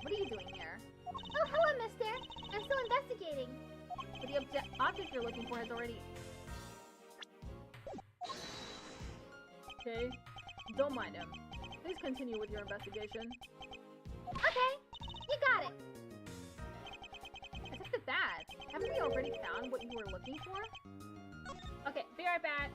what are you doing here? Oh, hello, mister. I'm still investigating. But the object you're looking for has already... Okay, don't mind him. Please continue with your investigation. Okay, you got it. It's just that. Haven't we already found what you were looking for? Okay, be right back.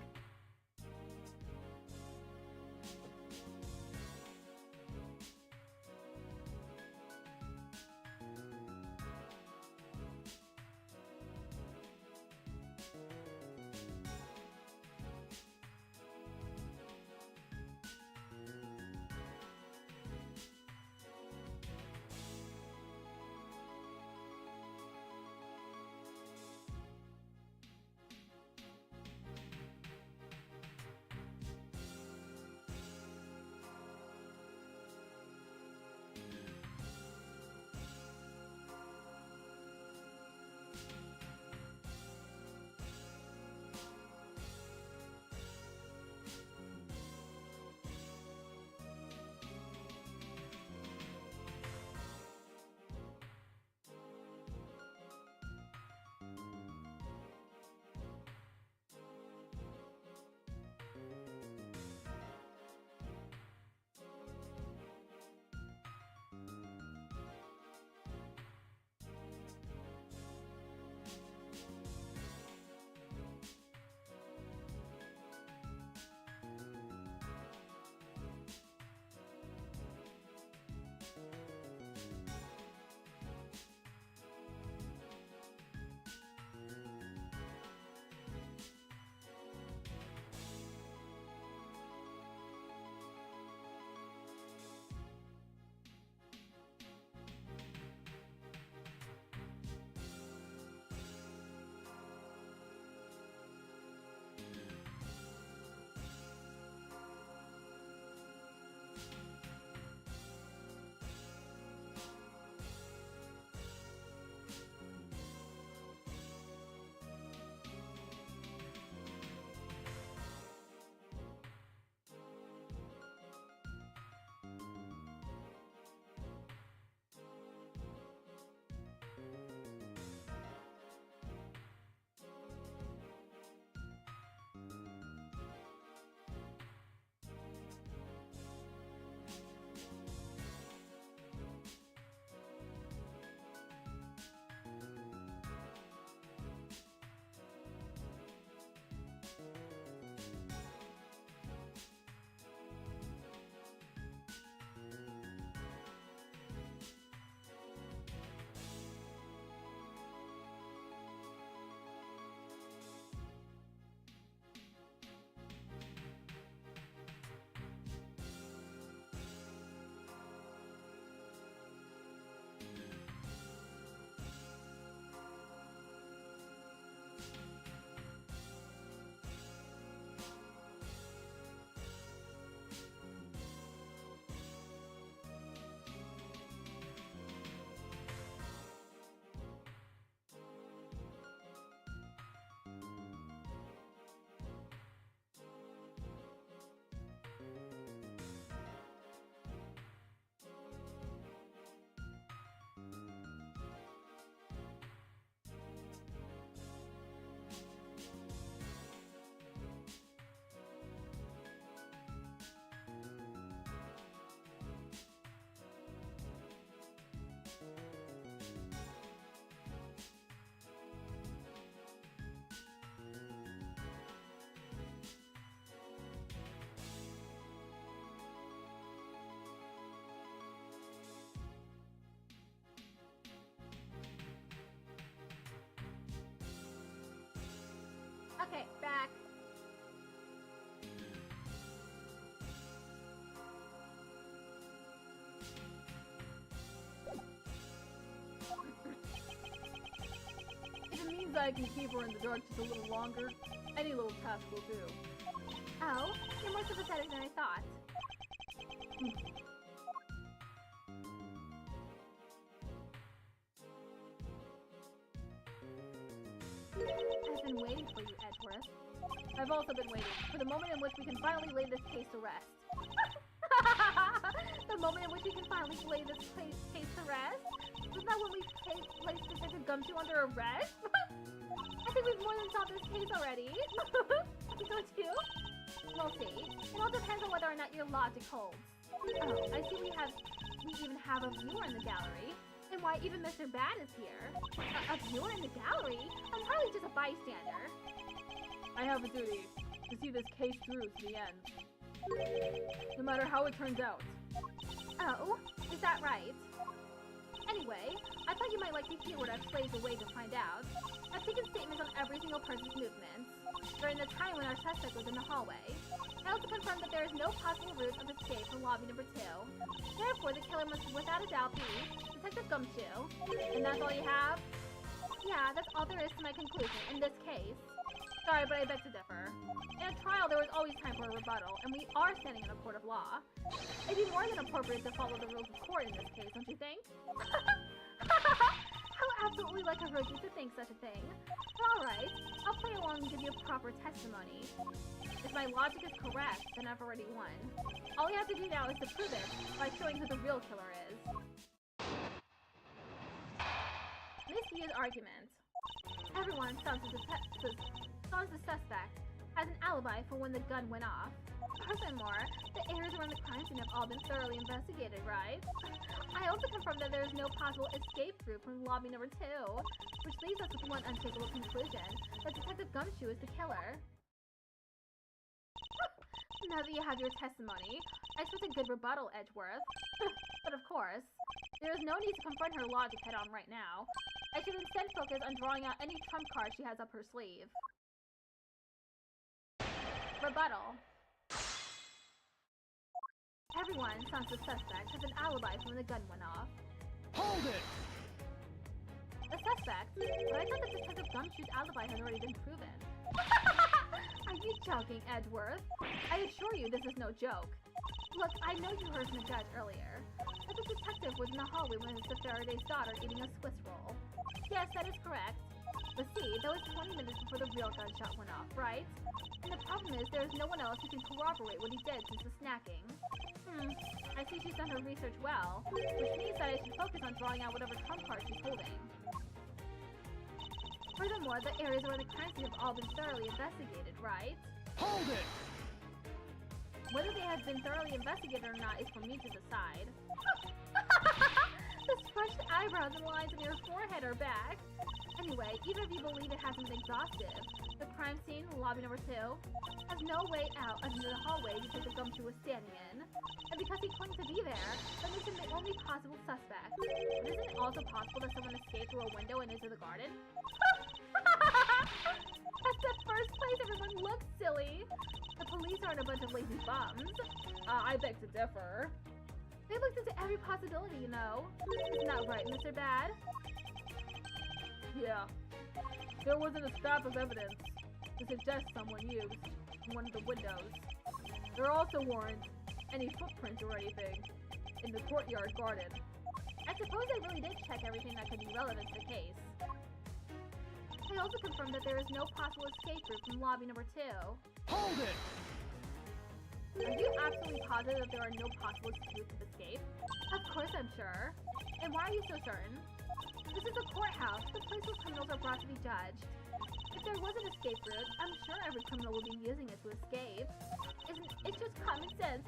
as I can keep her in the dark just a little longer, any little task will do. Oh, you're more sympathetic than I thought. I've been waiting for you, Edgeworth. I've also been waiting for the moment in which we can finally lay this case to rest. The moment in which we can finally lay this case to rest? Isn't that when we placed Detective Gumshoe under arrest? I think we've more than solved this case already. Don't you? We'll see. It all depends on whether or not your logic holds. Oh, I see we even have a viewer in the gallery. And why even Mr. Bad is here. A viewer in the gallery? I'm hardly just a bystander. I have a duty to see this case through to the end. No matter how it turns out. Oh, is that right? Anyway, I thought you might like to hear what I've slaved away to find out. I've taken statements on every single person's movements during the time when our suspect was in the hallway. I also confirmed that there is no possible route of escape from lobby number 2. Therefore, the killer must without a doubt be Detective Gumshoe. And that's all you have? Yeah, that's all there is to my conclusion in this case. Sorry, but I beg to differ. In a trial, there was always time for a rebuttal, and we are standing in a court of law. It'd be more than appropriate to follow the rules of court in this case, don't you think? How absolutely like a rookie to think such a thing. But alright, I'll play along and give you a proper testimony. If my logic is correct, then I've already won. All we have to do now is to prove it by showing who the real killer is. Misviewed argument. Everyone sounds the suspect has an alibi for when the gun went off. Furthermore, the areas around the crime scene have all been thoroughly investigated, right? I also confirmed that there is no possible escape route from lobby number 2, which leaves us with one unshakable conclusion, that Detective Gumshoe is the killer. Now that you have your testimony, I expect a good rebuttal, Edgeworth. But of course, there is no need to confront her logic head-on right now. I should instead focus on drawing out any trump card she has up her sleeve. Rebuttal. Everyone sounds the suspect has an alibi from when the gun went off. Hold it! The suspect? But I thought that Detective Gumshoe's alibi has already been proven. Are you joking, Edgeworth? I assure you this is no joke. Look, I know you heard from the judge earlier, that the detective was in the hallway when Mr. Faraday's daughter eating a Swiss roll. Yes, that is correct. But see, that was 20 minutes before the real gunshot went off, right? And the problem is there is no one else who can corroborate what he did since the snacking. I see she's done her research well, which means that I should focus on drawing out whatever trump card she's holding. Furthermore, the areas around the crime scene have all been thoroughly investigated, right? Hold it! Whether they have been thoroughly investigated or not is for me to decide. The scrunched eyebrows and lines in your forehead are back. Anyway, even if you believe it hasn't been exhaustive, the crime scene, lobby number 2, has no way out other than the hallway Detective Gumshoe was standing in. And because he claimed to be there, that makes him the only possible suspect. But isn't it also possible that someone escaped through a window and into the garden? That's the first place everyone looks silly. The police aren't a bunch of lazy bums. I beg to differ. They looked into every possibility, you know. Isn't that right, Mr. Bad? Yeah. There wasn't a scrap of evidence to suggest someone used one of the windows. There also weren't any footprints or anything in the courtyard garden. I suppose they really did check everything that could be relevant to the case. I also confirmed that there is no possible escape route from lobby number 2. Hold it! Are you absolutely positive that there are no possible routes of escape? Of course I'm sure. And why are you so certain? This is a courthouse, the place where criminals are brought to be judged. If there was an escape route, I'm sure every criminal would be using it to escape. It's just common sense.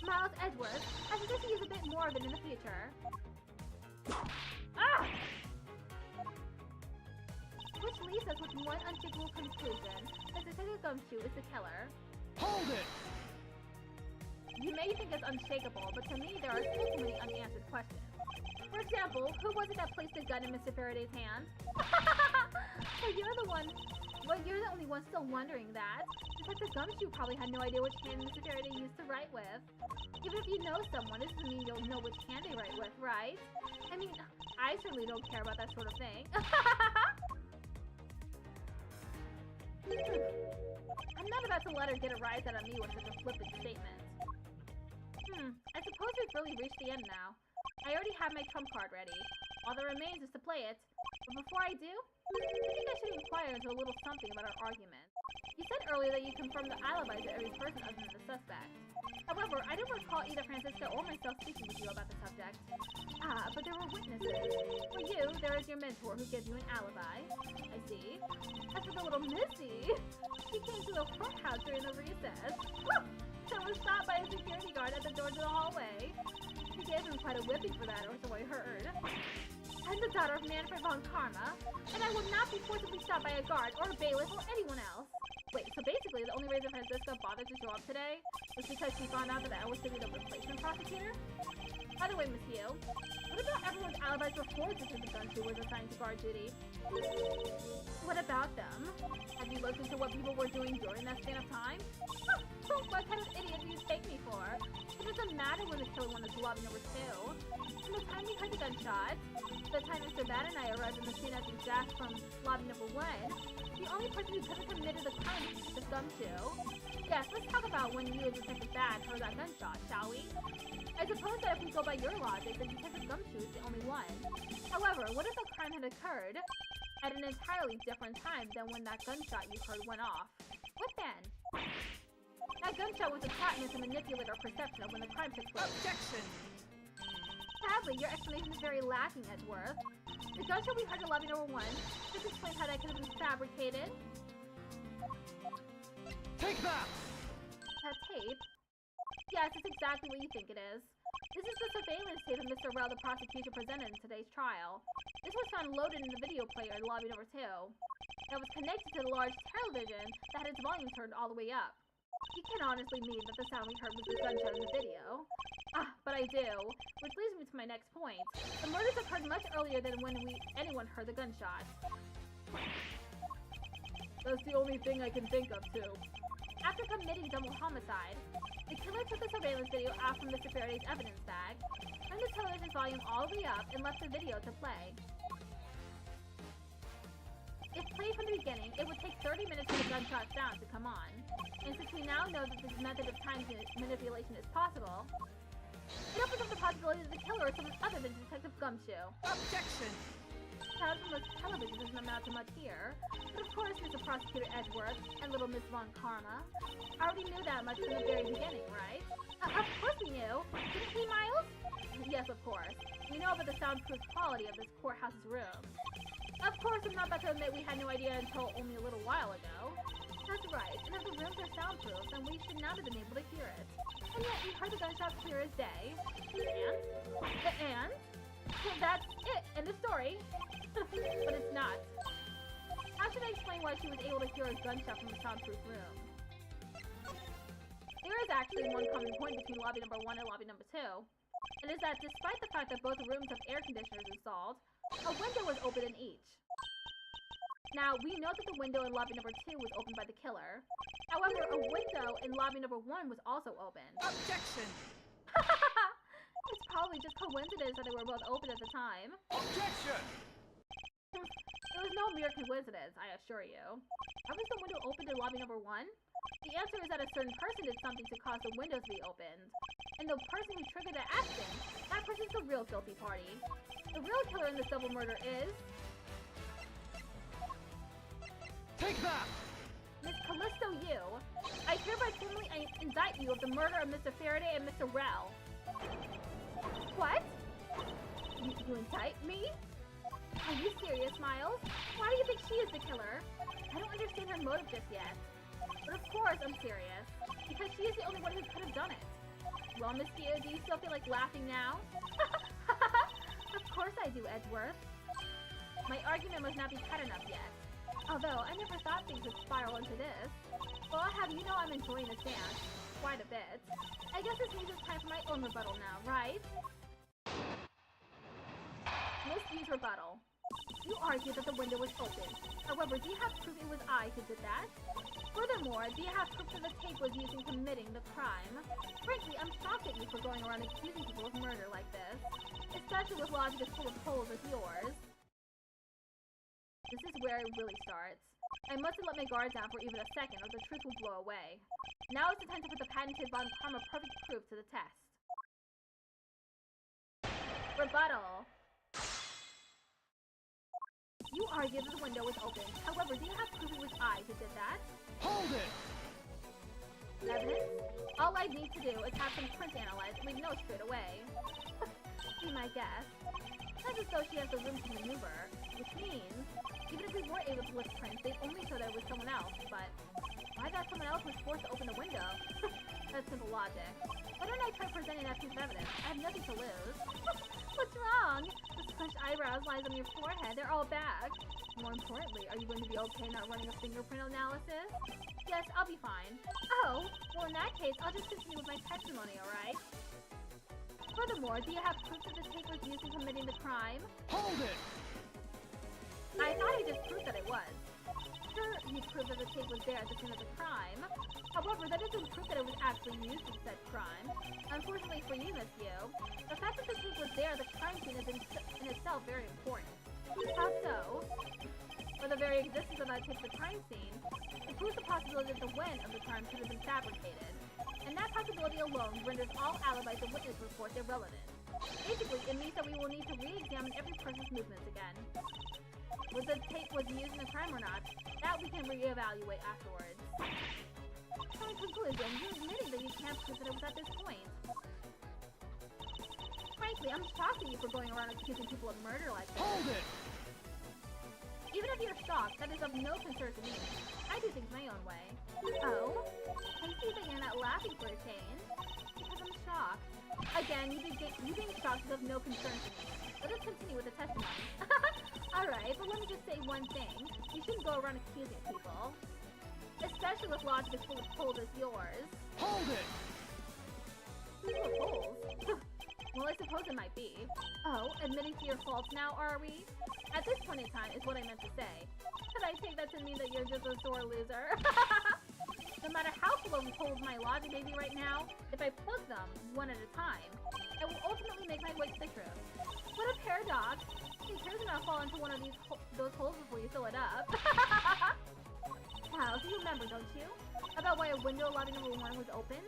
Miles Edgeworth, I suggest you use a bit more of it in the future. Ah! Which leaves us with one unshakable conclusion, that Detective Gumshoe is the killer. Hold it! you may think it's unshakable, but to me there are still too many unanswered questions. For example, who was it that placed the gun in Mr. Faraday's hand? So you're the one. Well, you're the only one still wondering that. Detective Gumshoe probably had no idea which hand Mr. Faraday used to write with. Even if you know someone, this doesn't mean you'll know which hand they write with, right? I mean, I certainly don't care about that sort of thing. I'm not about to let her get a rise out of me with such a flippant statement. I suppose we've really reached the end now. I already have my trump card ready. All that remains is to play it. But before I do, I think I should inquire into a little something about our argument. You said earlier that you confirmed the alibis of every person other than the suspect. However, I don't recall either Francisca or myself speaking with you about the subject. Ah, but there were witnesses. For you, there is your mentor who gives you an alibi. I see. As for the little Missy, she came to the courthouse during the recess. And was shot by a security guard at the door to the hallway. She gave him quite a whipping for that, or so I heard. I'm the daughter of Manfred von Karma, and I will not be forcibly shot by a guard or a bailiff or anyone else. Wait, so basically the only reason Francisca bothered to show up today was because she found out that I was to be the replacement prosecutor? By the way, Miss Hugh, what about everyone's alibis before Detective Gumshoe was assigned to guard duty? What about them? Have you looked into what people were doing during that span of time? What kind of idiot do you take me for? It doesn't matter when the killer went into lobby number 2. From the time we heard the gunshot, the time Mr. Bad and I arrived in the scene as we dashed from lobby number 1, the only person who could have committed the crime was Detective Gumshoe. Yes, let's talk about when you and Detective Bad heard that gunshot, shall we? I suppose that if we go by your logic, then Detective Gumshoe is the only one. However, what if the crime had occurred at an entirely different time than when that gunshot you heard went off? What then? That gunshot was a patent to manipulate our perception of when the crime took place. Objection! Sadly, your explanation is very lacking, Edgeworth. The gunshot we heard in lobby number 1, just explain how that could have been fabricated. Take that! That tape? Yes, it's exactly what you think it is. This is the surveillance tape of Mr. Rell the prosecution presented in today's trial. This was found loaded in the video player in lobby number 2. It was connected to the large television that had its volume turned all the way up. You can't honestly mean that the sound we heard was the gunshot in the video. Ah, but I do. Which leads me to my next point. The murders occurred much earlier than when anyone heard the gunshot. That's the only thing I can think of, too. After committing double homicide, the killer took the surveillance video out from Mr. Faraday's evidence bag, turned the television volume all the way up, and left the video to play. If played from the beginning, it would take 30 minutes for the gunshot sound to come on. And since we now know that this method of time manipulation is possible, it opens up the possibility that the killer is someone other than Detective Gumshoe. Objection! Sound from the television doesn't amount to much here, but of course Mr. Prosecutor Edgeworth and little Miss Von Karma already knew that much from the very beginning, right? Of course we knew! Didn't we, Miles? Yes, of course. We know about the soundproof quality of this courthouse's room. Of course, I'm not about to admit we had no idea until only a little while ago. That's right, and if the rooms are soundproof, then we should not have been able to hear it. And yet, we heard the gunshot clear as day. And? That's it, end of story. But it's not. How should I explain why she was able to hear a gunshot from the soundproof room? There is actually one common point between lobby number 1 and lobby number 2. It is that despite the fact that both rooms have air conditioners installed, a window was open in each. Now, we know that the window in lobby number 2 was opened by the killer. However, a window in lobby number 1 was also open. Objection! It's probably just coincidence that they were both open at the time. Objection! It was no mere coincidence, I assure you. How was the window opened in lobby number 1? The answer is that a certain person did something to cause the window to be opened. And the person who triggered that action, that person's the real guilty party. The real killer in this double murder is... Take that! Miss Callisto Yu, I hereby formally indict you of the murder of Mr. Faraday and Mr. Rell. What? You indict me? Are you serious, Miles? Why do you think she is the killer? I don't understand her motive just yet. But of course I'm serious, because she is the only one who could have done it. Well, Miss Yu, do you still feel like laughing now? Of course I do, Edgeworth. My argument must not be cut enough yet. Although, I never thought things would spiral into this. Well, I'll have you know I'm enjoying this dance. quite a bit. I guess this means it's time for my own rebuttal now, right? Misuse rebuttal. You argue that the window was open. However, do you have proof it was I who did that? Furthermore, do you have proof that the tape was used in committing the crime? Frankly, I'm shocked at you for going around accusing people of murder like this. Especially with logic as full of holes as yours. This is where it really starts. I mustn't let my guard down for even a second or the truth will blow away. Now is the time to put the patented Von Karma perfect proof to the test. Rebuttal. You argue that the window was open. However, do you have proof it was I who did that? Hold it! Evidence? All I need to do is have some prints analyzed and we know straight away. Be my guess. Not as though she has the room to maneuver, which means, even if we were able to lift prints, they'd only show that it was someone else, but why that someone else was forced to open the window? That's simple logic. Why don't I try presenting that piece of evidence? I have nothing to lose. What's wrong? The squished eyebrows, lines on your forehead, they're all back. More importantly, are you going to be okay not running a fingerprint analysis? Yes, I'll be fine. Oh, well in that case, I'll just continue with my testimony, alright? Furthermore, do you have proof that the tape was used in committing the crime? Hold it! I thought I just proved that it was. Sure, you proved that the tape was there at the scene of the crime. However, that isn't proof that it was actually used in said crime. Unfortunately for you, Miss Yu, the fact that the tape was there at the crime scene is in itself very important. How so? For the very existence of that tape at the crime scene, it proves the possibility that the when of the crime could have been fabricated. And that possibility alone renders all alibis and witness reports irrelevant. Basically, it means that we will need to re-examine every person's movements again. Whether the tape was used in a crime or not, that we can re-evaluate afterwards. So in conclusion, you're admitting that you can't prove that it was at this point. Frankly, I'm shocked at you for going around accusing people of murder like this. Hold it! Even if you're shocked, that is of no concern to me. I do things my own way. Oh? I see that you're not laughing for a change. Because I'm shocked. Again, you being shocked is of no concern to me. Let us continue with the testimony. Alright, but let me just say one thing. You shouldn't go around accusing people. Especially with logic as full of holes as yours. Hold it! Full of holes? Well, I suppose it might be. Oh, admitting to your faults now, are we? At this point in time is what I meant to say. Should I take that to mean that you're just a sore loser? No matter how full of holes my logic may be right now, if I plug them one at a time, I will ultimately make my way to the truth. What a paradox! Who cares about fall into one of those holes before you fill it up? Wow, do you remember, don't you? About why a window lobby number 1 was open?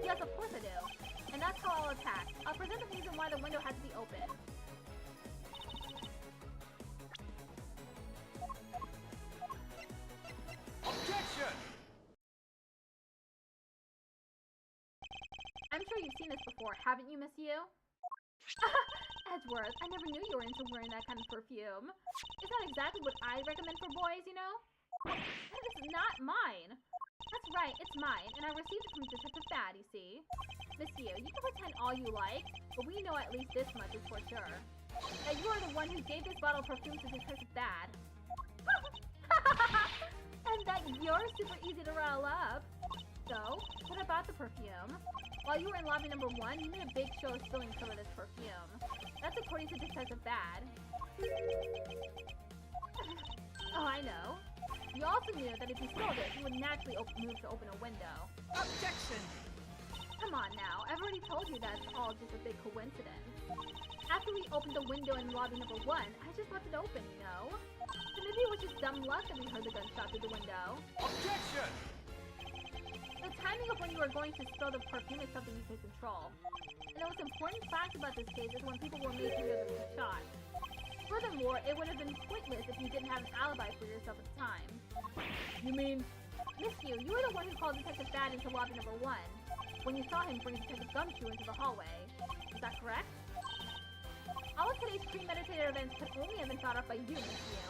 Yes, of course I do. And that's how I'll attack. I'll present the reason why the window has to be open. Objection! I'm sure you've seen this before, haven't you, Miss Yu? Edgeworth, I never knew you were into wearing that kind of perfume. It's not exactly what I recommend for boys, you know? That is not mine! That's right, it's mine, and I received it from Detective Bad, you see. Miss Yu, you can pretend all you like, but we know at least this much is for sure. That you are the one who gave this bottle of perfume to Detective Bad. And that you're super easy to rile up. So, what about the perfume? While you were in lobby number 1, you made a big show of spilling some of this perfume. That's according to Detective Bad. Oh, I know. You also knew that if you spilled it, you would naturally move to open a window. Objection! Come on now, I've already told you that's all just a big coincidence. After we opened the window in lobby number 1, I just left it open, you know? So maybe it was just dumb luck that we heard the gunshot through the window. Objection! The timing of when you are going to spill the perfume is something you can control. And the most important fact about this case is when people were made to hear the shot. Furthermore, it would have been pointless if you didn't have an alibi for yourself at the time. You mean? Miss Yu, you were the one who called Detective Bad into lobby number 1, when you saw him bring Detective Gumshoe into the hallway. Is that correct? All of today's premeditated events could only have been thought of by you, Miss Yu.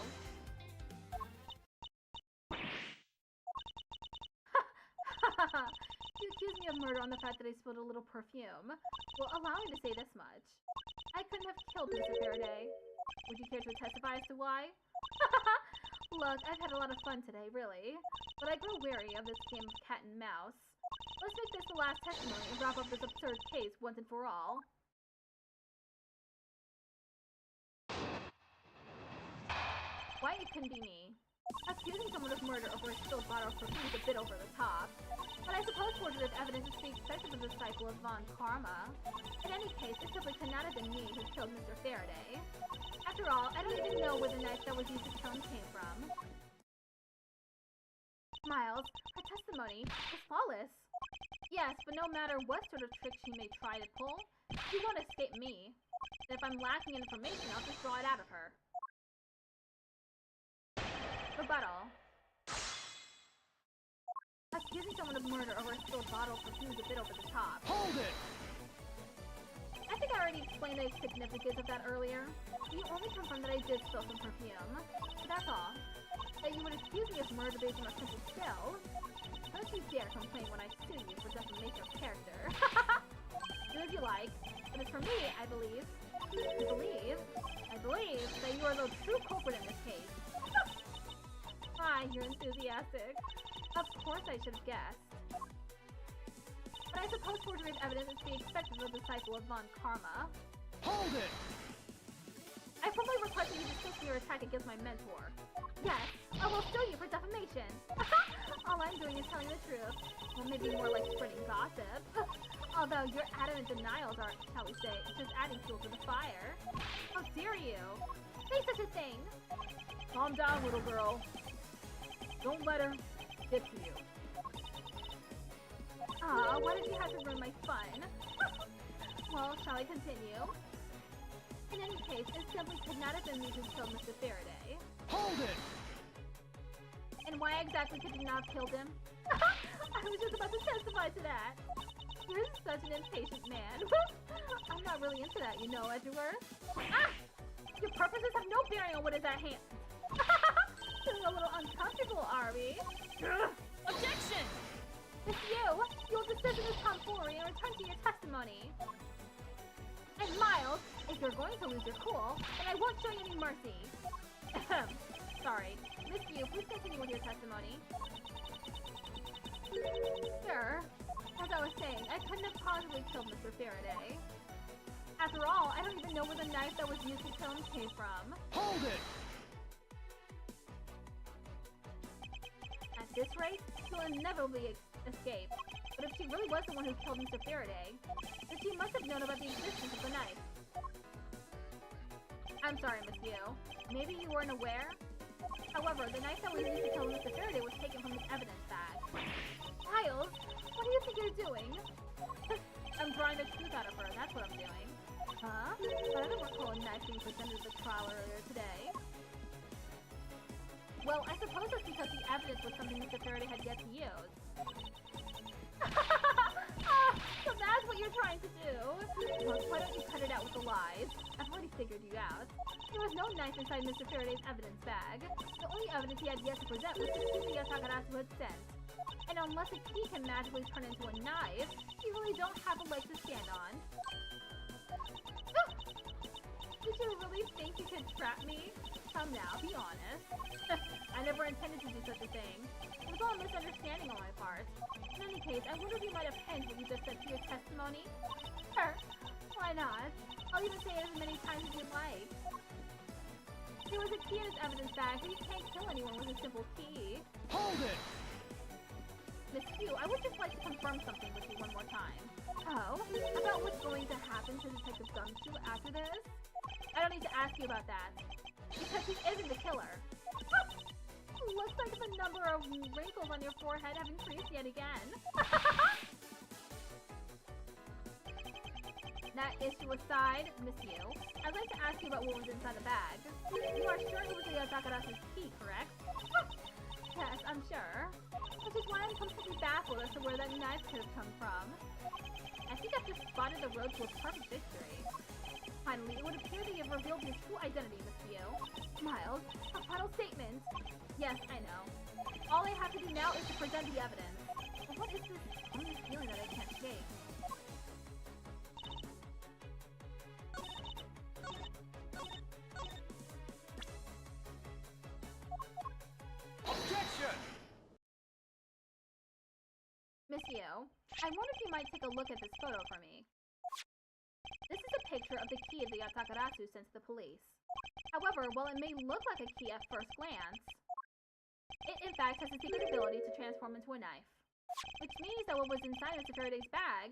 You accuse me of murder on the fact that I spilled a little perfume. Well, allow me to say this much. I couldn't have killed Mr. Faraday. Would you care to testify as to why? Look, I've had a lot of fun today, really. But I grow weary of this game of cat and mouse. Let's make this the last testimony and wrap up this absurd case once and for all. Why it couldn't be me? Accusing someone of murder over a spilled bottle of perfume is a bit over the top. But I suppose forgery evidence is to be expected of the cycle of Von Karma. In any case, it simply could not have been me who killed Mr. Faraday. After all, I don't even know where the knife that was used to kill him came from. Miles, her testimony is flawless. Yes, but no matter what sort of trick she may try to pull, she won't escape me. And if I'm lacking in information, I'll just draw it out of her. Rebuttal. Accusing someone of murder over a spilled bottle of perfume is a bit over the top. Hold it! I think I already explained the significance of that earlier. You only confirmed that I did spill some perfume. That's all. That you would accuse me of murder based on a simple spill. Don't you dare complain when I sue you for defamation of character. Do as you like. But as for me, I believe that you are the true culprit in this case. Ah, you're enthusiastic. Of course I should have guessed. But I suppose forgery of evidence is to be expected of the disciple of Von Karma. Hold it! I formally request that you dismiss your attack against my mentor. Yes, I will sue you for defamation. All I'm doing is telling the truth. Well, maybe more like spreading gossip. Although your adamant denials are, shall we say, just adding fuel to the fire. How dare you? Say such a thing! Calm down, little girl. Don't let her get to you. Ah, why did you have to ruin my fun? Well, shall I continue? In any case, it simply could not have been me who killed Mr. Faraday. Hold it! And why exactly could you not have killed him? I was just about to testify to that. You're such an impatient man. I'm not really into that, you know, Edgeworth. Ah! Your purposes have no bearing on what is at hand. Feeling a little uncomfortable, are we? Objection! It's you! You'll desist in this tomfoolery and return to your testimony. And Miles, if you're going to lose your cool, then I won't show you any mercy. Sorry. Miss Yu, please continue with your testimony. Sir, as I was saying, I couldn't have possibly killed Mr. Faraday. After all, I don't even know where the knife that was used to kill him came from. Hold it! At this rate, she'll inevitably escape. But if she really was the one who killed Mr. Faraday, then she must have known about the existence of the knife. I'm sorry, Miss Yu. Maybe you weren't aware? However, the knife that was used to kill Mr. Faraday was taken from his evidence bag. Miles, what do you think you're doing? I'm drawing the truth out of her, that's what I'm doing. Huh? I don't recall a knife being presented at the trial earlier today. Well, I suppose that's because the evidence was something Mr. Faraday had yet to use. So that's what you're trying to do? Look, why don't you cut it out with the lies? I've already figured you out. There was no knife inside Mr. Faraday's evidence bag. The only evidence he had yet to present was the key that Takarasu had sent. And unless a key can magically turn into a knife, you really don't have a leg to stand on. Did you really think you could trap me? Come now, be honest. I never intended to do such a thing. It was all a misunderstanding on my part. In any case, I wonder if you might have penned what you just said to your testimony? Sure. Why not? I'll even say it as many times as you'd like. There was a key in his evidence bag, but you can't kill anyone with a simple key. Hold it! Miss Yu, I would just like to confirm something with you one more time. Oh? About what's going to happen to Detective Gumshoe after this? I don't need to ask you about that. Because he isn't the killer. Looks like the number of wrinkles on your forehead have increased yet again. That issue aside, Miss Yu, I'd like to ask you about what was inside the bag. You are sure it was the Takarasu's key, correct? Yes, I'm sure. Which is why I'm completely baffled as to where that knife could have come from. I think I've just spotted the road to a perfect victory. Finally, it would appear that you've revealed your true identity, Miss Yu. Miles, a final statement. Yes, I know. All I have to do now is to present the evidence. But what is this funny feeling that I can't shake? Objection! Miss Yu, I wonder if you might take a look at this photo for me. This is a picture of the key the Yatakarasu sent to the police. However, while it may look like a key at first glance, it in fact has a secret ability to transform into a knife. Which means that what was inside Mr. Faraday's bag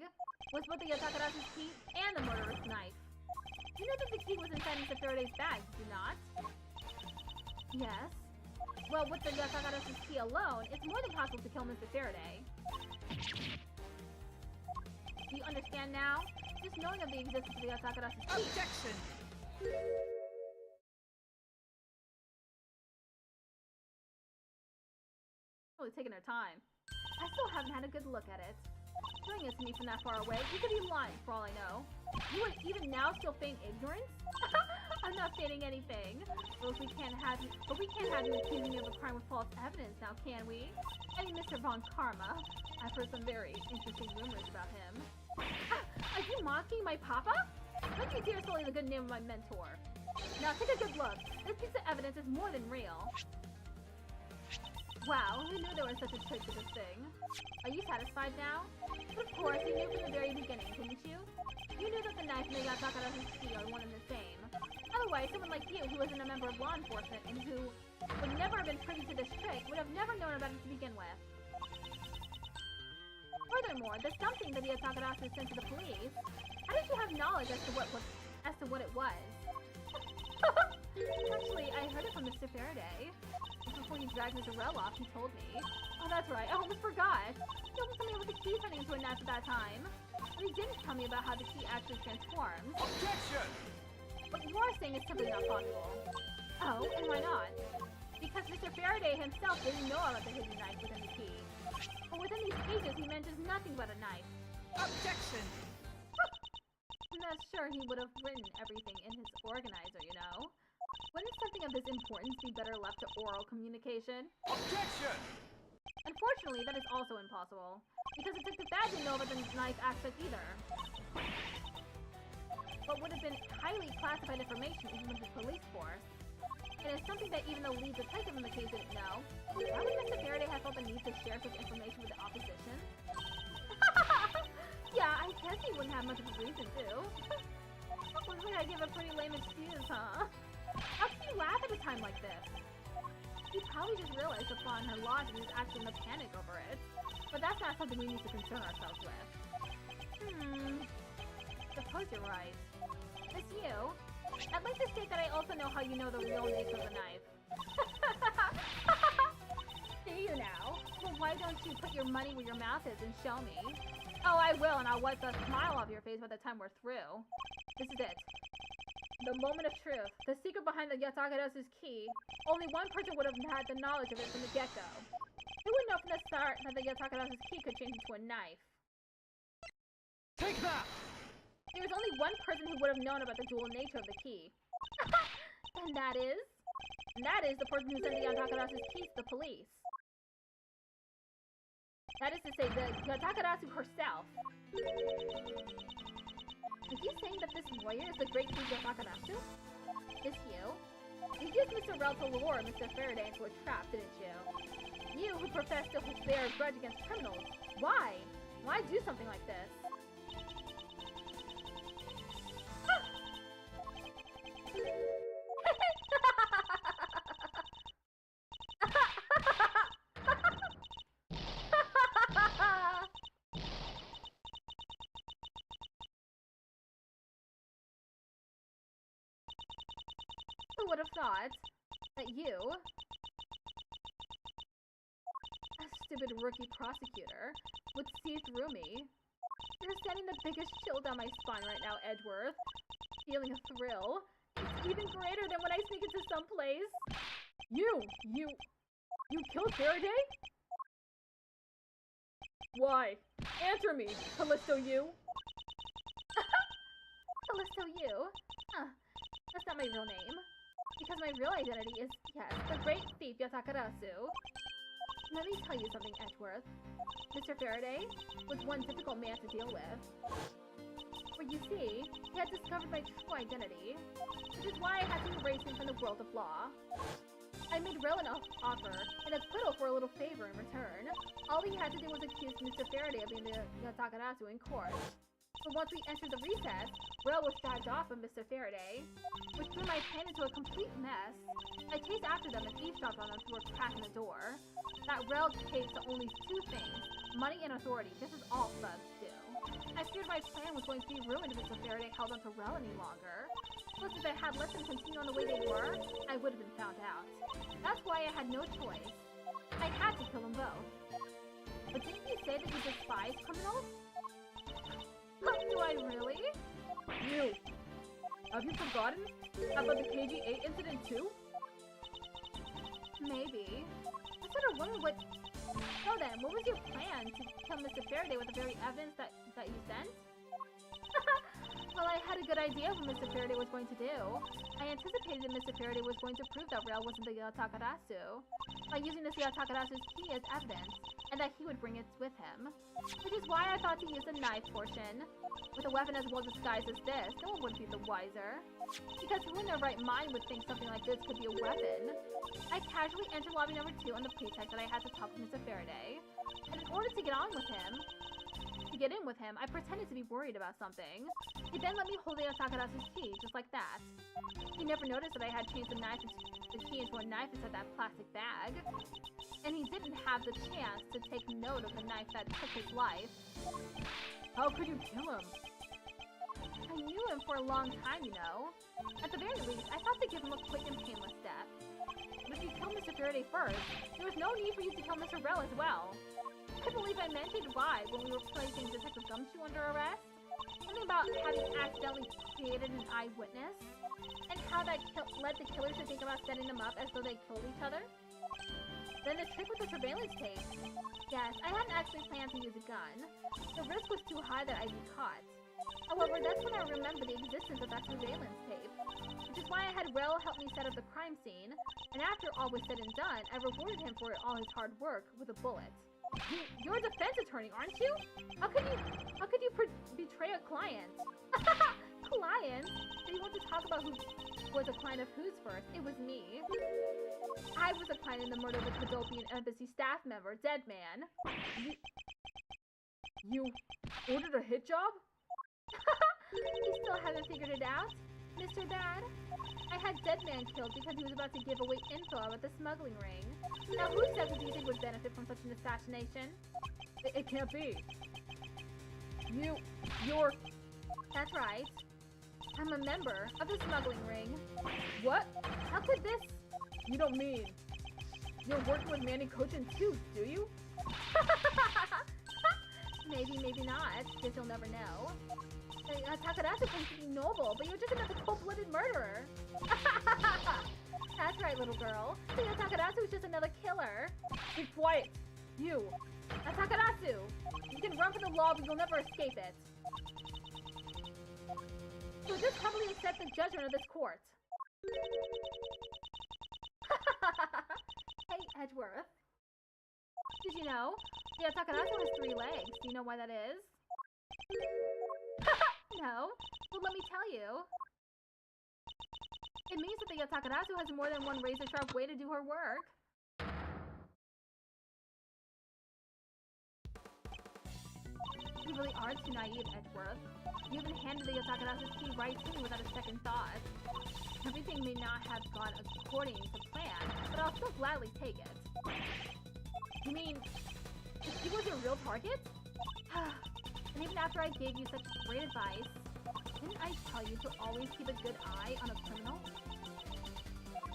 was both the Yatakarasu's key and the murderer's knife. You know that the key was inside Mr. Faraday's bag, did you not? Yes. Well, with the Yatakarasu's key alone, it's more than possible to kill Mr. Faraday. Do you understand now? Just knowing of the existence of the Yatakarasu's key. Objection! Really taking her time. I still haven't had a good look at it. Showing it to me from that far away, you could be lying for all I know. You would even now still feign ignorance? I'm not feigning anything. But we can't have you accusing me of a crime with false evidence now, can we? I mean, Mr. Von Karma. I've heard some very interesting rumors about him. Are you mocking my papa? Don't you dare sully the good name of my mentor. Now take a good look. This piece of evidence is more than real. Wow, who knew there was such a trick to this thing? Are you satisfied now? But of course, you knew from the very beginning, didn't you? You knew that the knife and the Yatakarazu's key are one and the same. Otherwise, someone like you, who isn't a member of law enforcement and who would never have been privy to this trick, would have never known about it to begin with. Furthermore, the something that the Yatakarazu sent to the police, how did you have knowledge as to what it was? Actually, I heard it from Mr. Faraday. Before he dragged Mr. Rel off, he told me. Oh, that's right. I almost forgot. He almost told me about the key turning into a knife at that time. But he didn't tell me about how the key actually transforms. Objection! What you are saying is simply not possible. Oh, and why not? Because Mr. Faraday himself didn't know about the hidden knife within the key. But within these pages, he mentions nothing but a knife. Objection! I'm not sure he would have written everything in his organizer, you know? Wouldn't something of this importance be better left to oral communication? Objection! Unfortunately, that is also impossible, because Detective Bad didn't know about the knife aspect either. What would have been highly classified information even with the police force. It is something that even the lead detective in the case didn't know. Why would Mr. Faraday have felt the need to share such information with the opposition? Yeah, I guess he wouldn't have much of a reason to. Looks like I give a pretty lame excuse, huh? How can you laugh at a time like this? He probably just realized upon her logic he was actually in a panic over it. But that's not something we need to concern ourselves with. Suppose you're right. Miss Yu, I'd like to state that I also know how you know the real nature of the knife. Do you now? Well, why don't you put your money where your mouth is and show me? Oh, I will, and I'll wipe the smile off your face by the time we're through. This is it. The moment of truth. The secret behind the Yatakarasu's key. Only one person would have had the knowledge of it from the get-go. Who would know from the start that the Yatakarasu's key could change into a knife? Take that! There was only one person who would have known about the dual nature of the key. And that is? And that is the person who sent the Yatakarasu's keys to the police. That is to say, the Yatakarasu herself. Are you saying that this warrior is the great King Yatakarasu? Is you? You used Mr. Rel to lure Mr. Faraday into a trap, didn't you? You, who profess to bear a grudge against criminals. Why? Why do something like this? Who would have thought that you, a stupid rookie prosecutor, would see through me? You're sending the biggest chill down my spine right now, Edgeworth. Feeling a thrill. It's even greater than when I sneak into some place. You killed Faraday? Why? Answer me, Callisto Yu. Callisto Yu? Huh. That's not my real name. Because my real identity is, yes, the great thief Yatakarasu. Let me tell you something, Edgeworth. Mr. Faraday was one difficult man to deal with. For you see, he had discovered my true identity, which is why I had to erase him from the world of law. I made Rel an offer, and a quittal for a little favor in return. All he had to do was accuse Mr. Faraday of being the Takarasu in court. But once we entered the recess, Rel was dragged off of Mr. Faraday, which threw my plan into a complete mess. I chased after them and eavesdropped on them through a crack in the door. That Rel takes to only two things, money and authority. This is all thugs do. I feared my plan was going to be ruined if Mr. Faraday held on to Rel any longer. Plus, if I had let them continue on the way they were, I would have been found out. That's why I had no choice. I had to kill them both. But didn't you say that you despise criminals? Do I really? You! Have you forgotten about the KG-8 incident too? Maybe. I sort of wondered what... So then, what was your plan to kill Mr. Faraday with the very evidence that you sent? Well, I had a good idea of what Mr. Faraday was going to do. I anticipated that Mr. Faraday was going to prove that Rel wasn't the Takarasu by using the Takarasu's key as evidence, and that he would bring it with him. Which is why I thought to use the knife portion. With a weapon as well disguised as this, no one would be the wiser. Because who in their right mind would think something like this could be a weapon? I casually entered lobby number 2 on the pretext that I had to talk with Mr. Faraday. And in order to get in with him, I pretended to be worried about something. He then let me hold the Takarasu's key, just like that. He never noticed that I had changed the key into a knife inside that plastic bag. And he didn't have the chance to take note of the knife that took his life. How could you kill him? I knew him for a long time, you know. At the very least, I thought to give him a quick and painless death. But if you killed Mr. Faraday first, there was no need for you to kill Mr. Rel as well. I believe I mentioned why when we were placing Detective Gumshoe under arrest. Something about having accidentally created an eyewitness, and how that led the killers to think about setting them up as though they killed each other. Then the trick with the surveillance tape. Yes, I hadn't actually planned to use a gun. The risk was too high that I'd be caught. However, that's when I remembered the existence of that surveillance tape. Which is why I had Rel help me set up the crime scene, and after all was said and done, I rewarded him for all his hard work with a bullet. You're a defense attorney, aren't you? How could you betray a client? Client? Do you want to talk about who was a client of whose first? It was me. I was a client in the murder of the Cadopian embassy staff member, Dead Man. You ordered a hit job? You still haven't figured it out, Mr. Bad? I had Dead Man killed because he was about to give away info about the smuggling ring. Now, who exactly do you think would benefit from such an assassination? It can't be. You're... That's right. I'm a member of the smuggling ring. What? How could this... You don't mean... You're working with Manny Kojin too, do you? Maybe, maybe not. Guess you'll never know. Takarasu claims to be noble, but you're just another cold-blooded murderer. That's right, little girl. Takarasu is just another killer. Be quiet. You. Takarasu! You can run for the law, but you'll never escape it. So just humbly accept the judgment of this court. Hey, Edgeworth. Did you know? Yeah, Takarasu has 3 legs. Do you know why that is? No? Well, let me tell you. It means that the Takarasu has more than one razor-sharp way to do her work. You really are too naive, Edgeworth. You even handed the Takarasu's key right to me without a second thought. Everything may not have gone according to plan, but I'll still gladly take it. You mean... he was your real target? And even after I gave you such great advice, didn't I tell you to always keep a good eye on a criminal?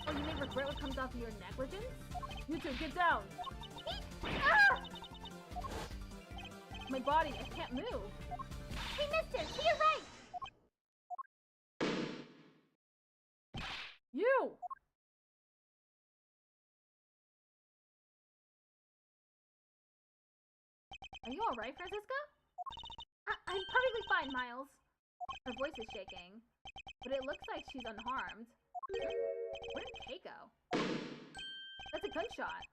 Or you may regret what comes off of your negligence? You two, get down! Ah! My body, I can't move. Hey, mister, to your right! You! Are you alright, Francisca? I'm perfectly fine, Miles. Her voice is shaking, but it looks like she's unharmed. Where did Kay go? That's a gunshot.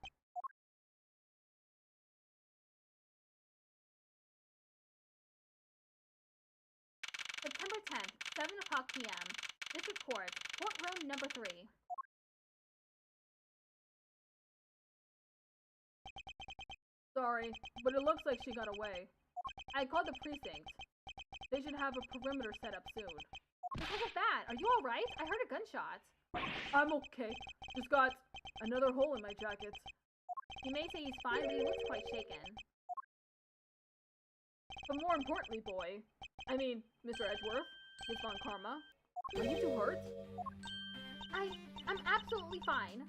September 10th, 7 o'clock p.m. District Court, courtroom number 3. Sorry, but it looks like she got away. I called the precinct. They should have a perimeter set up soon. Detective Bad, are you alright? I heard a gunshot. I'm okay. Just got another hole in my jacket. You may say he's fine, but he looks quite shaken. But more importantly, Mr. Edgeworth, Miss Von Karma, are you two hurt? I'm absolutely fine.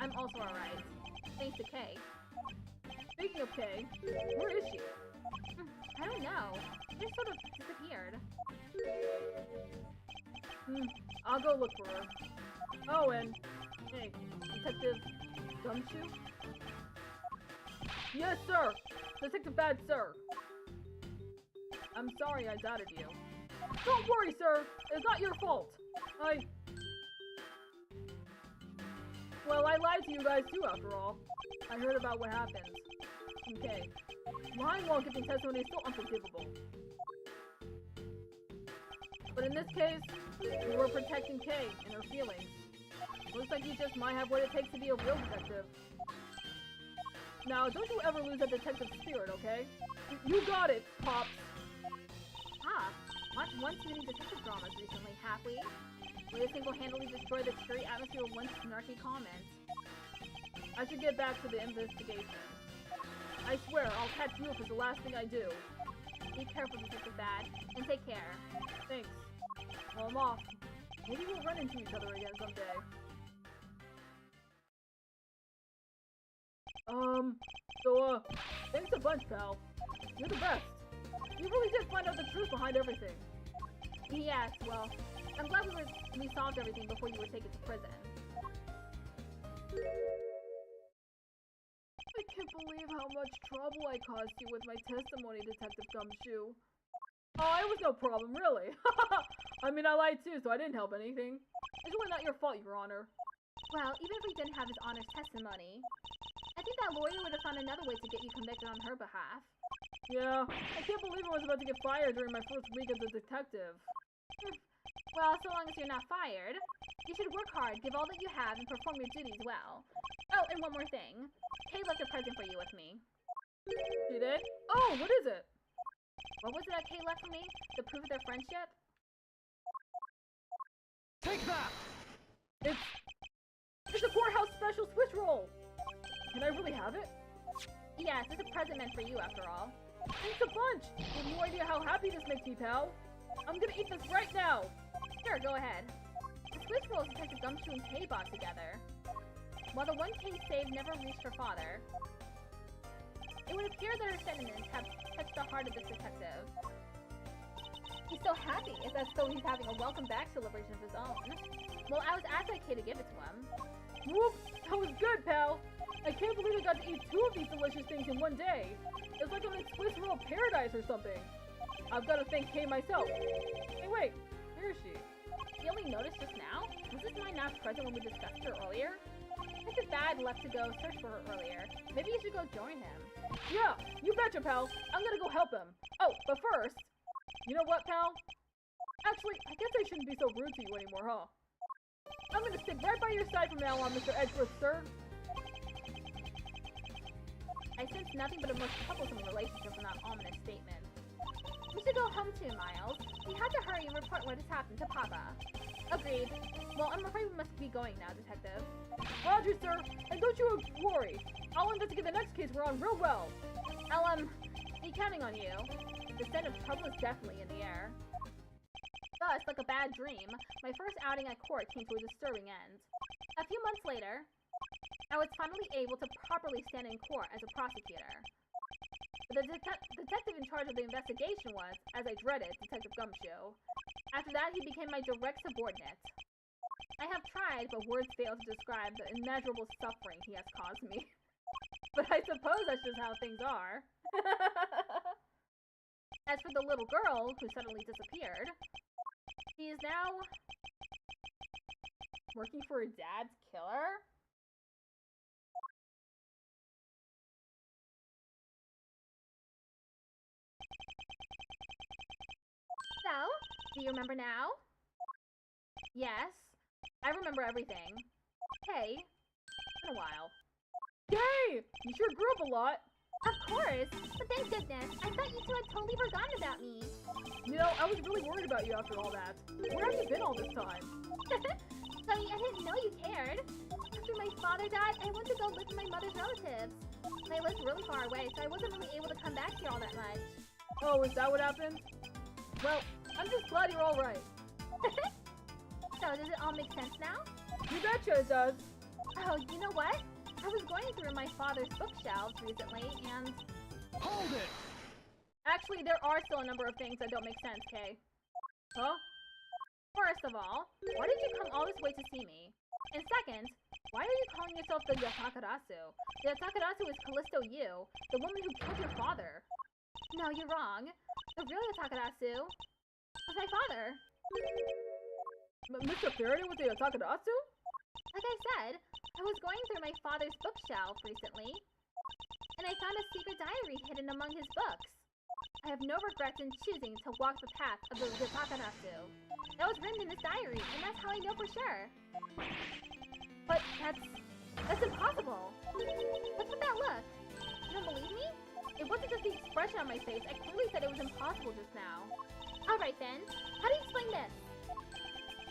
I'm also alright. Thanks to Kay. Speaking of Kay, where is she? I don't know. She just sort of disappeared. I'll go look for her. Oh, and hey, Detective Gumshoe? Yes, sir! Detective Bad, sir! I'm sorry I doubted you. Don't worry, sir! It's not your fault! Well, I lied to you guys too, after all. I heard about what happened. Okay. Lying while giving testimony is still unforgivable. But in this case, you were protecting Kay and her feelings. Looks like you just might have what it takes to be a real detective. Now, don't you ever lose that detective spirit, okay? You got it, Pops! Pops? Watched one too many detective dramas recently, have we? We have single-handedly destroyed the cheery atmosphere with one snarky comment. I should get back to the investigation. I swear, I'll catch you if it's the last thing I do. Be careful, Detective Bad, and take care. Thanks. Well, I'm off. Maybe we'll run into each other again someday. Thanks a bunch, pal. You're the best. You really did find out the truth behind everything. Yes, well, I'm glad we solved everything before you were taken to prison. I can't believe how much trouble I caused you with my testimony, Detective Gumshoe. Oh, it was no problem, really. I mean, I lied too, so I didn't help anything. It's really not your fault, Your Honor. Well, even if we didn't have his Honor's testimony, I think that lawyer would have found another way to get you convicted on her behalf. Yeah, I can't believe I was about to get fired during my first week as a detective. Well, so long as you're not fired, you should work hard, give all that you have, and perform your duties well. Oh, and one more thing. Kay left a present for you with me. She did? Oh, what is it? What was it that Kay left for me? The proof of their friendship? Take that! It's a courthouse special Swiss roll! Can I really have it? Yes, it's a present meant for you, after all. Thanks a bunch! You have no idea how happy this makes me, pal. I'm gonna eat this right now! Sure, go ahead. The Swiss rolls Detective Gumshoe and Kay bought together. While the one Kay saved never reached her father, it would appear that her sentiments have touched the heart of this detective. He's so happy, it's as though he's having a welcome back celebration of his own. Well, I was asked by Kay to give it to him. Whoop! That was good, pal! I can't believe I got to eat 2 of these delicious things in one day! It's like I'm in Swiss roll paradise or something! I've got to thank Kay myself. Hey, wait! Where is she? You only noticed just now? Was this line not present when we discussed her earlier? Mr. Bad left to go search for her earlier. Maybe you should go join him. Yeah, you betcha, pal. I'm gonna go help him. Oh, but first, you know what, pal? Actually, I guess I shouldn't be so rude to you anymore, huh? I'm gonna stick right by your side from now on, Mr. Edgeworth, sir. I sense nothing but a most troublesome relationship from that ominous statement. We should go home too, Miles. We have to hurry and report what has happened to Papa. Agreed. Well, I'm afraid we must be going now, Detective. Roger, sir. And don't you worry. I'll investigate the next case we're on real well. I'll, be counting on you. The scent of trouble is definitely in the air. Thus, like a bad dream, my first outing at court came to a disturbing end. A few months later, I was finally able to properly stand in court as a prosecutor. But the detective in charge of the investigation was, as I dreaded, Detective Gumshoe. After that, he became my direct subordinate. I have tried, but words fail to describe the immeasurable suffering he has caused me. But I suppose that's just how things are. As for the little girl who suddenly disappeared, she is now working for her dad's killer? So, do you remember now? Yes, I remember everything. Hey, it's been a while. Yay! You sure grew up a lot. Of course! But thank goodness! I thought you two had totally forgotten about me! You know, I was really worried about you after all that. Where have you been all this time? Sonny, I didn't know you cared! After my father died, I went to go live with my mother's relatives. I lived really far away, so I wasn't really able to come back here all that much. Oh, is that what happened? Well, I'm just glad you're alright. So, does it all make sense now? You betcha it does. Oh, you know what? I was going through my father's bookshelves recently, and... Hold it! Actually, there are still a number of things that don't make sense, Kay. Huh? First of all, why did you come all this way to see me? And second, why are you calling yourself the Yatakarasu? The Yatakarasu is Callisto Yu, the woman who killed your father. No, you're wrong. The real Yatakarasu was my father. Mr. Faraday with the Yatakarasu? Like I said, I was going through my father's bookshelf recently, and I found a secret diary hidden among his books. I have no regrets in choosing to walk the path of the Yatakarasu. That was written in this diary, and that's how I know for sure. But that's impossible. What's with that look? You don't believe me? It wasn't just the expression on my face. I clearly said it was impossible just now. Alright then, how do you explain this?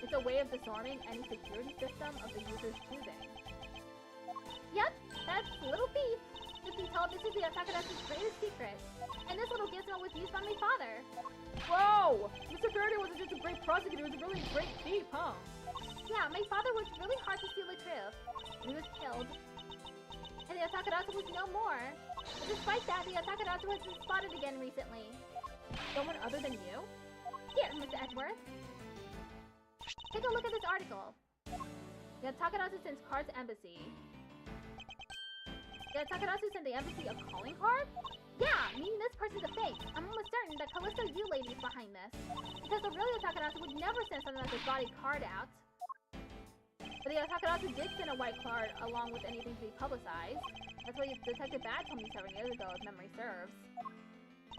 It's a way of disarming any security system of the user's choosing. Yep, that's Little Thief. Just be told this is the Yatakarazu's greatest secret. And this little gizmo was used by my father. Whoa! Mr. Faraday wasn't just a great prosecutor, he was a really great thief, huh? Yeah, my father worked really hard to steal the truth. And he was killed. And the Yatakarazu was no more. But despite that, the Yatakarazu has been spotted again recently. Someone other than you? Here, Mr. Edgeworth. Take a look at this article. The Yatakarazu sends card to embassy. The Yatakarazu sent the embassy a calling card? Yeah, meaning this person's a fake. I'm almost certain that Callisto Yu lady is behind this. Because the real Yatakarazu would never send something like a gaudy card out. But the Yatakarazu did send a white card along with anything to be publicized. That's what Detective Bad told me 7 years ago, if memory serves.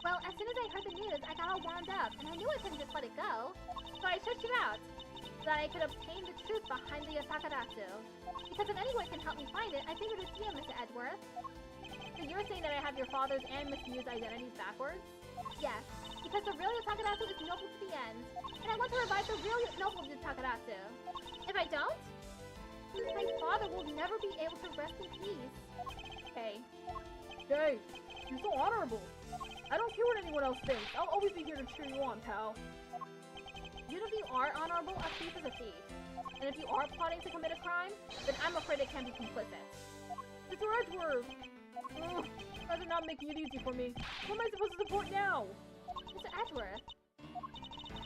Well, as soon as I heard the news, I got all wound up, and I knew I couldn't just let it go. So I shut you out, so that I could obtain the truth behind the Yatakarazu. Because if anyone can help me find it, I figured it's you, Mr. Edgeworth. So you're saying that I have your father's and Miss Yu's identities backwards? Yes, because the real Yatakarazu is noble to the end, and I want to revive the real noble Yatakarazu. If I don't, my father will never be able to rest in peace. Hey. Hey, you're so honorable. I don't care what anyone else thinks. I'll always be here to cheer you on, pal. Even if you are honorable, a thief is a thief. And if you are plotting to commit a crime, then I'm afraid it can be complicit. Mr. Edgeworth! Ugh, you guys are not making it easy for me. Who am I supposed to support now? Mr. Edgeworth,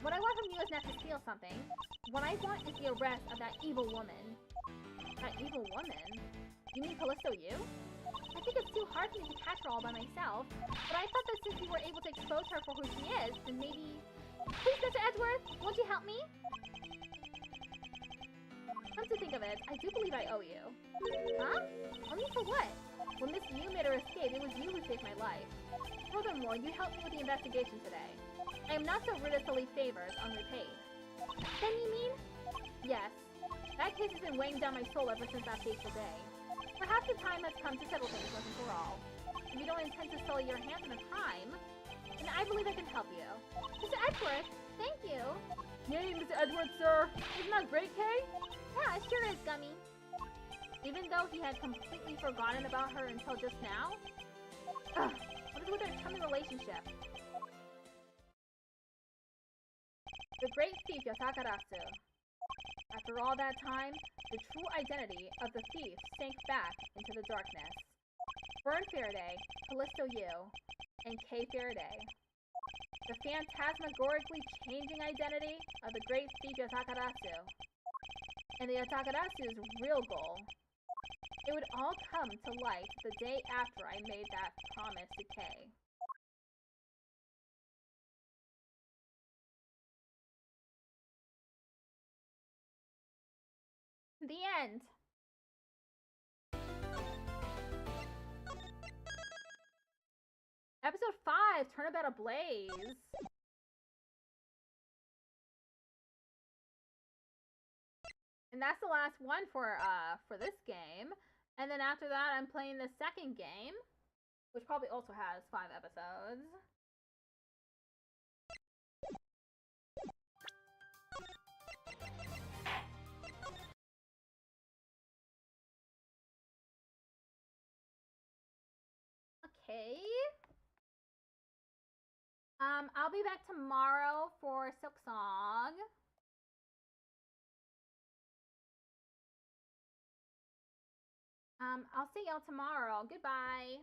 what I want from you is not to steal something. What I want is the arrest of that evil woman. That evil woman? You mean Callisto Yu? I think it's too hard for me to catch her all by myself, but I thought that since you were able to expose her for who she is, then maybe... Please, Mr. Edgeworth, won't you help me? Come to think of it, I do believe I owe you. Huh? Only for what? When Miss Yu made her escape, it was you who saved my life. Furthermore, you helped me with the investigation today. I am not so rude as to leave favors unrepaid. Then you mean? Yes. That case has been weighing down my soul ever since that fateful day. Perhaps the time has come to settle things once and for all. If you don't intend to sully your hands in a crime, then I believe I can help you. Mr. Edgeworth, thank you! Yay, Mr. Edgeworth, sir! Isn't that great, Kay? Yeah, it sure is, Gummy. Even though he had completely forgotten about her until just now? Ugh, what is with their chummy relationship? The great thief Yatakarasu. After all that time, the true identity of the thief sank back into the darkness. Fern Faraday, Callisto Yu, and Kay Faraday. The phantasmagorically changing identity of the great thief Yatakarasu. And the Yatakarasu's real goal. It would all come to light the day after I made that promise to Kay. The end. Episode 5, Turnabout Ablaze. And that's the last one for this game. And then after that, I'm playing the second game. which probably also has 5 episodes. Okay. I'll be back tomorrow for Silk Song. I'll see y'all tomorrow. Goodbye.